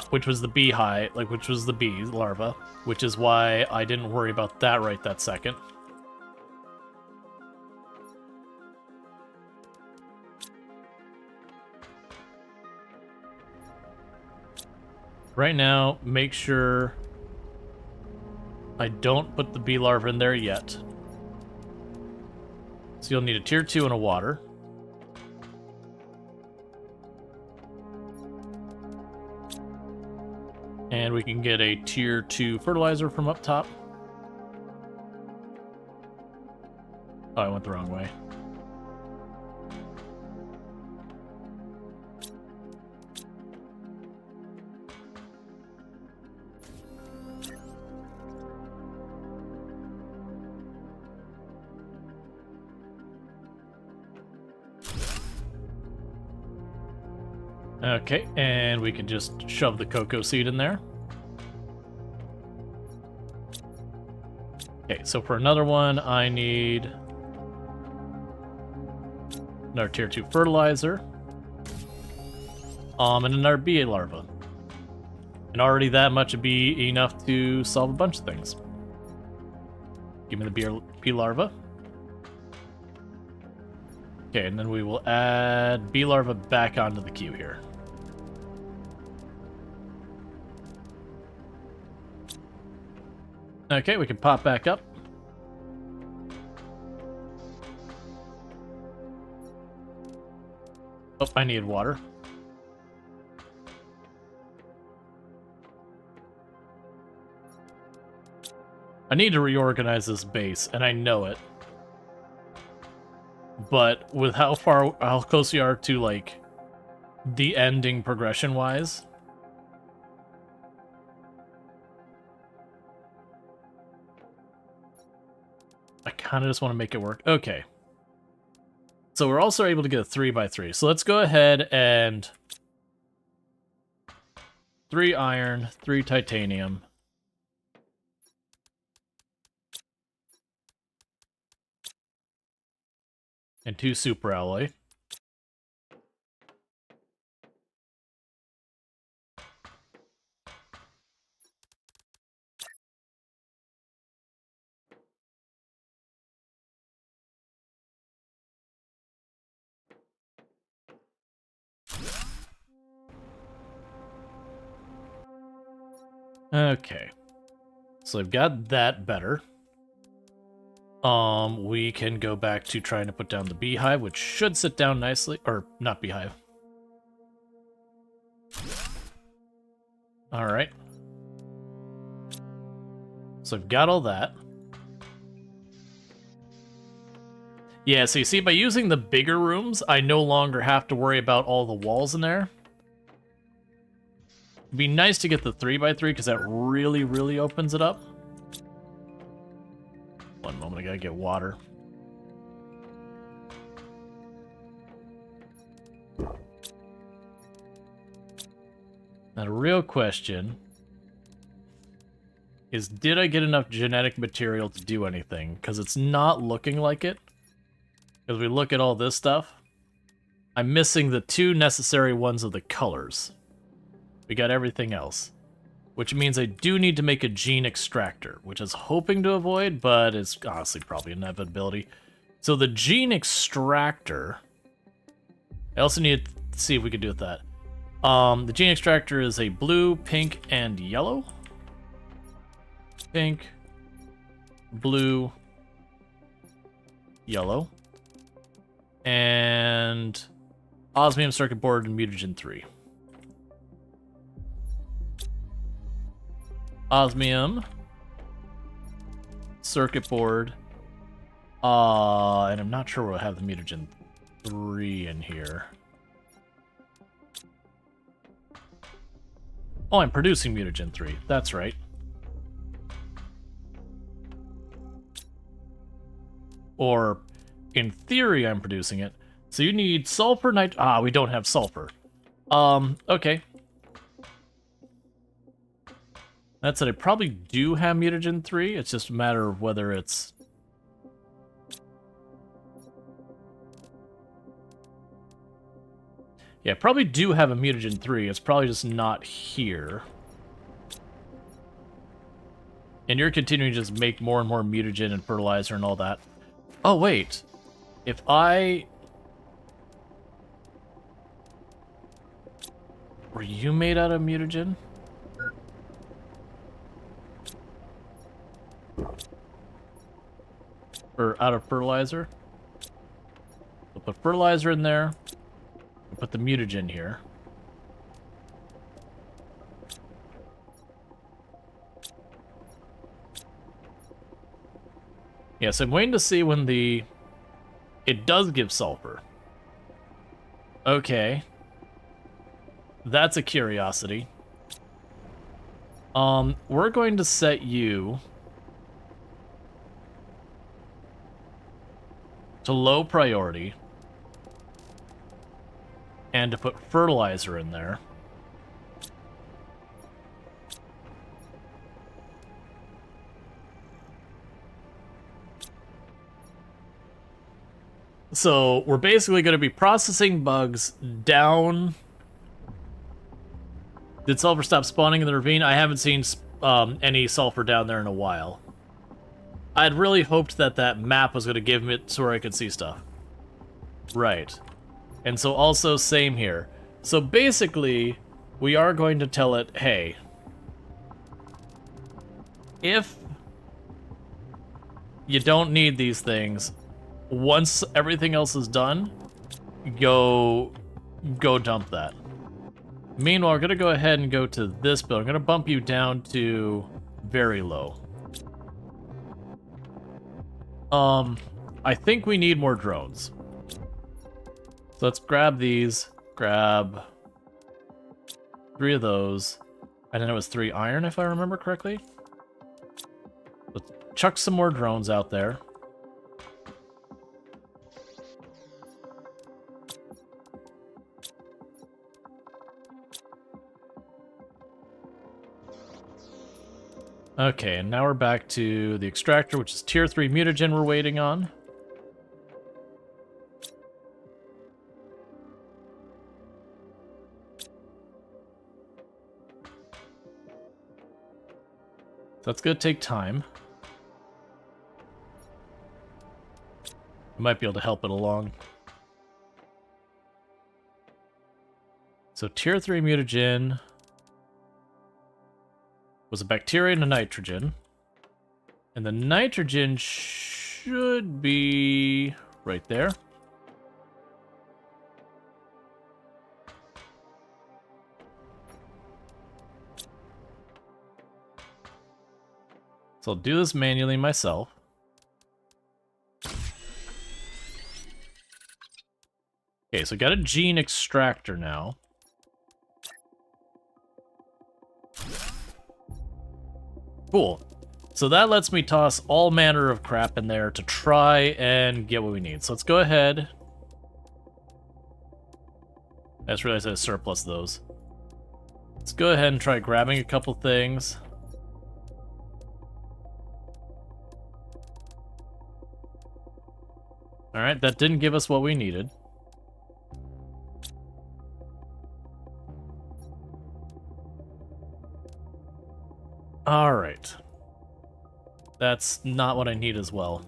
Which was the beehive, which was the bee larva, which is why I didn't worry about that right that second. Right now, make sure I don't put the bee larva in there yet. So you'll need a tier 2 and a water. And we can get a tier 2 fertilizer from up top. Oh, I went the wrong way. Okay, and we can just shove the cocoa seed in there. Okay, so for another one, I need another tier 2 fertilizer. And another bee larva. And already that much would be enough to solve a bunch of things. Give me the bee larva. Okay, and then we will add bee larva back onto the queue here. Okay, we can pop back up. Oh, I need water. I need to reorganize this base, and I know it. But with how close we are to, like, the ending progression-wise, I kind of just want to make it work. Okay. So we're also able to get a 3x3. So let's go ahead and 3 iron, 3 titanium. And 2 super alloy. Okay. So I've got that better. We can go back to trying to put down the beehive, which should sit down nicely. Or, not beehive. Alright. So I've got all that. Yeah, so you see, by using the bigger rooms, I no longer have to worry about all the walls in there. It'd be nice to get the 3x3, because that really, really opens it up. One moment, I gotta get water. Now, the real question is, did I get enough genetic material to do anything? Because it's not looking like it. Because we look at all this stuff, I'm missing the 2 necessary ones of the colors. We got everything else. Which means I do need to make a gene extractor, which I was hoping to avoid, but it's honestly probably an inevitability. So the gene extractor, I also need to see if we can do with that. The gene extractor is a blue, pink, and yellow. Pink, blue, yellow. And osmium circuit board and mutagen 3. Osmium circuit board. And I'm not sure we'll have the mutagen 3 in here. Oh, I'm producing mutagen 3. That's right. Or, in theory, I'm producing it. So you need sulfur, we don't have sulfur. Okay. That said, I probably do have mutagen 3. It's just a matter of whether it's... Yeah, I probably do have a mutagen 3. It's probably just not here. And you're continuing to just make more and more mutagen and fertilizer and all that. Oh, wait. If I... Were you made out of mutagen? Or out of fertilizer? We'll put fertilizer in there. We'll put the mutagen here. Yes, I'm waiting to see when the... It does give sulfur. Okay. That's a curiosity. We're going to set you to low priority. And to put fertilizer in there. So we're basically going to be processing bugs down. Did sulfur stop spawning in the ravine? I haven't seen any sulfur down there in a while. I'd really hoped that that map was going to give me it so where I could see stuff. Right. And so also same here. So basically, we are going to tell it, hey, if you don't need these things, once everything else is done, go dump that. Meanwhile, we're gonna go ahead and go to this build. I'm gonna bump you down to very low. I think we need more drones. So let's grab these, grab 3 of those, and then it was 3 iron if I remember correctly. Let's chuck some more drones out there. Okay, and now we're back to the extractor, which is tier 3 mutagen we're waiting on. So that's going to take time. We might be able to help it along. So tier 3 mutagen was a bacteria and a nitrogen. And the nitrogen should be right there. So I'll do this manually myself. Okay, so got a gene extractor now. Cool. So that lets me toss all manner of crap in there to try and get what we need. So let's go ahead. I just realized I had a surplus of those. Let's go ahead and try grabbing a couple things. Alright, that didn't give us what we needed. Alright. That's not what I need as well.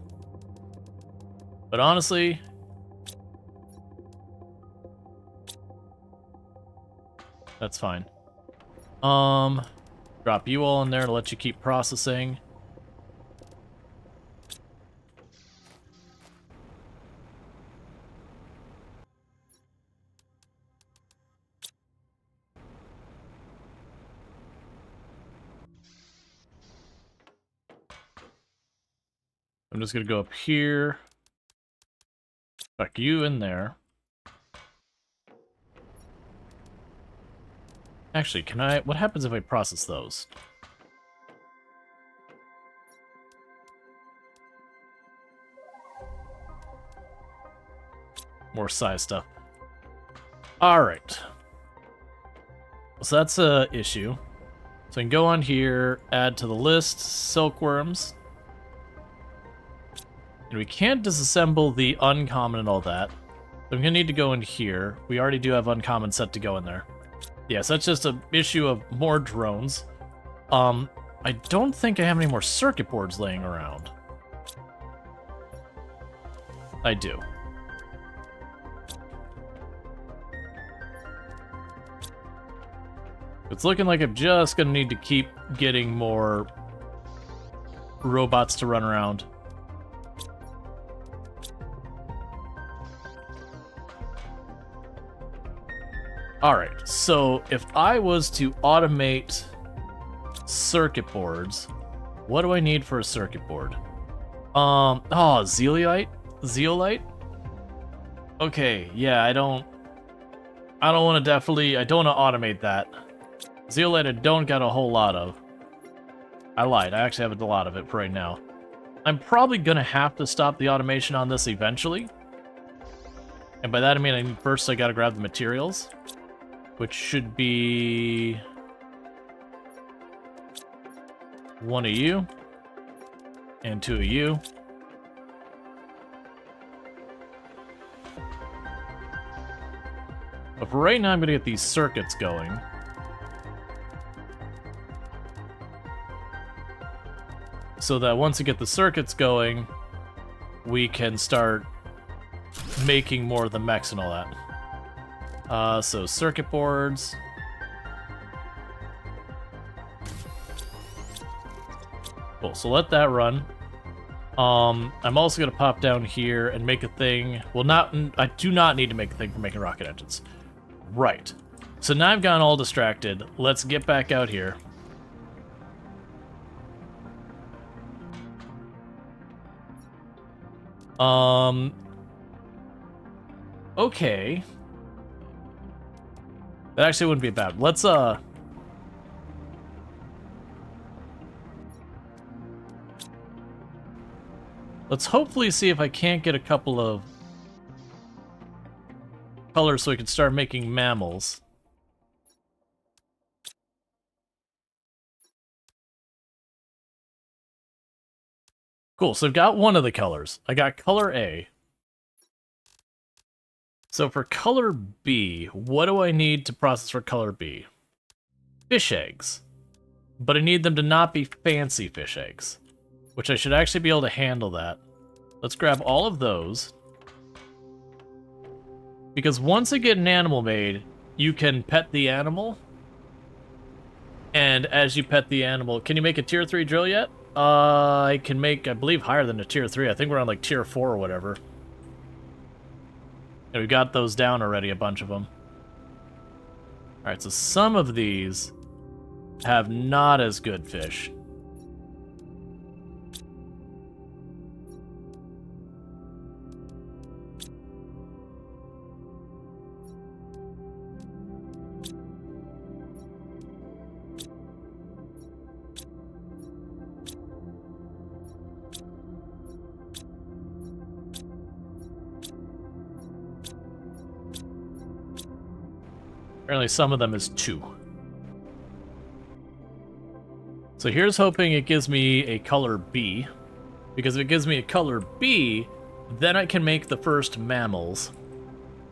But honestly... that's fine. Drop you all in there to let you keep processing. I'm just gonna go up here. Tuck you in there. Actually, can I... what happens if I process those? More size stuff. Alright. So that's a issue. So I can go on here, add to the list, silkworms. And we can't disassemble the uncommon and all that. So I'm gonna need to go in here. We already do have uncommon set to go in there. Yeah, so that's just an issue of more drones. I don't think I have any more circuit boards laying around. I do. It's looking like I'm just gonna need to keep getting more robots to run around. Alright, so if I was to automate circuit boards, what do I need for a circuit board? Oh, zeolite? Zeolite? Okay, yeah, I don't want to I don't want to automate that. Zeolite I don't got a whole lot of. I lied, I actually have a lot of it for right now. I'm probably gonna have to stop the automation on this eventually. And by that I mean first I gotta grab the materials. Which should be... one of you. And 2 of you. But for right now, I'm going to get these circuits going. So that once we get the circuits going, we can start making more of the mechs and all that. So circuit boards. Cool, so let that run. I'm also gonna pop down here and make a thing. Well, I do not need to make a thing for making rocket engines. Right. So now I've gotten all distracted. Let's get back out here. Okay. That actually wouldn't be bad. Let's hopefully see if I can't get a couple of colors so we can start making mammals. Cool, so I've got one of the colors. I got color A. So for color B, what do I need to process for color B? Fish eggs. But I need them to not be fancy fish eggs, which I should actually be able to handle that. Let's grab all of those. Because once I get an animal made, you can pet the animal. And as you pet the animal, can you make a tier 3 drill yet? I can make, I believe, higher than a tier 3. I think we're on like tier 4 or whatever. And we got those down already, a bunch of them. Alright, so some of these have not as good fish. Apparently some of them is 2. So here's hoping it gives me a color B. Because if it gives me a color B, then I can make the first mammals.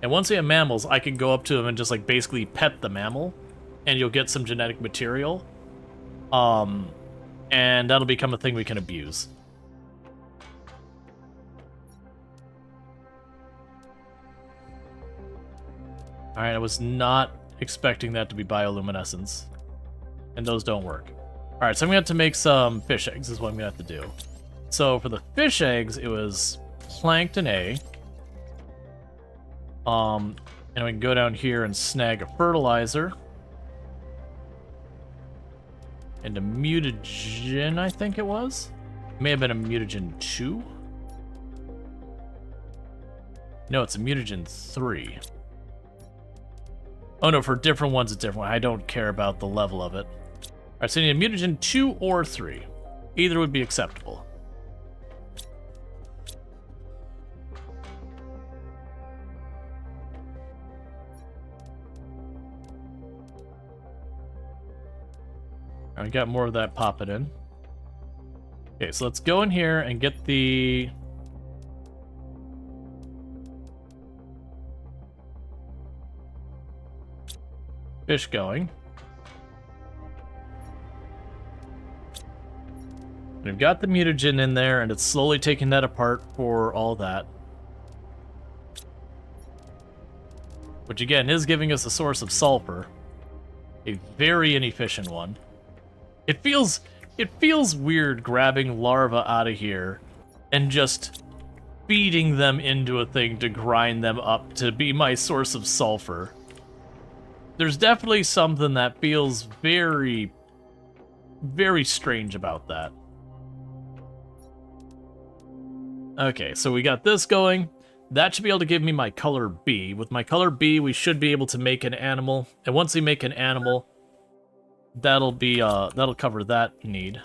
And once we have mammals, I can go up to them and just like basically pet the mammal. And you'll get some genetic material. And that'll become a thing we can abuse. Alright, I was not expecting that to be bioluminescence. And those don't work. Alright, so I'm going to have to make some fish eggs is what I'm going to have to do. So for the fish eggs, it was plankton A. And we can go down here and snag a fertilizer. And a mutagen, I think it was? May have been a mutagen 2. No, it's a mutagen 3. Oh no, for different ones it's different. I don't care about the level of it. Alright, so you need a mutagen 2 or 3. Either would be acceptable. I got more of that popping in. Okay, so let's go in here and get the... fish going. We've got the mutagen in there, and it's slowly taking that apart for all that. Which again is giving us a source of sulfur. A very inefficient one. It feels weird grabbing larvae out of here and just feeding them into a thing to grind them up to be my source of sulfur. There's definitely something that feels very, very strange about that. Okay, so we got this going. That should be able to give me my color B. With my color B, we should be able to make an animal. And once we make an animal, that'll be that'll cover that need.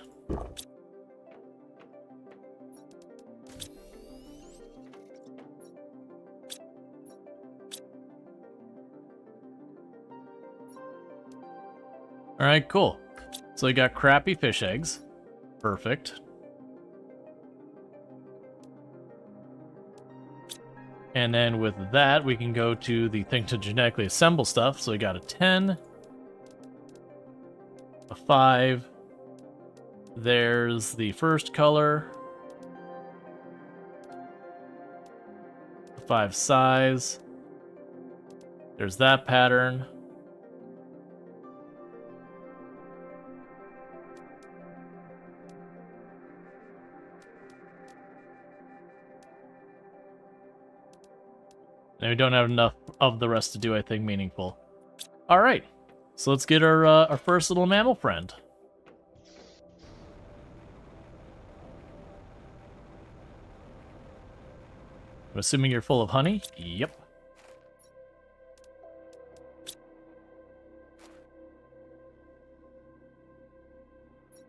Alright, cool. So we got crappy fish eggs. Perfect. And then with that, we can go to the thing to genetically assemble stuff. So we got a 10. A 5. There's the first color. 5 size. There's that pattern. And we don't have enough of the rest to do anything meaningful. All right, so let's get our first little mammal friend. I'm assuming you're full of honey? Yep.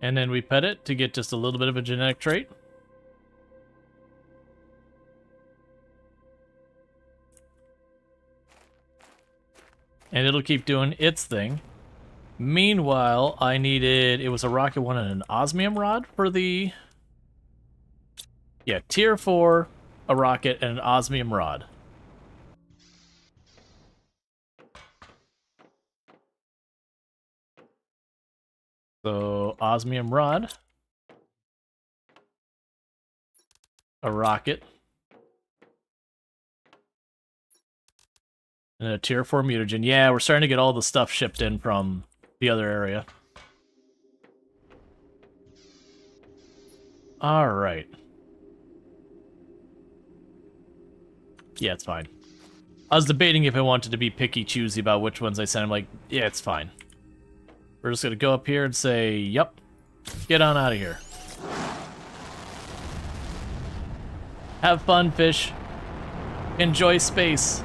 And then we pet it to get just a little bit of a genetic trait. And it'll keep doing its thing. Meanwhile, I needed... It was a rocket one and an osmium rod for the... Yeah, tier 4, a rocket, and an osmium rod. So, osmium rod. A rocket. And a tier 4 mutagen. Yeah, we're starting to get all the stuff shipped in from the other area. Alright. Yeah, it's fine. I was debating if I wanted to be picky-choosy about which ones I sent. I'm like, yeah, it's fine. We're just gonna go up here and say, yup, get on out of here. Have fun, fish. Enjoy space.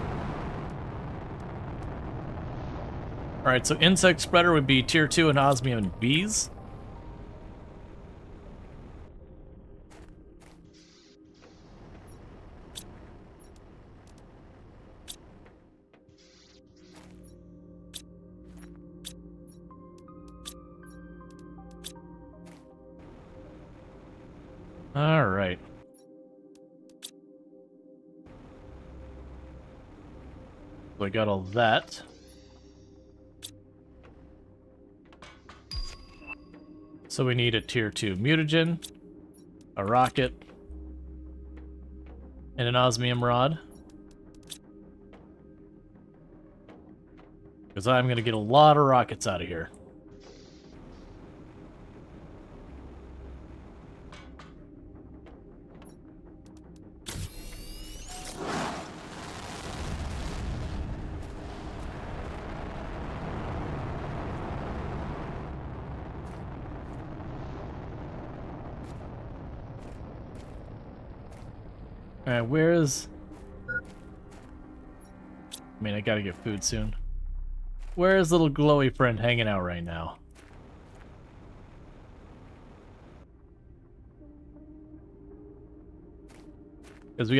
Alright, so insect spreader would be tier 2 and osmium bees. Alright. So I got all that. So we need a tier 2 mutagen, a rocket, and an osmium rod. Because I'm going to get a lot of rockets out of here. Alright, where's... I mean, I gotta get food soon. Where's little glowy friend hanging out right now? Because we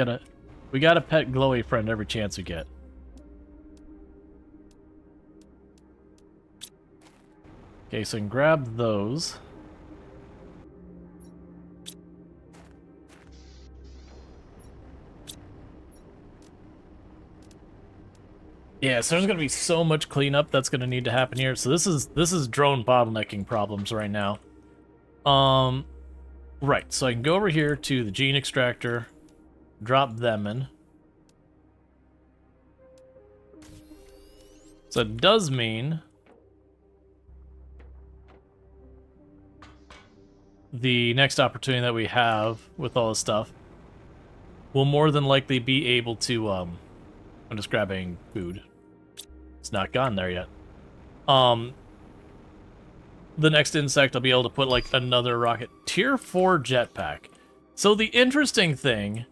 gotta pet glowy friend every chance we get. Okay, so I can grab those. Yeah, so there's gonna be so much cleanup that's gonna need to happen here. So this is drone bottlenecking problems right now. Right. So I can go over here to the gene extractor, drop them in. So it does mean the next opportunity that we have with all this stuff will more than likely be able to I'm just grabbing food. It's not gone there yet. The next insect I'll be able to put like another rocket. Tier 4 jetpack. So the interesting thing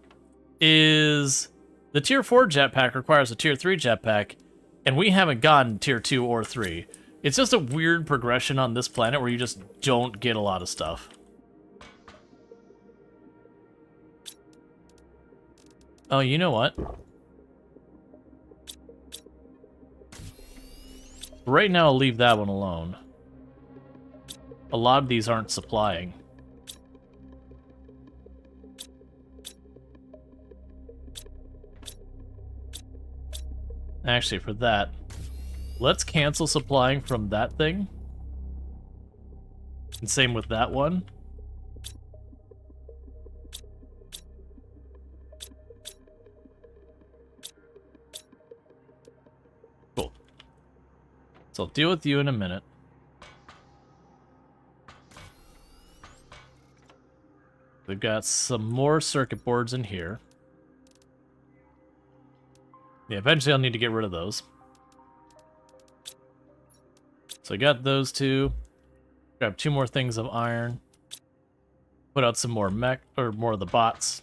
is the tier 4 jetpack requires a tier 3 jetpack, and we haven't gotten tier 2 or 3. It's just a weird progression on this planet where you just don't get a lot of stuff. Oh, you know what? Right now, I'll leave that one alone. A lot of these aren't supplying. Actually, for that, let's cancel supplying from that thing. And same with that one. So I'll deal with you in a minute. We've got some more circuit boards in here. Yeah, eventually I'll need to get rid of those. So I got those two. Grab 2 more things of iron. Put out some more mech, or more of the bots.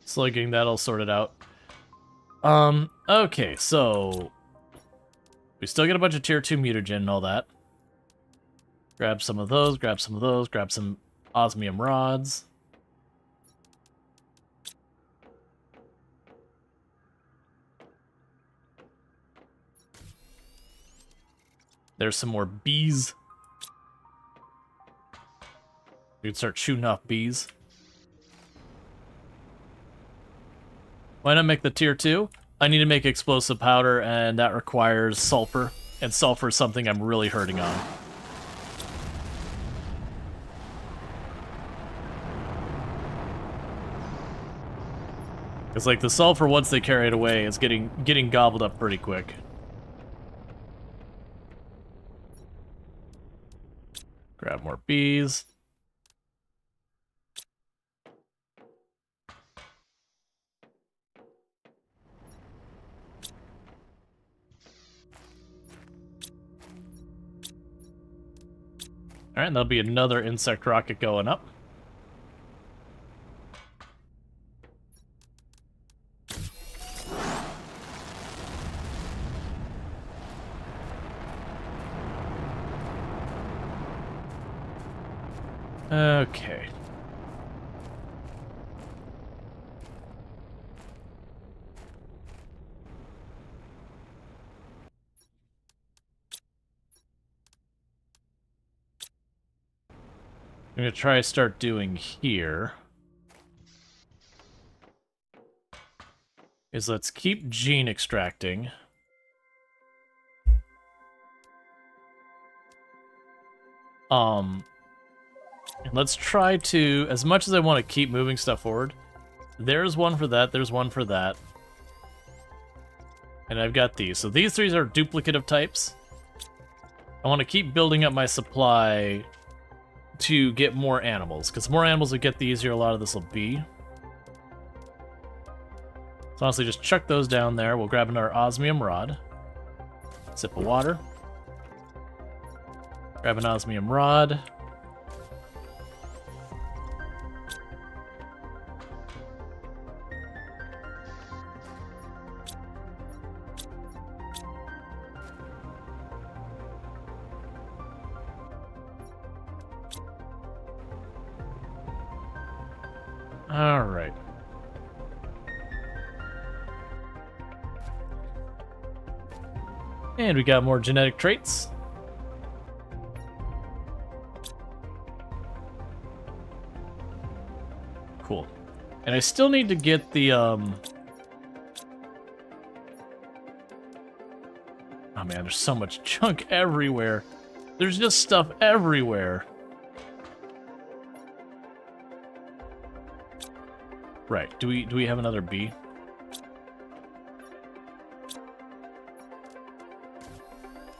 Slowly getting that all sorted out. Okay, so we still get a bunch of tier 2 mutagen and all that. Grab some of those, grab some of those, grab some osmium rods. There's some more bees. We can start shooting off bees. Why not make the tier 2? I need to make explosive powder, and that requires sulfur. And sulfur is something I'm really hurting on. It's like the sulfur, once they carry it away, is getting gobbled up pretty quick. Grab more bees. Alright, that'll be another insect rocket going up. Okay. I'm gonna try to start doing here is let's keep gene extracting. Let's try to, as much as I want to keep moving stuff forward, there's one for that, there's one for that. And I've got these. So these 3 are duplicative types. I want to keep building up my supply to get more animals, because the more animals we get, the easier a lot of this will be. So honestly, just chuck those down there. We'll grab another osmium rod. Sip of water. Grab an osmium rod. All right. And we got more genetic traits. Cool. And I still need to get the, Oh man, there's so much junk everywhere. There's just stuff everywhere. Right. Do we have another bee?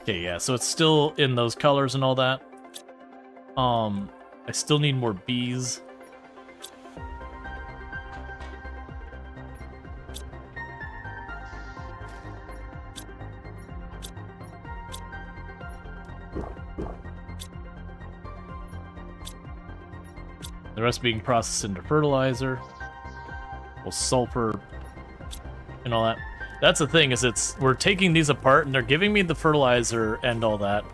Okay, yeah, so it's still in those colors and all that. I still need more bees. The rest being processed into fertilizer. Well, sulfur and all that. That's the thing, is we're taking these apart and they're giving me the fertilizer and all that.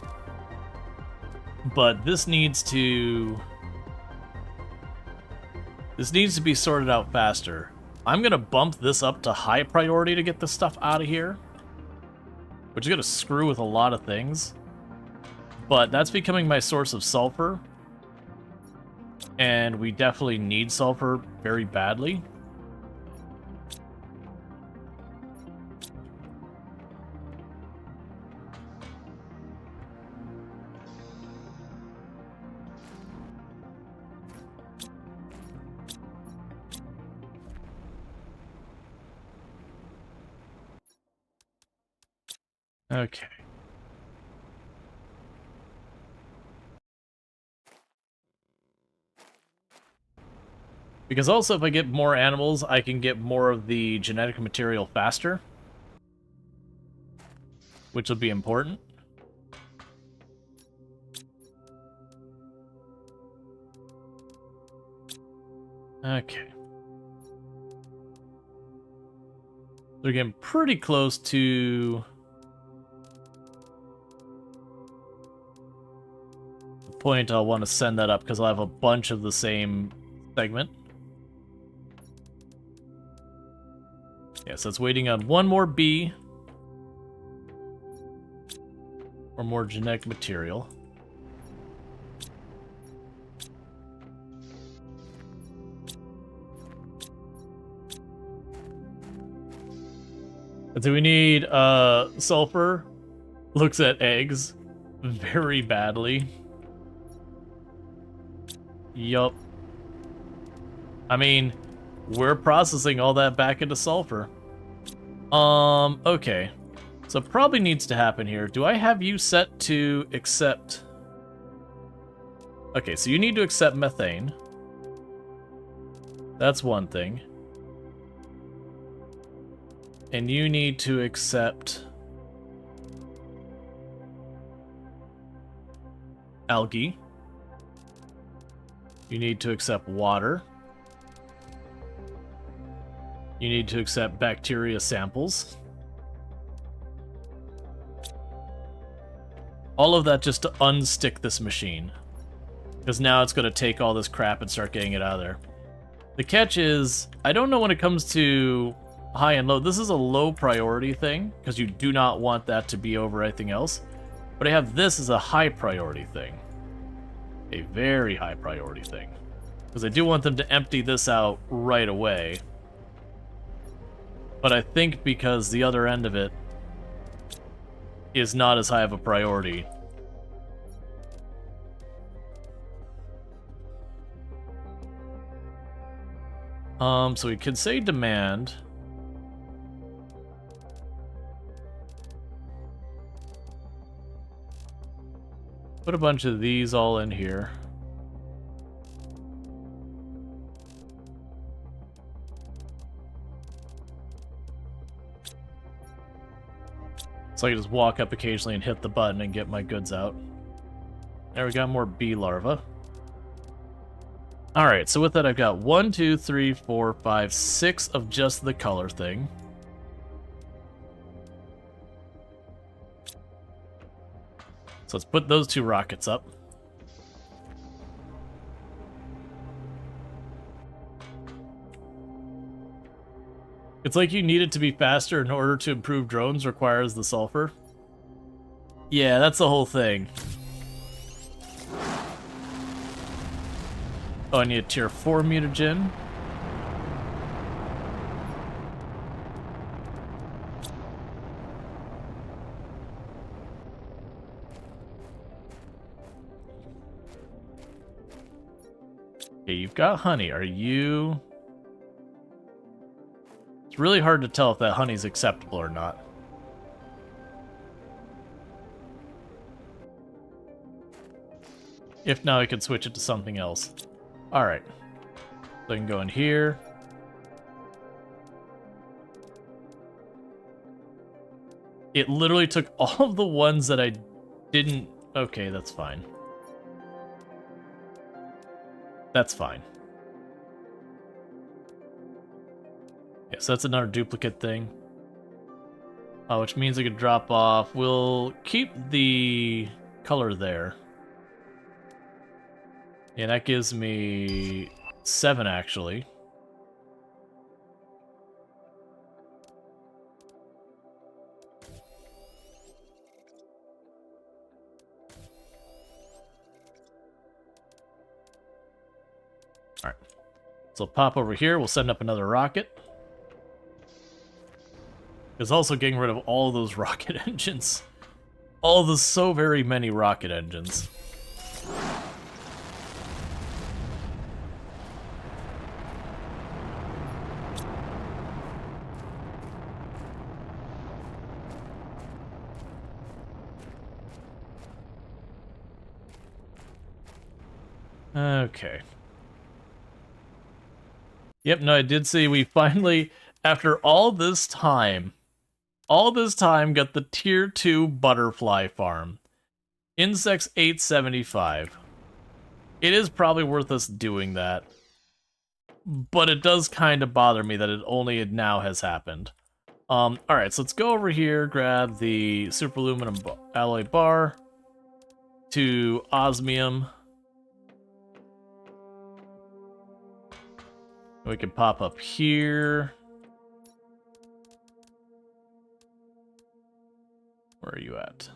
But this needs to be sorted out faster. I'm gonna bump this up to high priority to get this stuff out of here, which is gonna screw with a lot of things. But that's becoming my source of sulfur. And we definitely need sulfur very badly. Okay. Because also, if I get more animals, I can get more of the genetic material faster, which will be important. Okay. They're getting pretty close to the point I'll want to send that up, because I'll have a bunch of the same segment. Yeah, so it's waiting on one more bee. Or more genetic material. And so we need sulfur. Looks at eggs very badly. Yup. I mean, we're processing all that back into sulfur. Okay. So it probably needs to happen here. Do I have you set to accept... Okay, so you need to accept methane. That's one thing. And you need to accept... algae. You need to accept water. You need to accept bacteria samples. All of that just to unstick this machine. Because now it's going to take all this crap and start getting it out of there. The catch is, I don't know when it comes to high and low. This is a low priority thing, because you do not want that to be over anything else. But I have this as a high priority thing. A very high priority thing. Because I do want them to empty this out right away. But I think because the other end of it is not as high of a priority. So we could say demand. Put a bunch of these all in here. So I can just walk up occasionally and hit the button and get my goods out. There, we got more bee larvae. Alright, so with that I've got 1, 2, 3, 4, 5, 6 of just the color thing. So let's put those 2 rockets up. It's like you need it to be faster in order to improve drones requires the sulfur. Yeah, that's the whole thing. Oh, I need a tier 4 mutagen. Okay, you've got honey. Are you... It's really hard to tell if that honey's acceptable or not. If not, I could switch it to something else. Alright. So I can go in here. It literally took all of the ones that I didn't... Okay, that's fine. That's fine. Yeah, so that's another duplicate thing. Which means I could drop off. We'll keep the color there. Yeah, that gives me 7, actually. Alright. So pop over here, we'll send up another rocket. It's also getting rid of all those rocket engines. All the so very many rocket engines. Okay. Yep, no, I did see we finally, after all this time, got the tier 2 butterfly farm. Insects 875. It is probably worth us doing that. But it does kind of bother me that it only now has happened. Alright, so let's go over here, grab the super aluminum alloy bar to osmium. We can pop up here. Where are you at?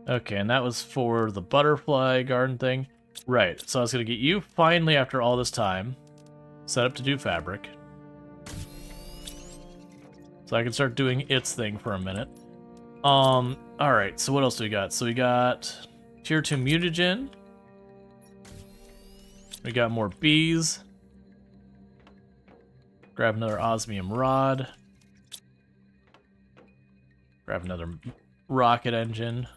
Okay, and that was for the butterfly garden thing. Right, so I was going to get you finally, after all this time, set up to do fabric. So I can start doing its thing for a minute. Alright, so what else do we got? So we got tier 2 mutagen. We got more bees. Grab another osmium rod. Grab another rocket engine.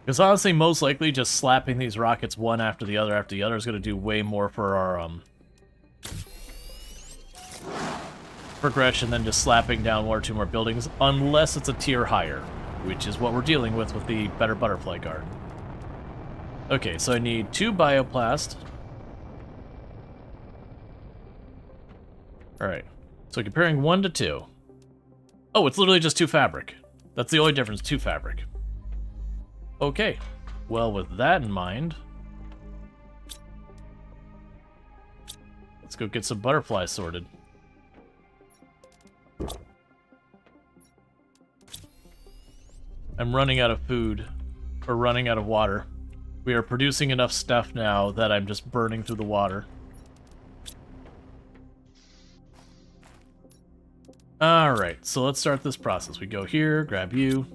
Because honestly, most likely just slapping these rockets one after the other is going to do way more for our progression than just slapping down one or two more buildings, unless it's a tier higher, which is what we're dealing with the better butterfly garden. Okay, so I need 2 bioplast. Alright, so comparing 1 to 2. Oh, it's literally just 2 fabric. That's the only difference, 2 fabric. Okay, well, with that in mind, let's go get some butterflies sorted. I'm running out of food, or running out of water. We are producing enough stuff now that I'm just burning through the water. Alright, so let's start this process. We go here, grab you.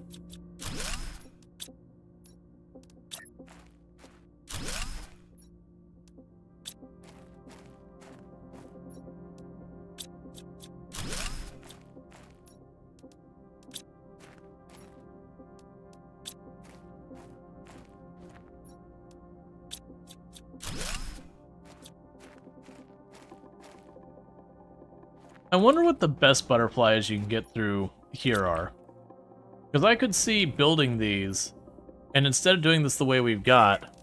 I wonder what the best butterflies you can get through here are. Because I could see building these, and instead of doing this the way we've got,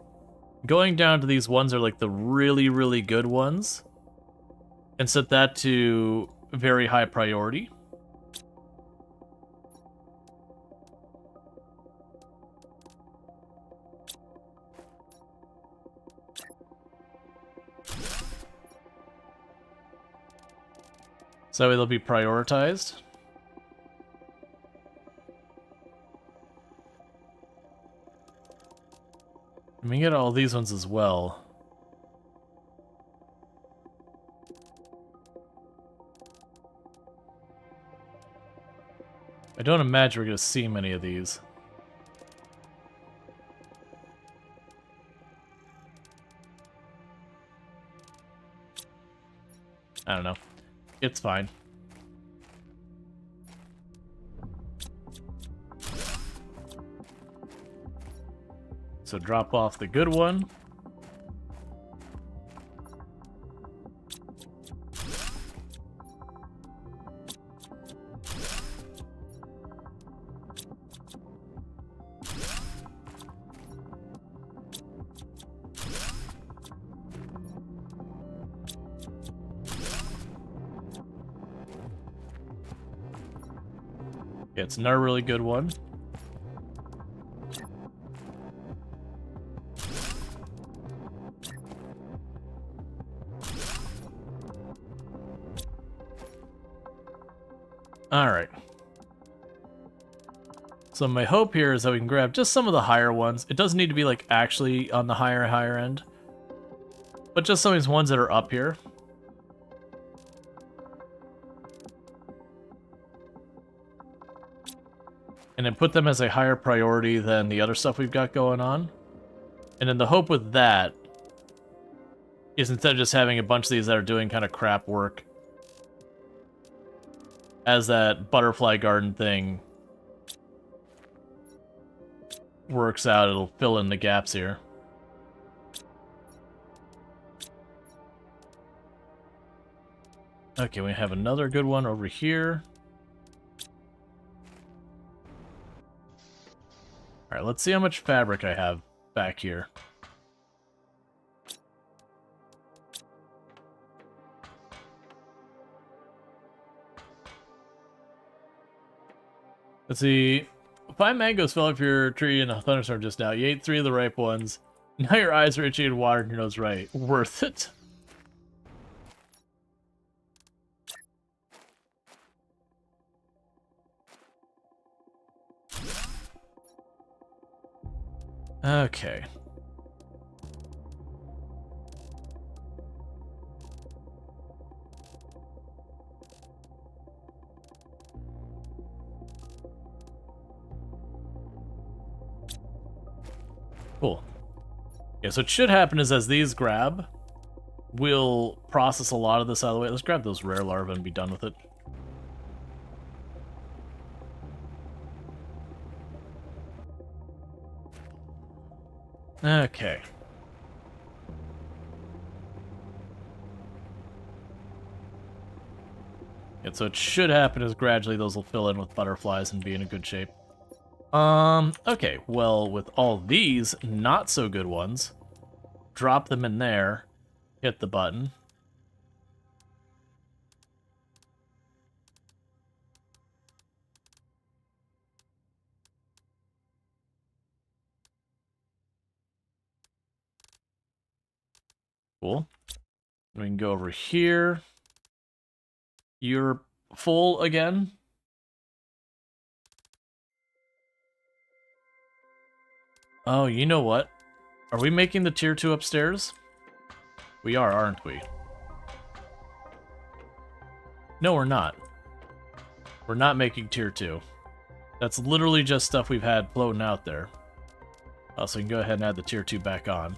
going down to these ones are like the really, really good ones, and set that to very high priority. So that way they'll be prioritized. And we can get all these ones as well. I don't imagine we're going to see many of these. I don't know. It's fine. So drop off the good one. Yeah, it's not a really good one. Alright. So my hope here is that we can grab just some of the higher ones. It doesn't need to be like actually on the higher end, but just some of these ones that are up here. And then put them as a higher priority than the other stuff we've got going on. And then the hope with that is instead of just having a bunch of these that are doing kind of crap work, as that butterfly garden thing works out, it'll fill in the gaps here. Okay, we have another good one over here. Alright, let's see how much fabric I have back here. Let's see. 5 mangoes fell off your tree in a thunderstorm just now. You ate 3 of the ripe ones. Now your eyes are itchy and water and your nose right. Worth it. Okay. Cool. Yeah, so what should happen is as these grab, we'll process a lot of this out of the way. Let's grab those rare larvae and be done with it. Okay. And so it should happen is gradually those will fill in with butterflies and be in a good shape. Okay, well, with all these not so good ones, drop them in there, hit the button. Cool. We can go over here. You're full again. Oh, you know what? Are we making the tier 2 upstairs? We are, aren't we? No, we're not. We're not making tier 2. That's literally just stuff we've had floating out there. So we can go ahead and add the tier 2 back on.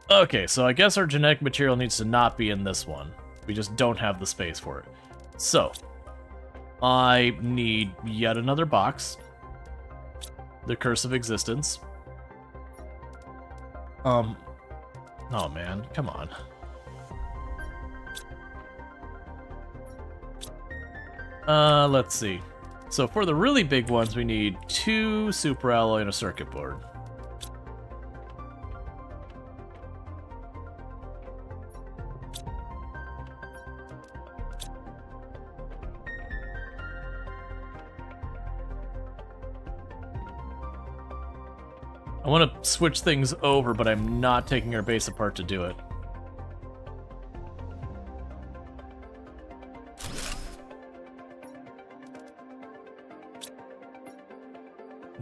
Okay, so I guess our genetic material needs to not be in this one. We just don't have the space for it. So, I need yet another box. The Curse of Existence. Oh man, come on. Let's see. So for the really big ones, we need 2 super alloy and a circuit board. I want to switch things over, but I'm not taking our base apart to do it.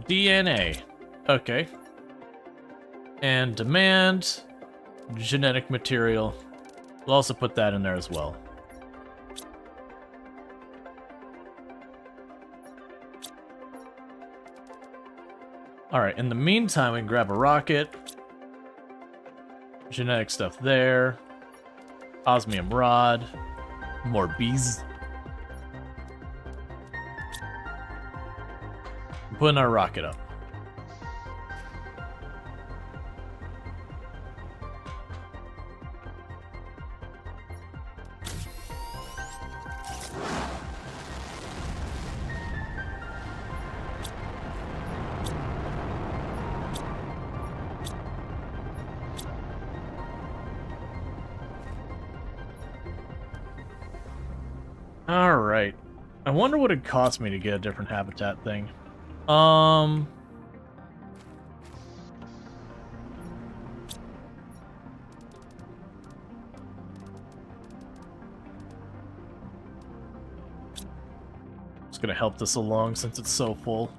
DNA. Okay. And demand genetic material. We'll also put that in there as well. Alright, in the meantime, we can grab a rocket. Genetic stuff there. Osmium rod. More bees. Putting our rocket up. Alright. I wonder what it cost me to get a different habitat thing. It's gonna help this along since it's so full.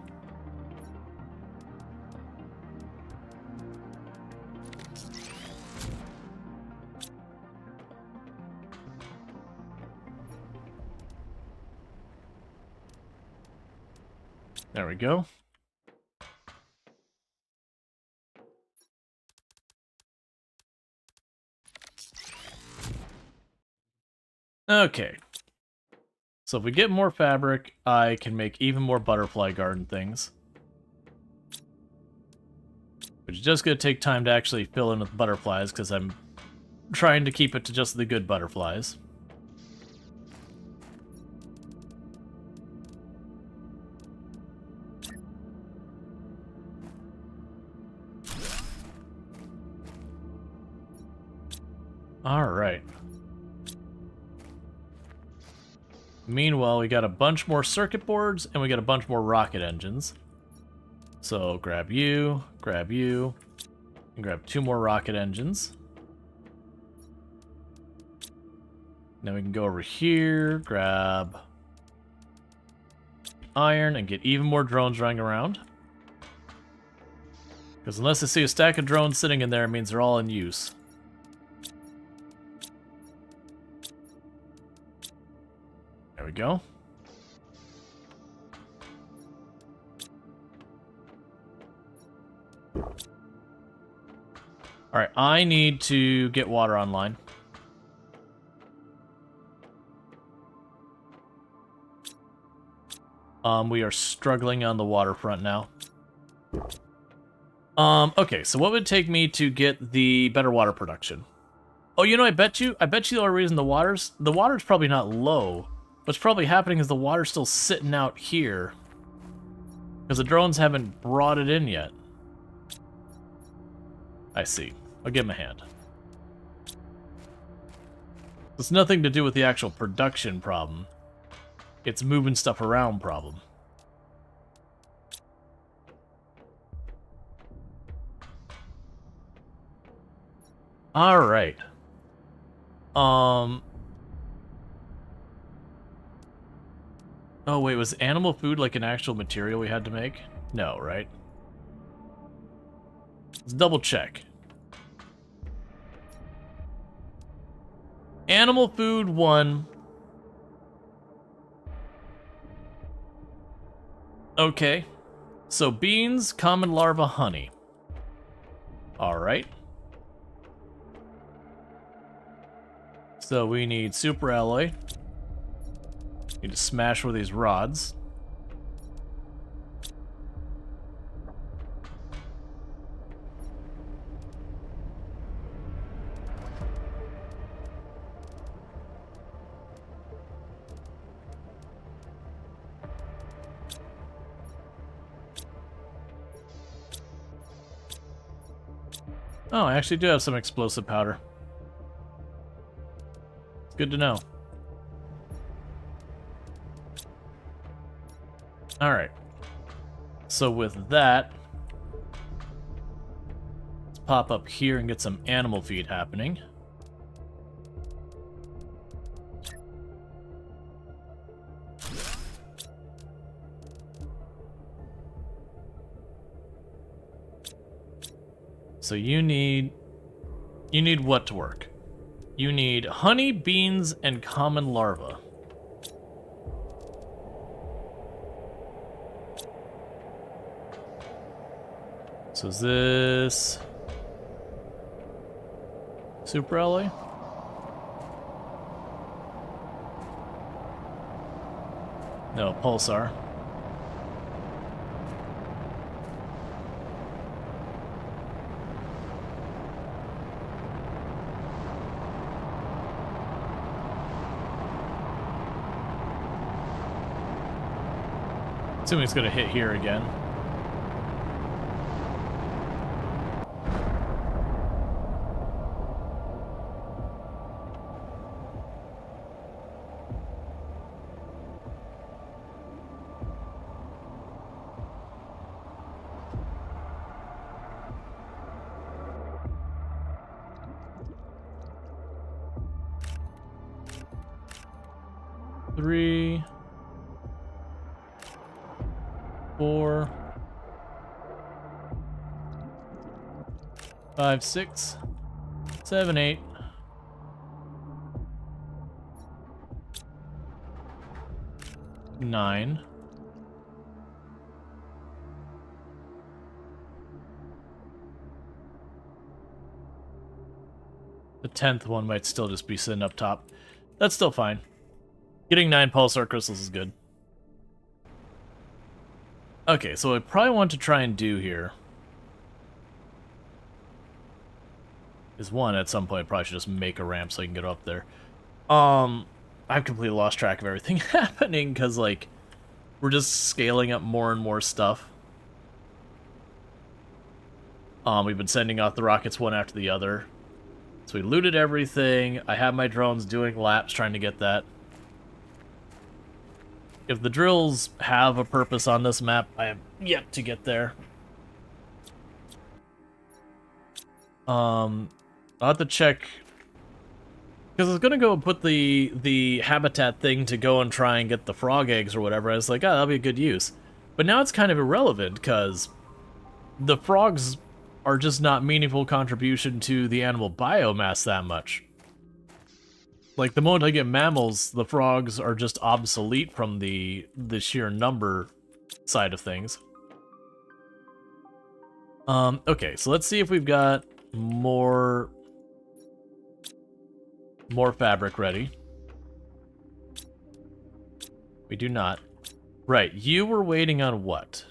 There we go. Okay. So if we get more fabric, I can make even more butterfly garden things. Which is just going to take time to actually fill in with butterflies, because I'm trying to keep it to just the good butterflies. Alright. Meanwhile, we got a bunch more circuit boards, and we got a bunch more rocket engines. So grab you, and grab 2 more rocket engines. Then we can go over here, grab iron, and get even more drones running around. Because unless I see a stack of drones sitting in there, it means they're all in use. There we go. Alright, I need to get water online. We are struggling on the waterfront now. Okay, so what would it take me to get the better water production? Oh, you know, I bet you the only reason the water's probably not low. What's probably happening is the water's still sitting out here. Because the drones haven't brought it in yet. I see. I'll give him a hand. It's nothing to do with the actual production problem. It's moving stuff around problem. Alright. Oh wait, was animal food like an actual material we had to make? No, right? Let's double check. Animal food 1. Okay. So beans, common larva, honey. Alright. So we need super alloy. Need to smash with these rods. Oh, I actually do have some explosive powder. It's good to know. Alright. So with that, let's pop up here and get some animal feed happening. So you need what to work? You need honey, beans, and common larva. So is this super alloy? No, pulsar. Assuming it's gonna hit here again. Three, 4, 5, 6, 7, 8. 9. The 10th one might still just be sitting up top. That's still fine. Getting 9 pulsar crystals is good. Okay, so what I probably want to try and do here is one, at some point, I probably should just make a ramp so I can get up there. I've completely lost track of everything happening because, like, we're just scaling up more and more stuff. We've been sending off the rockets one after the other. So we looted everything. I have my drones doing laps trying to get that. If the drills have a purpose on this map, I have yet to get there. I'll have to check, because I was gonna go put the habitat thing to go and try and get the frog eggs or whatever. I was like, oh, that'll be a good use. But now it's kind of irrelevant, because the frogs are just not meaningful contribution to the animal biomass that much. Like, the moment I get mammals, the frogs are just obsolete from the sheer number side of things. Okay, so let's see if we've got more fabric ready. We do not. Right, you were waiting on what?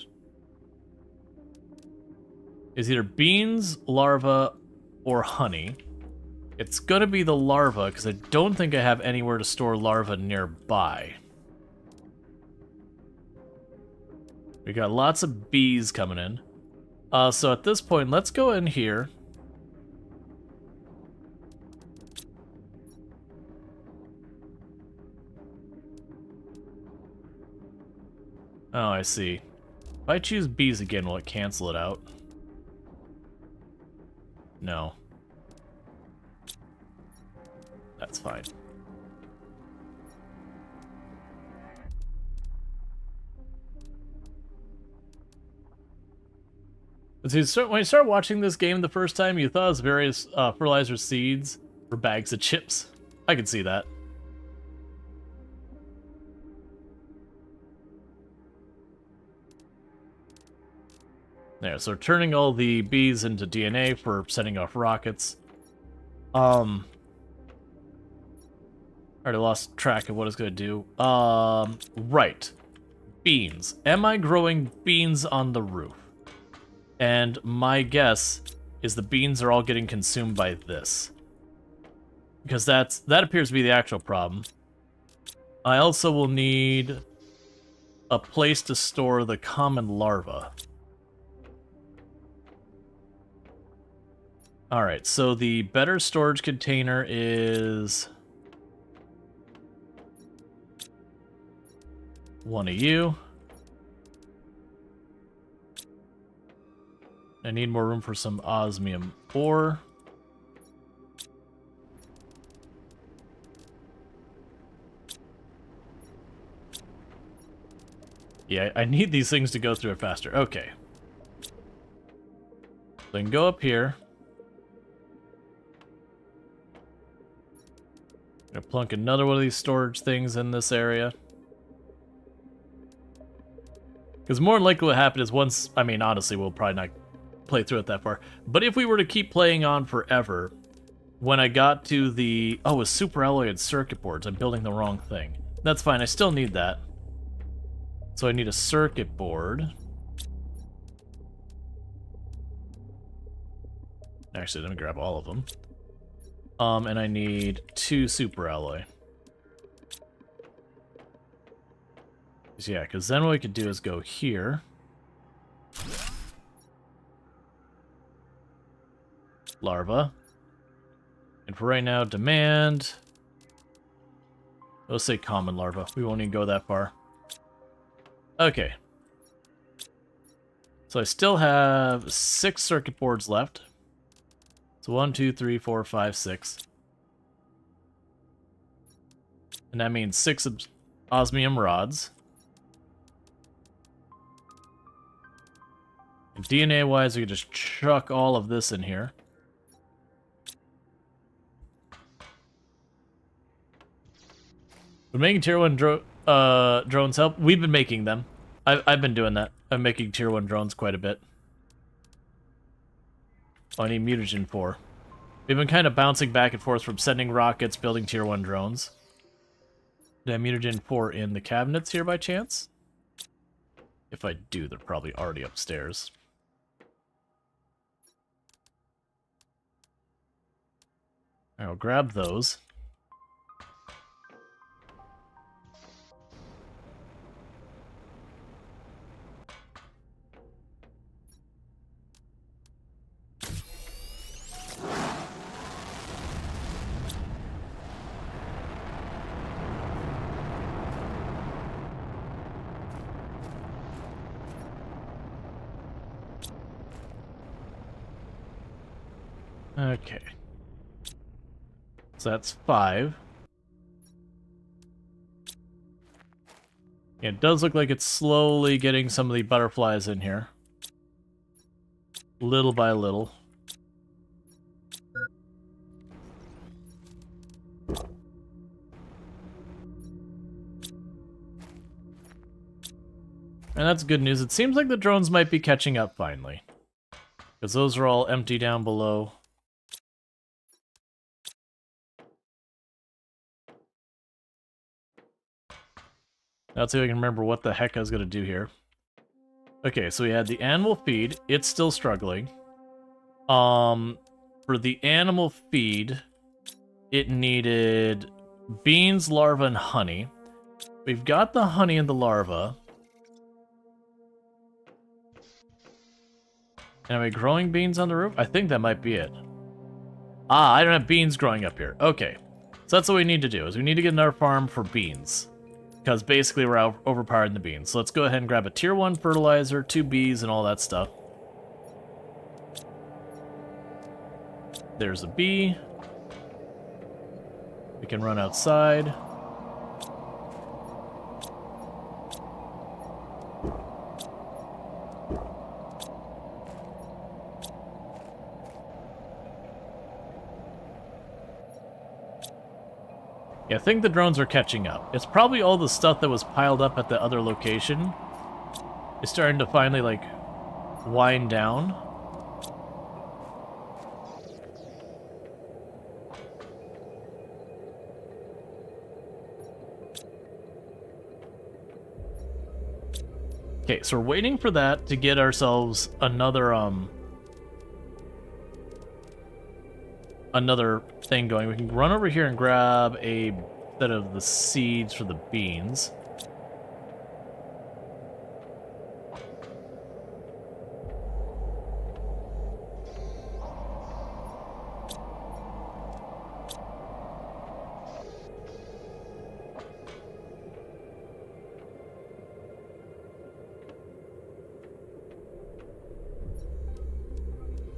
Is either beans, larva, or honey. It's gonna be the larva, because I don't think I have anywhere to store larva nearby. We got lots of bees coming in. So at this point, let's go in here. Oh, I see. If I choose bees again, will it cancel it out? No. That's fine. When you start watching this game the first time, you thought it was various fertilizer seeds or bags of chips. I can see that. There, so we're turning all the bees into DNA for setting off rockets. Already lost track of what it's going to do. Right. Beans. Am I growing beans on the roof? And my guess is the beans are all getting consumed by this. Because that appears to be the actual problem. I also will need a place to store the common larva. Alright, so the better storage container is one of you. I need more room for some osmium ore. Yeah, I need these things to go through it faster. Okay. So I can go up here. Gonna plunk another one of these storage things in this area. Because more than likely what happened is once, I mean, honestly, we'll probably not play through it that far. But if we were to keep playing on forever, when I got to the, oh, a super alloy and circuit boards, I'm building the wrong thing. That's fine, I still need that. So I need a circuit board. Actually, let me grab all of them. And I need 2 super alloy. Yeah, because then what we could do is go here. Larva. And for right now, demand. Let's say common larva. We won't even go that far. Okay. So I still have 6 circuit boards left. So 1, 2, 3, 4, 5, 6. And that means 6 osmium rods. And DNA-wise, we can just chuck all of this in here. We're making tier 1 drones help. We've been making them. I've been doing that. I'm making tier 1 drones quite a bit. Oh, I need mutagen 4. We've been kind of bouncing back and forth from sending rockets, building tier 1 drones. Did I have mutagen 4 in the cabinets here by chance? If I do, they're probably already upstairs. I'll grab those. Okay. So that's 5. Yeah, it does look like it's slowly getting some of the butterflies in here. Little by little. And that's good news. It seems like the drones might be catching up finally. Because those are all empty down below. Let's see if I can remember what the heck I was going to do here. Okay, so we had the animal feed. It's still struggling. For the animal feed, it needed beans, larva, and honey. We've got the honey and the larva. And are we growing beans on the roof? I think that might be it. Ah, I don't have beans growing up here. Okay. So that's what we need to do, is we need to get another farm for beans. Because basically we're overpowering the beans. So let's go ahead and grab a tier 1 fertilizer, 2 bees, and all that stuff. There's a bee. We can run outside. Yeah, I think the drones are catching up. It's probably all the stuff that was piled up at the other location is starting to finally, like, wind down. Okay, so we're waiting for that to get ourselves another thing going. We can run over here and grab a set of the seeds for the beans.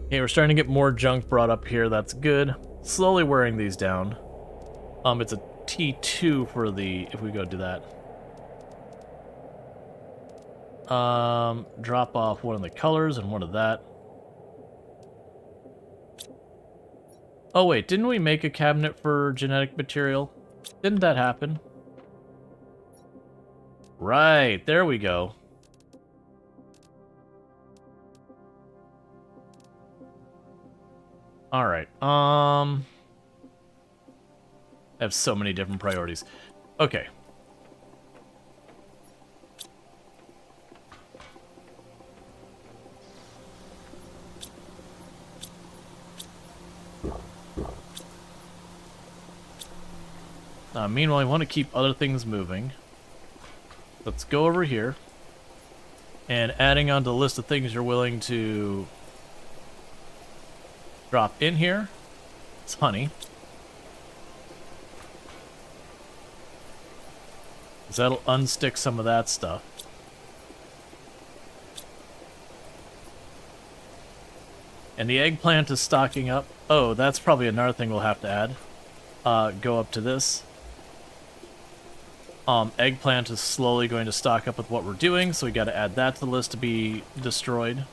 Okay, we're starting to get more junk brought up here. That's good. Slowly wearing these down. It's a T2 for the, if we go do that. Drop off one of the colors and one of that. Oh wait, didn't we make a cabinet for genetic material? Didn't that happen? Right, there we go. Alright, I have so many different priorities. Okay. Meanwhile, I want to keep other things moving. Let's go over here. And adding on to the list of things you're willing to drop in here, it's honey. Because that'll unstick some of that stuff. And the eggplant is stocking up. Oh, that's probably another thing we'll have to add. Go up to this. Eggplant is slowly going to stock up with what we're doing, so we got to add that to the list to be destroyed.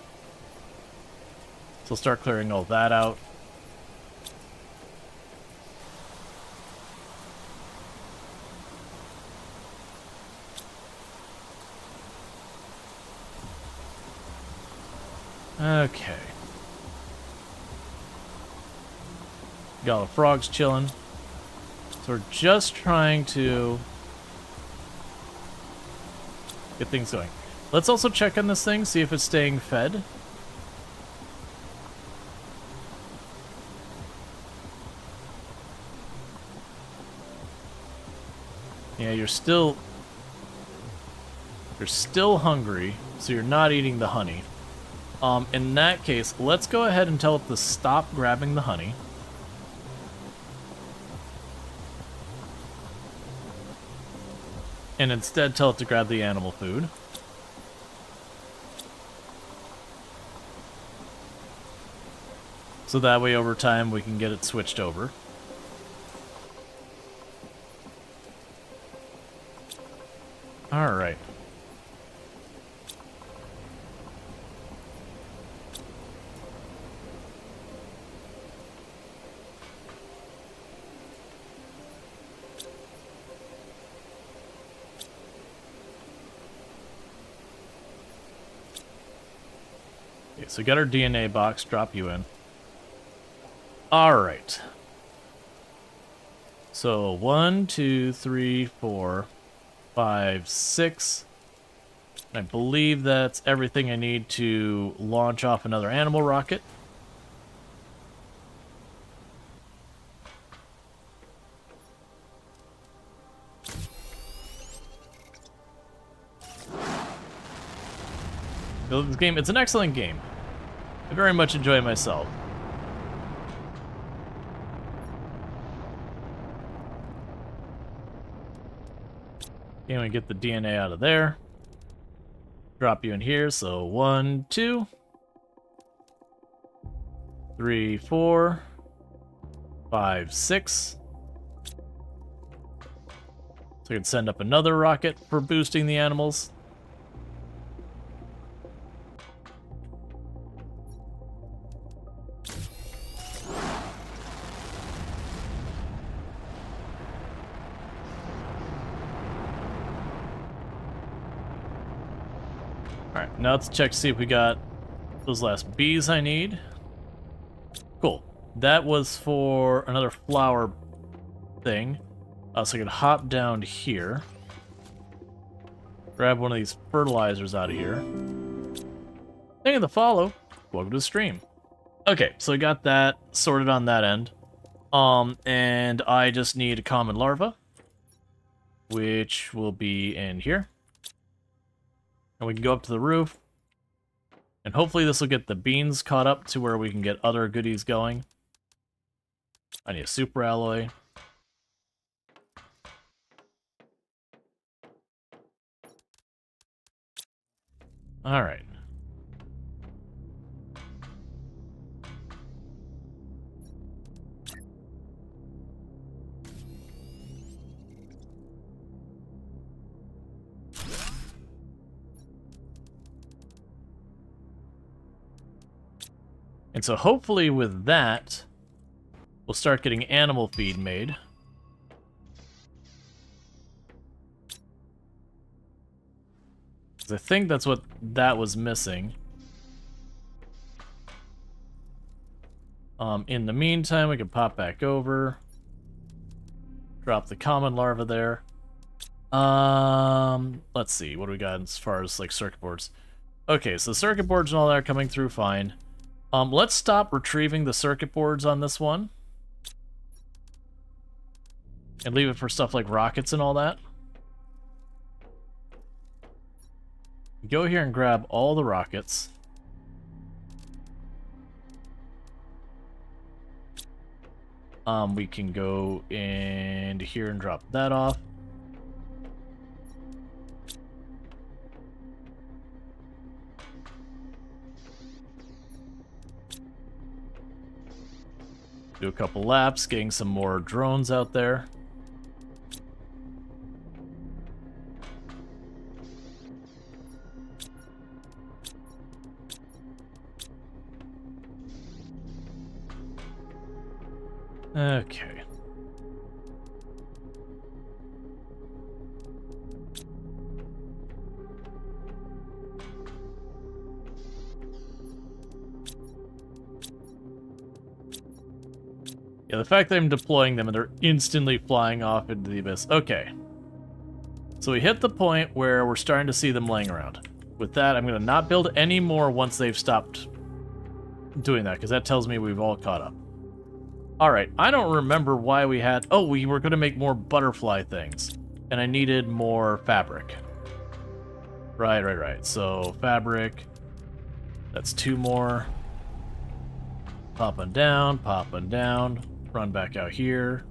So start clearing all that out. Okay. Got all the frogs chilling. So we're just trying to get things going. Let's also check on this thing, see if it's staying fed. Yeah, you're still hungry, so you're not eating the honey. In that case, let's go ahead and tell it to stop grabbing the honey. And instead tell it to grab the animal food. So that way over time we can get it switched over. Alright. Okay, so we got our DNA box, drop you in. Alright. So 1, 2, 3, 4, 5, 6. I believe that's everything I need to launch off another animal rocket. This game, it's an excellent game. I very much enjoy it myself. Okay, we get the DNA out of there. Drop you in here, so 1, 2, 3, 4, 5, 6. So I can send up another rocket for boosting the animals. Alright, now let's check to see if we got those last bees I need. Cool. That was for another flower thing. So I can hop down here. Grab one of these fertilizers out of here. Thank you for the follow. Welcome to the stream. Okay, so I got that sorted on that end. And I just need a common larva, which will be in here. And we can go up to the roof. And hopefully this will get the beans caught up to where we can get other goodies going. I need a super alloy. Alright. And so hopefully with that, we'll start getting animal feed made. Because I think that's what that was missing. In the meantime, we can pop back over. Drop the common larva there. Let's see, what do we got as far as like circuit boards? Okay, so circuit boards and all that are coming through fine. Let's stop retrieving the circuit boards on this one. And leave it for stuff like rockets and all that. Go here and grab all the rockets. We can go into here and drop that off. Do a couple laps, getting some more drones out there. Okay. Yeah, the fact that I'm deploying them and they're instantly flying off into the abyss. Okay. So we hit the point where we're starting to see them laying around. With that, I'm going to not build any more once they've stopped doing that, because that tells me we've all caught up. Alright, I don't remember why we had... Oh, we were going to make more butterfly things. And I needed more fabric. Right. So, fabric. That's 2 more. Popping down. Run back out here.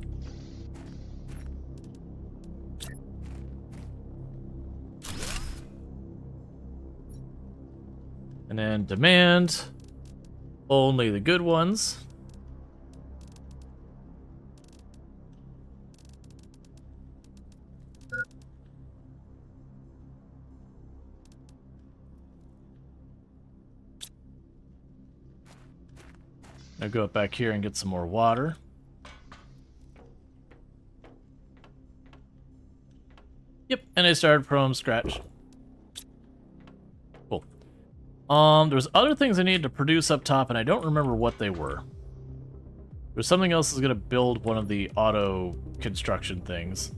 And then demand only the good ones. Now go up back here and get some more water. Yep, and I started from scratch. Cool. There's other things I needed to produce up top, and I don't remember what they were. There's something else that's gonna build one of the auto construction things.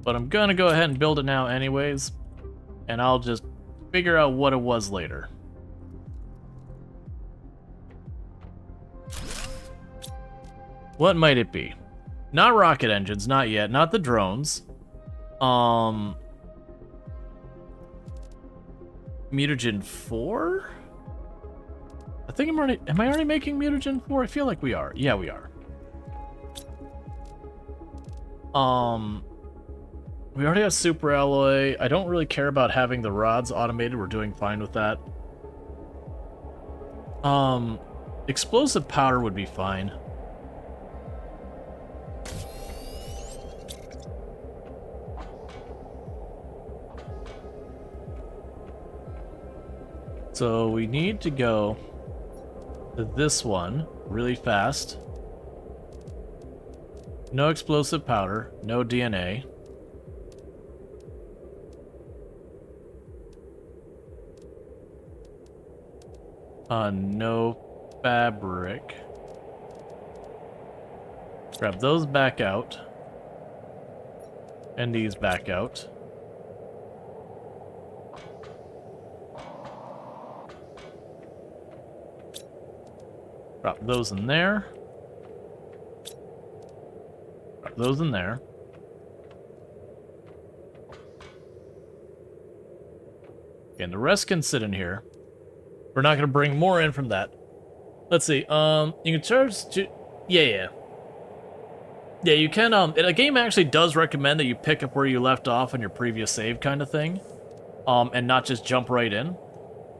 But I'm gonna go ahead and build it now anyways, and I'll just figure out what it was later. What might it be? Not rocket engines, not yet. Not the drones. Mutagen 4? I think am I already making Mutagen 4? I feel like we are. Yeah, we are. We already have super alloy. I don't really care about having the rods automated. We're doing fine with that. Explosive powder would be fine. So we need to go to this one really fast. No explosive powder, no DNA. No fabric. Grab those back out. And these back out. Drop those in there. Drop those in there. And the rest can sit in here. We're not going to bring more in from that. Let's see. You can charge to... Yeah, you can, a game actually does recommend that you pick up where you left off on your previous save kind of thing. And not just jump right in.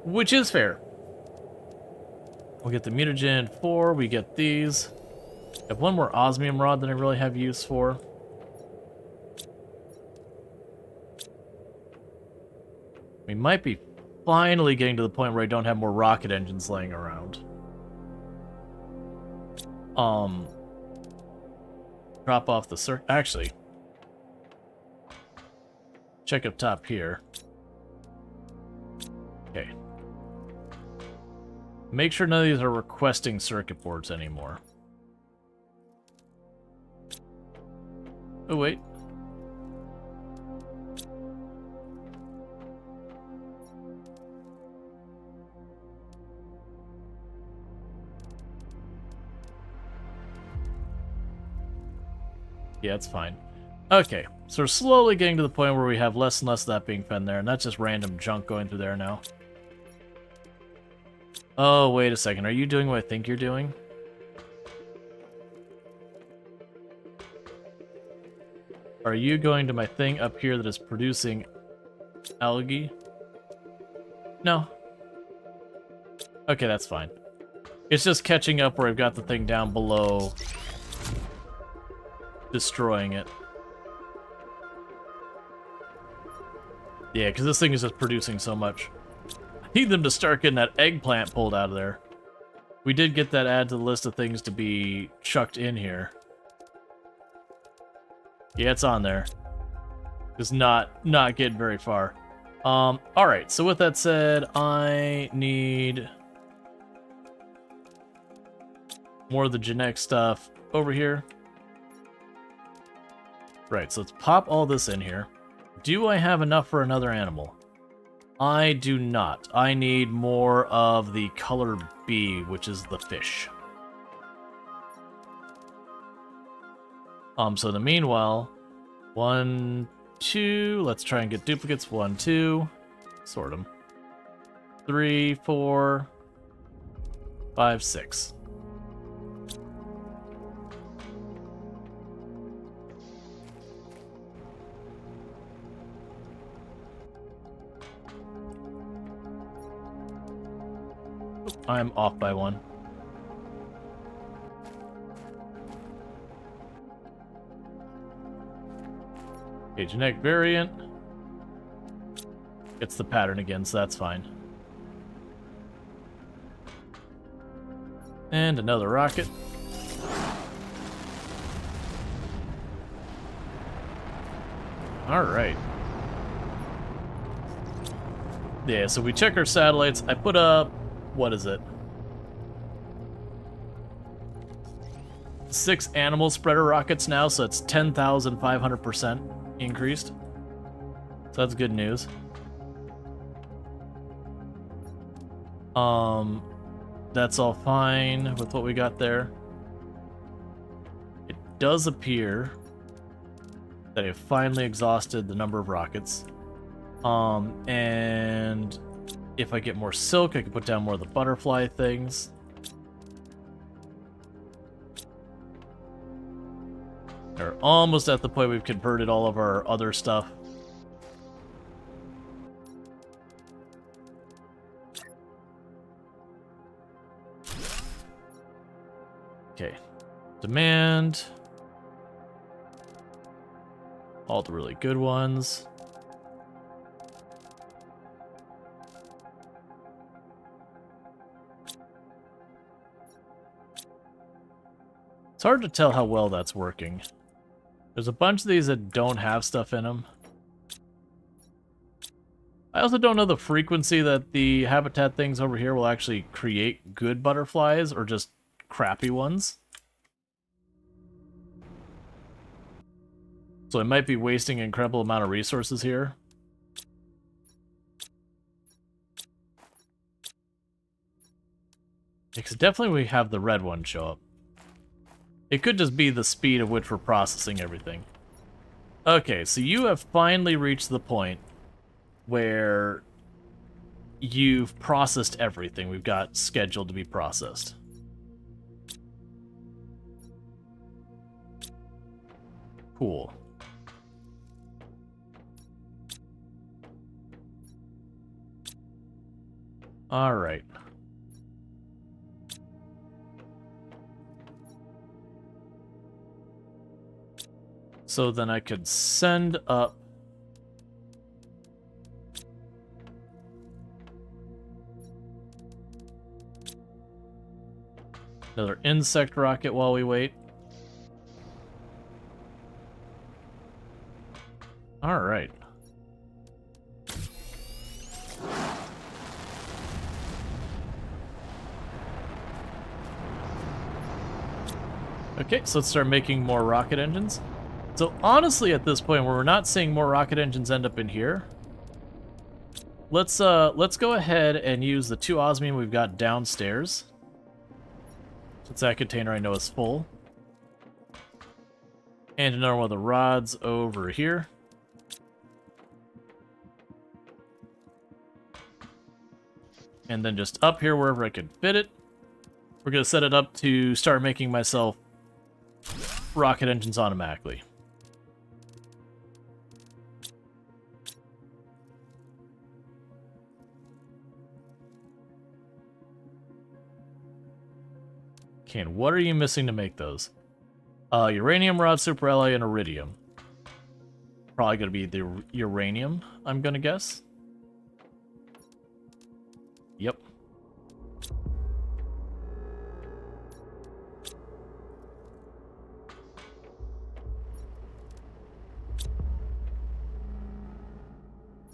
Which is fair. We'll get the mutagen 4, we get these. I have one more osmium rod that I really have use for. We might be finally getting to the point where I don't have more rocket engines laying around. Drop off the actually, check up top here. Okay. Make sure none of these are requesting circuit boards anymore. Oh, wait. Yeah, it's fine. Okay, so we're slowly getting to the point where we have less and less of that being fed there, and that's just random junk going through there now. Oh, wait a second. Are you doing what I think you're doing? Are you going to my thing up here that is producing algae? No. Okay, that's fine. It's just catching up where I've got the thing down below, destroying it. Yeah, because this thing is just producing so much. I need them to start getting that eggplant pulled out of there. We did get that add to the list of things to be chucked in here. Yeah, it's on there. Just not getting very far. Alright, so with that said, I need more of the genetic stuff over here. Right, so let's pop all this in here. Do I have enough for another animal? I do not. I need more of the color B, which is the fish. So in the meanwhile, 1, 2, let's try and get duplicates. 1, 2, sort them. 3, 4, 5, 6. I'm off by 1. Okay, genetic variant. It's the pattern again, so that's fine. And another rocket. Alright. Yeah, so we check our satellites. I put up, what is it? 6 animal spreader rockets now, so it's 10,500% increased. So that's good news. That's all fine with what we got there. It does appear that I've finally exhausted the number of rockets. And if I get more silk, I can put down more of the butterfly things. We're almost at the point we've converted all of our other stuff. Okay. Demand. All the really good ones. It's hard to tell how well that's working. There's a bunch of these that don't have stuff in them. I also don't know the frequency that the habitat things over here will actually create good butterflies or just crappy ones. So I might be wasting an incredible amount of resources here. Because definitely we have the red one show up. It could just be the speed at which we're processing everything. Okay, so you have finally reached the point where you've processed everything we've got scheduled to be processed. Cool. All right. So then I could send up another insect rocket while we wait. All right. Okay, so let's start making more rocket engines. So honestly, at this point, where we're not seeing more rocket engines end up in here, let's go ahead and use the 2 osmium we've got downstairs. Since that container I know is full. And another one of the rods over here. And then just up here wherever I can fit it. We're gonna set it up to start making myself rocket engines automatically. Okay, and what are you missing to make those? Uranium rod, super alloy, and iridium. Probably gonna be the uranium, I'm gonna guess. Yep.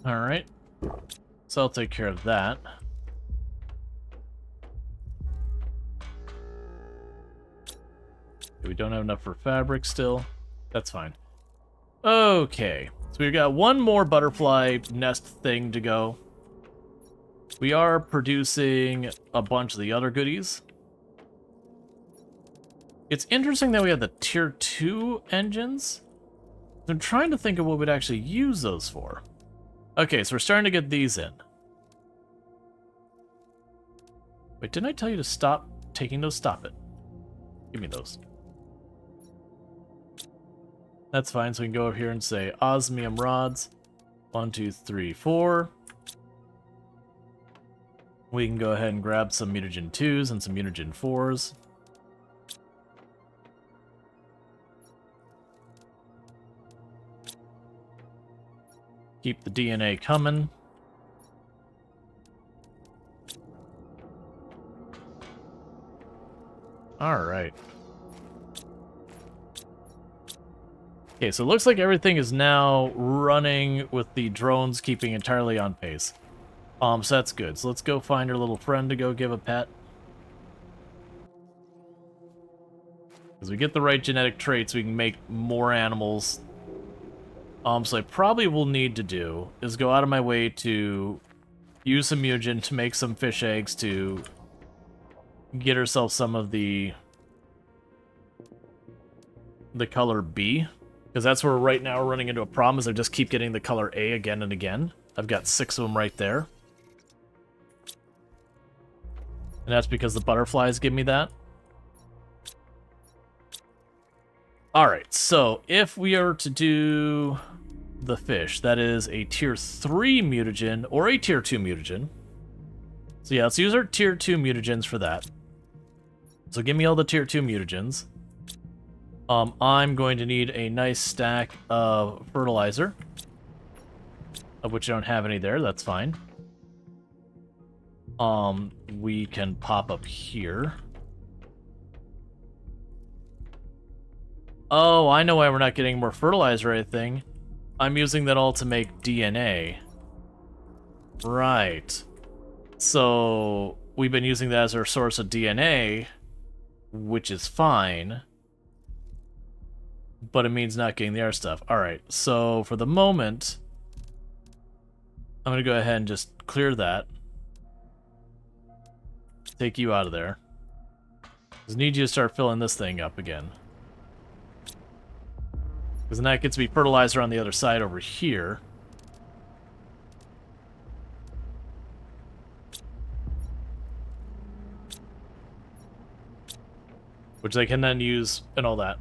Alright. So I'll take care of that. We don't have enough for fabric still. That's fine. Okay, so we've got one more butterfly nest thing to go. We are producing a bunch of the other goodies. It's interesting that we have the tier 2 engines. I'm trying to think of what we'd actually use those for. Okay, so we're starting to get these in. Wait, didn't I tell you to stop taking those? Stop it. Give me those. That's fine, so we can go over here and say osmium rods. 1, 2, 3, 4. We can go ahead and grab some mutagen 2s and some mutagen 4s. Keep the DNA coming. Alright. Okay, so it looks like everything is now running with the drones keeping entirely on pace. So that's good. So let's go find our little friend to go give a pet. As we get the right genetic traits, we can make more animals. So I probably will need to do is go out of my way to use some mutagen to make some fish eggs to get ourselves some of the color B. Because that's where right now we're running into a problem, is I just keep getting the color A again and again. I've got 6 of them right there. And that's because the butterflies give me that. Alright, so if we are to do the fish, that is a tier 3 mutagen or a tier 2 mutagen. So yeah, let's use our tier 2 mutagens for that. So give me all the tier 2 mutagens. I'm going to need a nice stack of fertilizer, of which I don't have any there. That's fine. We can pop up here. Oh, I know why we're not getting more fertilizer or anything. I'm using that all to make DNA. Right. So we've been using that as our source of DNA, which is fine. But it means not getting the other stuff. Alright, so for the moment, I'm going to go ahead and just clear that. Take you out of there. Because I need you to start filling this thing up again. Because then that gets me fertilizer on the other side over here. Which I can then use and all that.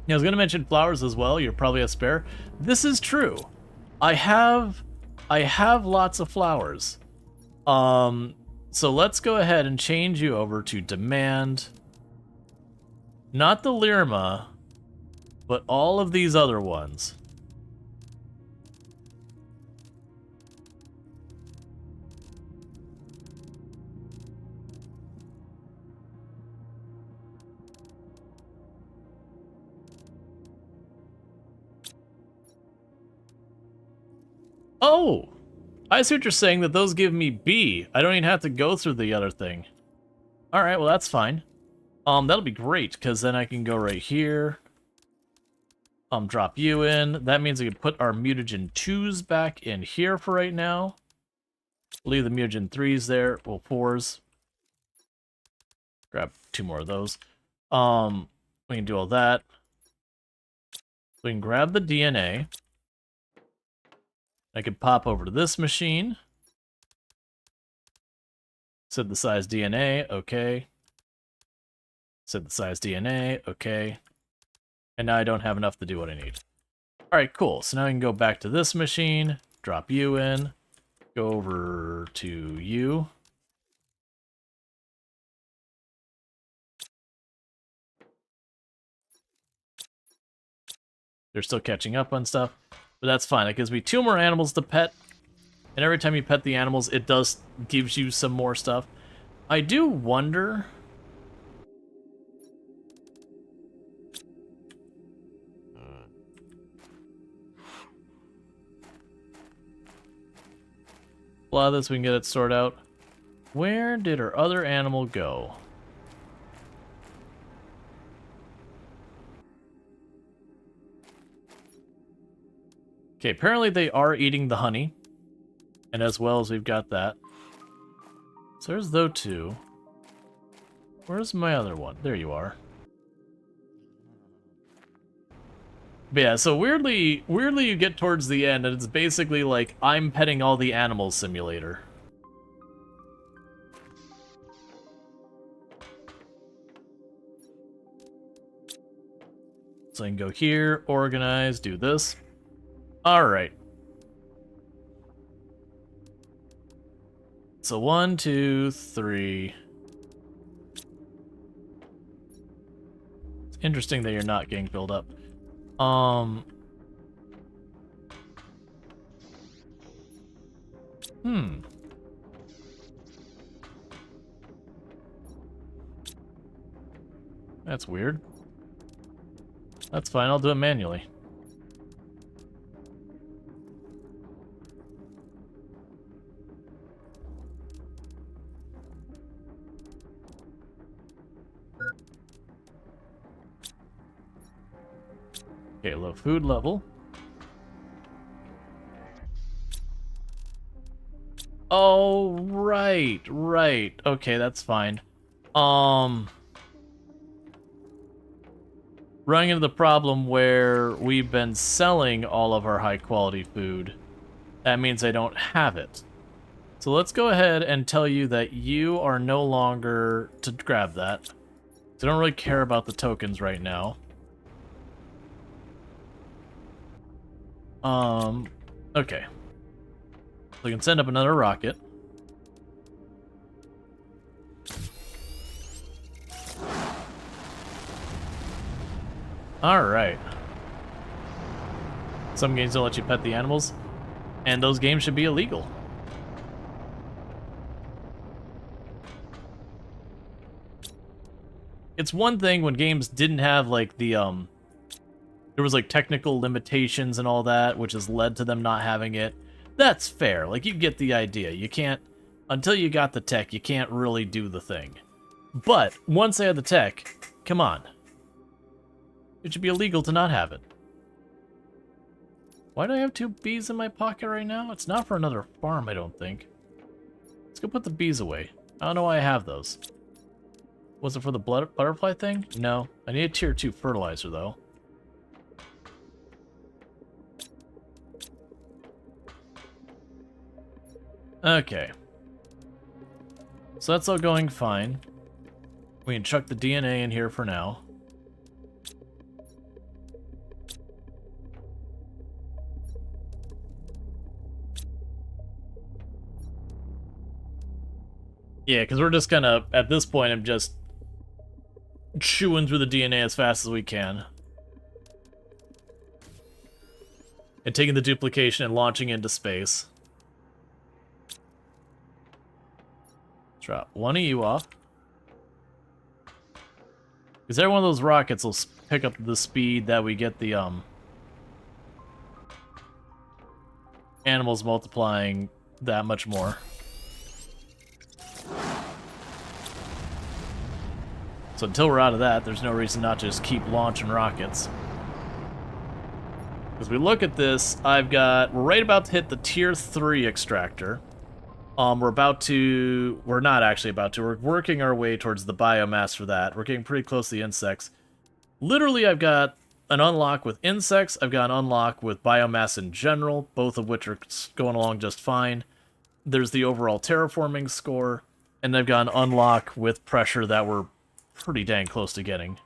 Yeah, I was going to mention flowers as well. You're probably a spare. This is true. I have lots of flowers. So let's go ahead and change you over to demand. Not the Lirma, but all of these other ones. Oh! I see what you're saying, that those give me B. I don't even have to go through the other thing. Alright, well that's fine. That'll be great, because then I can go right here. Drop you in. That means we can put our mutagen 2s back in here for right now. Leave the mutagen 3s there. Well, 4s. Grab 2 more of those. We can do all that. We can grab the DNA. I could pop over to this machine. Set the size DNA, okay. Set the size DNA, okay. And now I don't have enough to do what I need. Alright, cool. So now I can go back to this machine, drop you in, go over to you. They're still catching up on stuff. But that's fine. It gives me 2 more animals to pet. And every time you pet the animals, it gives you some more stuff. I do wonder... A lot of this we can get it sorted out. Where did our other animal go? Okay, apparently they are eating the honey. And as well as we've got that. So there's those two. Where's my other one? There you are. But yeah, so weirdly you get towards the end and it's basically like I'm petting all the animals simulator. So I can go here, organize, do this. Alright. So 1, 2, 3. It's interesting that you're not getting filled up. That's weird. That's fine, I'll do it manually. Okay, low food level. Oh, right. Okay, that's fine. Running into the problem where we've been selling all of our high quality food. That means I don't have it. So let's go ahead and tell you that you are no longer to grab that. I don't really care about the tokens right now. Okay. So we can send up another rocket. Alright. Some games don't let you pet the animals, and those games should be illegal. It's one thing when games didn't have, like, the, there was, like, technical limitations and all that, which has led to them not having it. That's fair. Like, you get the idea. You can't, until you got the tech, you can't really do the thing. But, once they had the tech, come on. It should be illegal to not have it. Why do I have 2 bees in my pocket right now? It's not for another farm, I don't think. Let's go put the bees away. I don't know why I have those. Was it for the butterfly thing? No. I need a tier 2 fertilizer, though. Okay. So that's all going fine. We can chuck the DNA in here for now. Yeah, because we're just gonna, at this point, I'm just chewing through the DNA as fast as we can. And taking the duplication and launching into space. Drop one of you off. Because every one of those rockets will pick up the speed that we get the, animals multiplying that much more. So until we're out of that, there's no reason not to just keep launching rockets. As we look at this, we're right about to hit the tier 3 extractor. We're not actually about to, we're working our way towards the biomass for that. We're getting pretty close to the insects. Literally, I've got an unlock with insects, I've got an unlock with biomass in general, both of which are going along just fine. There's the overall terraforming score, and I've got an unlock with pressure that we're pretty dang close to getting.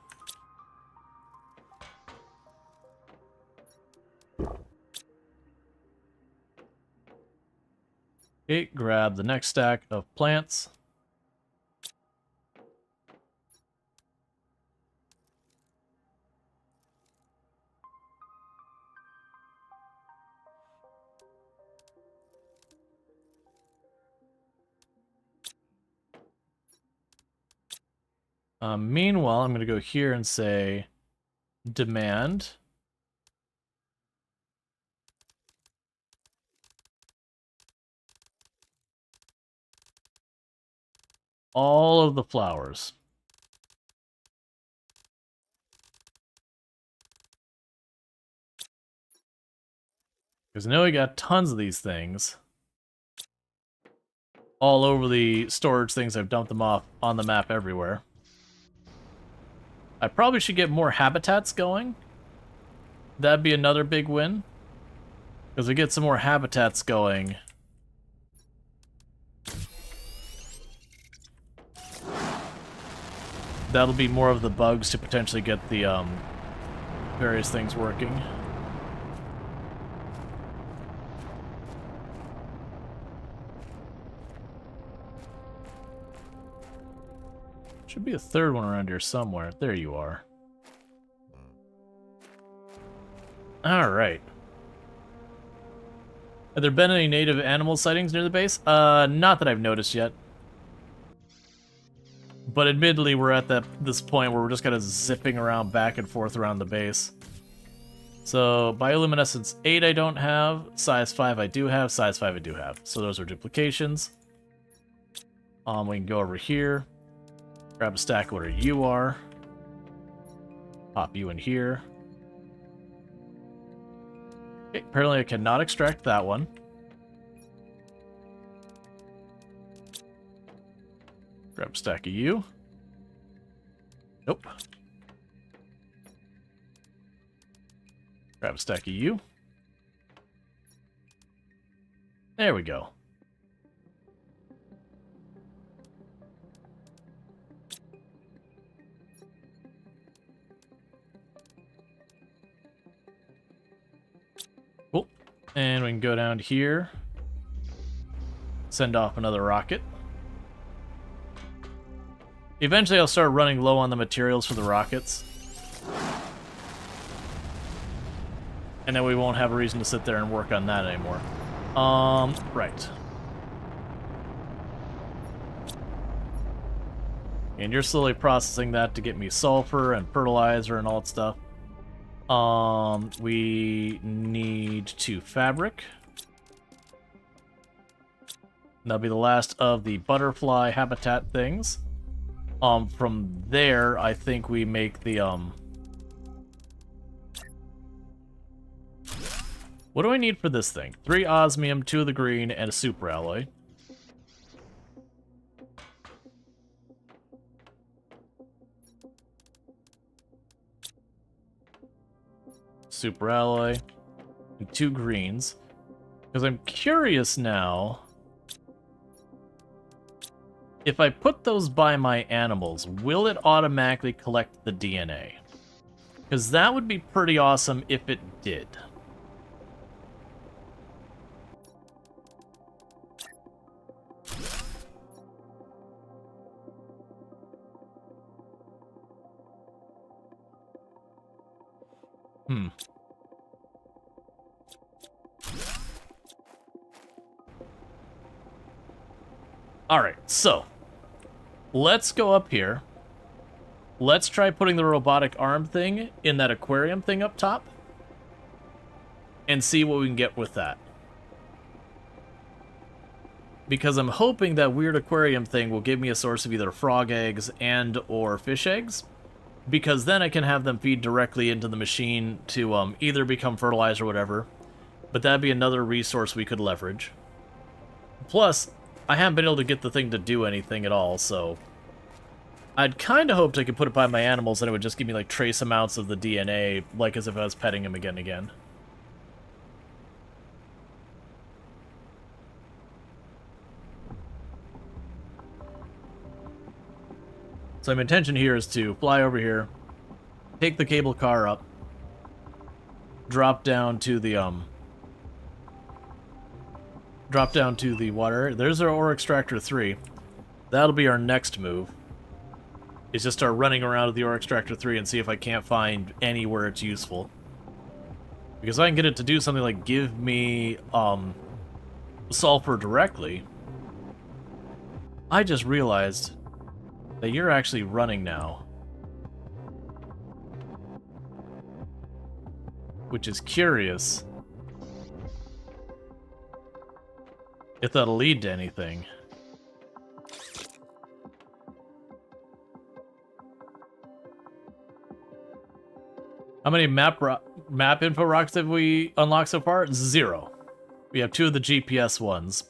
Okay, grab the next stack of plants. Meanwhile, I'm going to go here and say demand all of the flowers. Because Because I know we got tons of these things. All over the storage things, I've dumped them off on the map everywhere. I probably should get more habitats going. That'd be another big win. Because we get some more habitats going. That'll be more of the bugs to potentially get the various things working. Should be a third one around here somewhere. There you are. Alright. Have there been any native animal sightings near the base? Not that I've noticed yet. But admittedly, we're at this point where we're just kind of zipping around back and forth around the base. So, bioluminescence 8 I don't have, size 5 I do have, size 5 I do have. So those are duplications. We can go over here. Grab a stack where you are. Pop you in here. Okay, apparently I cannot extract that one. Grab a stack of you. Nope. Grab a stack of you. There we go. Cool. And we can go down here. Send off another rocket. Eventually I'll start running low on the materials for the rockets. And then we won't have a reason to sit there and work on that anymore. Right. And you're slowly processing that to get me sulfur and fertilizer and all that stuff. We need 2 fabric. That'll be the last of the butterfly habitat things. From there, I think we make the, what do I need for this thing? 3 osmium, 2 of the green, and a super alloy. Super alloy. And 2 greens. Because I'm curious now. If I put those by my animals, will it automatically collect the DNA? Because that would be pretty awesome if it did. Alright, so let's go up here. Let's try putting the robotic arm thing in that aquarium thing up top and see what we can get with that. Because I'm hoping that weird aquarium thing will give me a source of either frog eggs and or fish eggs, because then I can have them feed directly into the machine to either become fertilizer or whatever. But that'd be another resource we could leverage. Plus, I haven't been able to get the thing to do anything at all, so I'd kind of hoped I could put it by my animals and it would just give me like trace amounts of the DNA, like as if I was petting him again and again. So my intention here is to fly over here, take the cable car up, drop down to the water. There's our ore extractor 3. That'll be our next move. Is just start running around with the ore extractor 3 and see if I can't find anywhere it's useful. Because I can get it to do something like give me sulfur directly. I just realized that you're actually running now. Which is curious. If that'll lead to anything. How many map info rocks have we unlocked so far? 0. We have 2 of the GPS ones,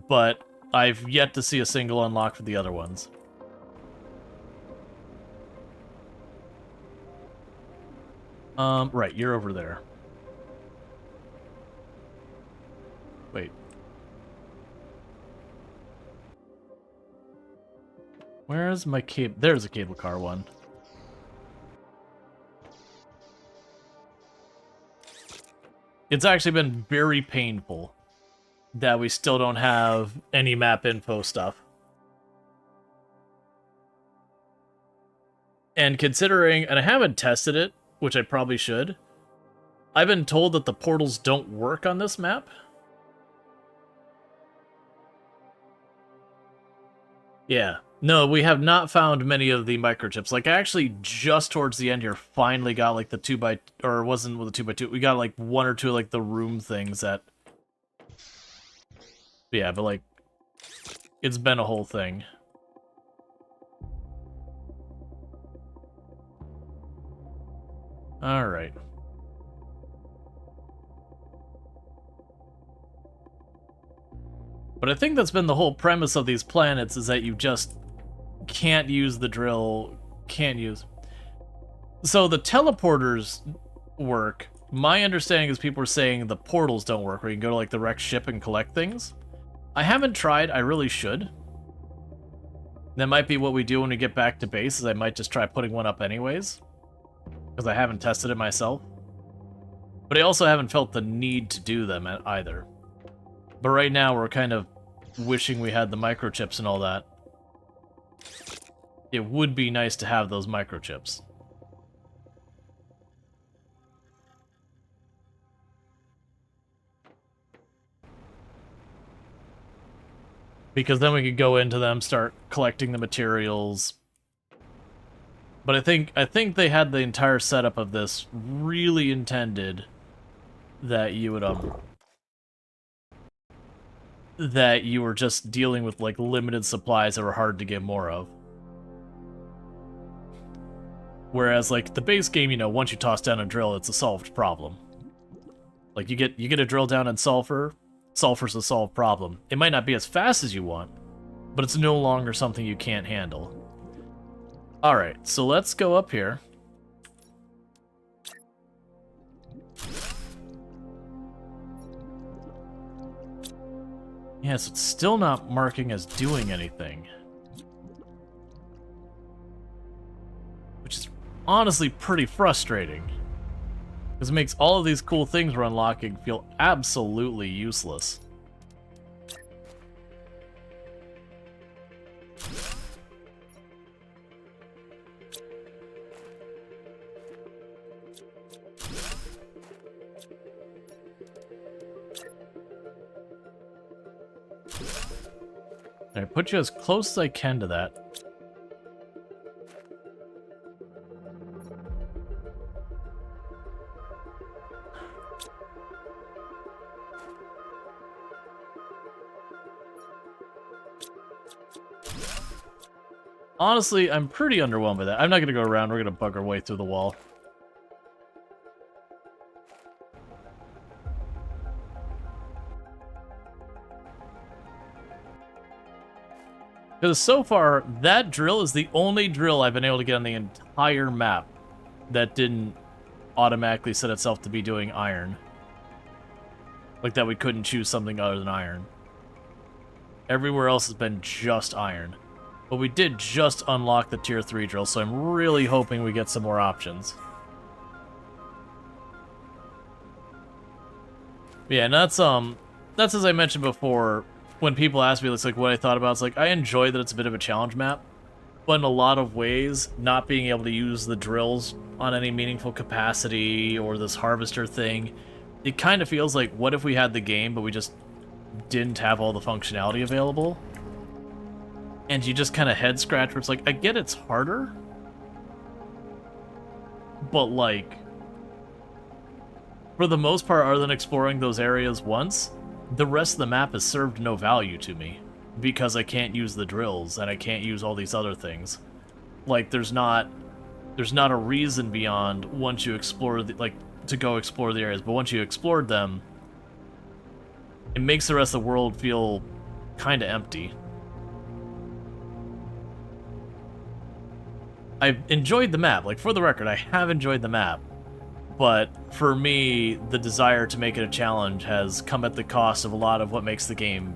but I've yet to see a single unlock for the other ones. Right, you're over there. Wait. Where's my cable? There's a cable car one. It's actually been very painful that we still don't have any map info stuff. And considering, and I haven't tested it, which I probably should, I've been told that the portals don't work on this map. Yeah. No, we have not found many of the microchips. Like, actually, just towards the end here, finally got, like, the 2x... Or it wasn't with the 2x2. We got, like, 1 or 2, like, the room things that... Yeah, but, like, it's been a whole thing. Alright. But I think that's been the whole premise of these planets, is that you just can't use the drill, can't use... So the teleporters work. My understanding is people are saying the portals don't work, where you can go to, like, the wrecked ship and collect things. I haven't tried, I really should. That might be what we do when we get back to base, is I might just try putting one up anyways. Because I haven't tested it myself. But I also haven't felt the need to do them either. But right now, we're kind of wishing we had the microchips and all that. It would be nice to have those microchips. Because then we could go into them, start collecting the materials. But I think they had the entire setup of this really intended that you would that you were just dealing with, like, limited supplies that were hard to get more of. Whereas, like, the base game, you know, once you toss down a drill, it's a solved problem. Like, you get a drill down in sulfur, sulfur's a solved problem. It might not be as fast as you want, but it's no longer something you can't handle. Alright, so let's go up here. Yes, it's still not marking as doing anything. Which is honestly pretty frustrating. Because it makes all of these cool things we're unlocking feel absolutely useless. I put you as close as I can to that. Honestly, I'm pretty underwhelmed by that. I'm not going to go around. We're going to bug our way through the wall. Because so far, that drill is the only drill I've been able to get on the entire map that didn't automatically set itself to be doing iron. Like that we couldn't choose something other than iron. Everywhere else has been just iron. But we did just unlock the tier 3 drill, so I'm really hoping we get some more options. Yeah, and that's as I mentioned before, when people ask me, it's like what I thought about, it's like I enjoy that it's a bit of a challenge map, but in a lot of ways, not being able to use the drills on any meaningful capacity or this harvester thing, it kind of feels like, what if we had the game, but we just didn't have all the functionality available? And you just kind of head scratch where it's like, I get it's harder, but like, for the most part, other than exploring those areas once, the rest of the map has served no value to me, because I can't use the drills, and I can't use all these other things. Like, there's not a reason beyond, once you explore, to go explore the areas, but once you explored them, it makes the rest of the world feel kind of empty. I've enjoyed the map. Like, for the record, I have enjoyed the map. But for me, the desire to make it a challenge has come at the cost of a lot of what makes the game,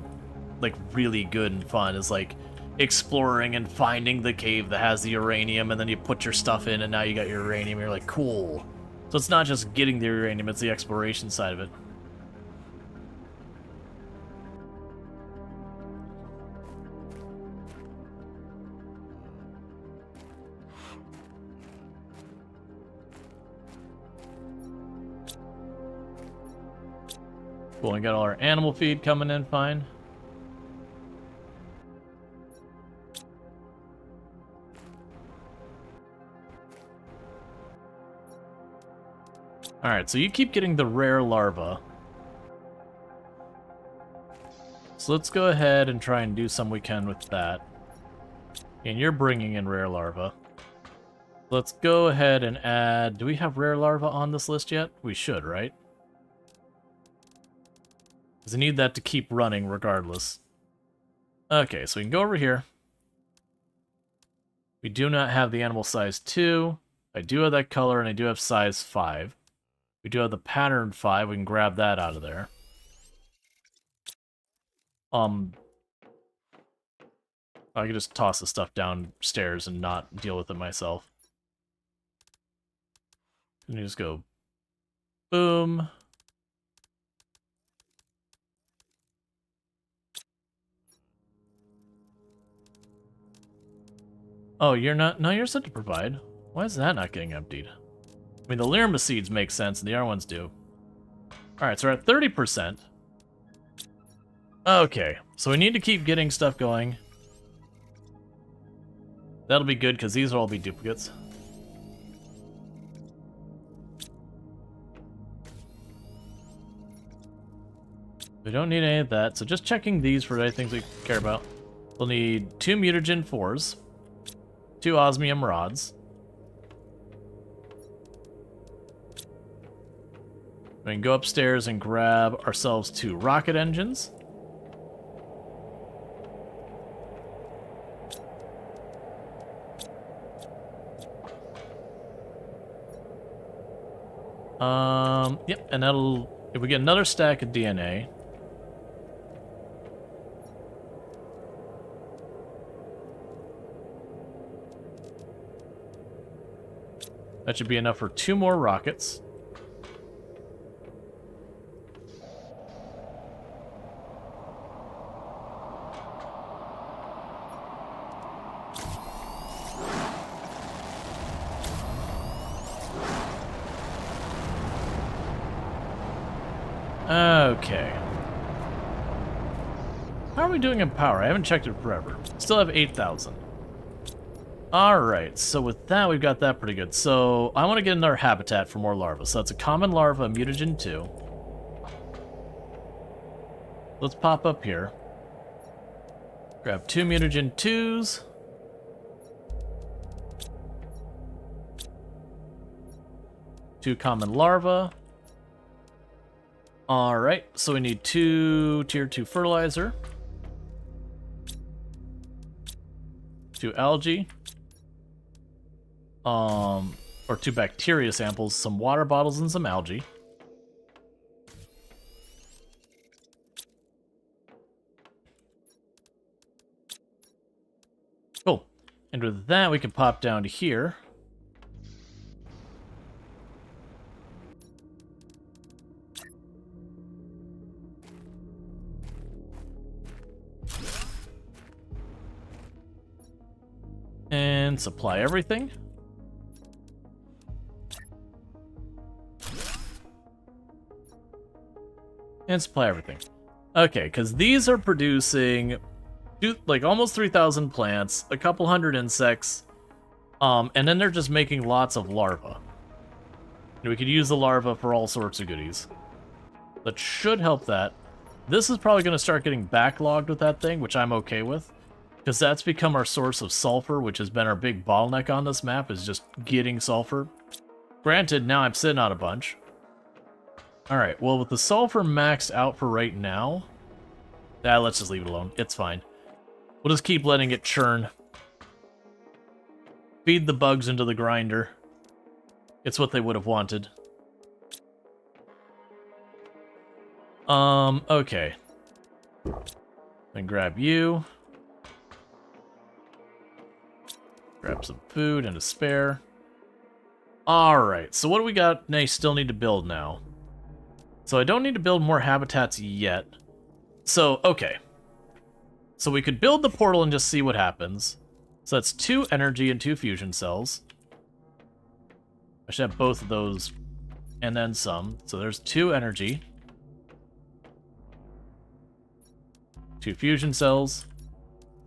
like, really good and fun. Is like exploring and finding the cave that has the uranium, and then you put your stuff in, and now you got your uranium. You're like, cool. So it's not just getting the uranium; it's the exploration side of it. Cool, we got all our animal feed coming in fine. Alright, so you keep getting the rare larva. So let's go ahead and try and do some we can with that. And you're bringing in rare larva. Let's go ahead and add... Do we have rare larva on this list yet? We should, right? Because I need that to keep running regardless. Okay, so we can go over here. We do not have the animal size 2. I do have that color, and I do have size 5. We do have the pattern 5. We can grab that out of there. I can just toss the stuff downstairs and not deal with it myself. And you just go boom. Oh, you're not? No, you're set to provide. Why is that not getting emptied? I mean, the Lyrma seeds make sense, and the other ones do. Alright, so we're at 30%. Okay, so we need to keep getting stuff going. That'll be good, because these will all be duplicates. We don't need any of that, so just checking these for any things we care about. We'll need 2 mutagen 4s. 2 osmium rods. We can go upstairs and grab ourselves 2 rocket engines. Yep, and that'll... If we get another stack of DNA... That should be enough for 2 more rockets. Okay. How are we doing in power? I haven't checked it forever. Still have 8,000. Alright, so with that, we've got that pretty good. So, I want to get another habitat for more larvae. So that's a common larva, a mutagen 2. Let's pop up here. Grab 2 mutagen 2s. Two common larvae. Alright, so we need 2 tier 2 fertilizer. 2 algae. Or 2 bacteria samples, some water bottles, and some algae. Cool. And with that, we can pop down to here. And supply everything. And supply everything. Okay, because these are producing like almost 3,000 plants, a couple hundred insects, and then they're just making lots of larvae. And we could use the larvae for all sorts of goodies. That should help that. This is probably going to start getting backlogged with that thing, which I'm okay with. Because that's become our source of sulfur, which has been our big bottleneck on this map, is just getting sulfur. Granted, now I'm sitting on a bunch. Alright, well, with the sulfur maxed out for right now... let's just leave it alone. It's fine. We'll just keep letting it churn. Feed the bugs into the grinder. It's what they would have wanted. Okay. Then grab you. Grab some food and a spare. Alright, so what do we got? I still need to build now. So I don't need to build more habitats yet. So, okay. So we could build the portal and just see what happens. So that's 2 energy and 2 fusion cells. I should have both of those and then some. So there's 2 energy. 2 fusion cells.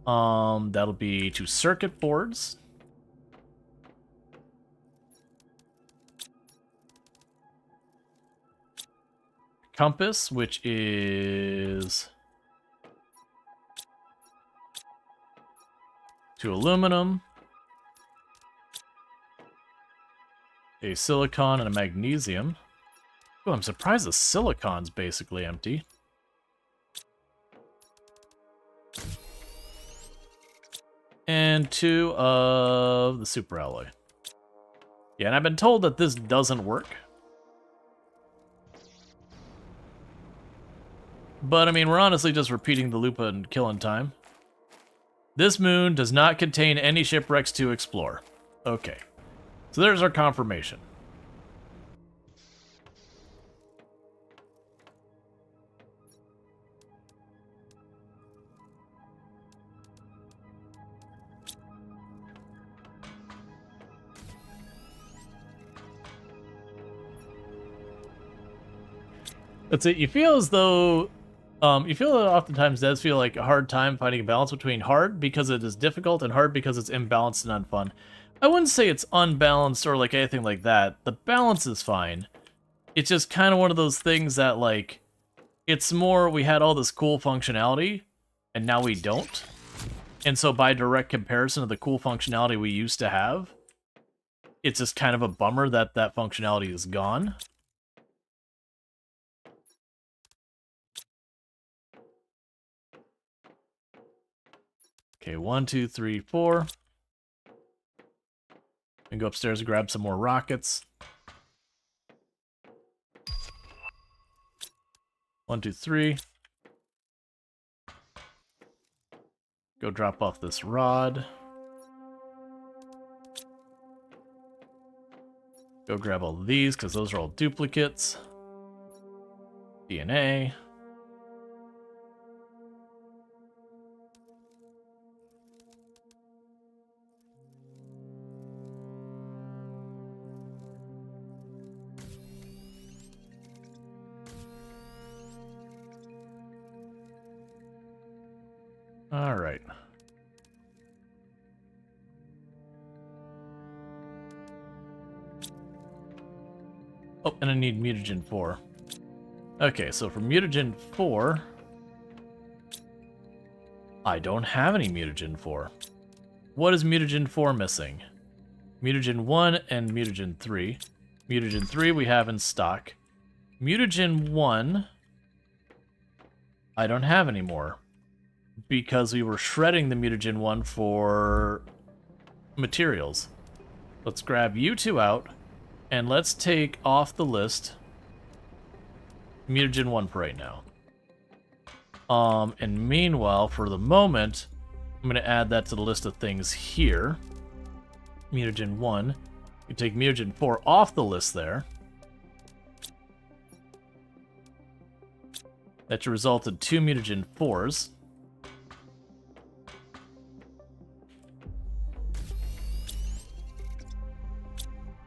That'll be 2 circuit boards. Compass, which is 2 aluminum, a silicon, and a magnesium. Oh, I'm surprised the silicon's basically empty. And 2 of the super alloy. Yeah, and I've been told that this doesn't work. But, I mean, we're honestly just repeating the loop and killing time. This moon does not contain any shipwrecks to explore. Okay. So there's our confirmation. That's it. You feel as though... you feel that it oftentimes does feel like a hard time finding a balance between hard because it is difficult and hard because it's imbalanced and unfun. I wouldn't say it's unbalanced or like anything like that. The balance is fine. It's just kind of one of those things that like, it's more we had all this cool functionality and now we don't. And so by direct comparison of the cool functionality we used to have, it's just kind of a bummer that that functionality is gone. Okay, 1, 2, 3, 4. And go upstairs and grab some more rockets. 1, 2, 3. Go drop off this rod. Go grab all these, because those are all duplicates. DNA. All right. Oh, and I need mutagen 4. Okay, so for mutagen 4, I don't have any mutagen 4. What is mutagen 4 missing? Mutagen 1 and mutagen 3. Mutagen 3 we have in stock. Mutagen 1, I don't have anymore. Because we were shredding the mutagen 1 for materials. Let's grab you 2 out, and let's take off the list mutagen 1 for right now. And meanwhile, for the moment, I'm going to add that to the list of things here. Mutagen 1. You take mutagen 4 off the list there. That should result in 2 mutagen 4s.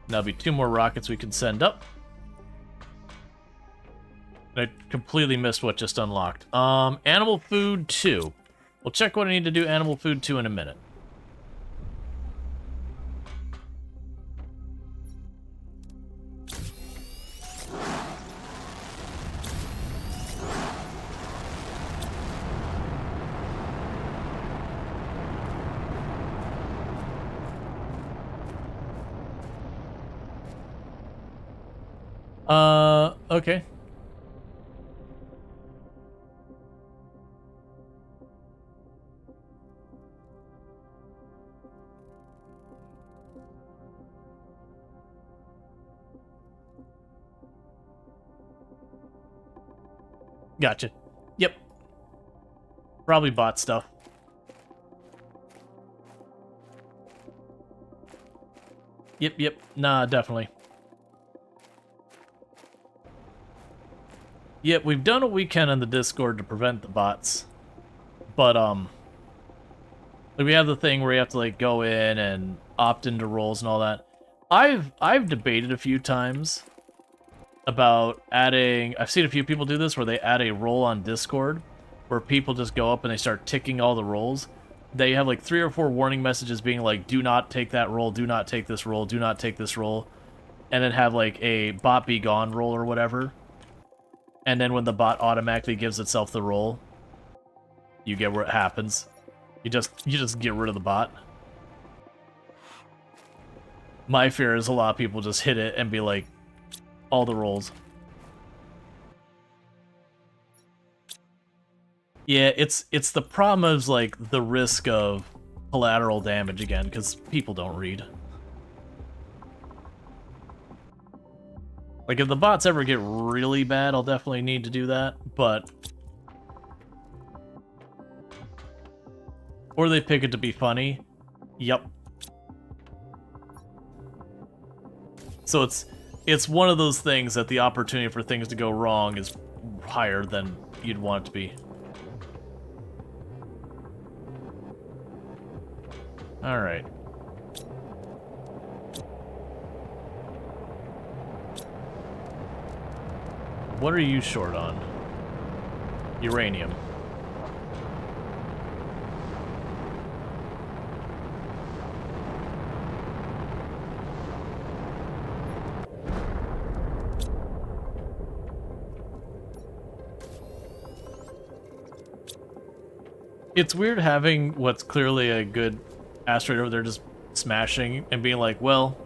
That'll be 2 more rockets we can send up. I completely missed what just unlocked. Animal food 2. We'll check what I need to do animal food 2 in a minute. Okay. Gotcha. Yep. Probably bot stuff. Yep. Nah, definitely. Yep, we've done what we can in the Discord to prevent the bots. But, like we have the thing where you have to, like, go in and opt into roles and all that. I've debated a few times about adding... I've seen a few people do this where they add a role on Discord where people just go up and they start ticking all the roles. They have, like, 3 or 4 warning messages being like, do not take that role, do not take this role, do not take this role. And then have, like, a bot be gone role or whatever. And then when the bot automatically gives itself the role, you get where it happens. You just get rid of the bot. My fear is a lot of people just hit it and be like, all the roles. Yeah, it's the problem of, like, the risk of collateral damage again, because people don't read. Like, if the bots ever get really bad, I'll definitely need to do that, but... Or they pick it to be funny. Yep. So it's one of those things that the opportunity for things to go wrong is higher than you'd want it to be. Alright. What are you short on? Uranium. It's weird having what's clearly a good asteroid over there just smashing and being like, well,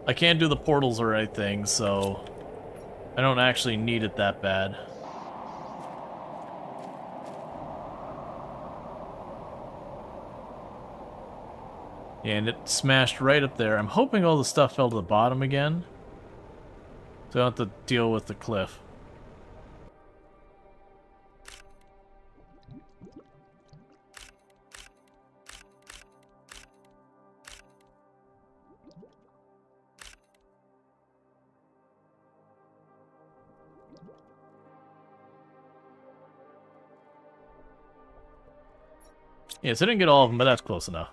I can't do the portals or anything, so I don't actually need it that bad. And it smashed right up there. I'm hoping all the stuff fell to the bottom again, so I don't have to deal with the cliff. Yeah, so I didn't get all of them, but that's close enough.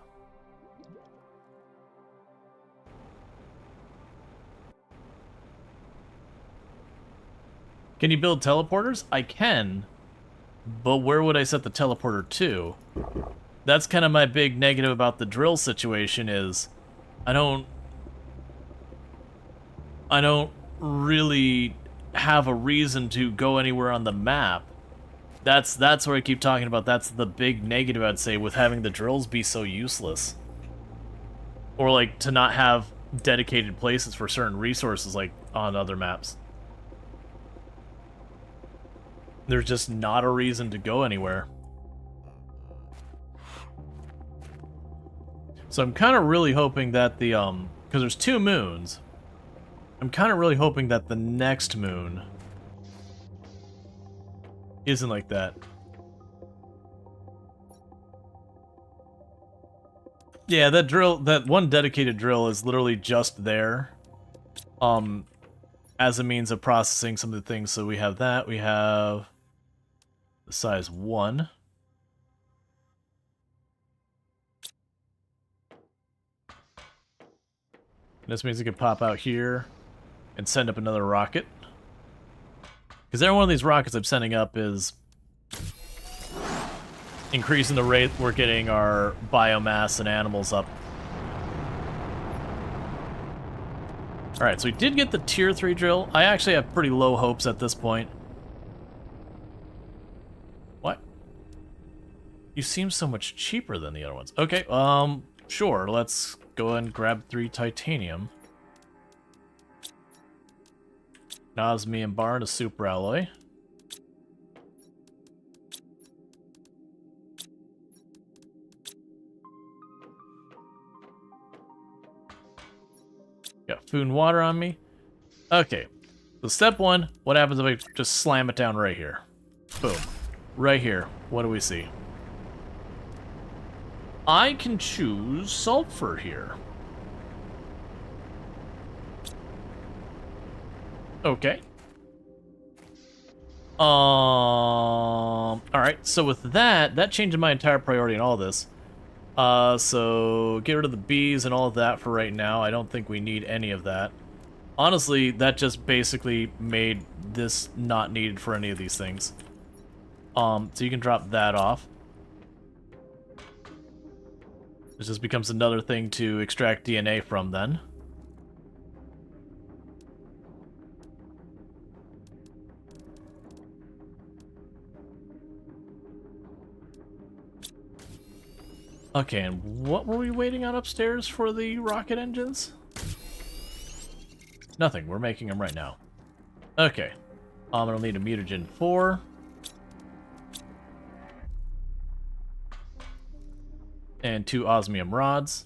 Can you build teleporters? I can, but where would I set the teleporter to? That's kind of my big negative about the drill situation is I don't really have a reason to go anywhere on the map. That's where I keep talking about. That's the big negative, I'd say, with having the drills be so useless. Or, like, to not have dedicated places for certain resources, like, on other maps. There's just not a reason to go anywhere. So I'm kind of really hoping that the, because there's 2 moons. I'm kind of really hoping that the next moon isn't like that. Yeah, that drill, that one dedicated drill is literally just there, as a means of processing some of the things. So we have that, we have the size 1. This means it can pop out here and send up another rocket. Because every one of these rockets I'm sending up is increasing the rate we're getting our biomass and animals up. Alright, so we did get the tier 3 drill. I actually have pretty low hopes at this point. What? You seem so much cheaper than the other ones. Okay, sure, let's go and grab 3 titanium. Osmium bar and a super alloy. Got food and water on me. Okay, so step 1, what happens if I just slam it down right here? Boom. Right here. What do we see? I can choose sulfur here. Okay. Alright, so with that changes my entire priority in all this. So get rid of the bees and all of that for right now. I don't think we need any of that. Honestly, that just basically made this not needed for any of these things. So you can drop that off. This just becomes another thing to extract DNA from then. Okay, and what were we waiting on upstairs for the rocket engines? Nothing, we're making them right now. Okay, I'm gonna need a mutagen 4. And 2 osmium rods.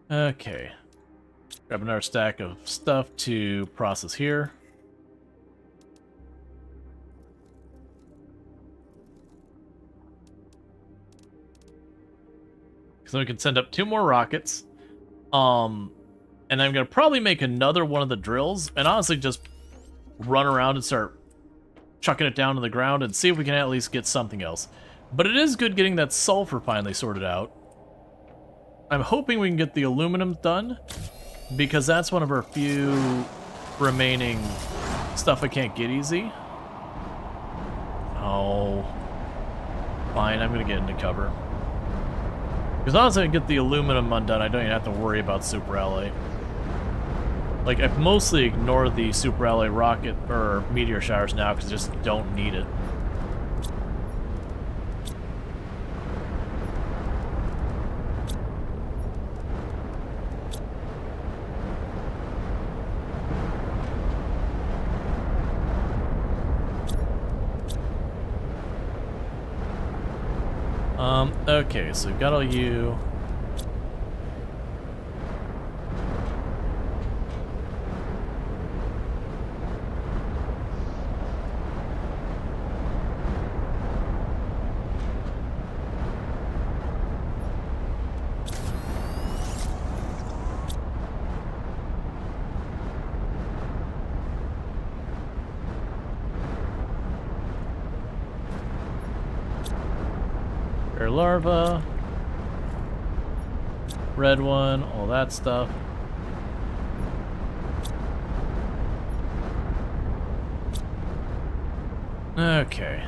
Okay. Grab another stack of stuff to process here. So we can send up 2 more rockets. And I'm gonna probably make another one of the drills, and honestly just run around and start chucking it down to the ground and see if we can at least get something else. But it is good getting that sulfur finally sorted out. I'm hoping we can get the aluminum done, because that's one of our few remaining stuff I can't get easy. Oh. Fine, I'm gonna get into cover. Because honestly, I can get the aluminum undone, I don't even have to worry about super alloy. Like, I've mostly ignored the super alloy rocket, or meteor showers now, because I just don't need it. Okay, so we've got all you. Larva, red one, all that stuff. Okay.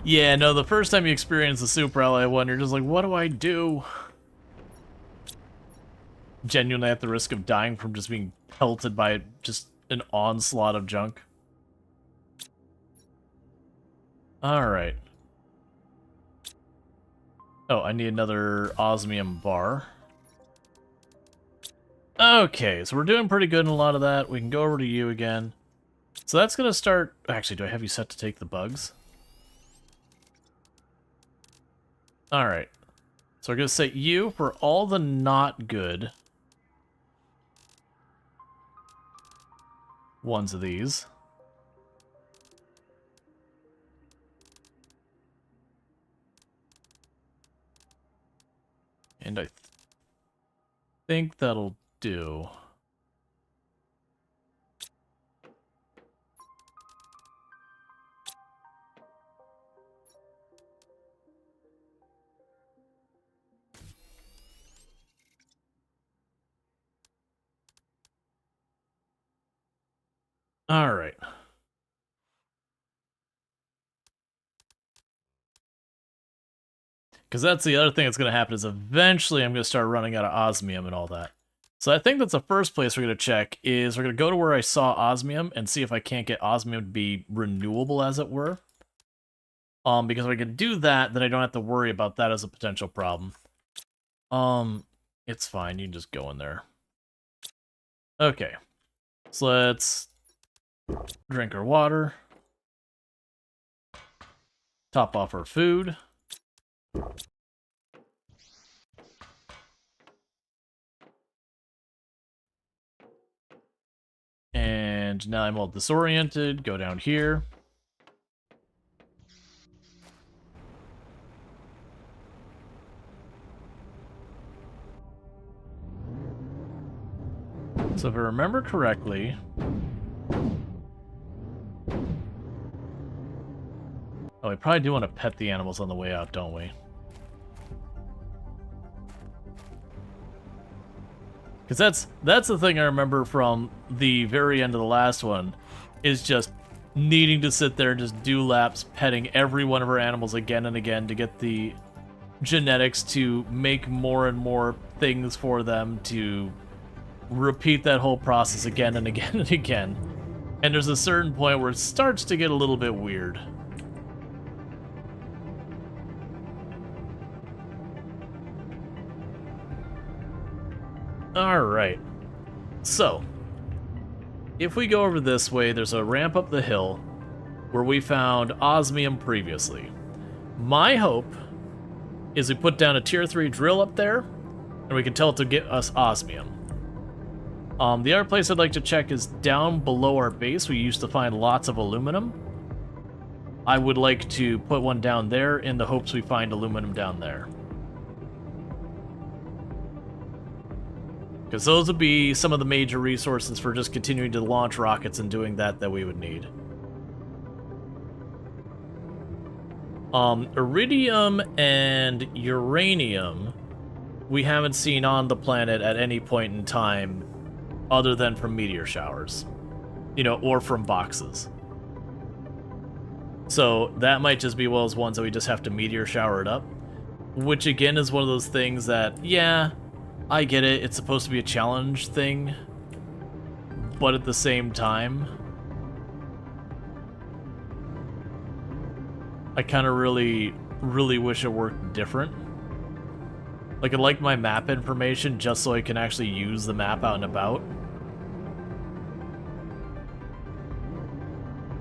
Yeah, no, the first time you experience the super alloy one, you're just like, what do I do? Genuinely at the risk of dying from just being pelted by just an onslaught of junk. Alright. Oh, I need another osmium bar. Okay, so we're doing pretty good in a lot of that. We can go over to you again. So that's gonna start... Actually, do I have you set to take the bugs? Alright. So we're gonna set you for all the not good ones of these. And I think that'll do. All right. Because that's the other thing that's going to happen is eventually I'm going to start running out of osmium and all that. So I think that's the first place we're going to check is we're going to go to where I saw osmium and see if I can't get osmium to be renewable, as it were. Because if I can do that, then I don't have to worry about that as a potential problem. It's fine. You can just go in there. Okay. So let's drink our water. Top off our food. And now I'm all disoriented. Go down here. So if I remember correctly... Oh, we probably do want to pet the animals on the way out, don't we? Because that's the thing I remember from the very end of the last one, is just needing to sit there and just do laps petting every one of our animals again and again to get the genetics to make more and more things for them, to repeat that whole process again and again and again. And there's a certain point where it starts to get a little bit weird. Alright. So, if we go over this way, there's a ramp up the hill where we found osmium previously. My hope is we put down a tier 3 drill up there, and we can tell it to get us osmium. The other place I'd like to check is down below our base. We used to find lots of aluminum. I would like to put one down there in the hopes we find aluminum down there. Because those would be some of the major resources for just continuing to launch rockets and doing that we would need. Iridium and uranium we haven't seen on the planet at any point in time other than from meteor showers. You know, or from boxes. So that might just be one of those ones that we just have to meteor shower it up. Which again is one of those things that, yeah, I get it, it's supposed to be a challenge thing, but at the same time, I kind of really wish it worked different. Like, I like my map information just so I can actually use the map out and about.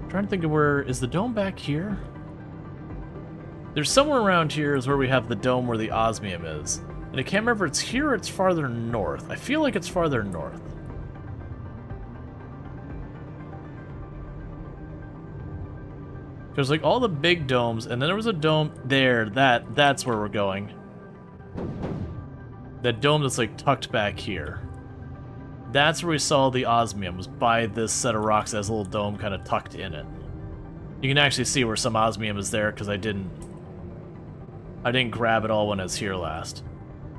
I'm trying to think of where, is the dome back here? There's somewhere around here is where we have the dome where the osmium is. And I can't remember if it's here or it's farther north. I feel like it's farther north. There's like all the big domes, and then there was a dome there. That's where we're going. That dome that's like tucked back here. That's where we saw the osmium, was by this set of rocks that has a little dome kind of tucked in it. You can actually see where some osmium is there because I didn't grab it all when I was here last.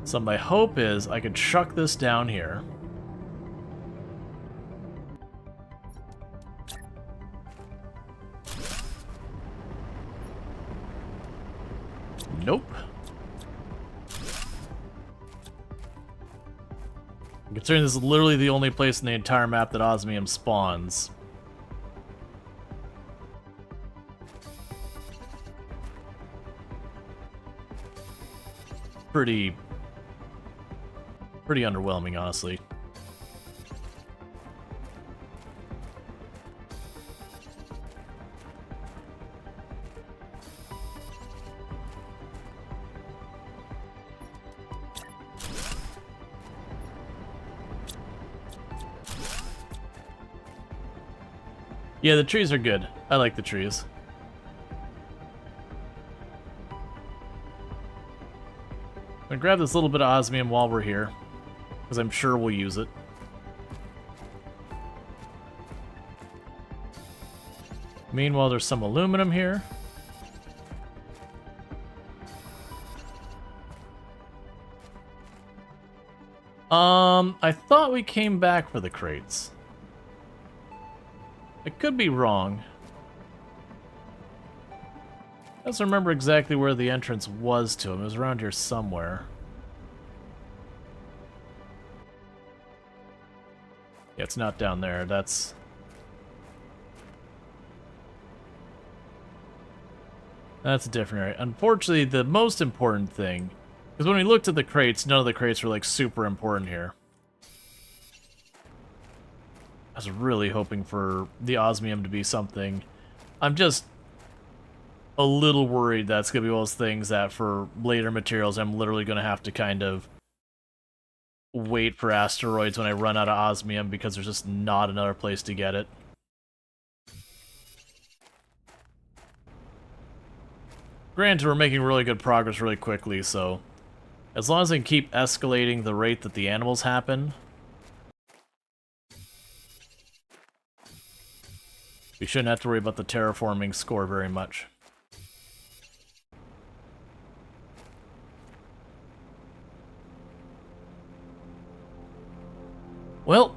So my hope is I could chuck this down here. Nope. Considering this is literally the only place in the entire map that osmium spawns. Pretty underwhelming, honestly. Yeah, the trees are good. I like the trees. I'm gonna grab this little bit of osmium while we're here, because I'm sure we'll use it. Meanwhile, there's some aluminum here. I thought we came back for the crates. I could be wrong. I don't remember exactly where the entrance was to him. It was around here somewhere. Yeah, it's not down there. That's a different area. Unfortunately, the most important thing, because when we looked at the crates, none of the crates were like super important here. I was really hoping for the osmium to be something. I'm just a little worried that's going to be one of those things that for later materials I'm literally going to have to kind of wait for asteroids when I run out of osmium because there's just not another place to get it. Granted, we're making really good progress really quickly, so as long as I can keep escalating the rate that the animals happen, we shouldn't have to worry about the terraforming score very much. Well,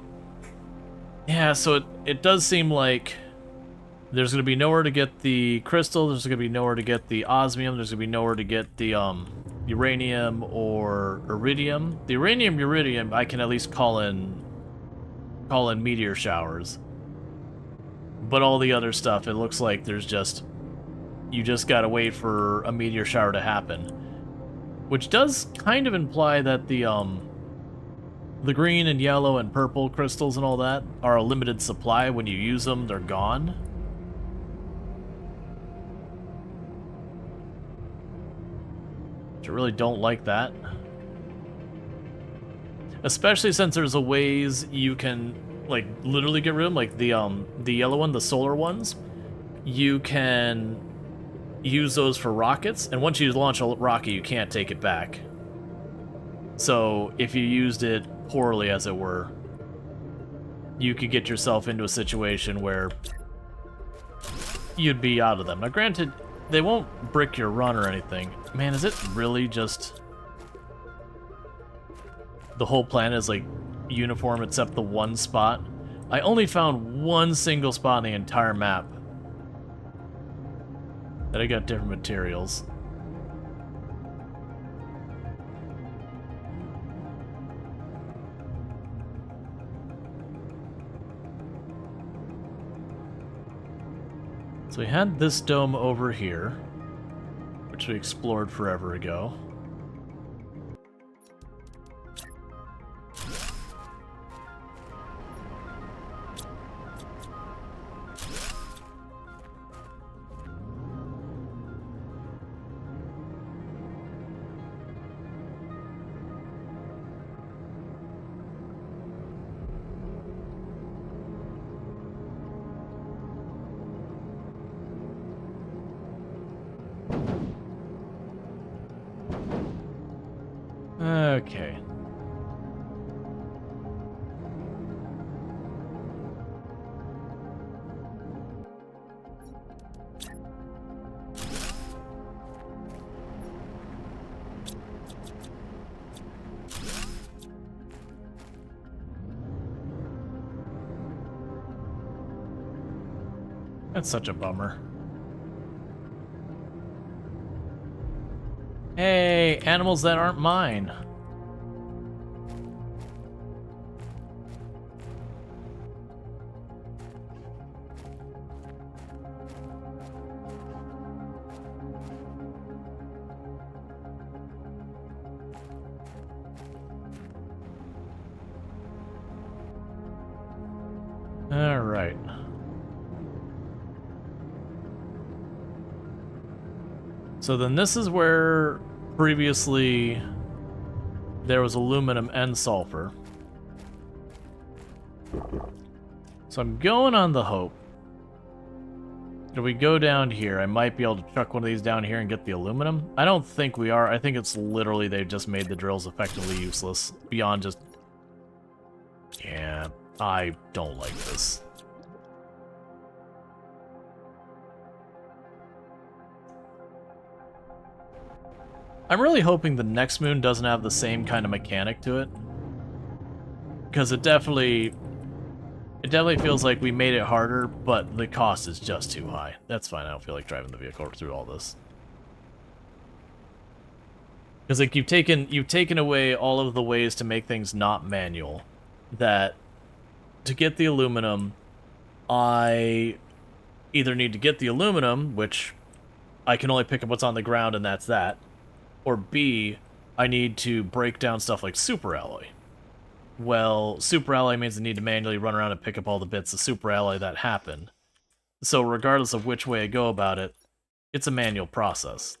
yeah, so it does seem like there's going to be nowhere to get the crystal, there's going to be nowhere to get the osmium, there's going to be nowhere to get the uranium or iridium. The uridium, I can at least call in meteor showers. But all the other stuff, it looks like there's just... you just gotta wait for a meteor shower to happen. Which does kind of imply that the green and yellow and purple crystals and all that are a limited supply. When you use them, they're gone. I really don't like that. Especially since there's a ways you can, like, literally get rid of them, like the yellow one, the solar ones. You can use those for rockets, and once you launch a rocket, you can't take it back. So if you used it poorly, as it were, you could get yourself into a situation where you'd be out of them. Now, granted, they won't brick your run or anything. Man, is it really just... the whole planet is, like, uniform except the one spot? I only found one single spot on the entire map that I got different materials. So we had this dome over here, which we explored forever ago. Okay. That's such a bummer. Hey, animals that aren't mine. All right. So then this is where previously there was aluminum and sulfur. So I'm going on the hope. If we go down here, I might be able to chuck one of these down here and get the aluminum. I don't think we are. I think it's literally they've just made the drills effectively useless. Beyond just... yeah, I don't like this. I'm really hoping the next moon doesn't have the same kind of mechanic to it. Because it definitely feels like we made it harder, but the cost is just too high. That's fine, I don't feel like driving the vehicle through all this. Because like you've taken away all of the ways to make things not manual. That to get the aluminum, I either need to get the aluminum, which I can only pick up what's on the ground and that's that, or B, I need to break down stuff like super alloy. Well, super alloy means I need to manually run around and pick up all the bits of super alloy that happen. So regardless of which way I go about it, it's a manual process.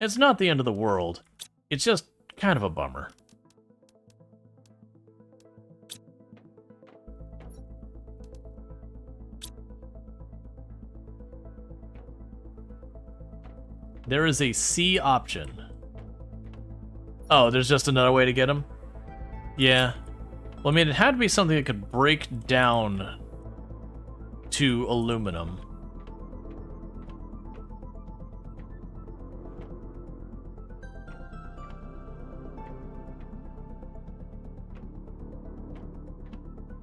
It's not the end of the world. It's just kind of a bummer. There is a C option. Oh, there's just another way to get them? Yeah. Well, I mean, it had to be something that could break down to aluminum.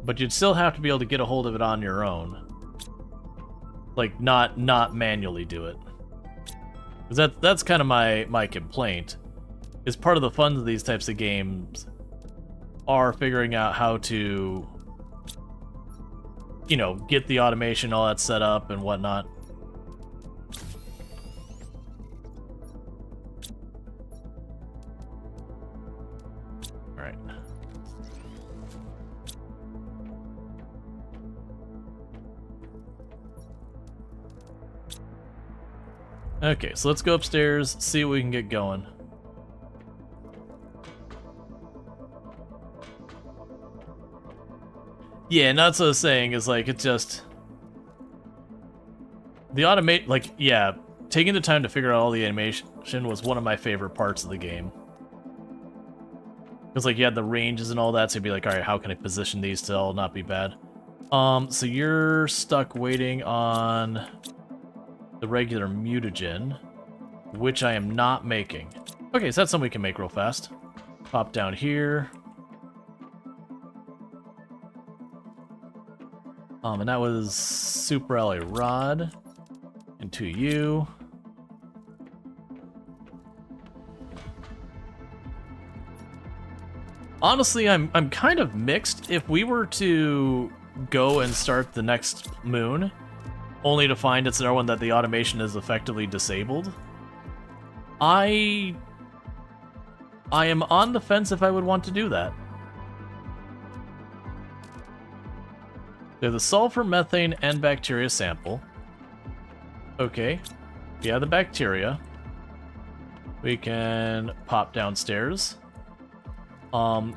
But you'd still have to be able to get a hold of it on your own. Like, not manually do it. Because that's kind of my complaint. Is part of the fun of these types of games are figuring out how to, you know, get the automation, all that set up and whatnot. Alright. Okay, so let's go upstairs, see what we can get going. Yeah, and that's what I was saying, is like, it's just... The automate, like, yeah, taking the time to figure out all the animation was one of my favorite parts of the game. Because, like, you had the ranges and all that, so you'd be like, alright, how can I position these to all not be bad? So you're stuck waiting on the regular mutagen, which I am not making. Okay, so that's something we can make real fast. Pop down here. And that was Super Ally Rod. Into you. Honestly, I'm kind of mixed. If we were to go and start the next moon, only to find it's another one that the automation is effectively disabled, I am on the fence if I would want to do that. They're the sulfur, methane, and bacteria sample. Okay. Yeah, the bacteria. We can pop downstairs.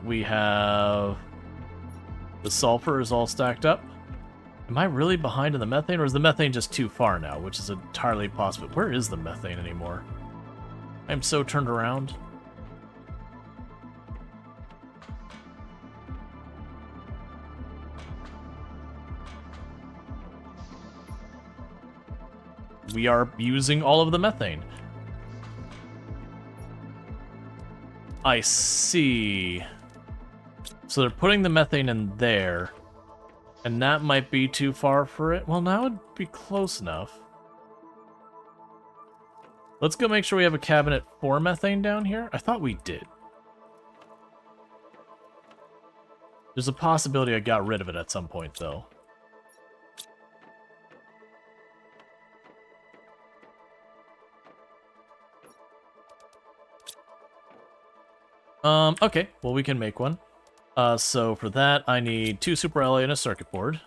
We have... The sulfur is all stacked up. Am I really behind in the methane, or is the methane just too far now, which is entirely possible? Where is the methane anymore? I'm so turned around. We are using all of the methane. I see. So they're putting the methane in there, and that might be too far for it. Well, now it'd be close enough. Let's go make sure we have a cabinet for methane down here. I thought we did. There's a possibility I got rid of it at some point, though. Okay, well, we can make one. So for that, I need 2 Super Ally and a circuit board.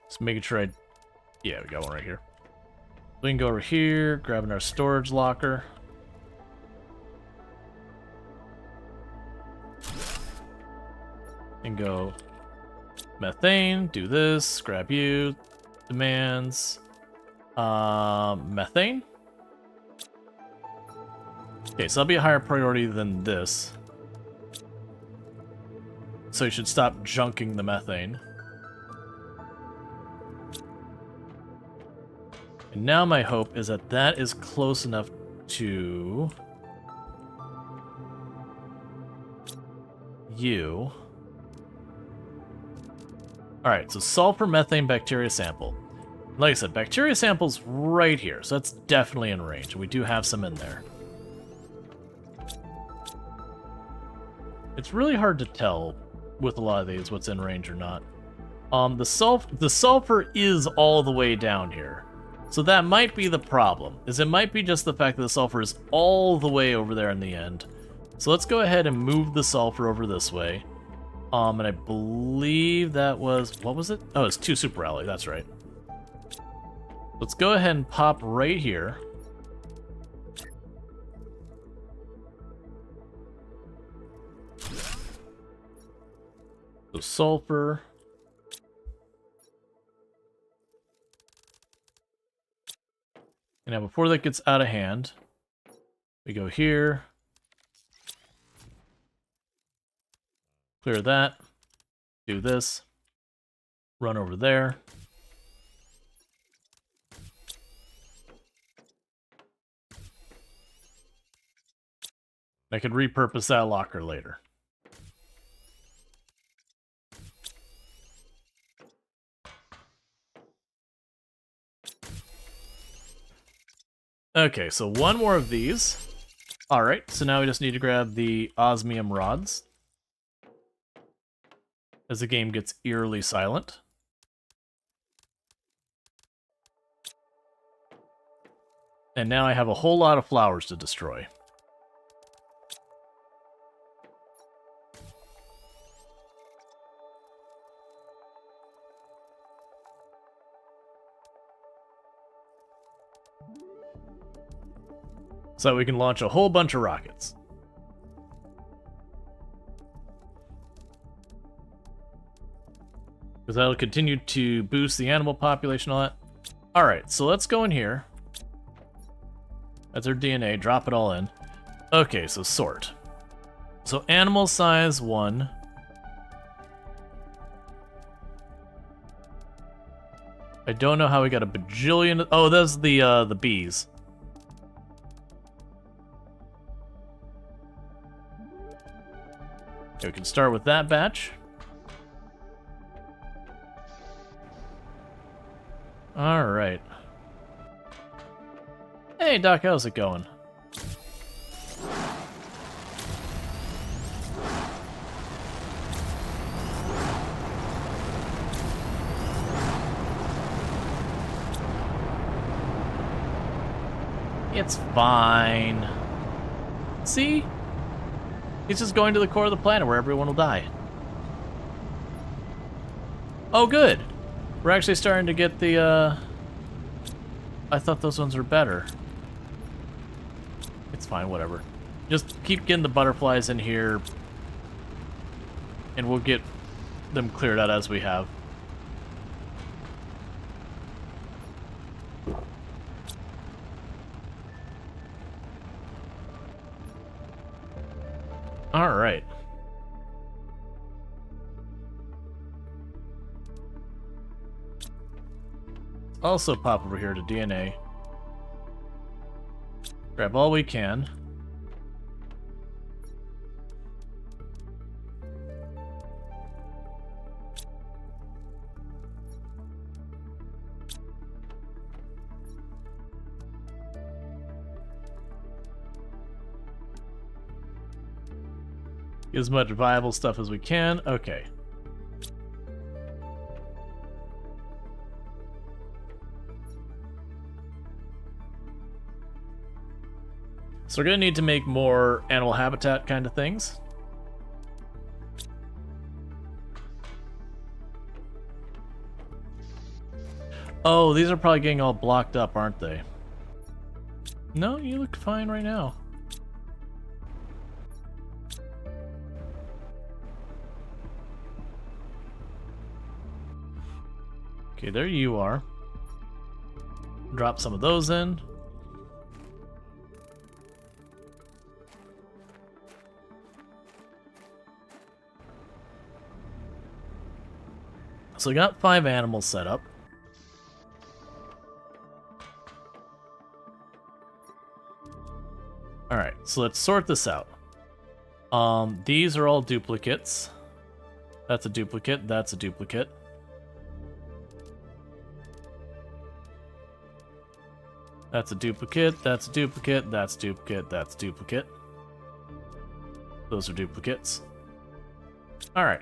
Just making sure yeah, we got one right here. We can go over here, grabbing our storage locker. And go methane, do this, grab you, demands. Methane? Okay, so that'll be a higher priority than this. So you should stop junking the methane. And now my hope is that that is close enough to... you. Alright, so sulfur, methane, bacteria sample. Like I said, bacteria sample's right here, so that's definitely in range. We do have some in there. It's really hard to tell with a lot of these what's in range or not. The sulfur is all the way down here. So that might be the problem, is it might be just the fact that the sulfur is all the way over there in the end. So let's go ahead and move the sulfur over this way. And I believe that was, what was it? Oh, it's 2 super rally, that's right. Let's go ahead and pop right here. So sulfur. And now before that gets out of hand, we go here. Clear that. Do this. Run over there. I could repurpose that locker later. Okay, so one more of these. Alright, so now we just need to grab the osmium rods. As the game gets eerily silent. And now I have a whole lot of flowers to destroy. So we can launch a whole bunch of rockets. Because that'll continue to boost the animal population and all that. Alright, so let's go in here. That's our DNA, drop it all in. Okay, so sort. So animal size 1. I don't know how we got a bajillion. Oh, that's the bees. Okay, we can start with that batch. All right. Hey, Doc, how's it going? It's fine. See? He's just going to the core of the planet where everyone will die. Oh, good. We're actually starting to get the, I thought those ones were better. It's fine, whatever. Just keep getting the butterflies in here, and we'll get them cleared out as we have. All right. Also pop over here to DNA. Grab all we can. Get as much viable stuff as we can. Okay. So we're gonna need to make more animal habitat kind of things. Oh, these are probably getting all blocked up, aren't they? No, you look fine right now. Okay, there you are. Drop some of those in. So we got 5 animals set up. Alright, so let's sort this out. These are all duplicates. That's a duplicate, that's a duplicate. That's a duplicate, that's a duplicate, that's duplicate, that's duplicate. Those are duplicates. Alright.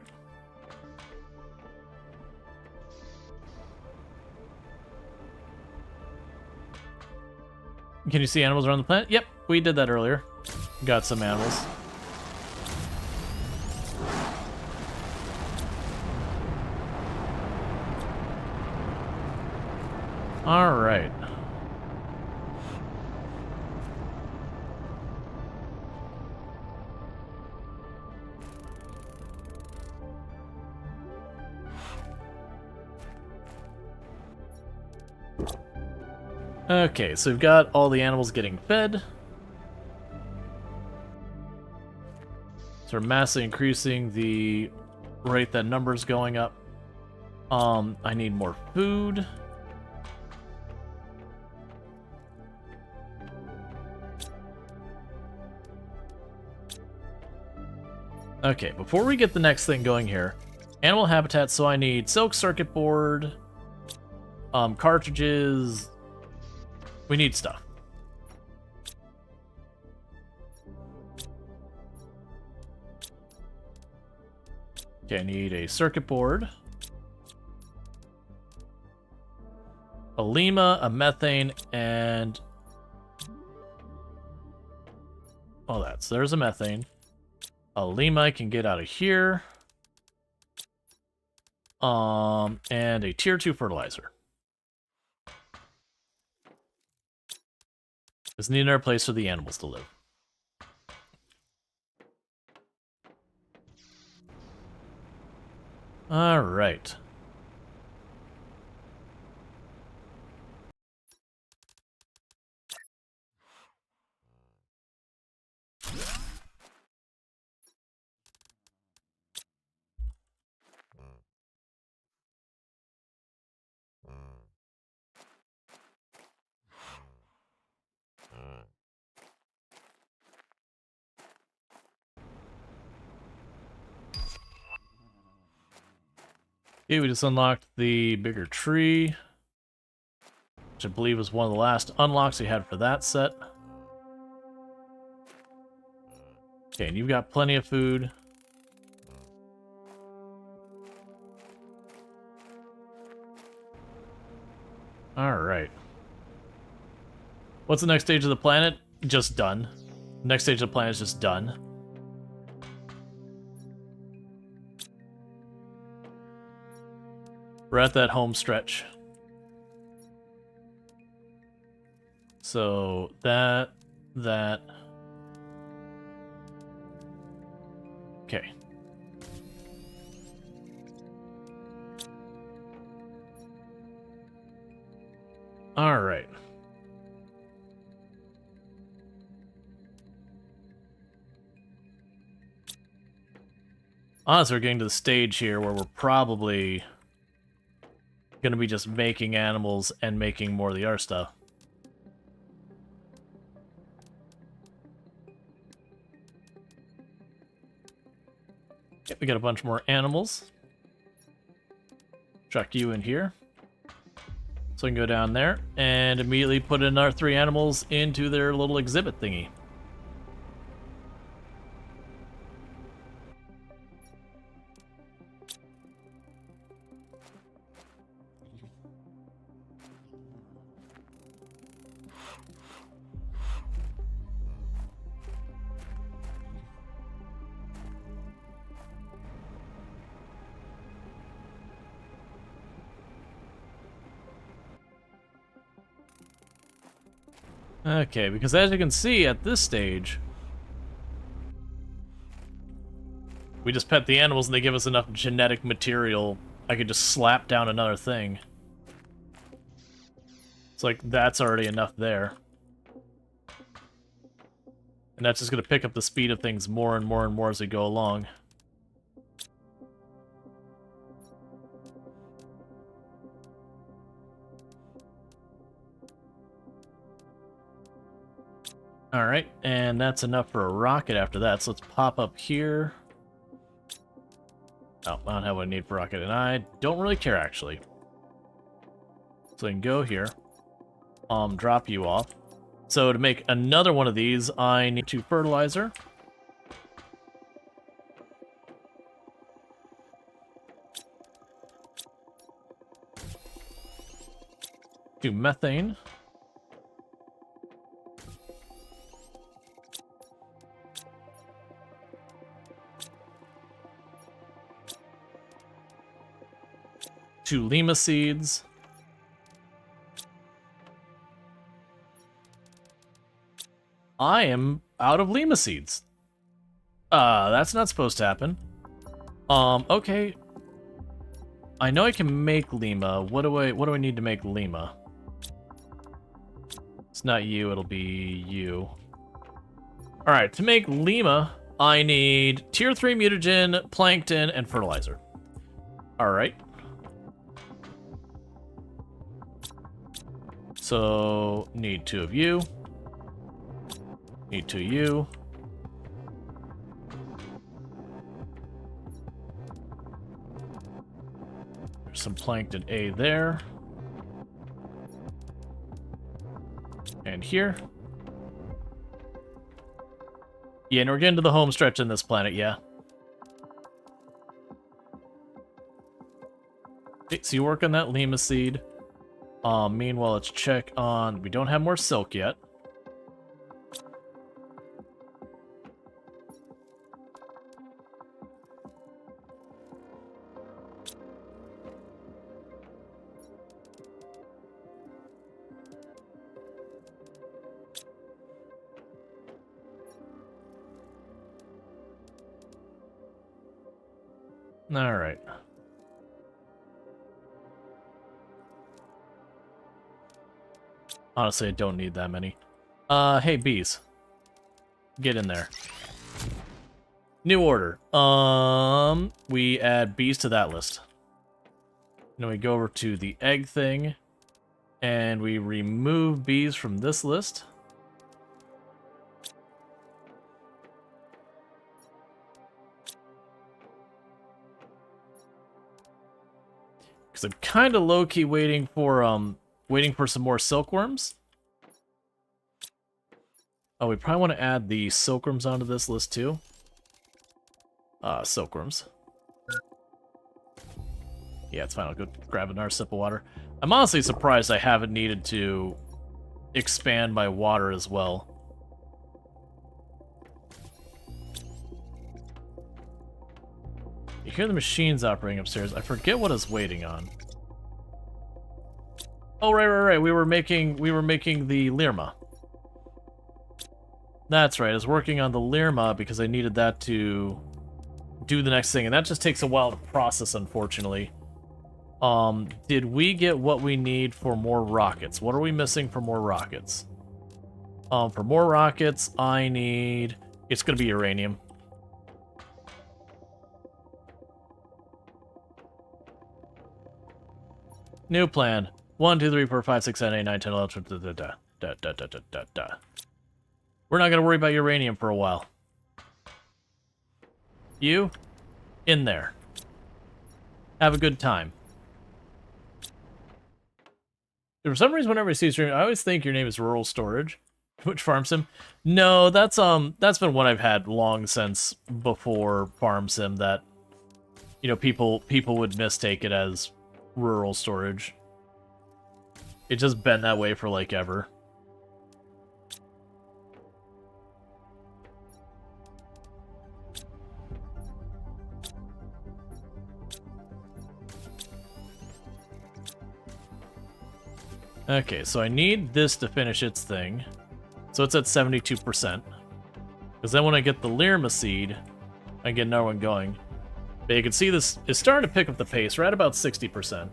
Can you see animals around the planet? Yep, we did that earlier. Got some animals. All right. Okay, so we've got all the animals getting fed. So we're massively increasing the rate that number's going up. I need more food. Okay, before we get the next thing going here, animal habitat, so I need silk circuit board, cartridges. We need stuff. Okay, I need a circuit board, a lima, a methane, and... oh, there's a methane. A lima I can get out of here. And a tier 2 fertilizer. Just need another place for the animals to live. All right. Okay, we just unlocked the bigger tree, which I believe was one of the last unlocks we had for that set. Okay, and you've got plenty of food. Alright. What's the next stage of the planet? Just done. Next stage of the planet is just done. We're at that home stretch. So, that... Okay. Alright. Honestly, we're getting to the stage here where we're probably gonna be just making animals and making more of the art stuff. Okay, we got a bunch more animals. Chuck you in here. So we can go down there and immediately put in our 3 animals into their little exhibit thingy. Okay, because as you can see at this stage, we just pet the animals and they give us enough genetic material, I could just slap down another thing. It's like, that's already enough there. And that's just going to pick up the speed of things more and more and more as we go along. Alright, and that's enough for a rocket after that, so let's pop up here. Oh, I don't have what I need for rocket, and I don't really care, actually. So I can go here, drop you off. So to make another one of these, I need 2 fertilizer. Do methane. Two lima seeds. I am out of Lima seeds. That's not supposed to happen. Okay. I know I can make Lima. What do I need to make Lima? It's not you, it'll be you. Alright, to make Lima, I need tier 3 mutagen, plankton, and fertilizer. Alright. So, need 2 of you. Need 2 of you. There's some plankton A there. And here. Yeah, and we're getting to the home stretch in this planet, yeah. Okay, so you work on that Lima seed. Meanwhile, let's check on... We don't have more silk yet. All right. Honestly, I don't need that many. Hey, bees. Get in there. New order. We add bees to that list. Then we go over to the egg thing, and we remove bees from this list. Because I'm kind of low-key waiting for some more silkworms. Oh, we probably want to add the silkworms onto this list too. Silkworms. Yeah, it's fine. I'll go grab another sip of water. I'm honestly surprised I haven't needed to expand my water as well. You hear the machines operating upstairs. I forget what I was waiting on. Oh, right. We were making the Lirma. That's right. I was working on the Lirma because I needed that to do the next thing, and that just takes a while to process, unfortunately. Did we get what we need for more rockets? What are we missing for more rockets? For more rockets, I need... It's going to be uranium. New plan. 1, 2, 3, 4, 5, 6, 7, 8, 9, 10, 11, 12, We're not going to worry about uranium for a while. You? In there. Have a good time. For some reason, whenever I see stream, I always think your name is Rural Storge, which farm sim. No, that's been what I've had long since before farm sim. That, you know, people would mistake it as rural storage. It's just been that way for like ever. Okay, so I need this to finish its thing. So it's at 72%. Because then when I get the Lirma seed, I get another one going. But you can see this is starting to pick up the pace. We're at about 60%.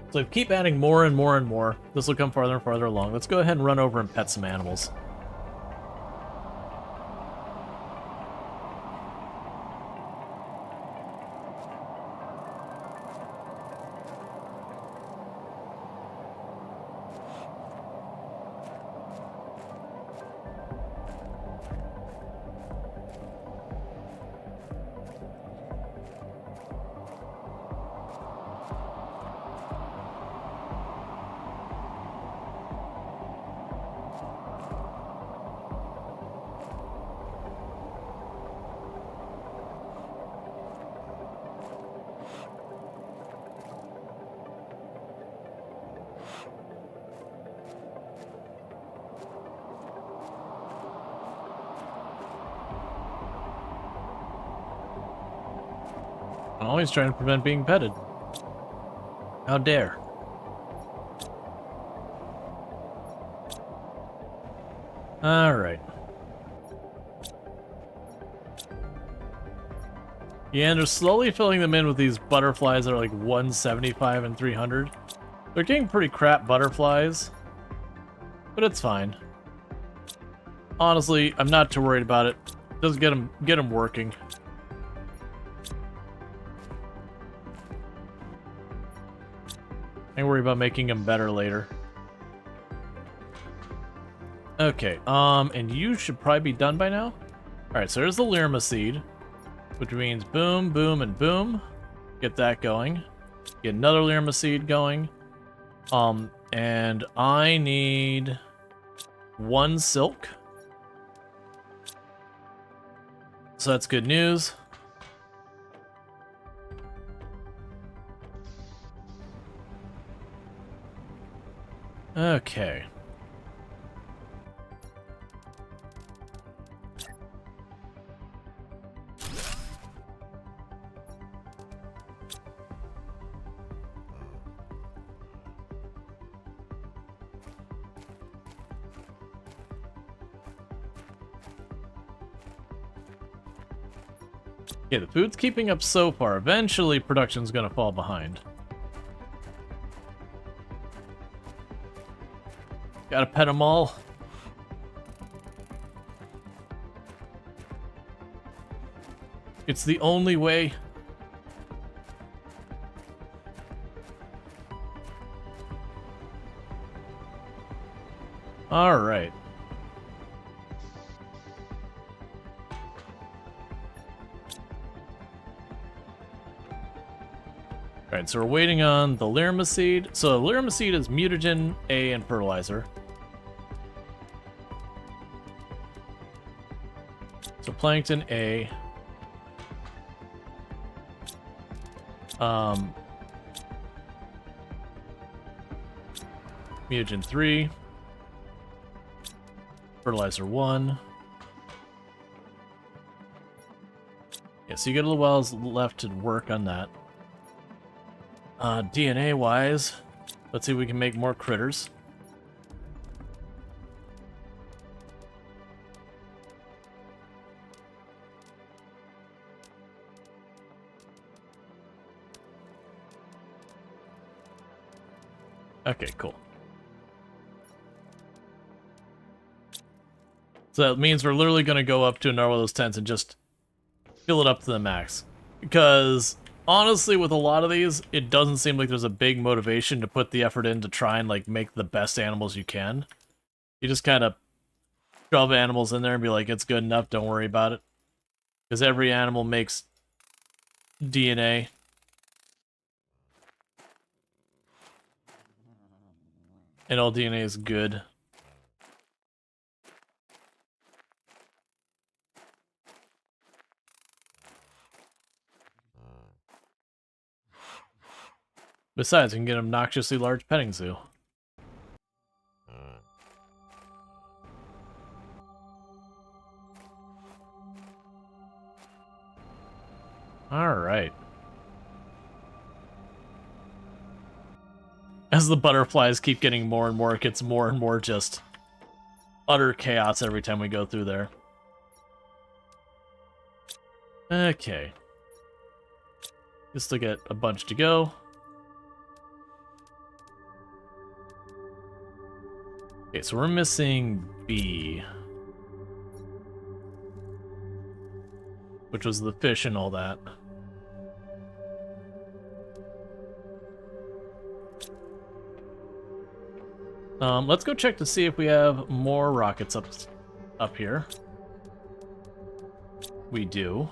So if I keep adding more and more and more, this will come farther and farther along. Let's go ahead and run over and pet some animals. I'm always trying to prevent being petted. How dare. Alright. Yeah, and they're slowly filling them in with these butterflies that are like 175 and 300. They're getting pretty crap butterflies, but it's fine. Honestly, I'm not too worried about it. Just get them working. I worry about making them better later. Okay, and you should probably be done by now. Alright, so there's the Lirma seed, which means boom, boom, and boom. Get that going. Get another Lirma seed going. And I need 1 silk. So that's good news. Okay. Yeah, the food's keeping up so far. Eventually, production's gonna fall behind. Gotta pet them all. It's the only way. All right. Alright, so we're waiting on the Lirma seed. So Lirma seed is mutagen, A, and fertilizer. So plankton, A. Mutagen 3. Fertilizer 1. Yeah, so you get a little while left to work on that. DNA wise, let's see if we can make more critters. Okay, cool. So that means we're literally going to go up to another one of those tents and just fill it up to the max. Because honestly, with a lot of these, it doesn't seem like there's a big motivation to put the effort in to try and like make the best animals you can. You just kind of shove animals in there and be like, it's good enough, don't worry about it. Because every animal makes DNA. And all DNA is good. Besides, you can get an obnoxiously large petting zoo. Alright. As the butterflies keep getting more and more, it gets more and more just utter chaos every time we go through there. Okay. Just to get a bunch to go. Okay, so we're missing B. Which was the fish and all that. Let's go check to see if we have more rockets up here. We do.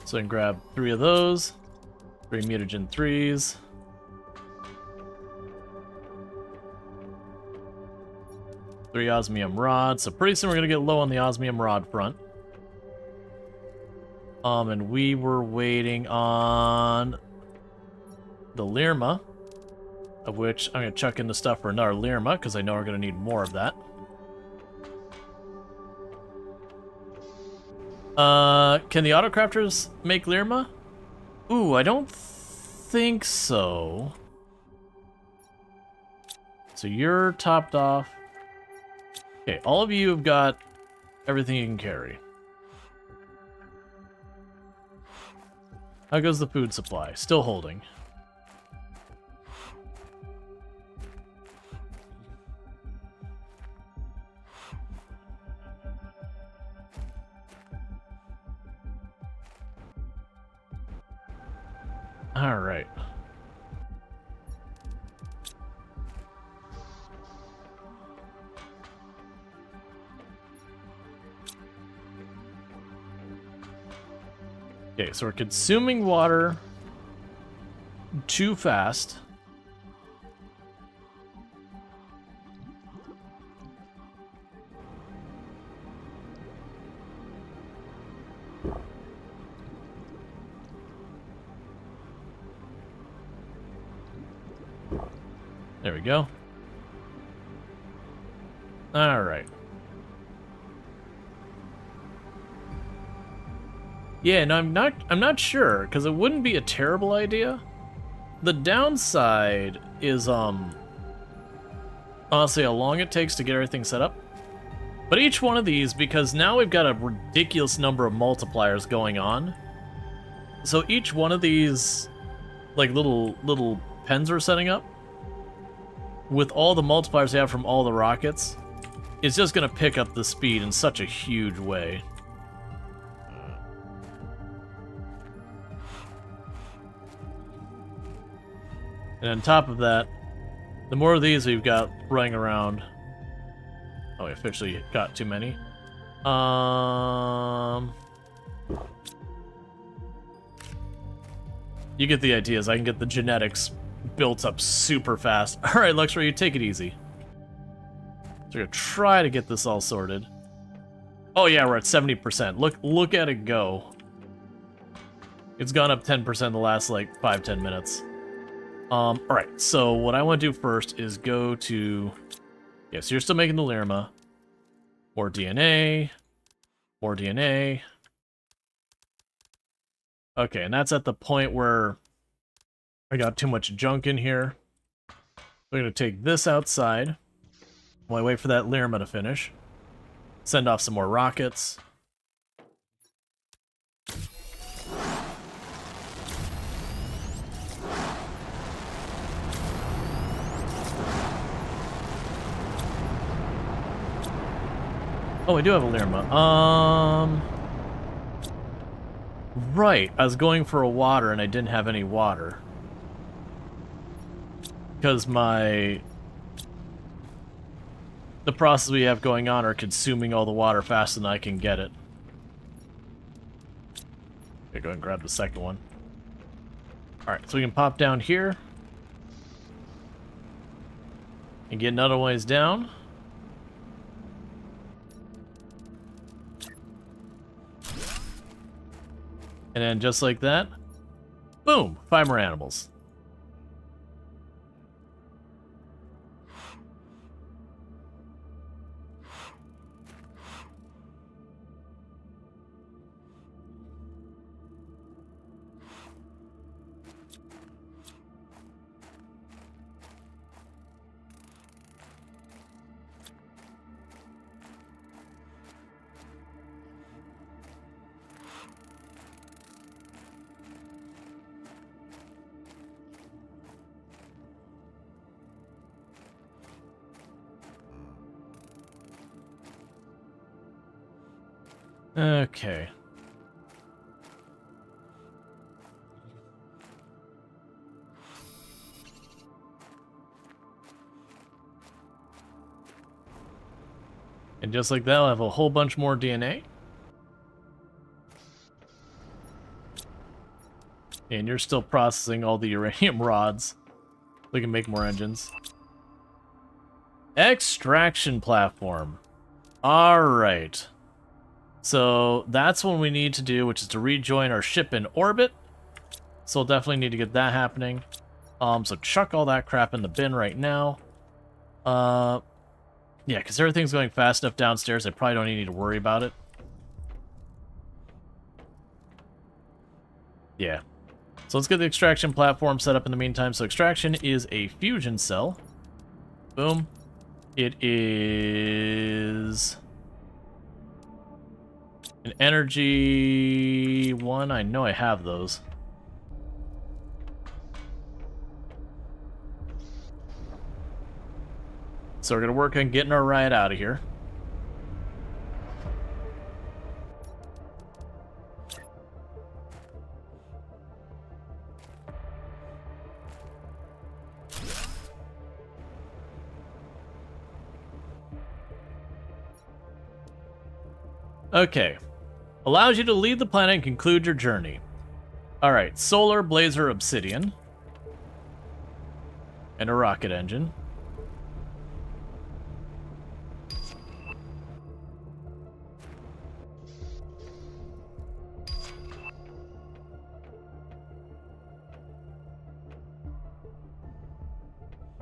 So I can grab 3 of those. 3 mutagen 3s. Three osmium rods. So pretty soon we're gonna get low on the osmium rod front. And we were waiting on the Lirma, of which I'm gonna chuck in the stuff for another Lirma because I know we're gonna need more of that. Can the autocrafters make Lirma? Ooh, I don't think so. so you're topped off. Okay, all of you have got everything you can carry. How goes the food supply? Still holding. All right. Okay, so we're consuming water too fast. There we go. All right. Yeah, no, I'm not sure, because it wouldn't be a terrible idea. The downside is honestly how long it takes to get everything set up. But each one of these, because now we've got a ridiculous number of multipliers going on. So each one of these like little pens we're setting up, with all the multipliers we have from all the rockets, it's just gonna pick up the speed in such a huge way. And on top of that, the more of these we've got running around... Oh, we officially got too many. You get the ideas. I can get the genetics built up super fast. Alright, Luxray, you take it easy. So we're gonna try to get this all sorted. Oh yeah, we're at 70%. Look at it go. It's gone up 10% in the last, like, 5-10 minutes. Alright, so what I want to do first is go to... Yeah, so you're still making the Lirma. More DNA. More DNA. Okay, and that's at the point where I got too much junk in here. We're going to take this outside while I wait for that Lirma to finish. Send off some more rockets. Oh, we do have a Lirma. Right, I was going for a water and I didn't have any water. Because the process we have going on are consuming all the water faster than I can get it. Okay, go ahead and grab the second one. Alright, so we can pop down here. And get another ways down. And then just like that, boom, 5 more animals. Okay. And just like that, I'll have a whole bunch more DNA. And you're still processing all the uranium rods. We can make more engines. Extraction platform. Alright. So that's what we need to do, which is to rejoin our ship in orbit. So we'll definitely need to get that happening. So chuck all that crap in the bin right now. Yeah, because everything's going fast enough downstairs, I probably don't even need to worry about it. Yeah. So let's get the extraction platform set up in the meantime. So extraction is a fusion cell. Boom. It is an energy one. I know I have those. So we're gonna work on getting our ride out of here. Okay. Allows you to leave the planet and conclude your journey. Alright, solar, blazer, obsidian. And a rocket engine.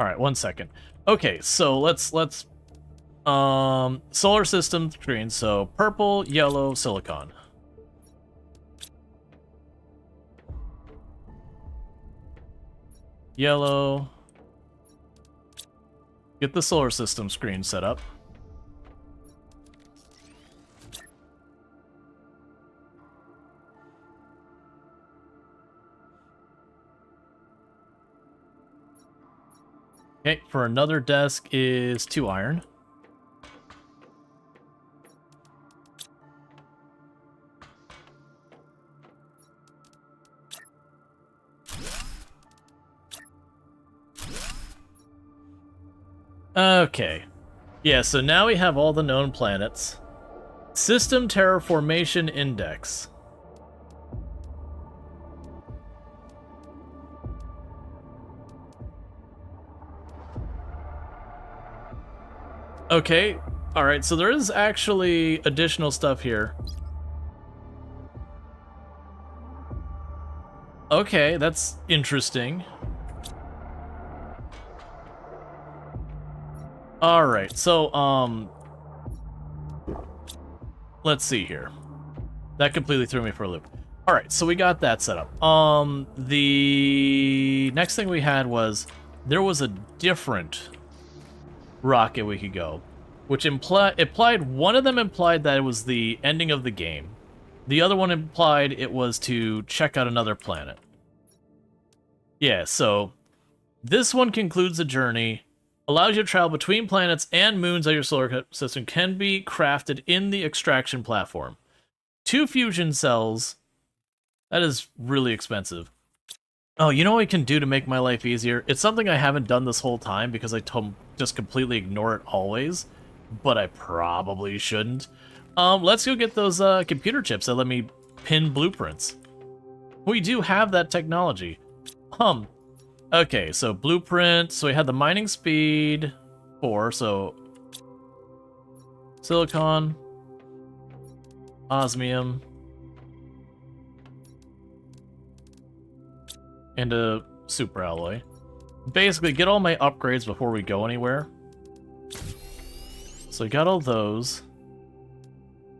Alright, 1 second. Okay, so let's solar system screen, so purple, yellow, silicon. Yellow. Get the solar system screen set up. Okay, for another desk is 2 iron. Okay. Yeah, so now we have all the known planets. System Terraformation Index. Okay, alright, so there is actually additional stuff here. Okay, that's interesting. Alright, so, let's see here. That completely threw me for a loop. Alright, so we got that set up. The next thing we had was, there was a different rocket we could go, which implied one of them implied that it was the ending of the game. The other one implied it was to check out another planet. Yeah, so this one concludes the journey, allows you to travel between planets and moons of your solar system, can be crafted in the extraction platform. 2 fusion cells. That is really expensive. Oh, you know what I can do to make my life easier? It's something I haven't done this whole time because I just completely ignore it always, but I probably shouldn't. Let's go get those computer chips that let me pin blueprints. We do have that technology. Okay, so blueprint. So we had the mining speed 4, so silicon, osmium, and a super alloy. Basically, get all my upgrades before we go anywhere. So I got all those.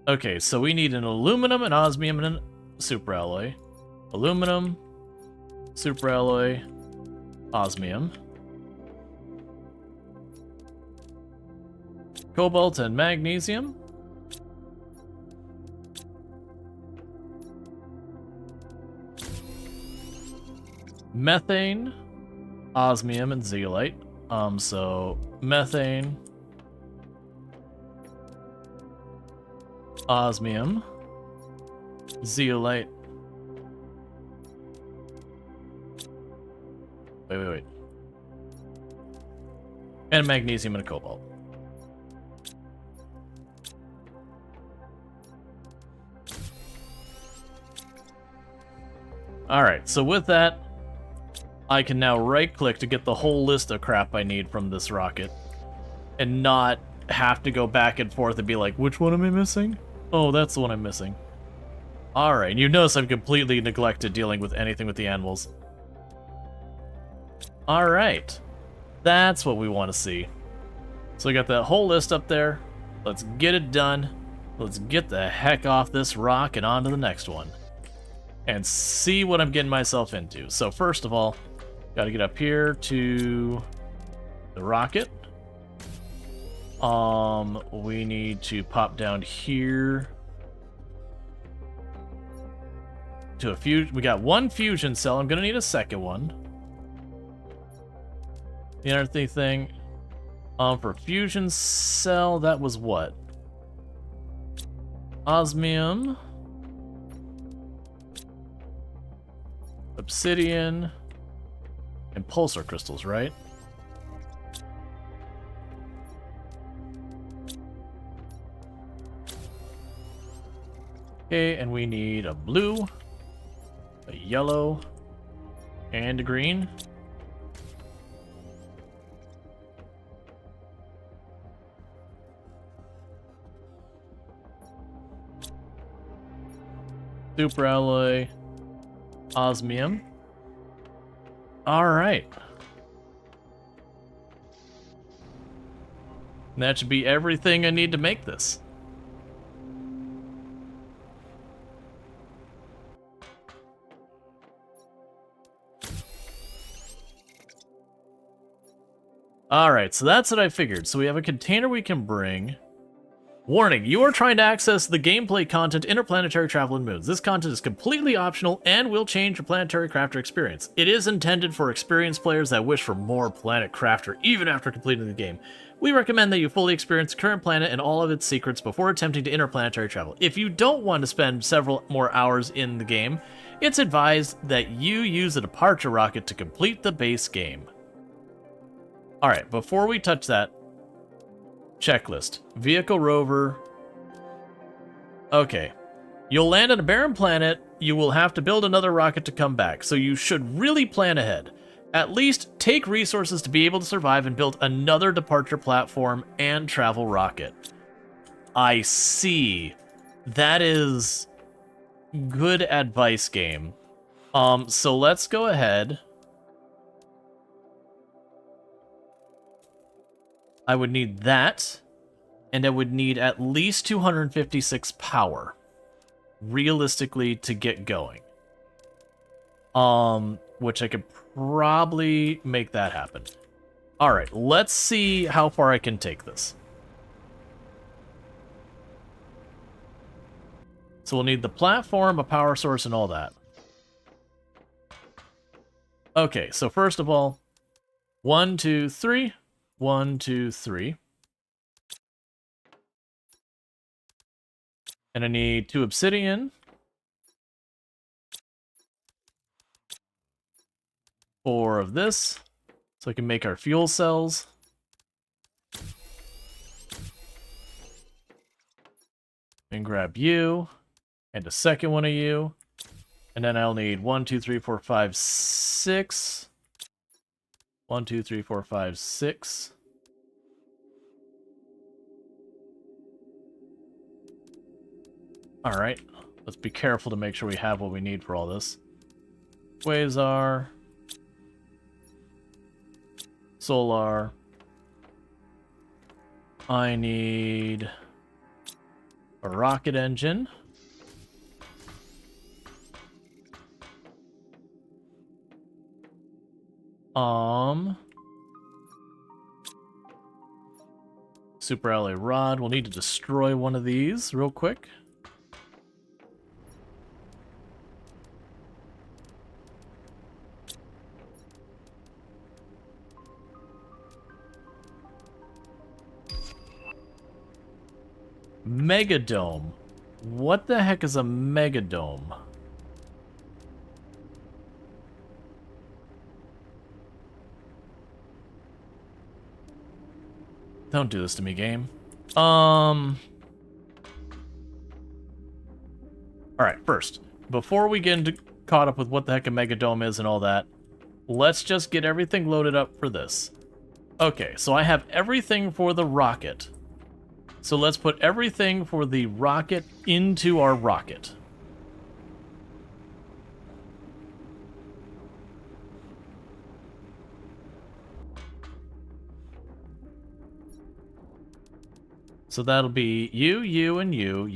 Okay, so we need an aluminum, an osmium, and a super alloy. Aluminum, super alloy, osmium, cobalt, and magnesium. Methane, osmium, and zeolite. So methane, osmium, zeolite. Wait. And magnesium and a cobalt. Alright, so with that, I can now right-click to get the whole list of crap I need from this rocket, and not have to go back and forth and be like, which one am I missing? Oh, that's the one I'm missing. Alright, you notice I've completely neglected dealing with anything with the animals. Alright, that's what we want to see. So we got that whole list up there. Let's get it done. Let's get the heck off this rock and on to the next one. And see what I'm getting myself into. So first of all, gotta get up here to the rocket. We need to pop down here to a fusion. We got one fusion cell. I'm gonna need a second one. The other thing, for fusion cell, that was what? Osmium, obsidian, and pulsar crystals, right? Okay, and we need a blue, a yellow, and a green. Super alloy, osmium. All right. And that should be everything I need to make this. Alright, so that's what I figured. So we have a container we can bring. Warning, you are trying to access the gameplay content Interplanetary Travel and Moons. This content is completely optional and will change your planetary crafter experience. It is intended for experienced players that wish for more planet crafter even after completing the game. We recommend that you fully experience the current planet and all of its secrets before attempting to interplanetary travel. If you don't want to spend several more hours in the game, it's advised that you use a departure rocket to complete the base game. Alright, before we touch that, checklist. Vehicle rover. Okay. You'll land on a barren planet. You will have to build another rocket to come back, so you should really plan ahead. At least take resources to be able to survive and build another departure platform and travel rocket. I see. That is good advice, game. So let's go ahead. I would need that, and I would need at least 256 power, realistically, to get going. Which I could probably make that happen. Alright, let's see how far I can take this. So we'll need the platform, a power source, and all that. Okay, so first of all, 1, 2, 3... 1, 2, 3. And I need 2 obsidian. 4 of this. So I can make our fuel cells. And grab you. And a second one of you. And then I'll need 1, 2, 3, 4, 5, 6. 1, 2, 3, 4, 5, 6. Alright, let's be careful to make sure we have what we need for all this. Quasar. Solar. I need a rocket engine. Super alloy rod. We'll need to destroy one of these real quick. Megadome. What the heck is a megadome? Don't do this to me, game. Alright, first, before we get caught up with what the heck a megadome is and all that, let's just get everything loaded up for this. Okay, so I have everything for the rocket. So let's put everything for the rocket into our rocket. So that'll be you, and you, and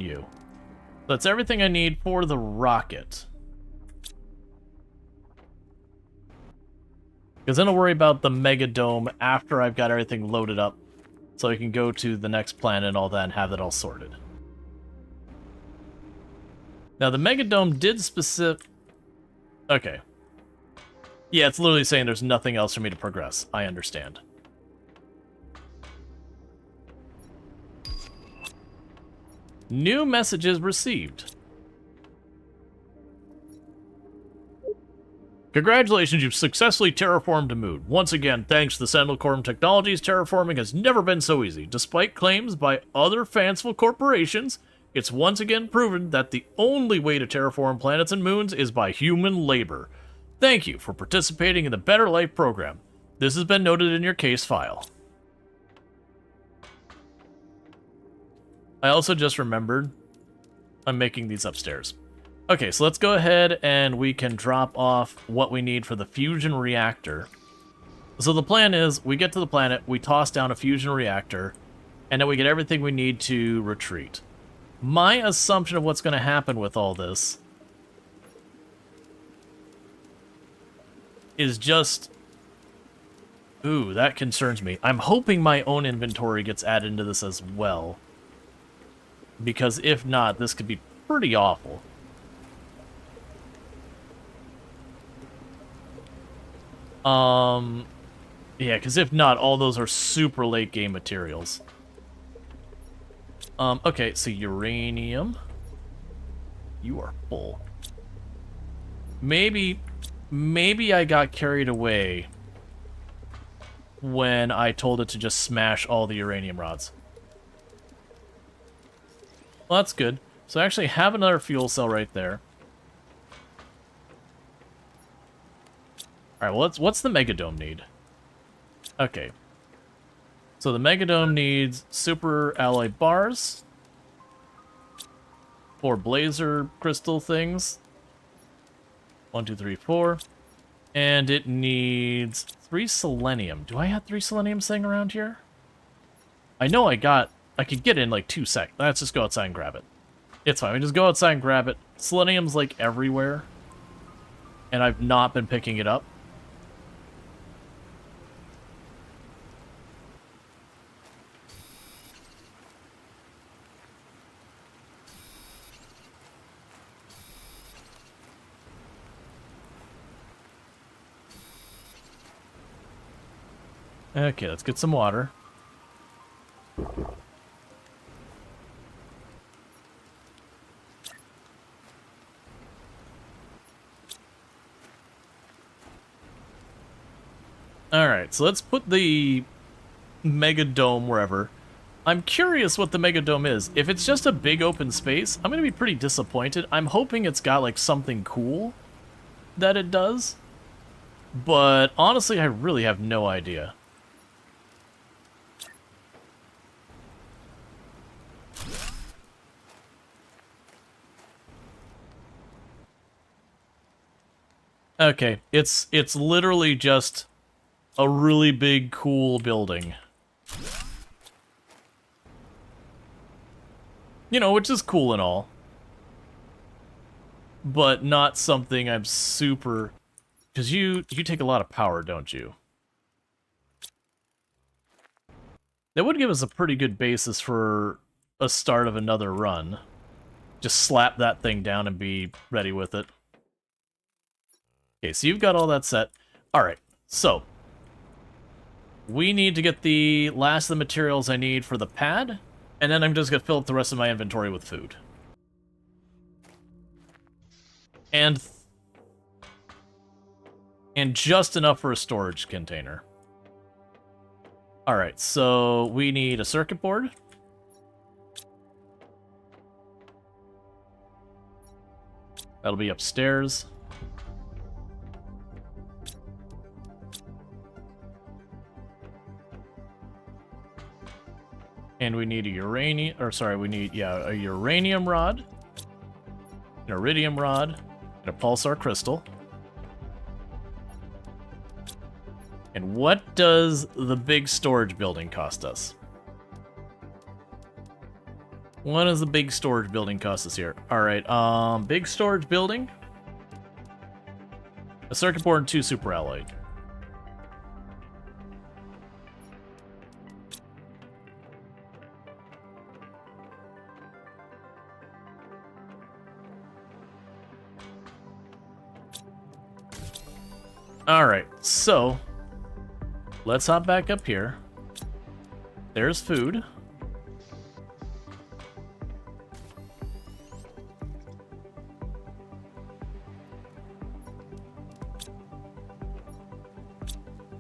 you. That's everything I need for the rocket. Because then I'll worry about the Mega Dome after I've got everything loaded up. So I can go to the next planet and all that and have it all sorted. Now the Mega Dome did specific... Okay. Yeah, it's literally saying there's nothing else for me to progress. I understand. New messages received. Congratulations, you've successfully terraformed a moon. Once again, thanks to the Sentinel Corp technologies, terraforming has never been so easy. Despite claims by other fanciful corporations, it's once again proven that the only way to terraform planets and moons is by human labor. Thank you for participating in the Better Life program. This has been noted in your case file. I also just remembered I'm making these upstairs. Okay, so let's go ahead and we can drop off what we need for the fusion reactor. So the plan is, we get to the planet, we toss down a fusion reactor, and then we get everything we need to retreat. My assumption of what's going to happen with all this is just... Ooh, that concerns me. I'm hoping my own inventory gets added into this as well. Because if not, this could be pretty awful. Yeah, because if not, all those are super late game materials. Okay, so uranium. You are full. Maybe I got carried away when I told it to just smash all the uranium rods. Well, that's good. So I actually have another fuel cell right there. Alright, well, what's the Megadome need? Okay. So the Megadome needs super alloy bars. 4 blazer crystal things. 1, 2, 3, 4. And it needs 3 selenium. Do I have 3 selenium sitting around here? I know I could get it in like 2 seconds. Let's just go outside and grab it. It's fine. We just go outside and grab it. Selenium's like everywhere. And I've not been picking it up. Okay, let's get some water. Alright, so let's put the Mega Dome wherever. I'm curious what the Mega Dome is. If it's just a big open space, I'm going to be pretty disappointed. I'm hoping it's got like something cool that it does. But honestly, I really have no idea. Okay, it's literally just a really big, cool building. You know, which is cool and all. But not something I'm super... Because you take a lot of power, don't you? That would give us a pretty good basis for a start of another run. Just slap that thing down and be ready with it. Okay, so you've got all that set. Alright, so we need to get the last of the materials I need for the pad, and then I'm just going to fill up the rest of my inventory with food. And just enough for a storage container. Alright, so we need a circuit board. That'll be upstairs. And we need a uranium, or sorry, we need, yeah, a uranium rod, an iridium rod, and a pulsar crystal. And what does the big storage building cost us? What does the big storage building cost us here? Alright, big storage building. A circuit board and 2 super alloy. Alright, so let's hop back up here. There's food.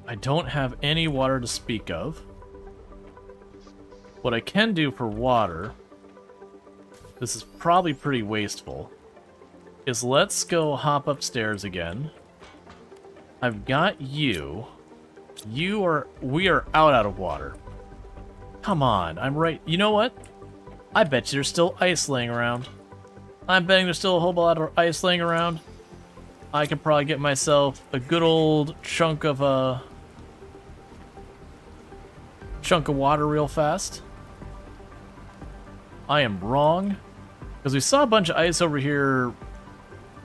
I don't have any water to speak of. What I can do for water, this is probably pretty wasteful, is let's go hop upstairs again. I've got you. We are out of water. Come on, I'm right. You know what? I bet you there's still ice laying around. I'm betting there's still a whole lot of ice laying around. I could probably get myself a good old chunk of water real fast. I am wrong, because we saw a bunch of ice over here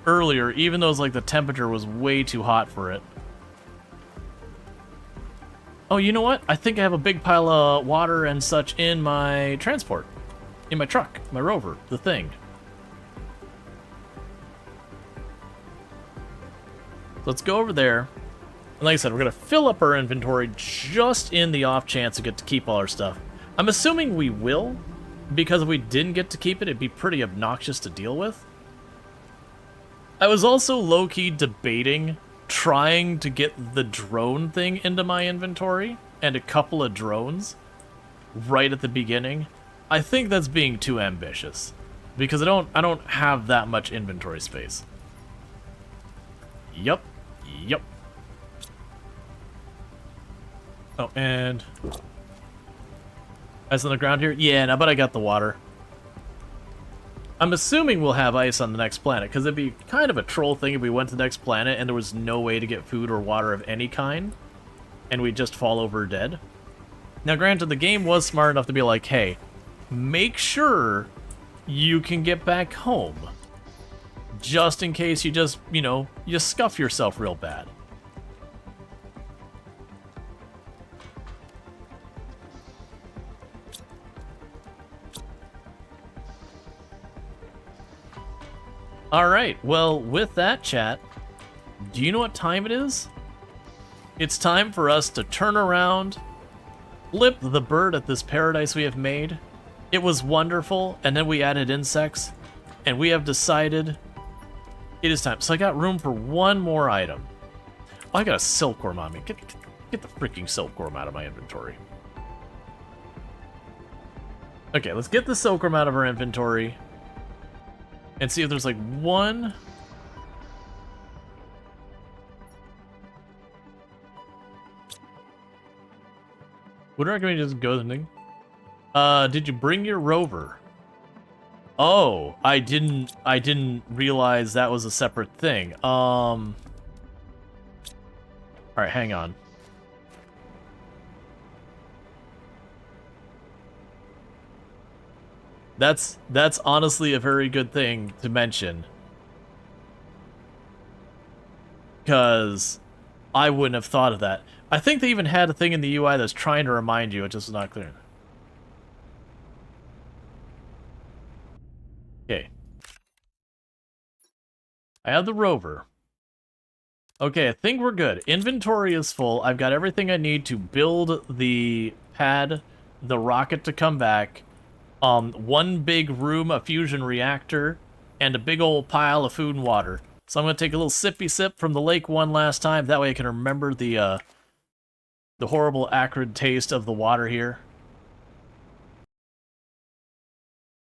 earlier, even though it's like the temperature was way too hot for it. Oh, you know what? I think I have a big pile of water and such in my transport. In my truck, my rover, the thing. Let's go over there. And like I said, we're going to fill up our inventory just in the off chance we get to keep all our stuff. I'm assuming we will, because if we didn't get to keep it, it'd be pretty obnoxious to deal with. I was also low-key debating trying to get the drone thing into my inventory, and a couple of drones, right at the beginning. I think that's being too ambitious, because I don't have that much inventory space. Yup. Oh, and ice on the ground here? Yeah, no, but I got the water. I'm assuming we'll have ice on the next planet, because it'd be kind of a troll thing if we went to the next planet and there was no way to get food or water of any kind, and we'd just fall over dead. Now, granted, the game was smart enough to be like, hey, make sure you can get back home, just in case you just, you scuff yourself real bad. Alright, well, with that, chat, do you know what time it is? It's time for us to turn around, flip the bird at this paradise we have made. It was wonderful, and then we added insects, and we have decided it is time. So I got room for one more item. Oh, I got a silkworm on me. Get the freaking silkworm out of my inventory. Okay, let's get the silkworm out of our inventory. And see if there's like one. Would recommend just go to the thing. Did you bring your rover? Oh, I didn't realize that was a separate thing. Alright, hang on. That's honestly a very good thing to mention. Because I wouldn't have thought of that. I think they even had a thing in the UI that's trying to remind you, it just was not clear. Okay. I have the rover. Okay, I think we're good. Inventory is full. I've got everything I need to build the pad, the rocket to come back. One big room, a fusion reactor, and a big old pile of food and water. So I'm going to take a little sippy sip from the lake one last time. That way I can remember the horrible acrid taste of the water here.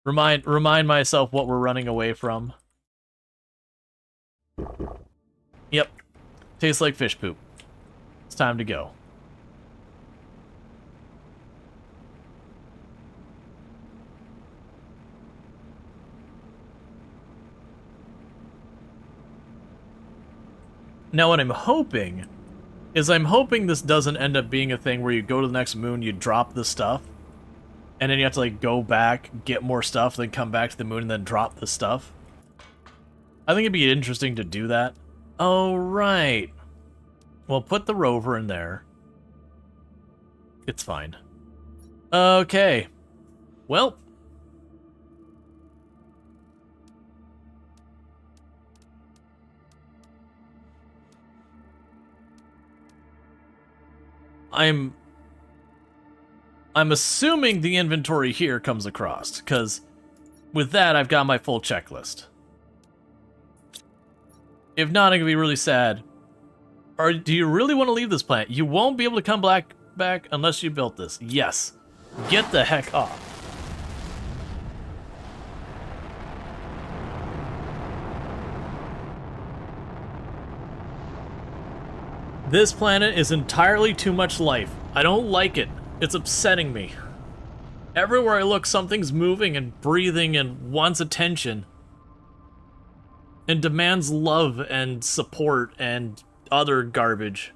Remind myself what we're running away from. Yep. Tastes like fish poop. It's time to go. Now what I'm hoping is this doesn't end up being a thing where you go to the next moon, you drop the stuff, and then you have to like go back, get more stuff, then come back to the moon and then drop the stuff. I think it'd be interesting to do that. Oh, right. Well, put the rover in there. It's fine. Okay. Well. I'm assuming the inventory here comes across, because with that, I've got my full checklist. If not, I'm going to be really sad. Or do you really want to leave this planet? You won't be able to come back unless you built this. Yes. Get the heck off. This planet is entirely too much life. I don't like it. It's upsetting me. Everywhere I look, something's moving and breathing and wants attention. And demands love and support and other garbage.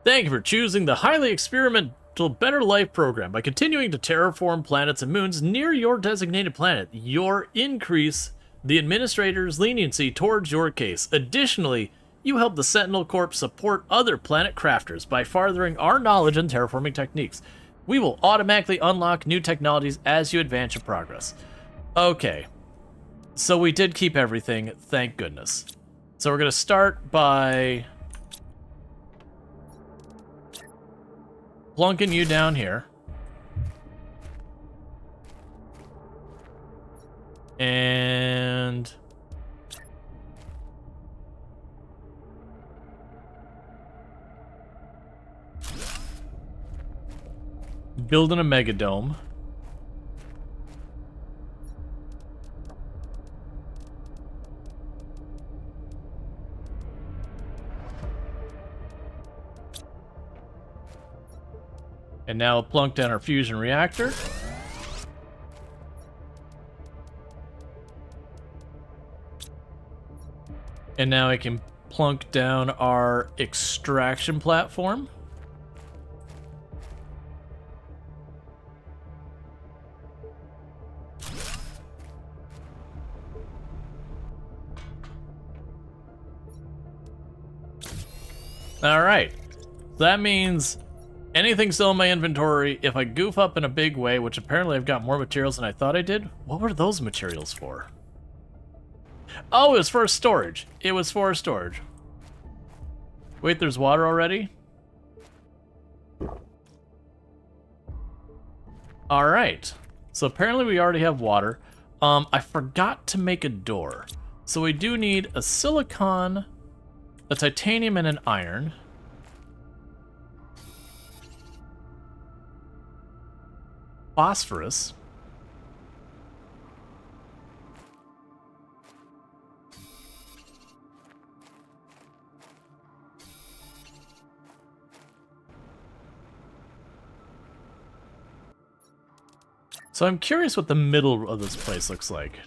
Thank you for choosing the highly experimental Better Life program. By continuing to terraform planets and moons near your designated planet, you'll increase the administrator's leniency towards your case. Additionally, you help the Sentinel Corps support other planet crafters by furthering our knowledge in terraforming techniques. We will automatically unlock new technologies as you advance your progress. Okay. So we did keep everything, thank goodness. So we're going to start by plunking you down here. And building a megadome. And now plunk down our fusion reactor. And now I can plunk down our extraction platform. Alright. That means anything still in my inventory, if I goof up in a big way, which apparently I've got more materials than I thought I did. What were those materials for? Oh, it was for storage. It was for storage. Wait, there's water already? Alright. So apparently we already have water. I forgot to make a door. So we do need a silicon, a titanium, and an iron. Phosphorus. So I'm curious what the middle of this place looks like.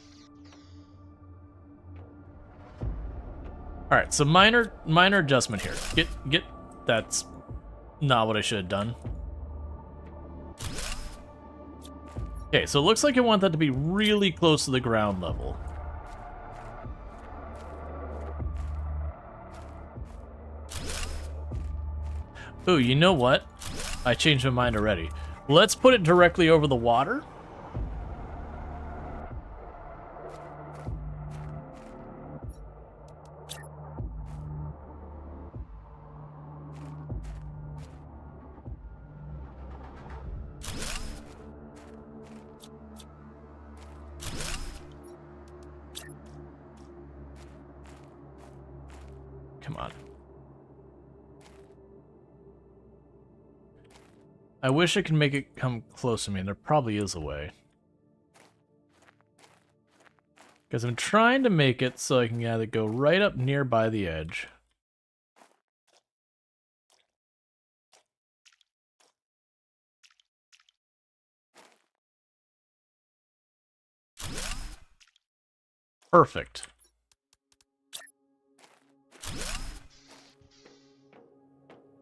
Alright, so minor adjustment here. Get that's not what I should have done. Okay, so it looks like I want that to be really close to the ground level. Ooh, you know what? I changed my mind already. Let's put it directly over the water. Come on. I wish I could make it come close to me, and there probably is a way. Because I'm trying to make it so I can either go right up nearby the edge. Perfect.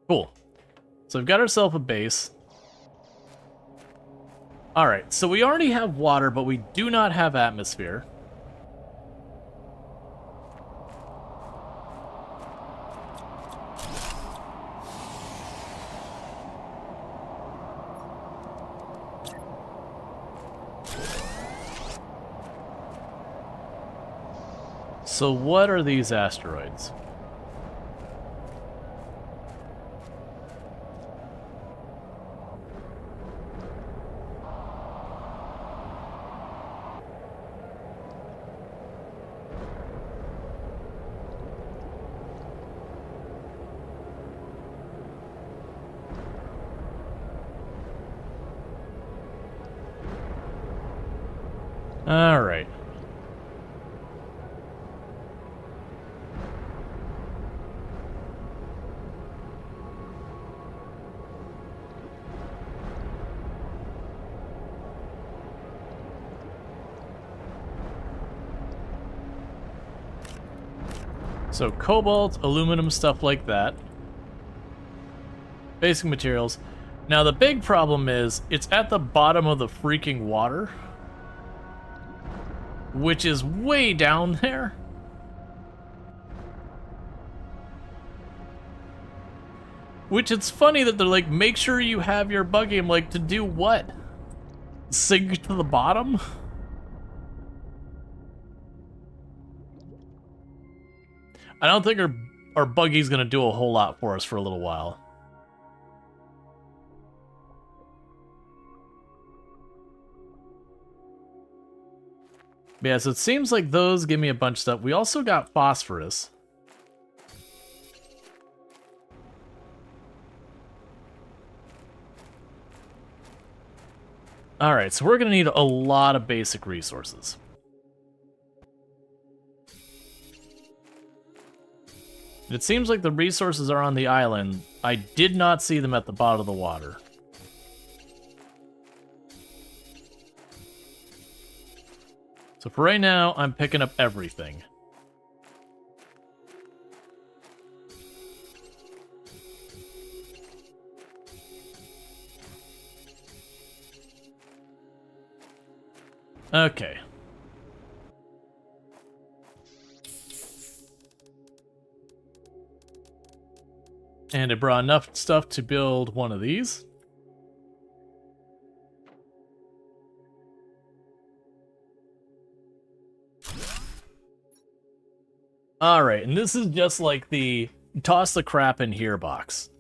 Cool. So we've got ourselves a base. Alright, so we already have water, but we do not have atmosphere. So what are these asteroids? All right. So cobalt, aluminum, stuff like that. Basic materials. Now the big problem is it's at the bottom of the freaking water, which is way down there. Which it's funny that they're like, make sure you have your bug game, like, to do what? Sink to the bottom? I don't think our buggy's gonna do a whole lot for us for a little while. But yeah, so it seems like those give me a bunch of stuff. We also got phosphorus. Alright, so we're gonna need a lot of basic resources. It seems like the resources are on the island. I did not see them at the bottom of the water. So for right now, I'm picking up everything. Okay. And I brought enough stuff to build one of these. Alright, and this is just like the toss the crap in here box.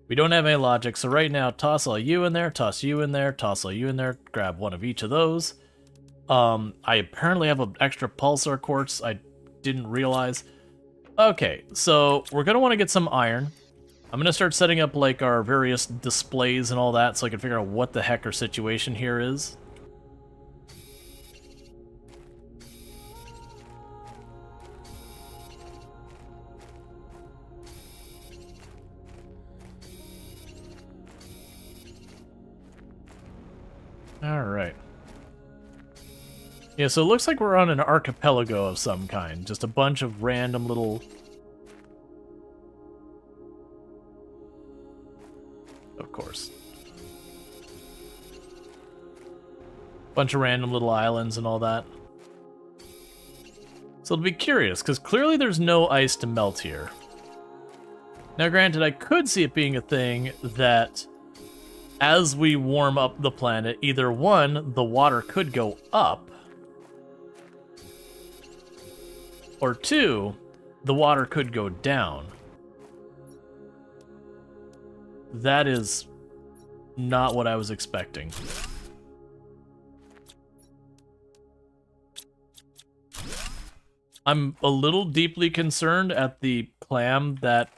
We don't have any logic, so right now, toss all you in there, toss you in there, toss all you in there, grab one of each of those. I apparently have an extra pulsar quartz I didn't realize. Okay, so we're gonna want to get some iron. I'm gonna start setting up like our various displays and all that so I can figure out what the heck our situation here is. Alright. Yeah, so it looks like we're on an archipelago of some kind. Just a bunch of random little... Of course. Bunch of random little islands and all that. So it'll be curious, because clearly there's no ice to melt here. Now granted, I could see it being a thing that as we warm up the planet, either one, the water could go up, or two, the water could go down. That is not what I was expecting. I'm a little deeply concerned at the clam that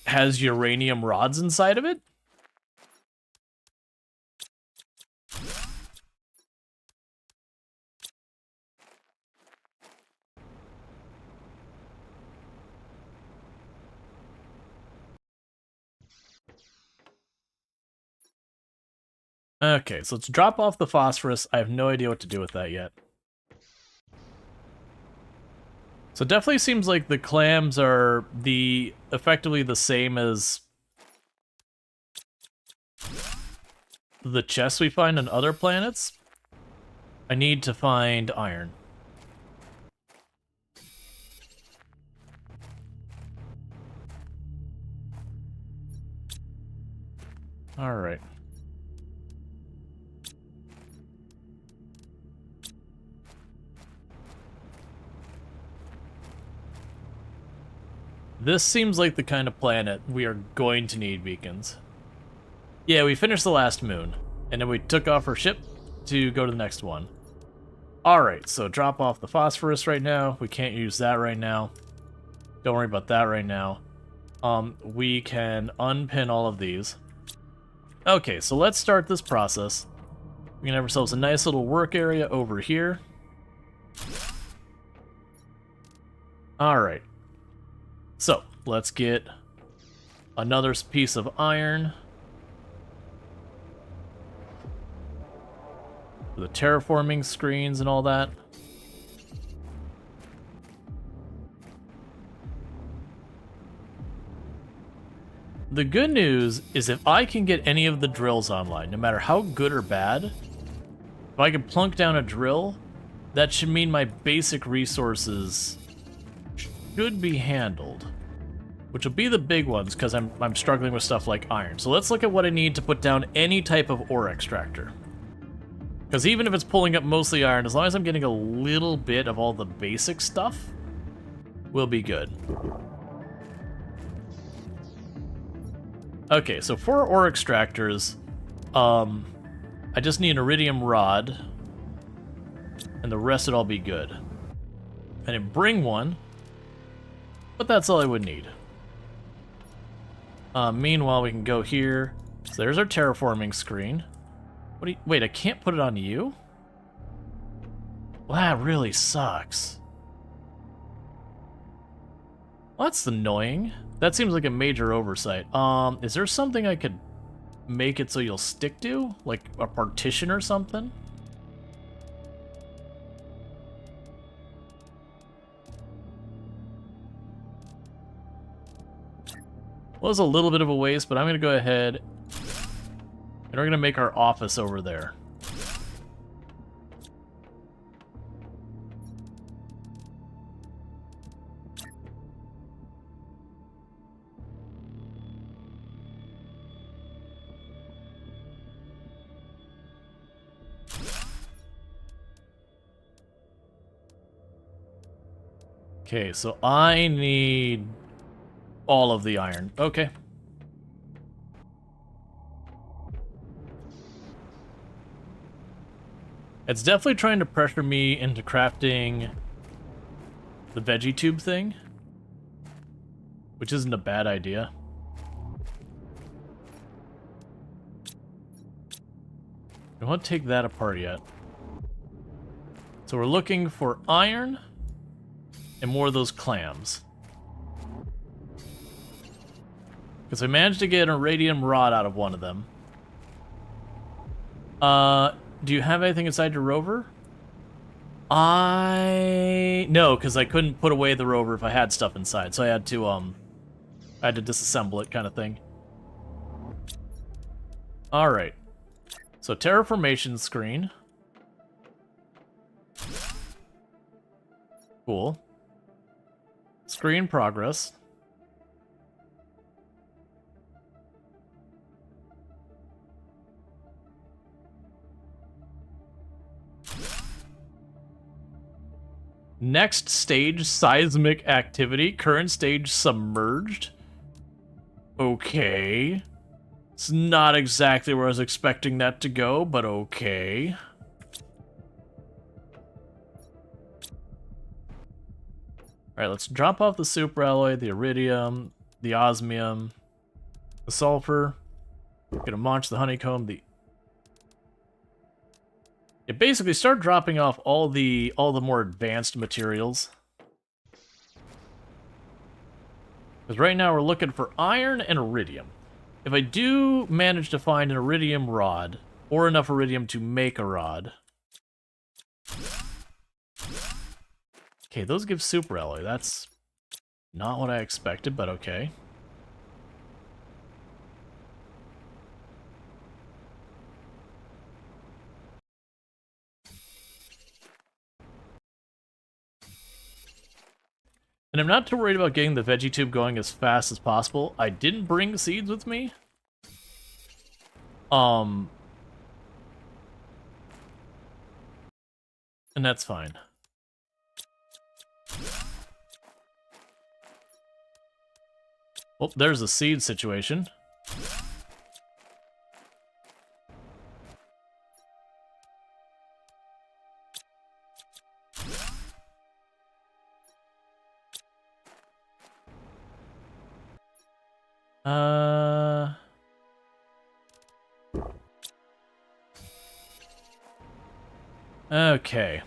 has uranium rods inside of it. Okay, so let's drop off the phosphorus. I have no idea what to do with that yet. So it definitely seems like the clams are effectively the same as the chests we find on other planets. I need to find iron. Alright. This seems like the kind of planet we are going to need beacons. Yeah, we finished the last moon, and then we took off our ship to go to the next one. Alright, so drop off the phosphorus right now. We can't use that right now. Don't worry about that right now. We can unpin all of these. Okay, so let's start this process. We can have ourselves a nice little work area over here. Alright. So, let's get another piece of iron. The terraforming screens and all that. The good news is if I can get any of the drills online, no matter how good or bad, if I can plunk down a drill, that should mean my basic resources should be handled. Which will be the big ones, because I'm struggling with stuff like iron. So let's look at what I need to put down any type of ore extractor. Because even if it's pulling up mostly iron, as long as I'm getting a little bit of all the basic stuff, we'll be good. Okay, so for ore extractors, I just need an iridium rod, and the rest would all be good. I didn't bring one, but that's all I would need. Meanwhile, we can go here. So there's our terraforming screen. What do you, wait, I can't put it on you? Well, that really sucks. Well, that's annoying. That seems like a major oversight. Is there something I could make it so you'll stick to? Like a partition or something? Was a little bit of a waste, but I'm going to go ahead and we're going to make our office over there. Okay, so I need all of the iron. Okay. It's definitely trying to pressure me into crafting the veggie tube thing, which isn't a bad idea. I don't want to take that apart yet. So we're looking for iron and more of those clams. Because I managed to get an iridium rod out of one of them. Do you have anything inside your rover? No, because I couldn't put away the rover if I had stuff inside, so I had to disassemble it, kind of thing. Alright. So terraformation screen. Cool. Screen progress. Next stage, seismic activity. Current stage, submerged. Okay. It's not exactly where I was expecting that to go, but okay. Alright, let's drop off the superalloy, the iridium, the osmium, the sulfur. Gonna launch the honeycomb, It basically start dropping off all the more advanced materials. Because right now we're looking for iron and iridium. If I do manage to find an iridium rod, or enough iridium to make a rod. Okay, those give superalloy. That's not what I expected, but okay. And I'm not too worried about getting the veggie tube going as fast as possible. I didn't bring seeds with me. And that's fine. Oh, there's a seed situation. Okay.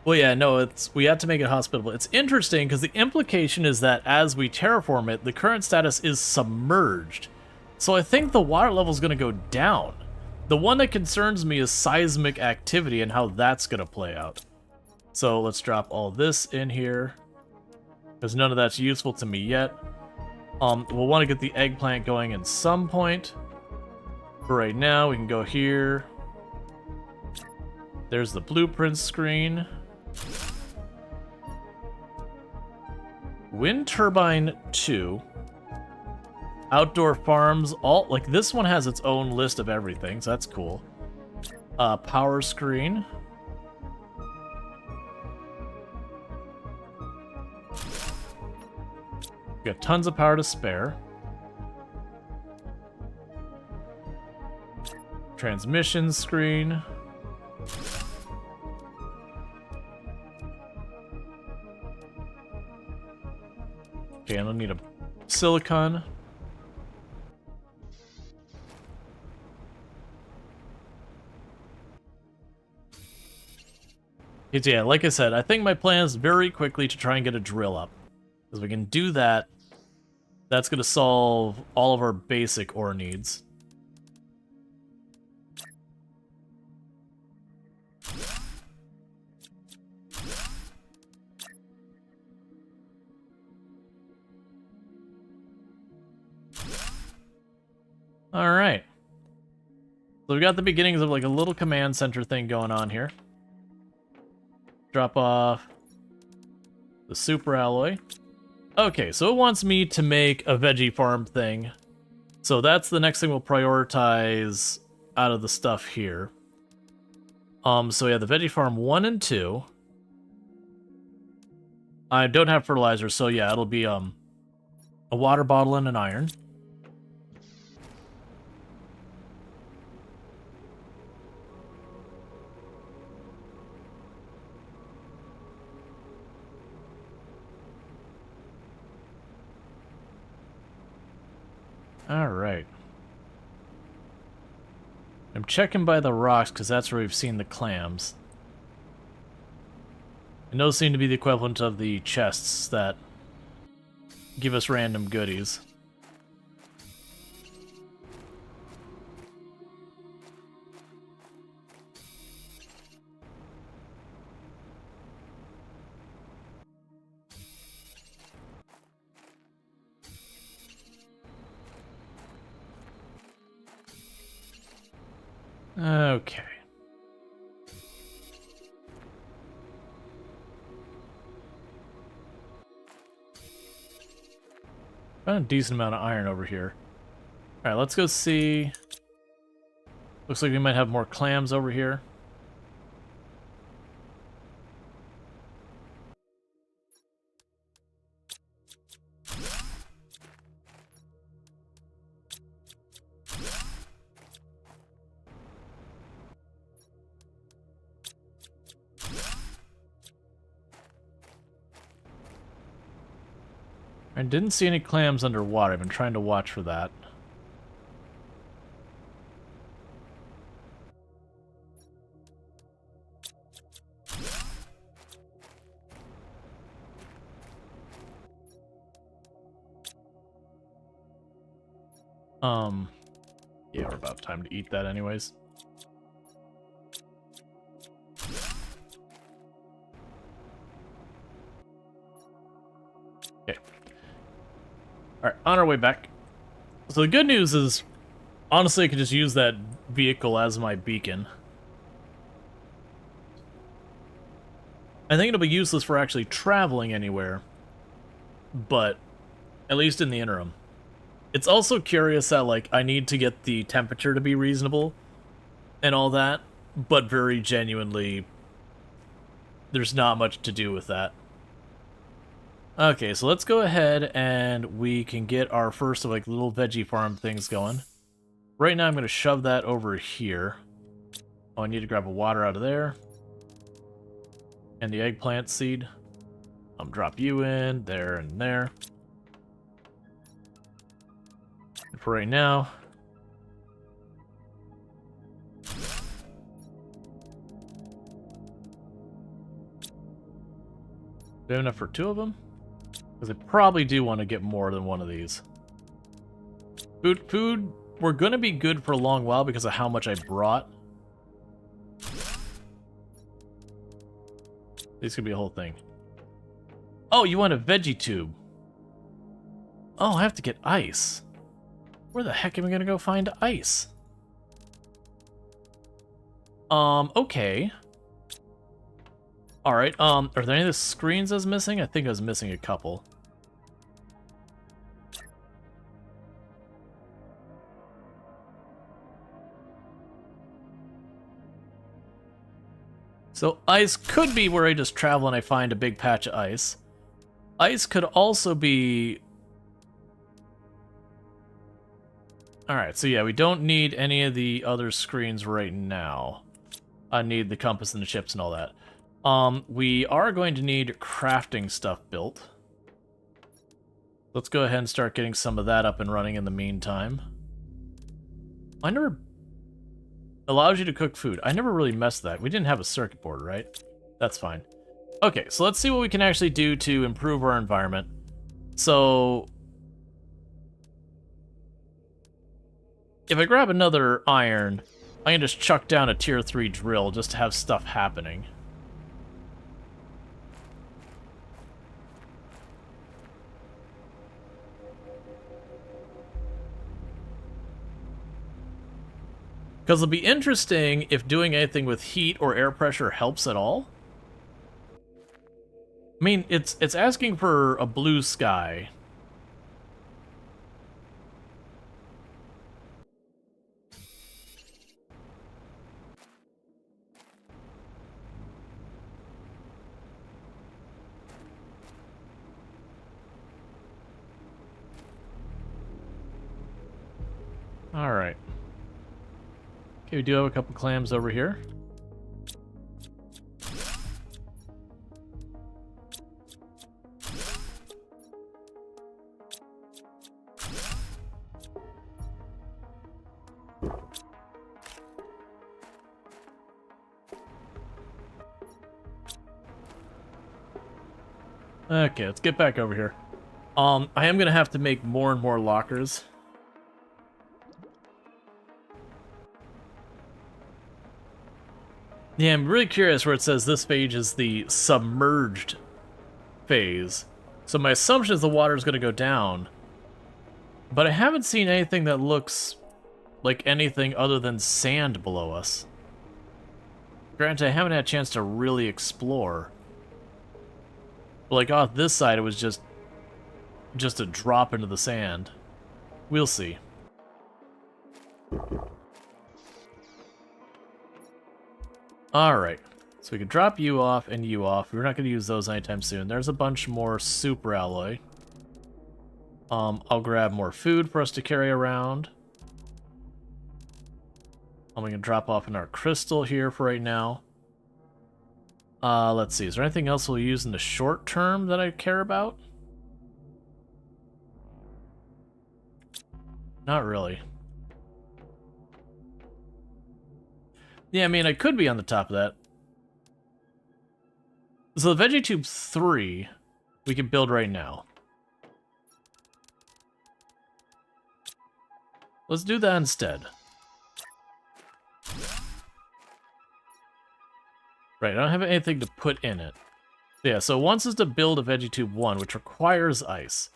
Well, yeah, no, we had to make it hospitable. It's interesting because the implication is that as we terraform it, the current status is submerged. So I think the water level is going to go down. The one that concerns me is seismic activity and how that's going to play out. So let's drop all this in here, because none of that's useful to me yet. We'll want to get the eggplant going at some point. For right now, we can go here. There's the blueprint screen. Wind turbine 2. Outdoor farms, all like this one has its own list of everything, so that's cool. Power screen. We got tons of power to spare. Transmission screen. Okay, I don't need a silicon. Yeah, like I said, I think my plan is very quickly to try and get a drill up. Because we can do that, that's going to solve all of our basic ore needs. Alright. So we got the beginnings of like a little command center thing going on here. Drop off the super alloy. Okay, so it wants me to make a veggie farm thing. So that's the next thing we'll prioritize out of the stuff here. So yeah, the veggie farm 1 and 2. I don't have fertilizer, so yeah, it'll be a water bottle and an iron. Alright. I'm checking by the rocks because that's where we've seen the clams. And those seem to be the equivalent of the chests that give us random goodies. Okay. Found a decent amount of iron over here. Alright, let's go see. Looks like we might have more clams over here. I didn't see any clams underwater. I've been trying to watch for that. Yeah, we're about time to eat that anyways. Okay. Alright, on our way back. So the good news is, honestly, I can just use that vehicle as my beacon. I think it'll be useless for actually traveling anywhere, but at least in the interim. It's also curious that, like, I need to get the temperature to be reasonable and all that. but very genuinely, there's not much to do with that. Okay, so let's go ahead and we can get our first like little veggie farm things going. Right now I'm going to shove that over here. Oh, I need to grab a water out of there. And the eggplant seed. Drop you in, there, and there. And for right now... Do we have enough for 2 of them? Because I probably do want to get more than one of these. Food, we're going to be good for a long while because of how much I brought. This could be a whole thing. Oh, you want a veggie tube. Oh, I have to get ice. Where the heck am I going to go find ice? Okay. Alright, are there any of the screens I was missing? I think I was missing a couple. So ice could be where I just travel and I find a big patch of ice. Ice could also be... Alright, so yeah, we don't need any of the other screens right now. I need the compass and the chips and all that. We are going to need crafting stuff built. Let's go ahead and start getting some of that up and running in the meantime. I never... Allows you to cook food. I never really messed that. We didn't have a circuit board, right? That's fine. Okay, so let's see what we can actually do to improve our environment. So... If I grab another iron, I can just chuck down a tier 3 drill just to have stuff happening. Because it'll be interesting if doing anything with heat or air pressure helps at all. I mean, it's asking for a blue sky. All right. Okay, we do have a couple clams over here. Okay, let's get back over here. I am gonna have to make more and more lockers. Yeah, I'm really curious where it says this phase is the submerged phase. So my assumption is the water is going to go down. But I haven't seen anything that looks like anything other than sand below us. Granted, I haven't had a chance to really explore. But like off this side, it was just a drop into the sand. We'll see. Alright, so we can drop you off and you off. We're not going to use those anytime soon. There's a bunch more super alloy. I'll grab more food for us to carry around. I'm going to drop off in our crystal here for right now. Let's see, is there anything else we'll use in the short term that I care about? Not really. Yeah, I mean, I could be on the top of that. So the VeggieTube 3, we can build right now. Let's do that instead. Right, I don't have anything to put in it. Yeah, so once is to build a VeggieTube 1, which requires ice.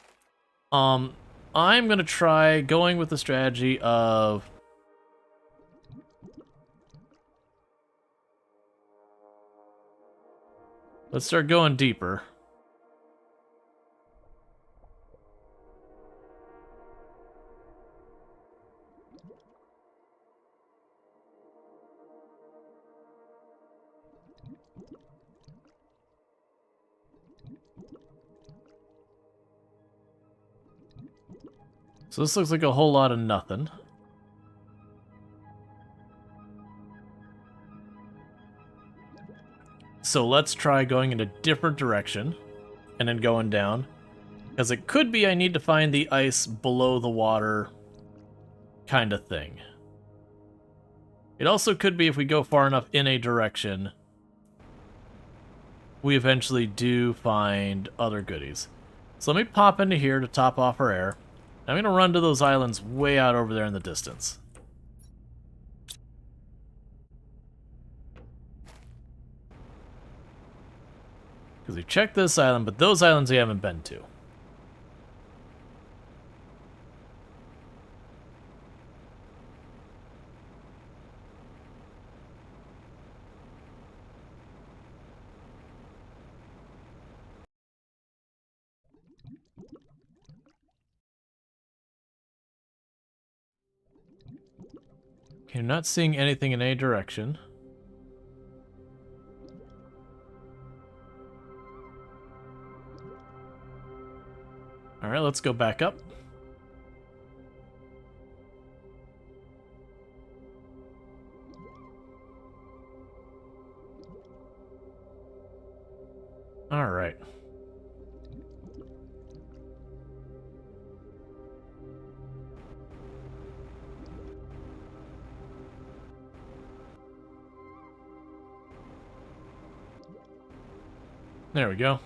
I'm going to try going with the strategy of... Let's start going deeper. So this looks like a whole lot of nothing. So let's try going in a different direction and then going down. Because it could be I need to find the ice below the water kind of thing. It also could be if we go far enough in a direction, we eventually do find other goodies. So let me pop into here to top off our air. I'm going to run to those islands way out over there in the distance. Because we've checked this island, but those islands we haven't been to. Okay, not seeing anything in any direction. Alright, let's go back up. Alright. There we go.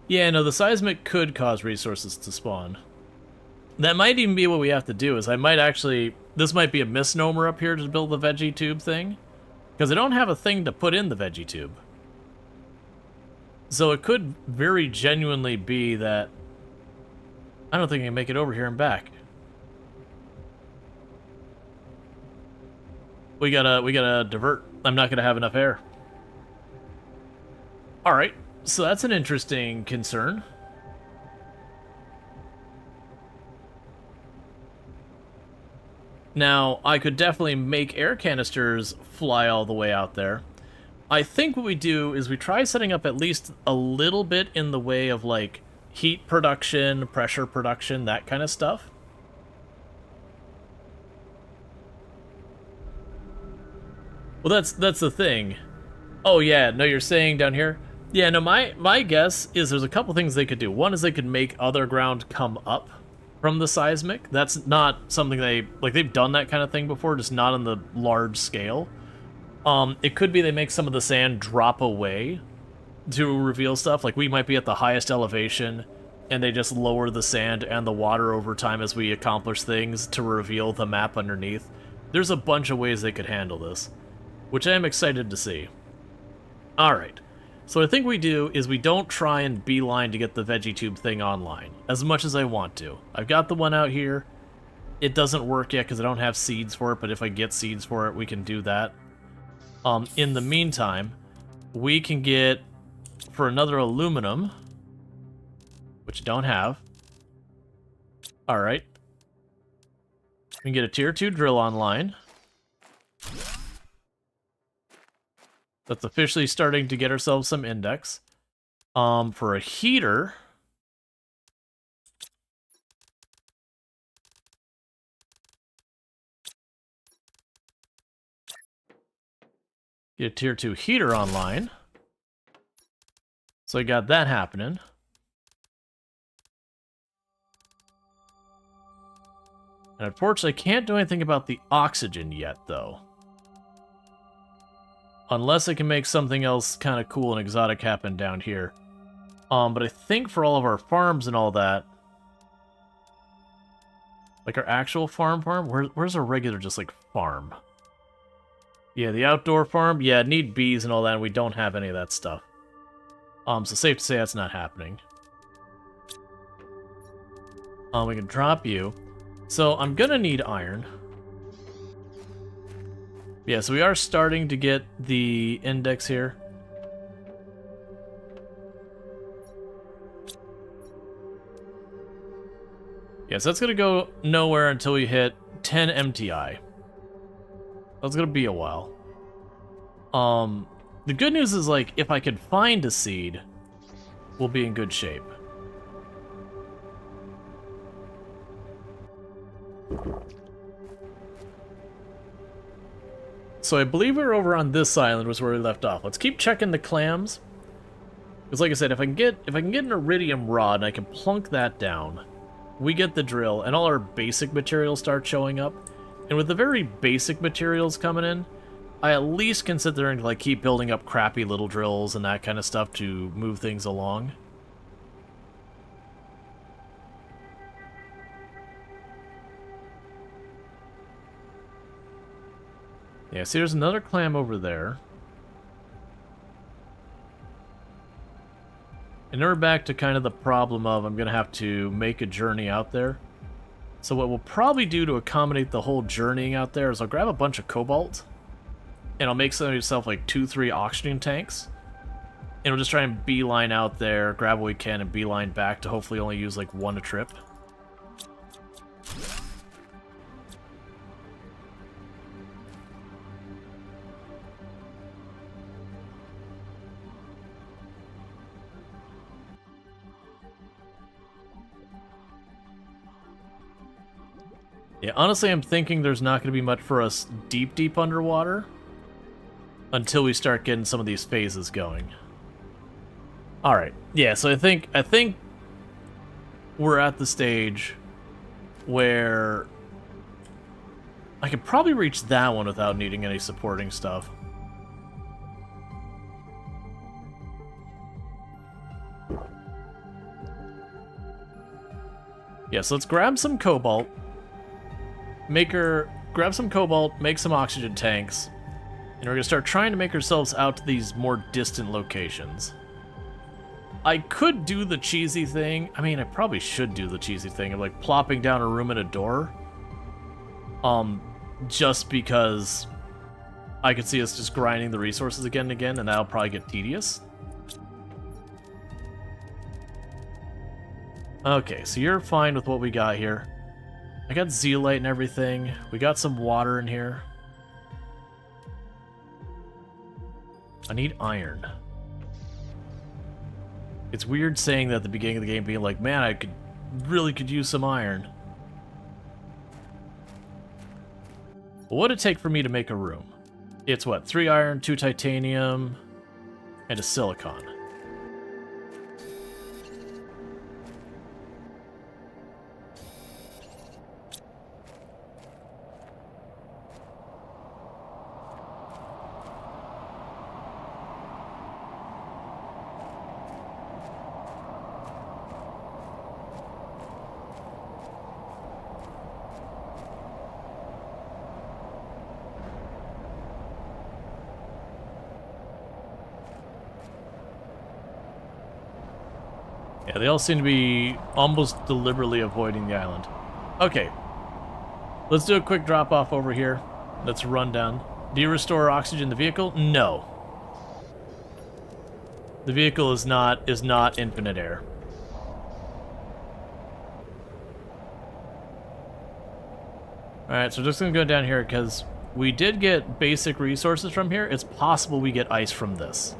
Yeah, no, the seismic could cause resources to spawn. That might even be what we have to do, is I might actually... This might be a misnomer up here to build the veggie tube thing. Because I don't have a thing to put in the veggie tube. So it could very genuinely be that... I don't think I can make it over here and back. We gotta divert. I'm not gonna have enough air. Alright, so that's an interesting concern. Now, I could definitely make air canisters fly all the way out there. I think what we do is we try setting up at least a little bit in the way of, like, heat production, pressure production, that kind of stuff. Well, that's the thing. Oh, yeah, no, you're saying down here? Yeah, no, my guess is there's a couple things they could do. One is they could make other ground come up from the seismic. That's not something they've done that kind of thing before, just not on the large scale. It could be they make some of the sand drop away to reveal stuff. Like, we might be at the highest elevation, and they just lower the sand and the water over time as we accomplish things to reveal the map underneath. There's a bunch of ways they could handle this, which I am excited to see. Alright, so what I think we do is we don't try and beeline to get the veggie tube thing online, as much as I want to. I've got the one out here. It doesn't work yet because I don't have seeds for it, but if I get seeds for it, we can do that. In the meantime, we can get, for another aluminum, which I don't have. Alright. We can get a tier 2 drill online. That's officially starting to get ourselves some index. For a heater... Get a tier 2 heater online. So I got that happening. And unfortunately, I can't do anything about the oxygen yet, though. Unless I can make something else kind of cool and exotic happen down here. But I think for all of our farms and all that... Like our actual farm? Where's our regular just, like, farm? Yeah, the outdoor farm. Yeah, need bees and all that, and we don't have any of that stuff. So safe to say that's not happening. We can drop you. So I'm gonna need iron. Yeah, so we are starting to get the index here. Yeah, so that's gonna go nowhere until we hit 10 MTI. That's gonna be a while. The good news is, like, if I could find a seed, we'll be in good shape. So I believe we were over on this island was where we left off. Let's keep checking the clams. Because like I said, if I can get an iridium rod and I can plunk that down, we get the drill and all our basic materials start showing up. And with the very basic materials coming in, I at least can sit there and like keep building up crappy little drills and that kind of stuff to move things along. Yeah, see, there's another clam over there. And then we're back to kind of the problem of I'm going to have to make a journey out there. So what we'll probably do to accommodate the whole journeying out there is I'll grab a bunch of cobalt. And I'll make myself like 2-3 oxygen tanks. And we'll just try and beeline out there, grab what we can, and beeline back to hopefully only use like 1 a trip. Yeah, honestly, I'm thinking there's not going to be much for us deep underwater until we start getting some of these phases going. All right. Yeah, so I think we're at the stage where I could probably reach that one without needing any supporting stuff. Yeah, so let's grab some cobalt. Grab some cobalt, make some oxygen tanks, and we're going to start trying to make ourselves out to these more distant locations. I could do the cheesy thing. I mean, I probably should do the cheesy thing of like plopping down a room and a door. Just because I could see us just grinding the resources again and again, and that'll probably get tedious. Okay, so you're fine with what we got here. I got zeolite and everything. We got some water in here. I need iron. It's weird saying that at the beginning of the game, being like, man, I really could use some iron. What would it take for me to make a room? It's what, 3 iron, 2 titanium, and a silicon. Yeah, they all seem to be almost deliberately avoiding the island. Okay. Let's do a quick drop-off over here. Let's run down. Do you restore oxygen in the vehicle? No. The vehicle is not infinite air. Alright, so we're just gonna go down here because we did get basic resources from here. It's possible we get ice from this.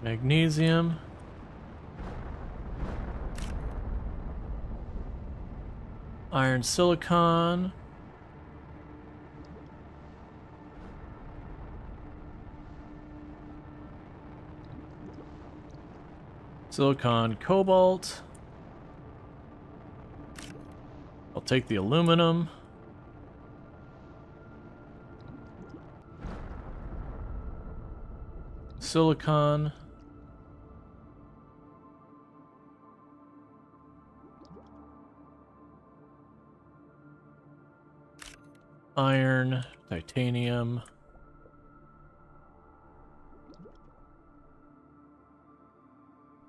Magnesium. Iron silicon. Silicon cobalt. I'll take the aluminum. Silicon. Iron, titanium.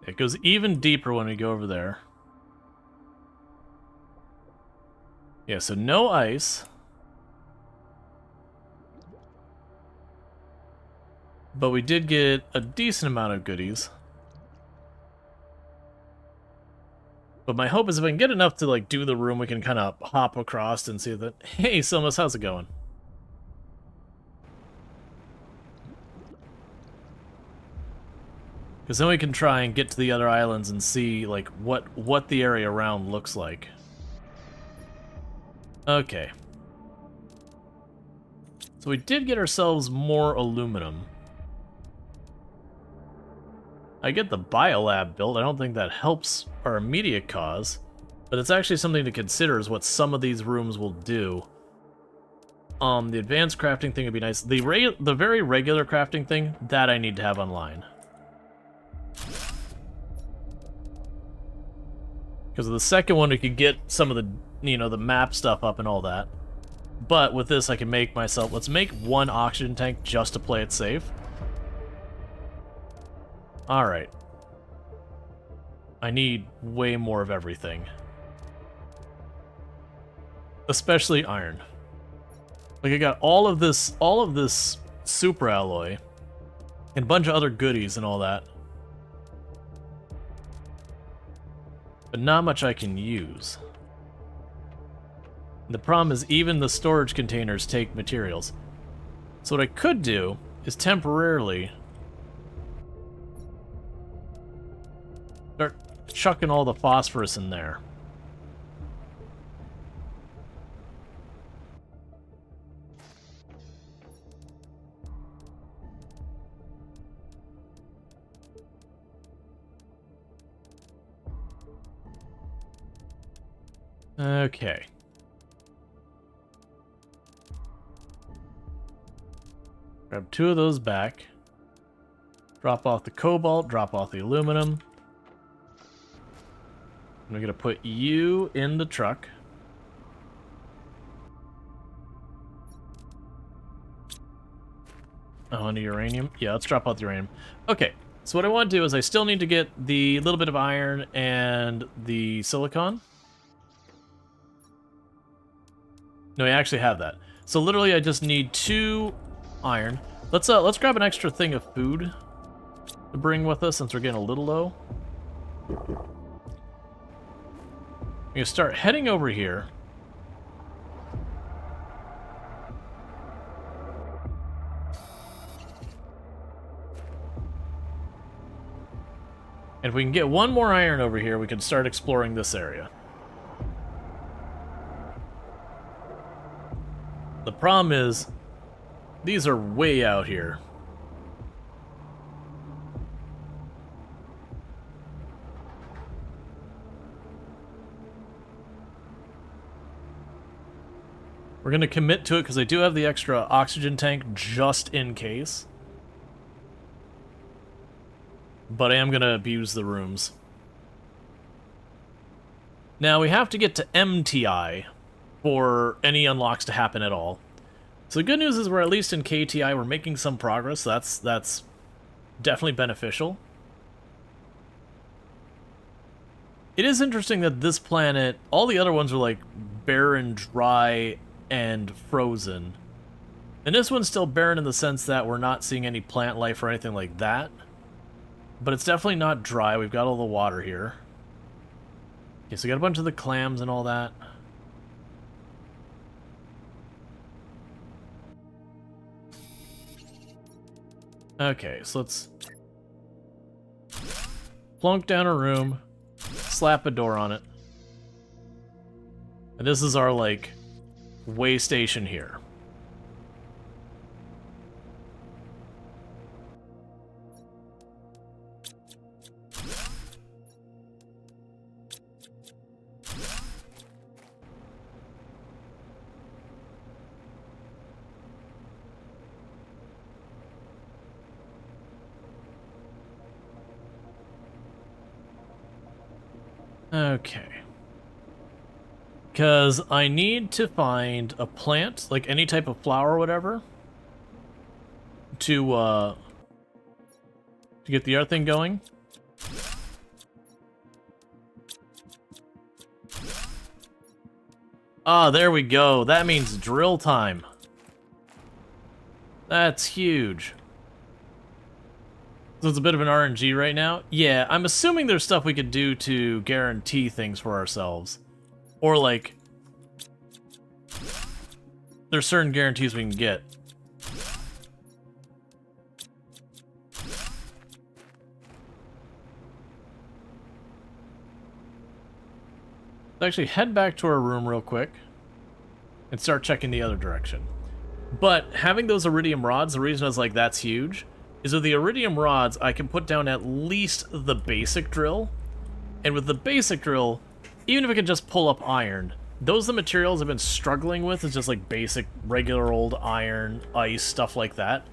It goes even deeper when we go over there. Yeah, so no ice. But we did get a decent amount of goodies. But my hope is if I can get enough to like do the room, we can kind of hop across and see that. Hey, Silmus, how's it going? Because then we can try and get to the other islands and see like what the area around looks like. Okay. So we did get ourselves more aluminum. I get the biolab built. I don't think that helps our immediate cause, but it's actually something to consider is what some of these rooms will do. The advanced crafting thing would be nice. The very regular crafting thing, that I need to have online. Because the second one, we could get some of the, you know, the map stuff up and all that. But with this, I can make myself... Let's make one oxygen tank just to play it safe. Alright. I need way more of everything. Especially iron. Like, I got all of this super alloy, and a bunch of other goodies and all that. But not much I can use. The problem is even the storage containers take materials. So what I could do is temporarily start chucking all the phosphorus in there. Okay. Grab 2 of those back. Drop off the cobalt, drop off the aluminum. I'm gonna put you in the truck. Oh, and the uranium? Yeah, let's drop out the uranium. Okay, so what I want to do is I still need to get the little bit of iron and the silicon. No, I actually have that. So literally I just need 2 iron. Let's grab an extra thing of food to bring with us since we're getting a little low. I'm gonna start heading over here. And if we can get one more iron over here, we can start exploring this area. The problem is, these are way out here. We're going to commit to it because I do have the extra oxygen tank just in case. But I am going to abuse the rooms. Now we have to get to MTI for any unlocks to happen at all. So the good news is we're at least in KTI, we're making some progress. That's definitely beneficial. It is interesting that this planet, all the other ones are like barren, dry, and frozen. And this one's still barren in the sense that we're not seeing any plant life or anything like that. But it's definitely not dry. We've got all the water here. Okay, so we got a bunch of the clams and all that. Okay, so let's plunk down a room, slap a door on it. And this is our, like, way station here. Okay. Because I need to find a plant, like any type of flower or whatever, to get the other thing going. Ah, there we go. That means drill time. That's huge. So it's a bit of an RNG right now. Yeah, I'm assuming there's stuff we could do to guarantee things for ourselves. Or, like, there's certain guarantees we can get. Let's actually head back to our room real quick and start checking the other direction. But having those iridium rods, the reason I was like, that's huge, is with the iridium rods, I can put down at least the basic drill. And with the basic drill, even if I can just pull up iron, those are the materials I've been struggling with, is just like basic, regular old iron, ice, stuff like that.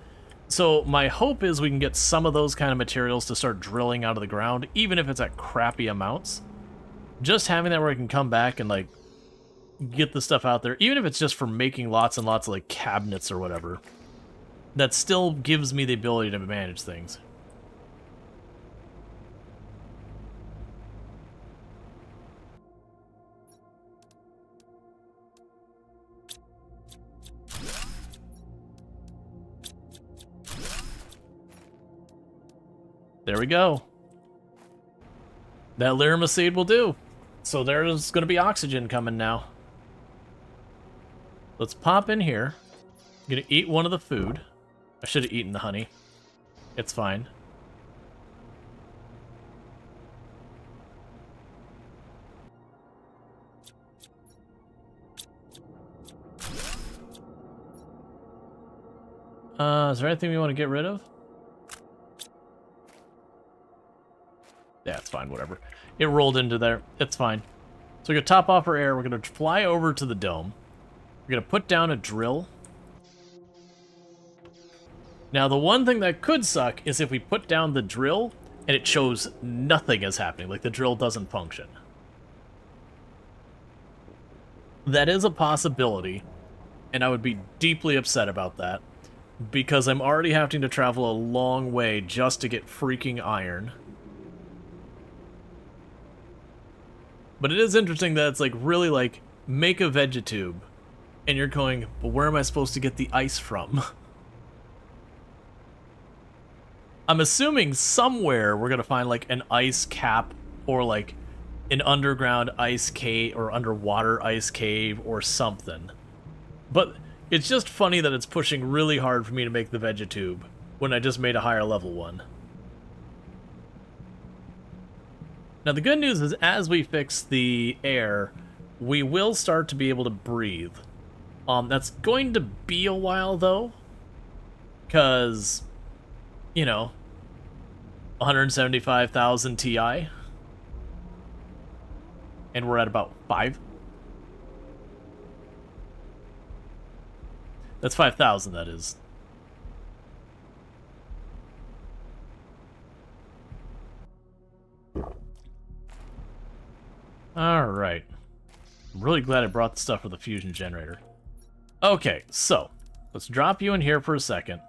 So my hope is we can get some of those kind of materials to start drilling out of the ground, even if it's at crappy amounts. Just having that where I can come back and, like, get the stuff out there, even if it's just for making lots and lots of, like, cabinets or whatever, that still gives me the ability to manage things. There we go. That Lyrma seed will do. So there's going to be oxygen coming now. Let's pop in here. I'm going to eat one of the food. I should have eaten the honey. It's fine. Is there anything we want to get rid of? Yeah, it's fine, whatever. It rolled into there. It's fine. So we're going to top off our air. We're going to fly over to the dome. We're going to put down a drill. Now, the one thing that could suck is if we put down the drill and it shows nothing is happening, like the drill doesn't function. That is a possibility, and I would be deeply upset about that, because I'm already having to travel a long way just to get freaking iron. But it is interesting that it's like really like, make a vegetube, and you're going, well, where am I supposed to get the ice from? I'm assuming somewhere we're gonna find like an ice cap, or like an underground ice cave, or underwater ice cave, or something. But it's just funny that it's pushing really hard for me to make the vegetube, when I just made a higher level one. Now the good news is, as we fix the air, we will start to be able to breathe. That's going to be a while though, because, you know, 175,000 Ti, and we're at about 5. That's 5,000, that is. Alright. I'm really glad I brought the stuff for the fusion generator. Okay, so, let's drop you in here for a second.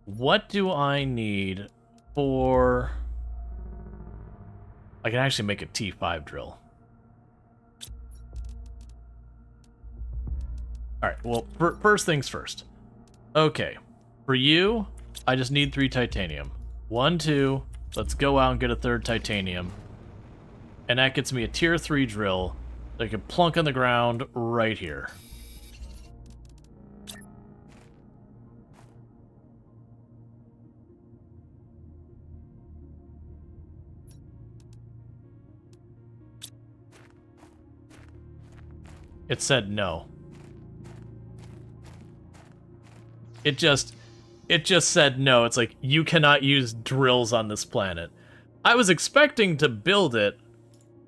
What do I need for... I can actually make a T5 drill. Alright, well, first things first. Okay, for you, I just need 3 titanium. 1, 2, let's go out and get a 3rd titanium. And that gets me a tier 3 drill that I can plunk on the ground right here. It said no. It just said no. It's like, you cannot use drills on this planet. I was expecting to build it,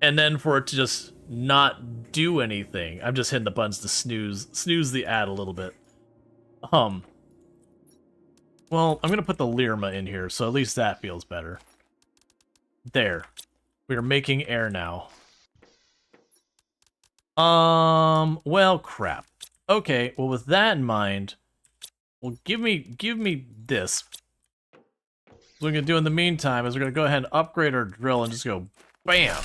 and then for it to just not do anything. I'm just hitting the buttons to snooze the ad a little bit. Well, I'm gonna put the Lyrma in here, so at least that feels better. There. We are making air now. Well, crap. Okay, well, with that in mind, well, give me this. What we're gonna do in the meantime is we're gonna go ahead and upgrade our drill and just go BAM!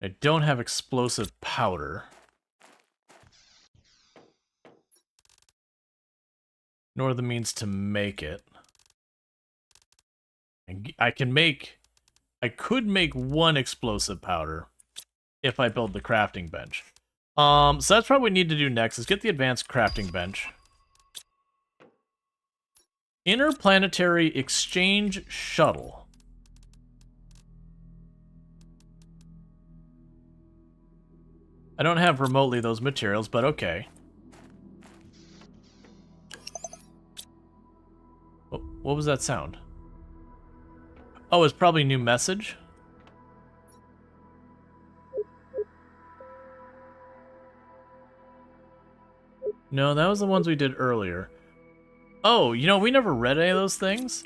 I don't have explosive powder. Nor the means to make it. I could make one explosive powder if I build the crafting bench. So that's probably what we need to do next, is get the advanced crafting bench. Interplanetary Exchange Shuttle. I don't have remotely those materials, but okay. What was that sound? Oh, it's probably new message. No, that was the ones we did earlier. Oh, you know, we never read any of those things.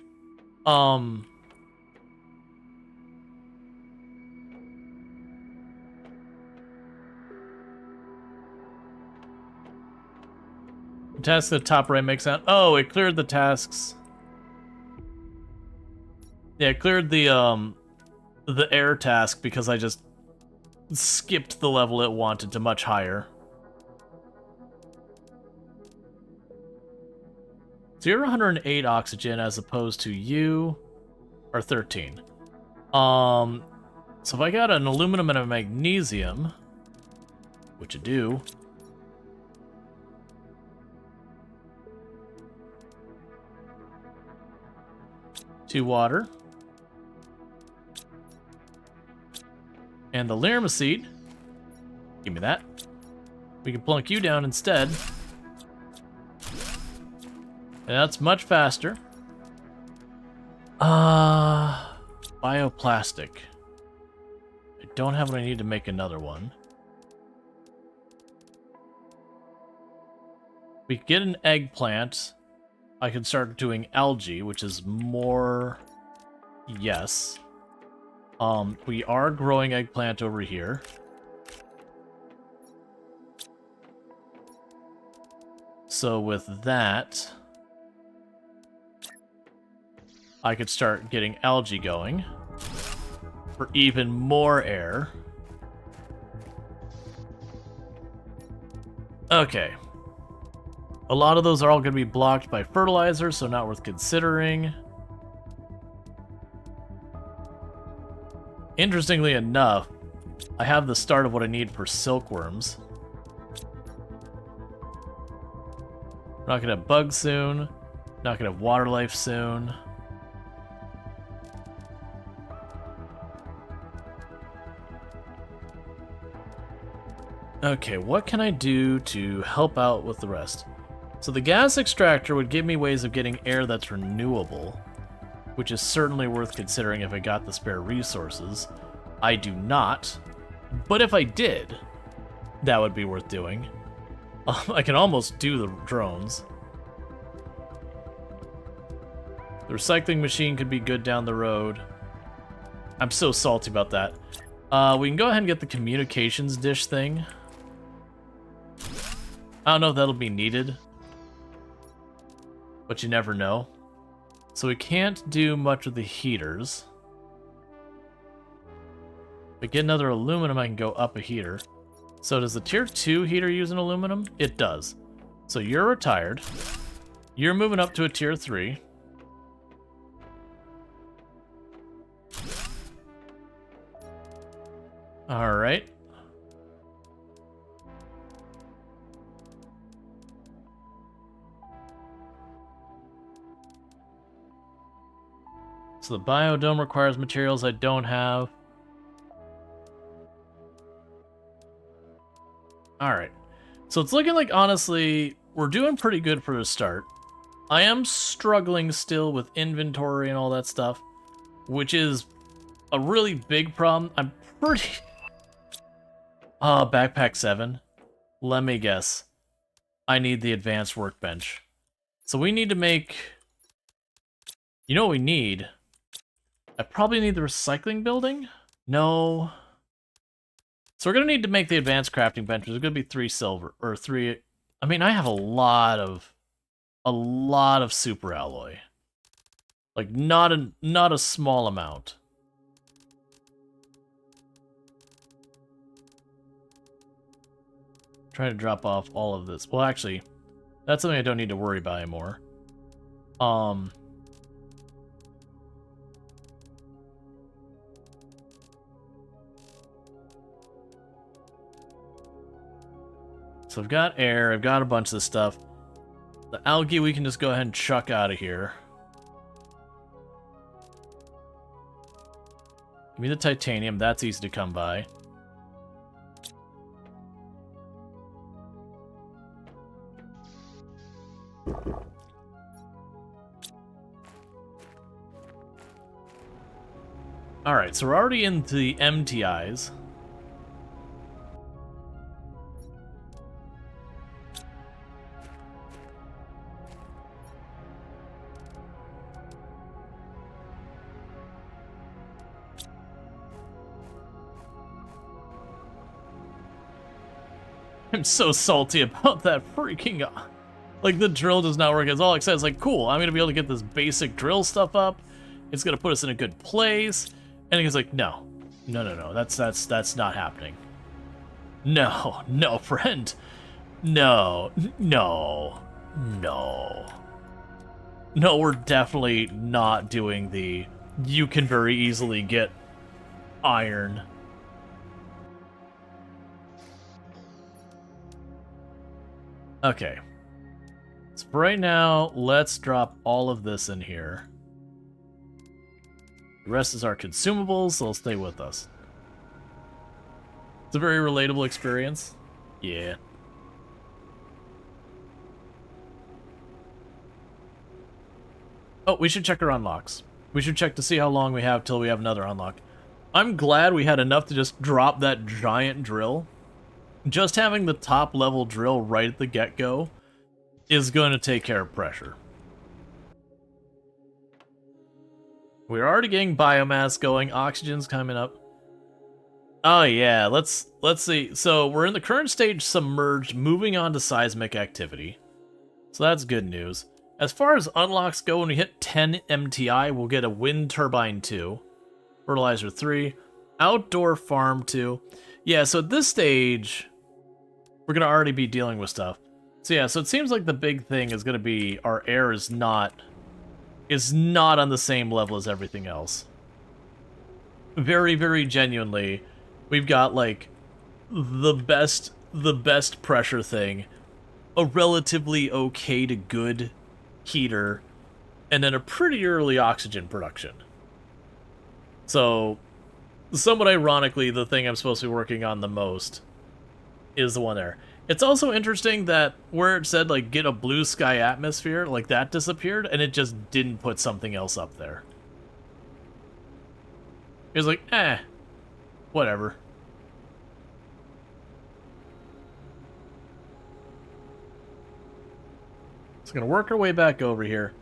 Task at the top right makes out. Oh, it cleared the tasks. Yeah, it cleared the air task because I just skipped the level it wanted to much higher. So you're 108 oxygen as opposed to you are 13. So if I got an aluminum and a magnesium, which I do, to water, and the Lirma seed, give me that. We can plunk you down instead. And that's much faster. Bioplastic. I don't have what I need to make another one. We get an eggplant. I can start doing algae, which is more... Yes. We are growing eggplant over here. So with that, I could start getting algae going for even more air. Okay. A lot of those are all going to be blocked by fertilizer, so not worth considering. Interestingly enough, I have the start of what I need for silkworms. We're not going to have bugs soon. Not going to have water life soon. Okay, what can I do to help out with the rest? So the gas extractor would give me ways of getting air that's renewable, which is certainly worth considering if I got the spare resources. I do not, but if I did, that would be worth doing. I can almost do the drones. The recycling machine could be good down the road. I'm so salty about that. We can go ahead and get the communications dish thing. I don't know if that'll be needed, but you never know. So we can't do much with the heaters. If I get another aluminum, I can go up a heater. So does the tier 2 heater use an aluminum? It does. So you're retired. You're moving up to a tier 3. Alright. So the biodome requires materials I don't have. Alright. So it's looking like, honestly, we're doing pretty good for the start. I am struggling still with inventory and all that stuff, which is a really big problem. I'm pretty... backpack 7. Let me guess. I need the advanced workbench. So we need to make... You know what we need? I probably need the recycling building? No. So we're going to need to make the advanced crafting bench. There's going to be 3 silver, or 3... I mean, I have a lot of super alloy. Like, not a small amount. Try to drop off all of this. Well, actually, that's something I don't need to worry about anymore. So I've got air, I've got a bunch of this stuff. The algae we can just go ahead and chuck out of here. Give me the titanium, that's easy to come by. Alright, so we're already into the MTIs. I'm so salty about that freaking... Like, the drill does not work. It's all excited. It's like, cool, I'm gonna be able to get this basic drill stuff up. It's gonna put us in a good place. And he's like, no. No, that's not happening. No, friend. No, we're definitely not doing the... You can very easily get iron. Okay. So for right now, let's drop all of this in here. The rest is our consumables, so they'll stay with us. It's a very relatable experience. Yeah. Oh, we should check our unlocks. We should check to see how long we have till we have another unlock. I'm glad we had enough to just drop that giant drill. Just having the top level drill right at the get-go is going to take care of pressure. We're already getting biomass going. Oxygen's coming up. Oh yeah, let's see. So we're in the current stage submerged, moving on to seismic activity. So that's good news. As far as unlocks go, when we hit 10 MTI, we'll get a wind turbine 2, fertilizer 3, outdoor farm 2. Yeah, so at this stage, we're going to already be dealing with stuff. So yeah, so it seems like the big thing is going to be our air is not on the same level as everything else. Very, very genuinely, we've got like the best pressure thing, a relatively okay to good heater, and then a pretty early oxygen production. So, somewhat ironically, the thing I'm supposed to be working on the most is the one there. It's also interesting that where it said, like, get a blue sky atmosphere, like, that disappeared, and it just didn't put something else up there. It was like, whatever. So we're gonna work our way back over here.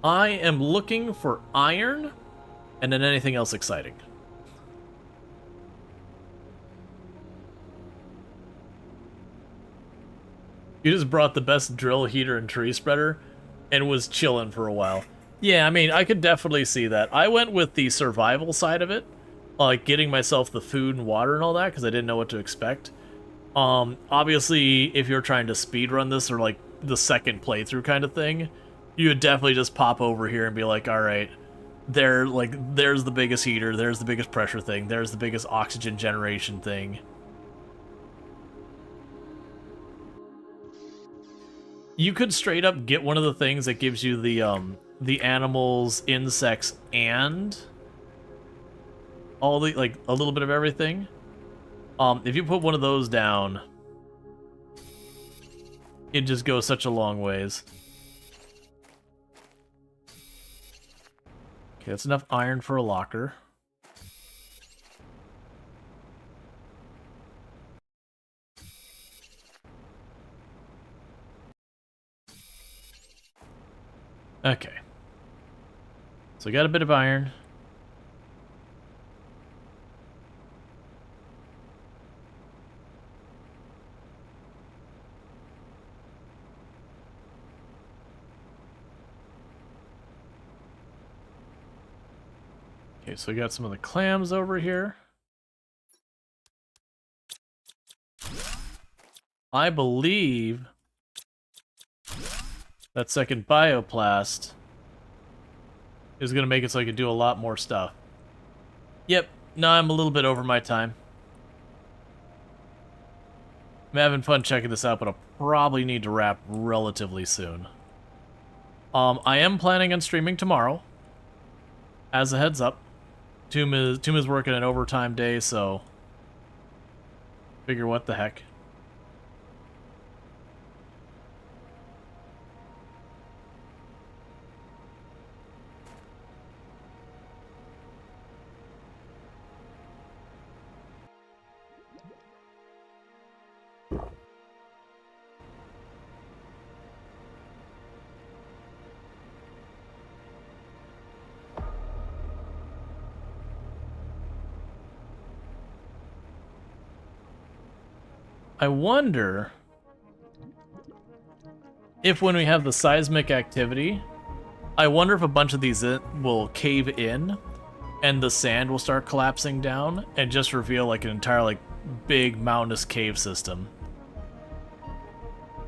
I am looking for iron, and then anything else exciting. You just brought the best drill, heater, and tree spreader, and was chilling for a while. Yeah, I mean, I could definitely see that. I went with the survival side of it, like getting myself the food and water and all that, because I didn't know what to expect. Obviously, if you're trying to speedrun this, or like the second playthrough kind of thing, you would definitely just pop over here and be like, alright, there's the biggest heater, there's the biggest pressure thing, there's the biggest oxygen generation thing. You could straight up get one of the things that gives you the animals, insects, and all the, like, a little bit of everything. If you put one of those down, it just goes such a long ways. Okay, that's enough iron for a locker. Okay. So we got a bit of iron. Okay, so we got some of the clams over here. I believe that second bioplast is going to make it so I can do a lot more stuff. Yep, no, I'm a little bit over my time. I'm having fun checking this out, but I'll probably need to wrap relatively soon. I am planning on streaming tomorrow. As a heads up. Tomb is working an overtime day, so figure what the heck. I wonder if when we have the seismic activity, I wonder if a bunch of these will cave in and the sand will start collapsing down and just reveal like an entire like big mountainous cave system.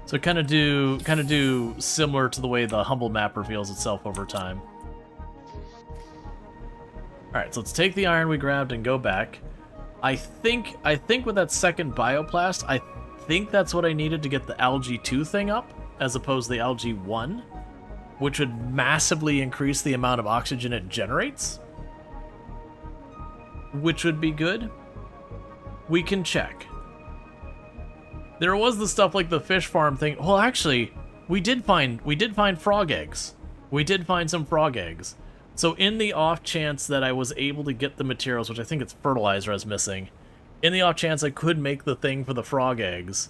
So kind of do similar to the way the Humble map reveals itself over time. All right, so let's take the iron we grabbed and go back. I think with that second bioplast, I think that's what I needed to get the algae 2 thing up, as opposed to the algae 1, which would massively increase the amount of oxygen it generates, which would be good. We can check. There was the stuff like the fish farm thing. Well, actually, we did find frog eggs. We did find some frog eggs. So in the off chance that I was able to get the materials, which I think it's fertilizer I was missing, in the off chance I could make the thing for the frog eggs,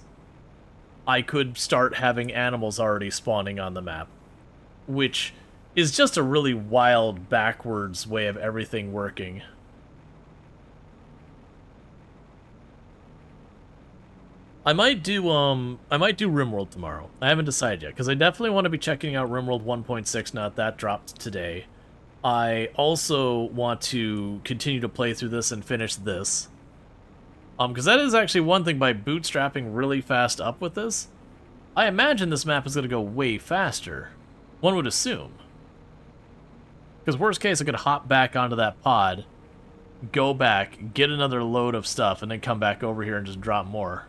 I could start having animals already spawning on the map, which is just a really wild backwards way of everything working. I might do RimWorld tomorrow. I haven't decided yet, because I definitely want to be checking out RimWorld 1.6 now that that dropped today. I also want to continue to play through this and finish this. Because that is actually one thing by bootstrapping really fast up with this. I imagine this map is going to go way faster. One would assume. Because worst case, I could hop back onto that pod, go back, get another load of stuff, and then come back over here and just drop more.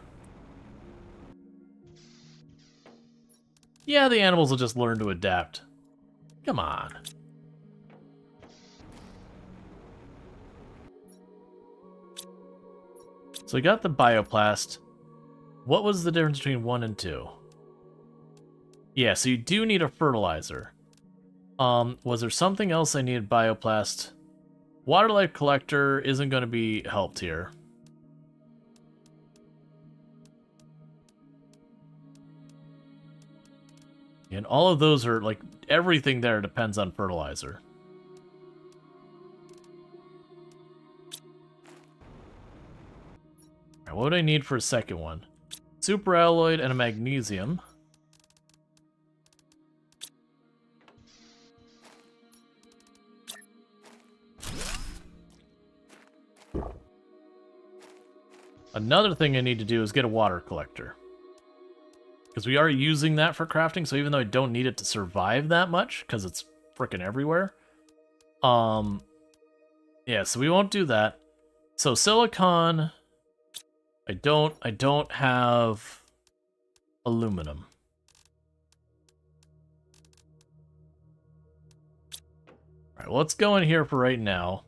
Yeah, the animals will just learn to adapt. Come on. So we got the bioplast. What was the difference between 1 and 2? Yeah, so you do need a fertilizer. Was there something else I needed bioplast? Water life collector isn't going to be helped here. And all of those are, like, everything there depends on fertilizer. Alright, what would I need for a second one? Superalloy and a magnesium. Another thing I need to do is get a water collector. Because we are using that for crafting, so even though I don't need it to survive that much, because it's frickin' everywhere. Yeah, so we won't do that. So silicon, I don't have aluminum. Alright, well, let's go in here for right now.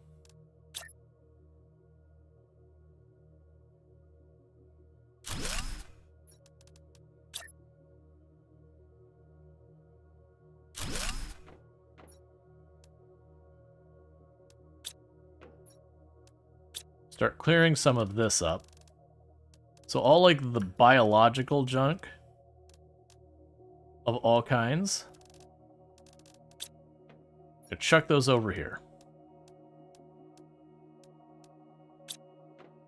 Start clearing some of this up. So all like the biological junk of all kinds. I chuck those over here.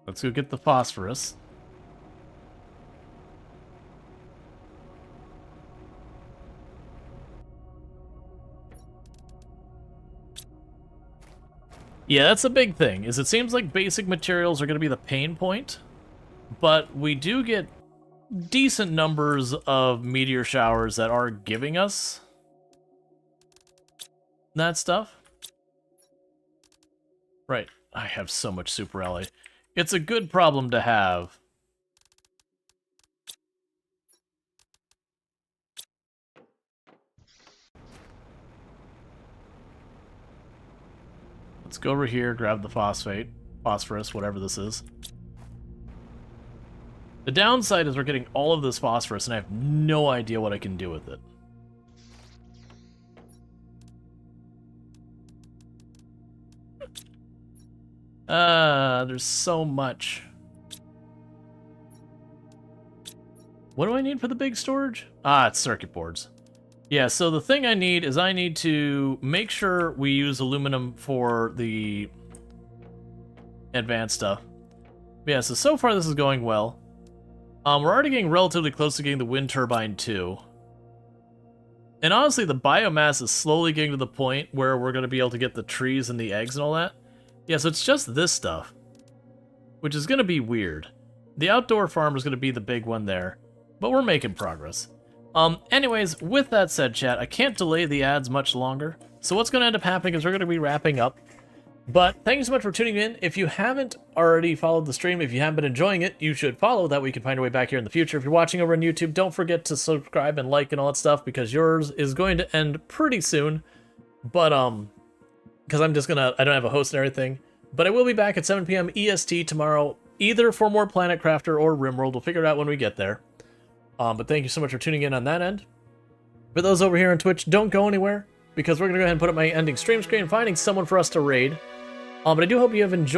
Let's go get the phosphorus. Yeah, that's a big thing, is it seems like basic materials are going to be the pain point, but we do get decent numbers of meteor showers that are giving us that stuff. Right. I have so much super ally. It's a good problem to have. Let's go over here, grab the phosphorus, whatever this is. The downside is we're getting all of this phosphorus, and I have no idea what I can do with it. There's so much. What do I need for the big storage? Ah, it's circuit boards. Yeah, so the thing I need is I need to make sure we use aluminum for the advanced stuff. Yeah, so far this is going well. We're already getting relatively close to getting the wind turbine too. And honestly, the biomass is slowly getting to the point where we're going to be able to get the trees and the eggs and all that. Yeah, so it's just this stuff, which is going to be weird. The outdoor farm is going to be the big one there, but we're making progress. Anyways, with that said, chat, I can't delay the ads much longer. So what's going to end up happening is we're going to be wrapping up. But thank you so much for tuning in. If you haven't already followed the stream, if you haven't been enjoying it, you should follow. That way you can find your way back here in the future. If you're watching over on YouTube, don't forget to subscribe and like and all that stuff, because yours is going to end pretty soon. But, because I don't have a host and everything. But I will be back at 7 p.m. EST tomorrow, either for more Planet Crafter or RimWorld. We'll figure it out when we get there. But thank you so much for tuning in on that end. For those over here on Twitch, don't go anywhere, because we're going to go ahead and put up my ending stream screen, finding someone for us to raid. But I do hope you have enjoyed